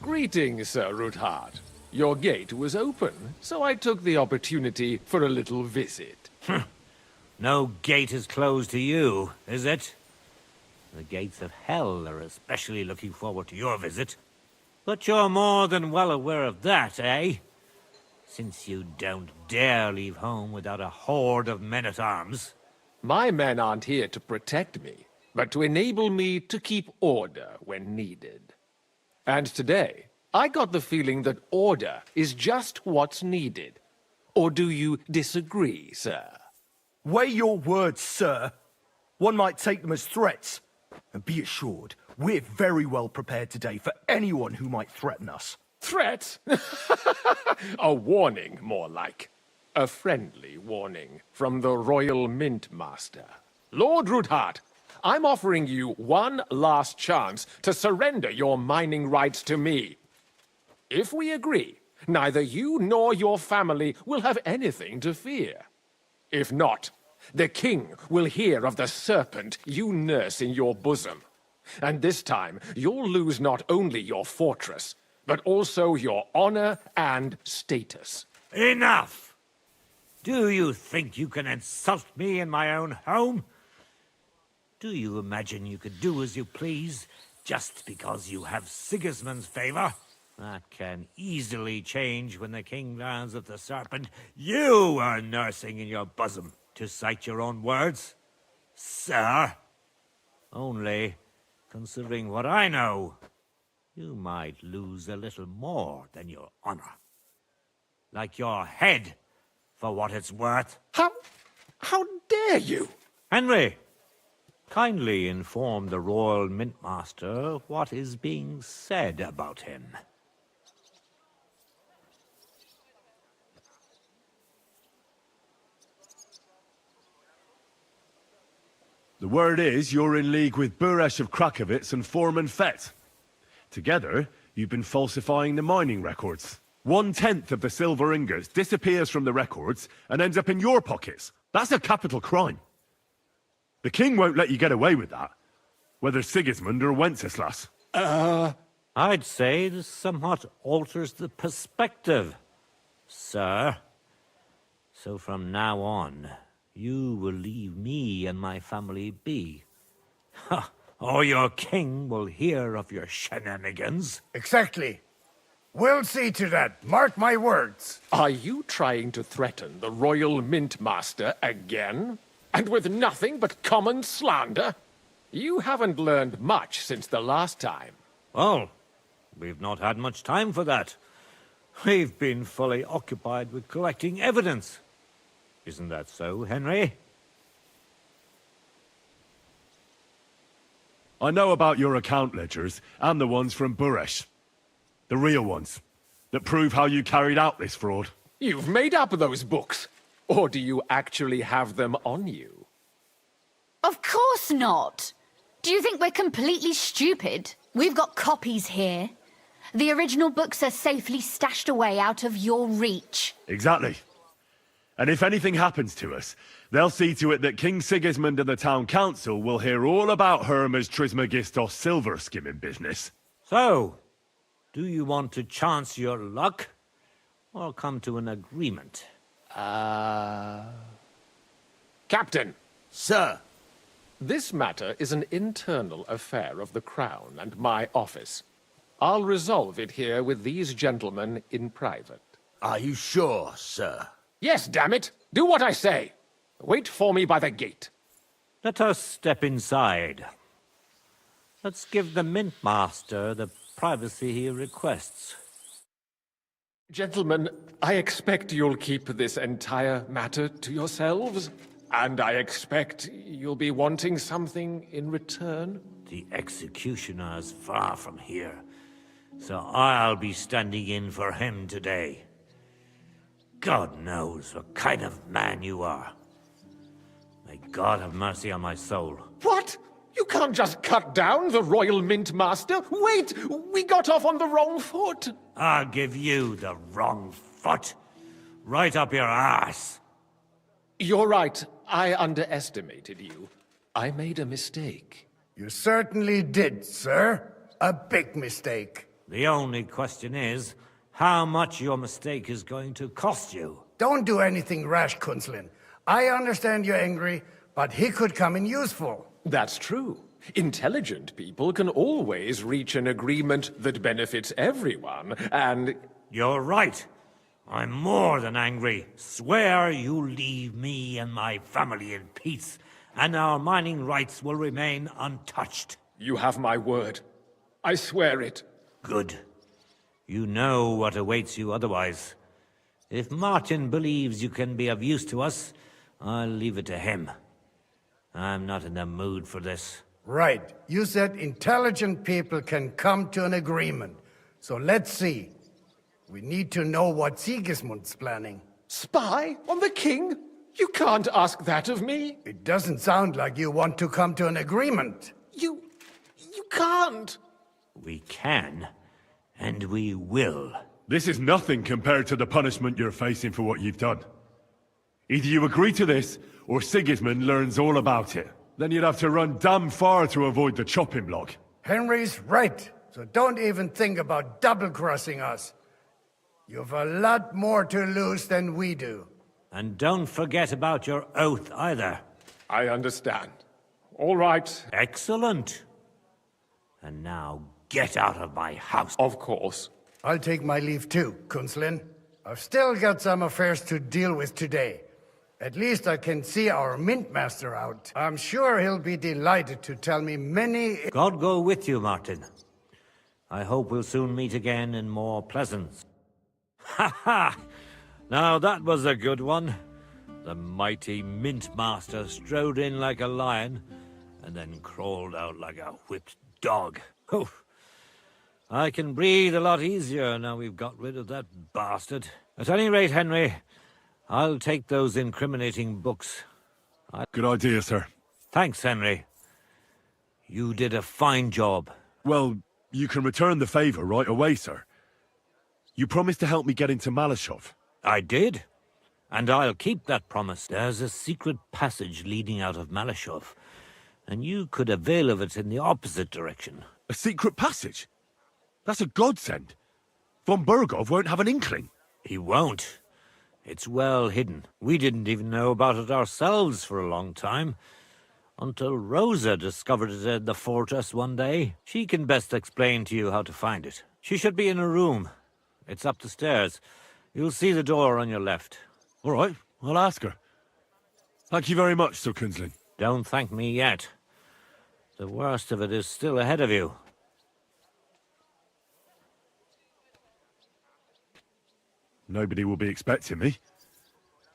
Greetings, Sir Ruthard. Your gate was open, so I took the opportunity for a little visit. No gate is closed to you, is it? The gates of hell are especially looking forward to your visit. But you're more than well aware of that, eh? Since you don't dare leave home without a horde of men-at-arms. My men aren't here to protect me, but to enable me to keep order when needed. And today, I got the feeling that order is just what's needed. Or do you disagree, sir? Weigh your words, sir. One might take them as threats. And be assured, we're very well prepared today for anyone who might threaten us. Threat? A warning, more like. A friendly warning from the Royal Mint Master. Lord Ruthard, I'm offering you one last chance to surrender your mining rights to me. If we agree, neither you nor your family will have anything to fear. If not, the king will hear of the serpent you nurse in your bosom. And this time, you'll lose not only your fortress, but also your honor and status. Enough! Do you think you can insult me in my own home? Do you imagine you could do as you please, just because you have Sigismund's favor? That can easily change when the king learns of the serpent you are nursing in your bosom, to cite your own words, sir. Only, considering what I know, you might lose a little more than your honor. Like your head, for what it's worth. How dare you? Henry, kindly inform the Royal Mintmaster what is being said about him. The word is you're in league with Buresh of Krakowitz and Foreman Fett. Together, you've been falsifying the mining records. 1/10 of the silver ingots disappears from the records and ends up in your pockets. That's a capital crime. The king won't let you get away with that, whether Sigismund or Wenceslas. I'd say this somewhat alters the perspective, sir. So from now on, you will leave me and my family be. Ha! Or your king will hear of your shenanigans. Exactly. We'll see to that. Mark my words. Are you trying to threaten the Royal Mintmaster again? And with nothing but common slander? You haven't learned much since the last time. Well, we've not had much time for that. We've been fully occupied with collecting evidence. Isn't that so, Henry? I know about your account ledgers and the ones from Buresh. The real ones, that prove how you carried out this fraud. You've made up those books. Or do you actually have them on you? Of course not. Do you think we're completely stupid? We've got copies here. The original books are safely stashed away out of your reach. Exactly. And if anything happens to us, they'll see to it that King Sigismund and the town council will hear all about Hermes Trismegistos silver skimming business. So, do you want to chance your luck, or come to an agreement? Captain. Sir. This matter is an internal affair of the Crown and my office. I'll resolve it here with these gentlemen in private. Are you sure, sir? Yes, damn it! Do what I say! Wait for me by the gate. Let us step inside. Let's give the Mintmaster the privacy he requests. Gentlemen, I expect you'll keep this entire matter to yourselves. And I expect you'll be wanting something in return. The executioner is far from here, so I'll be standing in for him today. God knows what kind of man you are. May God have mercy on my soul. What? You can't just cut down the Royal Mintmaster. Wait! We got off on the wrong foot. I'll give you the wrong foot. Right up your ass. You're right. I underestimated you. I made a mistake. You certainly did, sir. A big mistake. The only question is, how much your mistake is going to cost you. Don't do anything rash, Kunslin. I understand you're angry, but he could come in useful. That's true. Intelligent people can always reach an agreement that benefits everyone, and... You're right. I'm more than angry. Swear you'll leave me and my family in peace, and our mining rights will remain untouched. You have my word. I swear it. Good. You know what awaits you otherwise. If Martin believes you can be of use to us, I'll leave it to him. I'm not in the mood for this. Right. You said intelligent people can come to an agreement. So let's see. We need to know what Sigismund's planning. Spy on the king? You can't ask that of me. It doesn't sound like you want to come to an agreement. You can't. We can, and we will. This is nothing compared to the punishment you're facing for what you've done. Either you agree to this, or Sigismund learns all about it. Then you'd have to run damn far to avoid the chopping block. Henry's right, so don't even think about double-crossing us. You've a lot more to lose than we do. And don't forget about your oath either. I understand. All right. Excellent. And now get out of my house. Of course. I'll take my leave too, Kunslin. I've still got some affairs to deal with today. At least I can see our Mintmaster out. I'm sure he'll be delighted to tell me many... God go with you, Martin. I hope we'll soon meet again in more pleasance. Ha ha! Now that was a good one. The mighty Mint Master strode in like a lion, and then crawled out like a whipped dog. Oof. I can breathe a lot easier now we've got rid of that bastard. At any rate, Henry, I'll take those incriminating books. Good idea, sir. Thanks, Henry. You did a fine job. Well, you can return the favor right away, sir. You promised to help me get into Malashov. I did. And I'll keep that promise. There's a secret passage leading out of Malashov, and you could avail of it in the opposite direction. A secret passage? That's a godsend. Von Bergov won't have an inkling. He won't. It's well hidden. We didn't even know about it ourselves for a long time, until Rosa discovered it in the fortress one day. She can best explain to you how to find it. She should be in a room. It's up the stairs. You'll see the door on your left. All right, I'll ask her. Thank you very much, Sir Kunzlin. Don't thank me yet. The worst of it is still ahead of you. Nobody will be expecting me.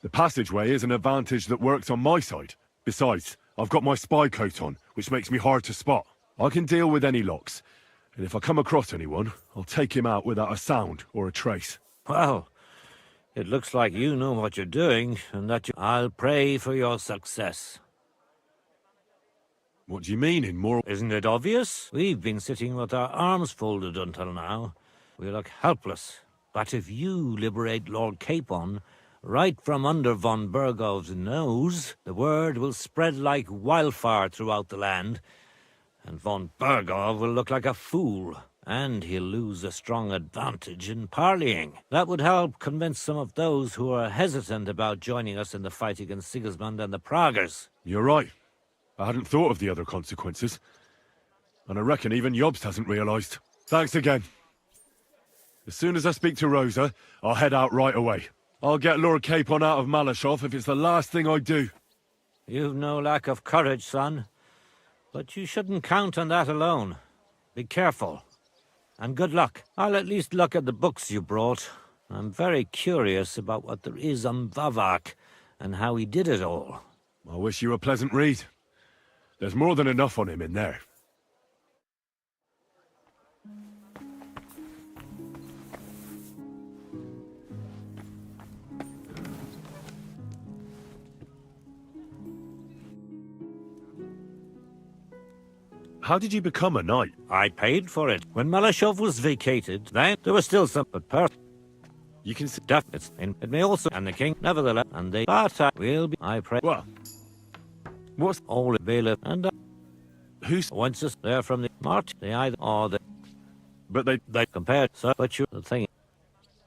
The passageway is an advantage that works on my side. Besides, I've got my spy coat on, which makes me hard to spot. I can deal with any locks, and if I come across anyone, I'll take him out without a sound or a trace. Well, it looks like you know what you're doing, and that I'll pray for your success. What do you mean in moral... Isn't it obvious? We've been sitting with our arms folded until now. We look helpless. But if you liberate Lord Capon, right from under von Bergov's nose, the word will spread like wildfire throughout the land, and von Bergov will look like a fool, and he'll lose a strong advantage in parleying. That would help convince some of those who are hesitant about joining us in the fight against Sigismund and the Praguers. You're right. I hadn't thought of the other consequences. And I reckon even Jobst hasn't realized. Thanks again. As soon as I speak to Rosa, I'll head out right away. I'll get Lord Capon out of Malashov if it's the last thing I do. You've no lack of courage, son. But you shouldn't count on that alone. Be careful. And good luck. I'll at least look at the books you brought. I'm very curious about what there is on Vavak and how he did it all. I wish you a pleasant read. There's more than enough on him in there. How did you become a knight? I paid for it. When Malashov was vacated, then there was still some, but you can see it's in it may also, and the king, nevertheless, and they, but I will be, I pray. Well, what's all bailiff, and who's once is there from the Mart, they either, or the, but they compared, so, but you, the thing,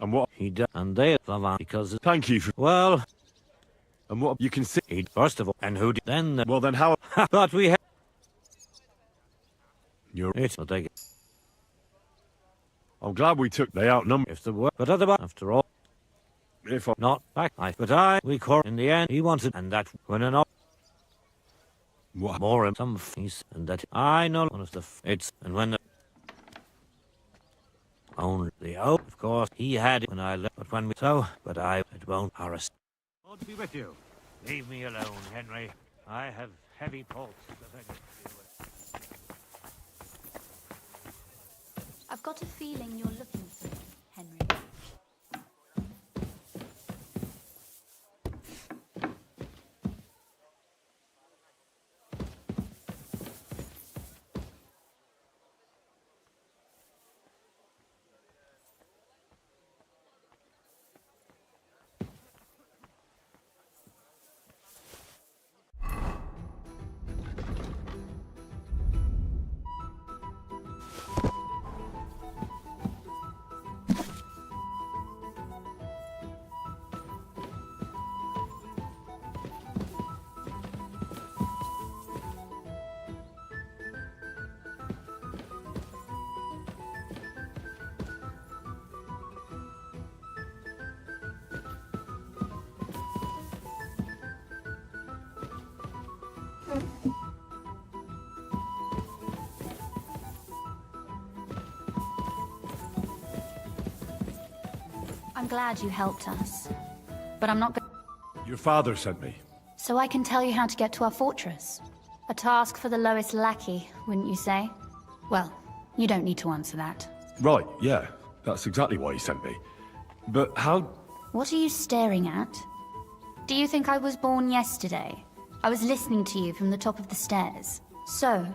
and what he did, and they, because, thank you for, well, and what you can see, he, first of all, and who did, then, well then how, but we have, you're it, will take it. I'm glad we took they outnumbered. If the word, but otherwise, after all, if I not back, we caught in the end. He wanted, and that when an what more some feast, and that I know one of the it's, and when the only the of course he had it when I left, but when we so, but I it won't harass. God be with you. Leave me alone, Henry. I have heavy pulse. I've got a feeling you're looking for me, Henry. I'm glad you helped us, but I'm not going. Your father sent me. So I can tell you how to get to our fortress. A task for the lowest lackey, wouldn't you say? Well, you don't need to answer that. Right, yeah. That's exactly why he sent me. But how... What are you staring at? Do you think I was born yesterday? I was listening to you from the top of the stairs. So,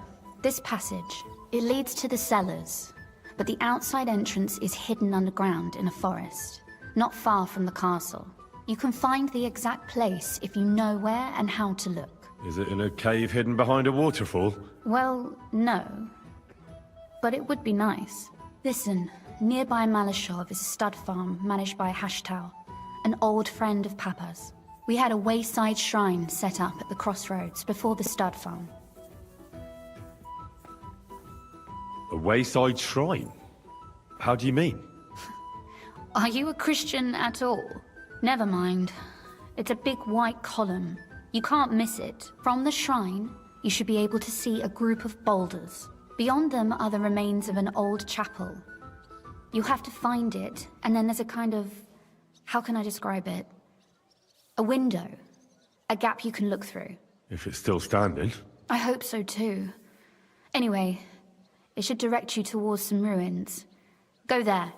this passage, it leads to the cellars, but the outside entrance is hidden underground in a forest, not far from the castle. You can find the exact place if you know where and how to look. Is it in a cave hidden behind a waterfall? Well, no. But it would be nice. Listen, nearby Malashov is a stud farm managed by Hashtal, an old friend of Papa's. We had a wayside shrine set up at the crossroads before the stud farm. A wayside shrine? How do you mean? Are you a Christian at all? Never mind. It's a big white column. You can't miss it. From the shrine, you should be able to see a group of boulders. Beyond them are the remains of an old chapel. You have to find it, and then there's a kind of... how can I describe it? A window. A gap you can look through. If it's still standing. I hope so too. Anyway, it should direct you towards some ruins. Go there.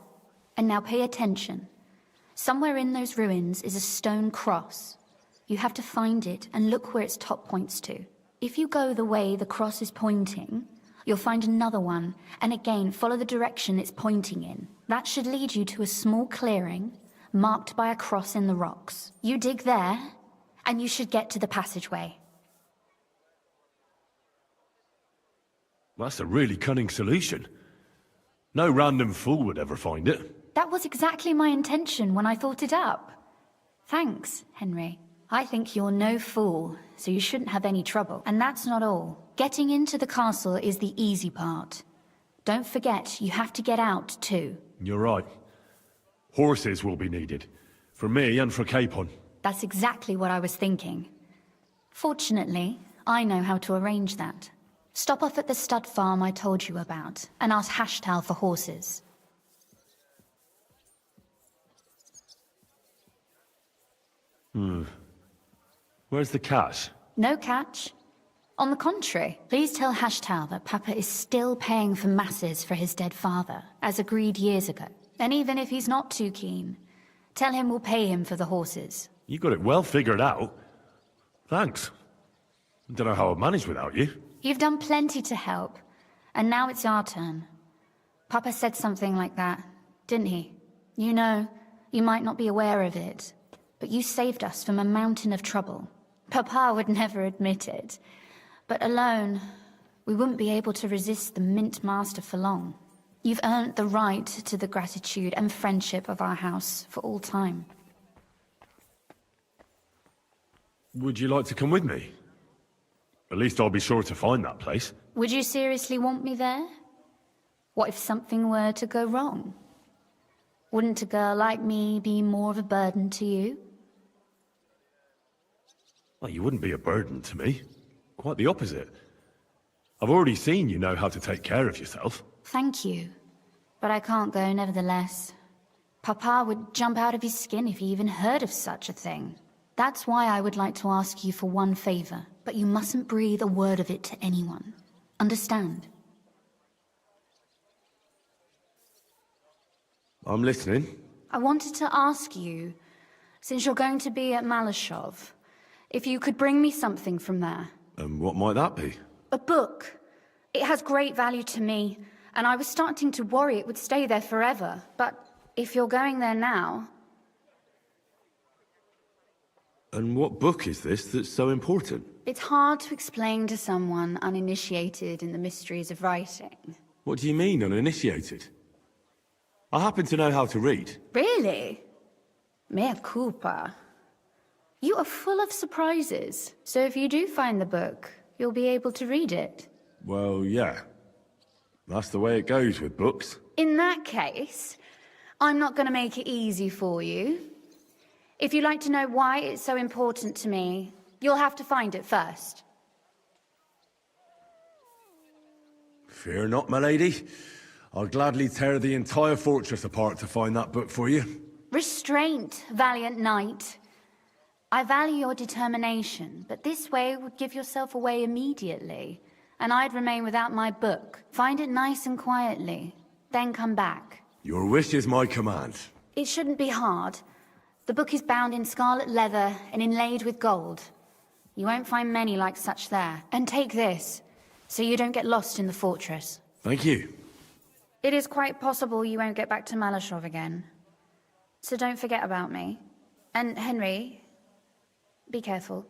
And now pay attention. Somewhere in those ruins is a stone cross. You have to find it and look where its top points to. If you go the way the cross is pointing, you'll find another one, and again follow the direction it's pointing in. That should lead you to a small clearing, marked by a cross in the rocks. You dig there, and you should get to the passageway. That's a really cunning solution. No random fool would ever find it. That was exactly my intention when I thought it up. Thanks, Henry. I think you're no fool, so you shouldn't have any trouble. And that's not all. Getting into the castle is the easy part. Don't forget, you have to get out, too. You're right. Horses will be needed. For me and for Capon. That's exactly what I was thinking. Fortunately, I know how to arrange that. Stop off at the stud farm I told you about, and ask Hashtal for horses. Where's the cash? No catch. On the contrary, please tell Hashtal that Papa is still paying for masses for his dead father, as agreed years ago. And even if he's not too keen, tell him we'll pay him for the horses. You got it well figured out. Thanks. Don't know how I'd manage without you. You've done plenty to help, and now it's our turn. Papa said something like that, didn't he? You know, you might not be aware of it, but you saved us from a mountain of trouble. Papa would never admit it, but alone, we wouldn't be able to resist the Mint Master for long. You've earned the right to the gratitude and friendship of our house for all time. Would you like to come with me? At least I'll be sure to find that place. Would you seriously want me there? What if something were to go wrong? Wouldn't a girl like me be more of a burden to you? Well, you wouldn't be a burden to me. Quite the opposite. I've already seen you know how to take care of yourself. Thank you. But I can't go nevertheless. Papa would jump out of his skin if he even heard of such a thing. That's why I would like to ask you for one favor, but you mustn't breathe a word of it to anyone. Understand? I'm listening. I wanted to ask you, since you're going to be at Malashov, if you could bring me something from there. And what might that be? A book. It has great value to me, and I was starting to worry it would stay there forever. But if you're going there now... And what book is this that's so important? It's hard to explain to someone uninitiated in the mysteries of writing. What do you mean, uninitiated? I happen to know how to read. Really? Mea culpa. You are full of surprises, so if you do find the book, you'll be able to read it. Well, yeah. That's the way it goes with books. In that case, I'm not going to make it easy for you. If you'd like to know why it's so important to me, you'll have to find it first. Fear not, my lady. I'll gladly tear the entire fortress apart to find that book for you. Restraint, valiant knight. I value your determination, but this way would give yourself away immediately, and I'd remain without my book. Find it nice and quietly, then come back. Your wish is my command. It shouldn't be hard. The book is bound in scarlet leather and inlaid with gold. You won't find many like such there. And take this, so you don't get lost in the fortress. Thank you. It is quite possible you won't get back to Malashov again. So don't forget about me. And Henry, be careful.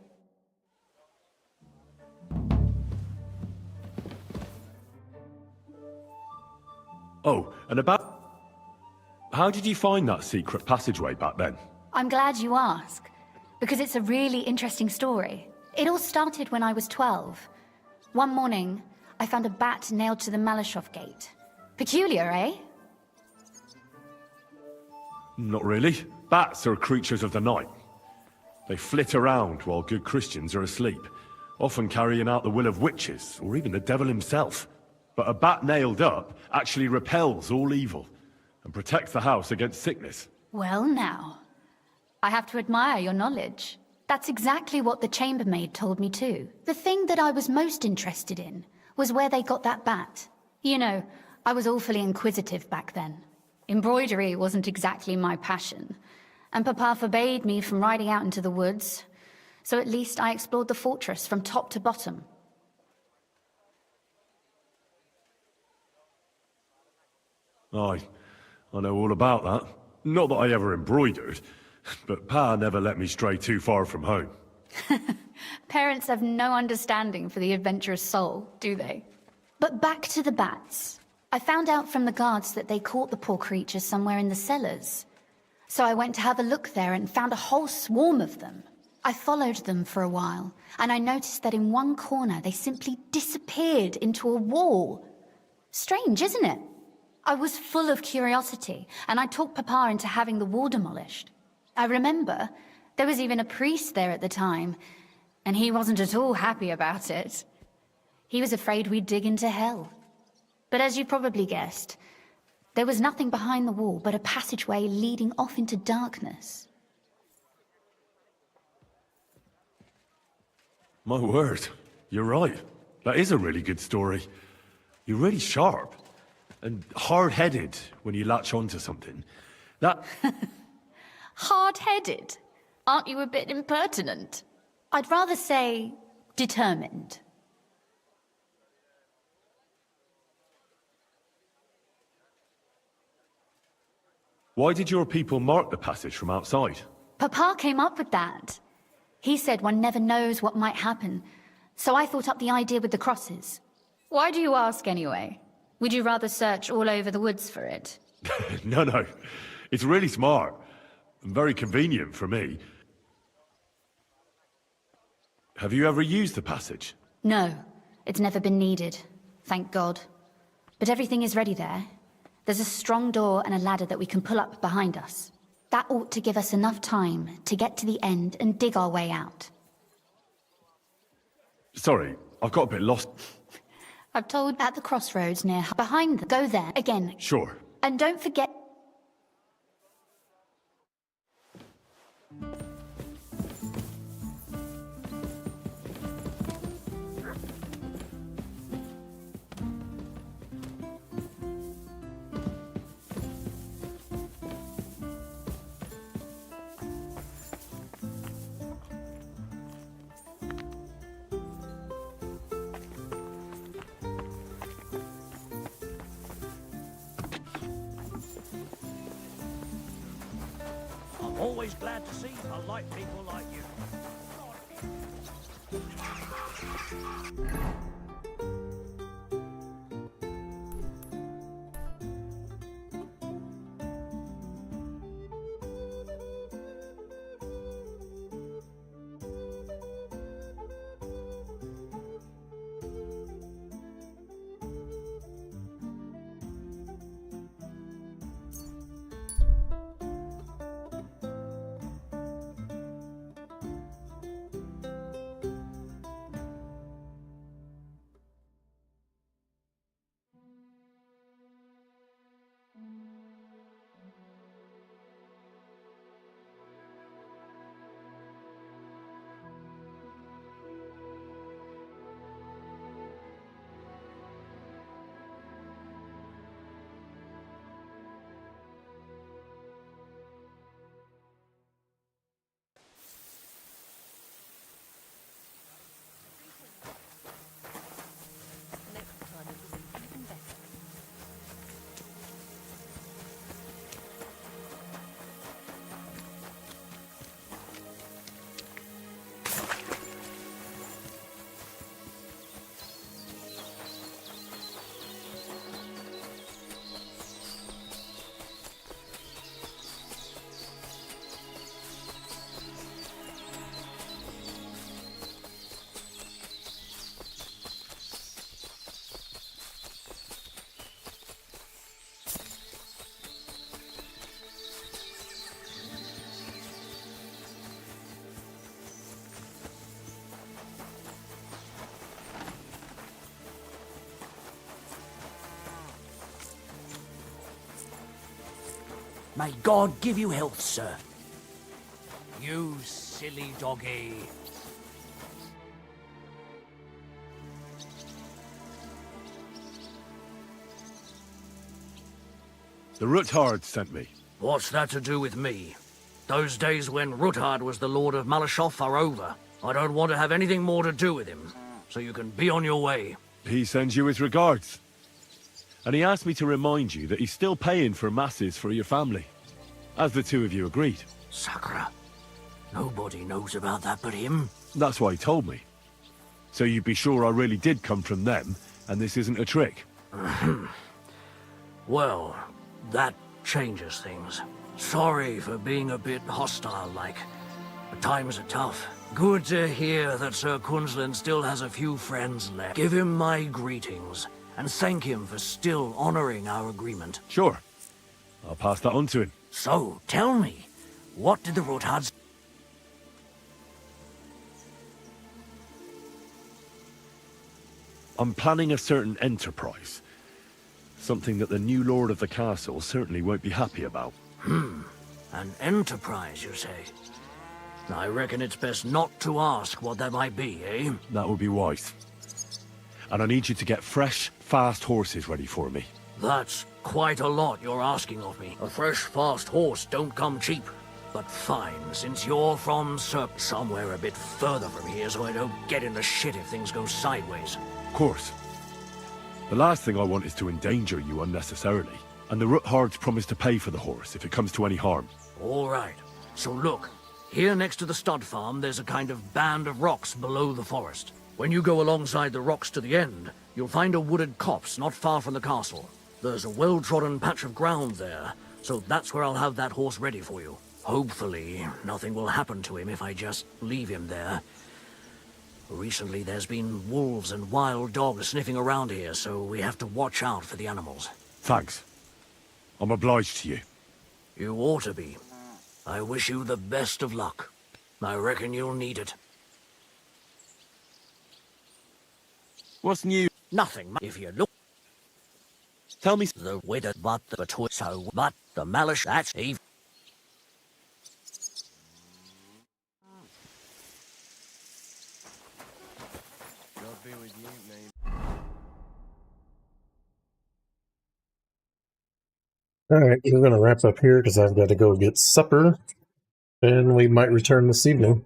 Oh, and about... How did you find that secret passageway back then? I'm glad you ask, because it's a really interesting story. It all started when I was 12. One morning, I found a bat nailed to the Malashov gate. Peculiar, eh? Not really. Bats are creatures of the night. They flit around while good Christians are asleep, often carrying out the will of witches, or even the devil himself. But a bat nailed up actually repels all evil, and protects the house against sickness. Well now, I have to admire your knowledge. That's exactly what the chambermaid told me too. The thing that I was most interested in was where they got that bat. You know, I was awfully inquisitive back then. Embroidery wasn't exactly my passion, and Papa forbade me from riding out into the woods, so at least I explored the fortress from top to bottom. I know all about that. Not that I ever embroidered, but Pa never let me stray too far from home. Parents have no understanding for the adventurous soul, do they? But back to the bats. I found out from the guards that they caught the poor creatures somewhere in the cellars. So I went to have a look there and found a whole swarm of them. I followed them for a while, and I noticed that in one corner they simply disappeared into a wall. Strange, isn't it? I was full of curiosity, and I talked Papa into having the wall demolished. I remember there was even a priest there at the time, and he wasn't at all happy about it. He was afraid we'd dig into hell. But as you probably guessed, there was nothing behind the wall but a passageway leading off into darkness. My word, you're right. That is a really good story. You're really sharp. And hard-headed when you latch onto something. That... Hard-headed? Aren't you a bit impertinent? I'd rather say determined. Why did your people mark the passage from outside? Papa came up with that. He said one never knows what might happen, so I thought up the idea with the crosses. Why do you ask anyway? Would you rather search all over the woods for it? No. It's really smart. And very convenient for me. Have you ever used the passage? No, it's never been needed. Thank God. But everything is ready there. There's a strong door and a ladder that we can pull up behind us. That ought to give us enough time to get to the end and dig our way out. Sorry, I've got a bit lost. I've told at the crossroads near behind them. Go there again. Sure. And don't forget... I'm always glad to see polite people like you. May God give you health, sir. You silly doggy. The Ruthard sent me. What's that to do with me? Those days when Ruthard was the Lord of Malashov are over. I don't want to have anything more to do with him, so you can be on your way. He sends you his regards. And he asked me to remind you that he's still paying for masses for your family, as the two of you agreed. Sakra. Nobody knows about that but him. That's why he told me. So you'd be sure I really did come from them, and this isn't a trick. Well, that changes things. Sorry for being a bit hostile-like. But times are tough. Good to hear that Sir Quinlan still has a few friends left. Give him my greetings, and thank him for still honoring our agreement. Sure. I'll pass that on to him. So, tell me, what did the Rothards... I'm planning a certain enterprise. Something that the new lord of the castle certainly won't be happy about. An enterprise, you say? I reckon it's best not to ask what that might be, eh? That would be wise. And I need you to get fresh, fast horses ready for me. That's quite a lot you're asking of me. A fresh, fast horse don't come cheap. But fine, since you're from somewhere a bit further from here, so I don't get in the shit if things go sideways. Of course. The last thing I want is to endanger you unnecessarily. And the Ruthards promise to pay for the horse if it comes to any harm. All right. So look, here next to the stud farm, there's a kind of band of rocks below the forest. When you go alongside the rocks to the end, you'll find a wooded copse not far from the castle. There's a well-trodden patch of ground there, so that's where I'll have that horse ready for you. Hopefully, nothing will happen to him if I just leave him there. Recently, there's been wolves and wild dogs sniffing around here, so we have to watch out for the animals. Thanks. I'm obliged to you. You ought to be. I wish you the best of luck. I reckon you'll need it. What's new? Nothing. If you look... Tell me... The weather, but the so, but the malice, that's evil. God be with you, mate. Alright, we're going to wrap up here because I've got to go get supper. And we might return this evening.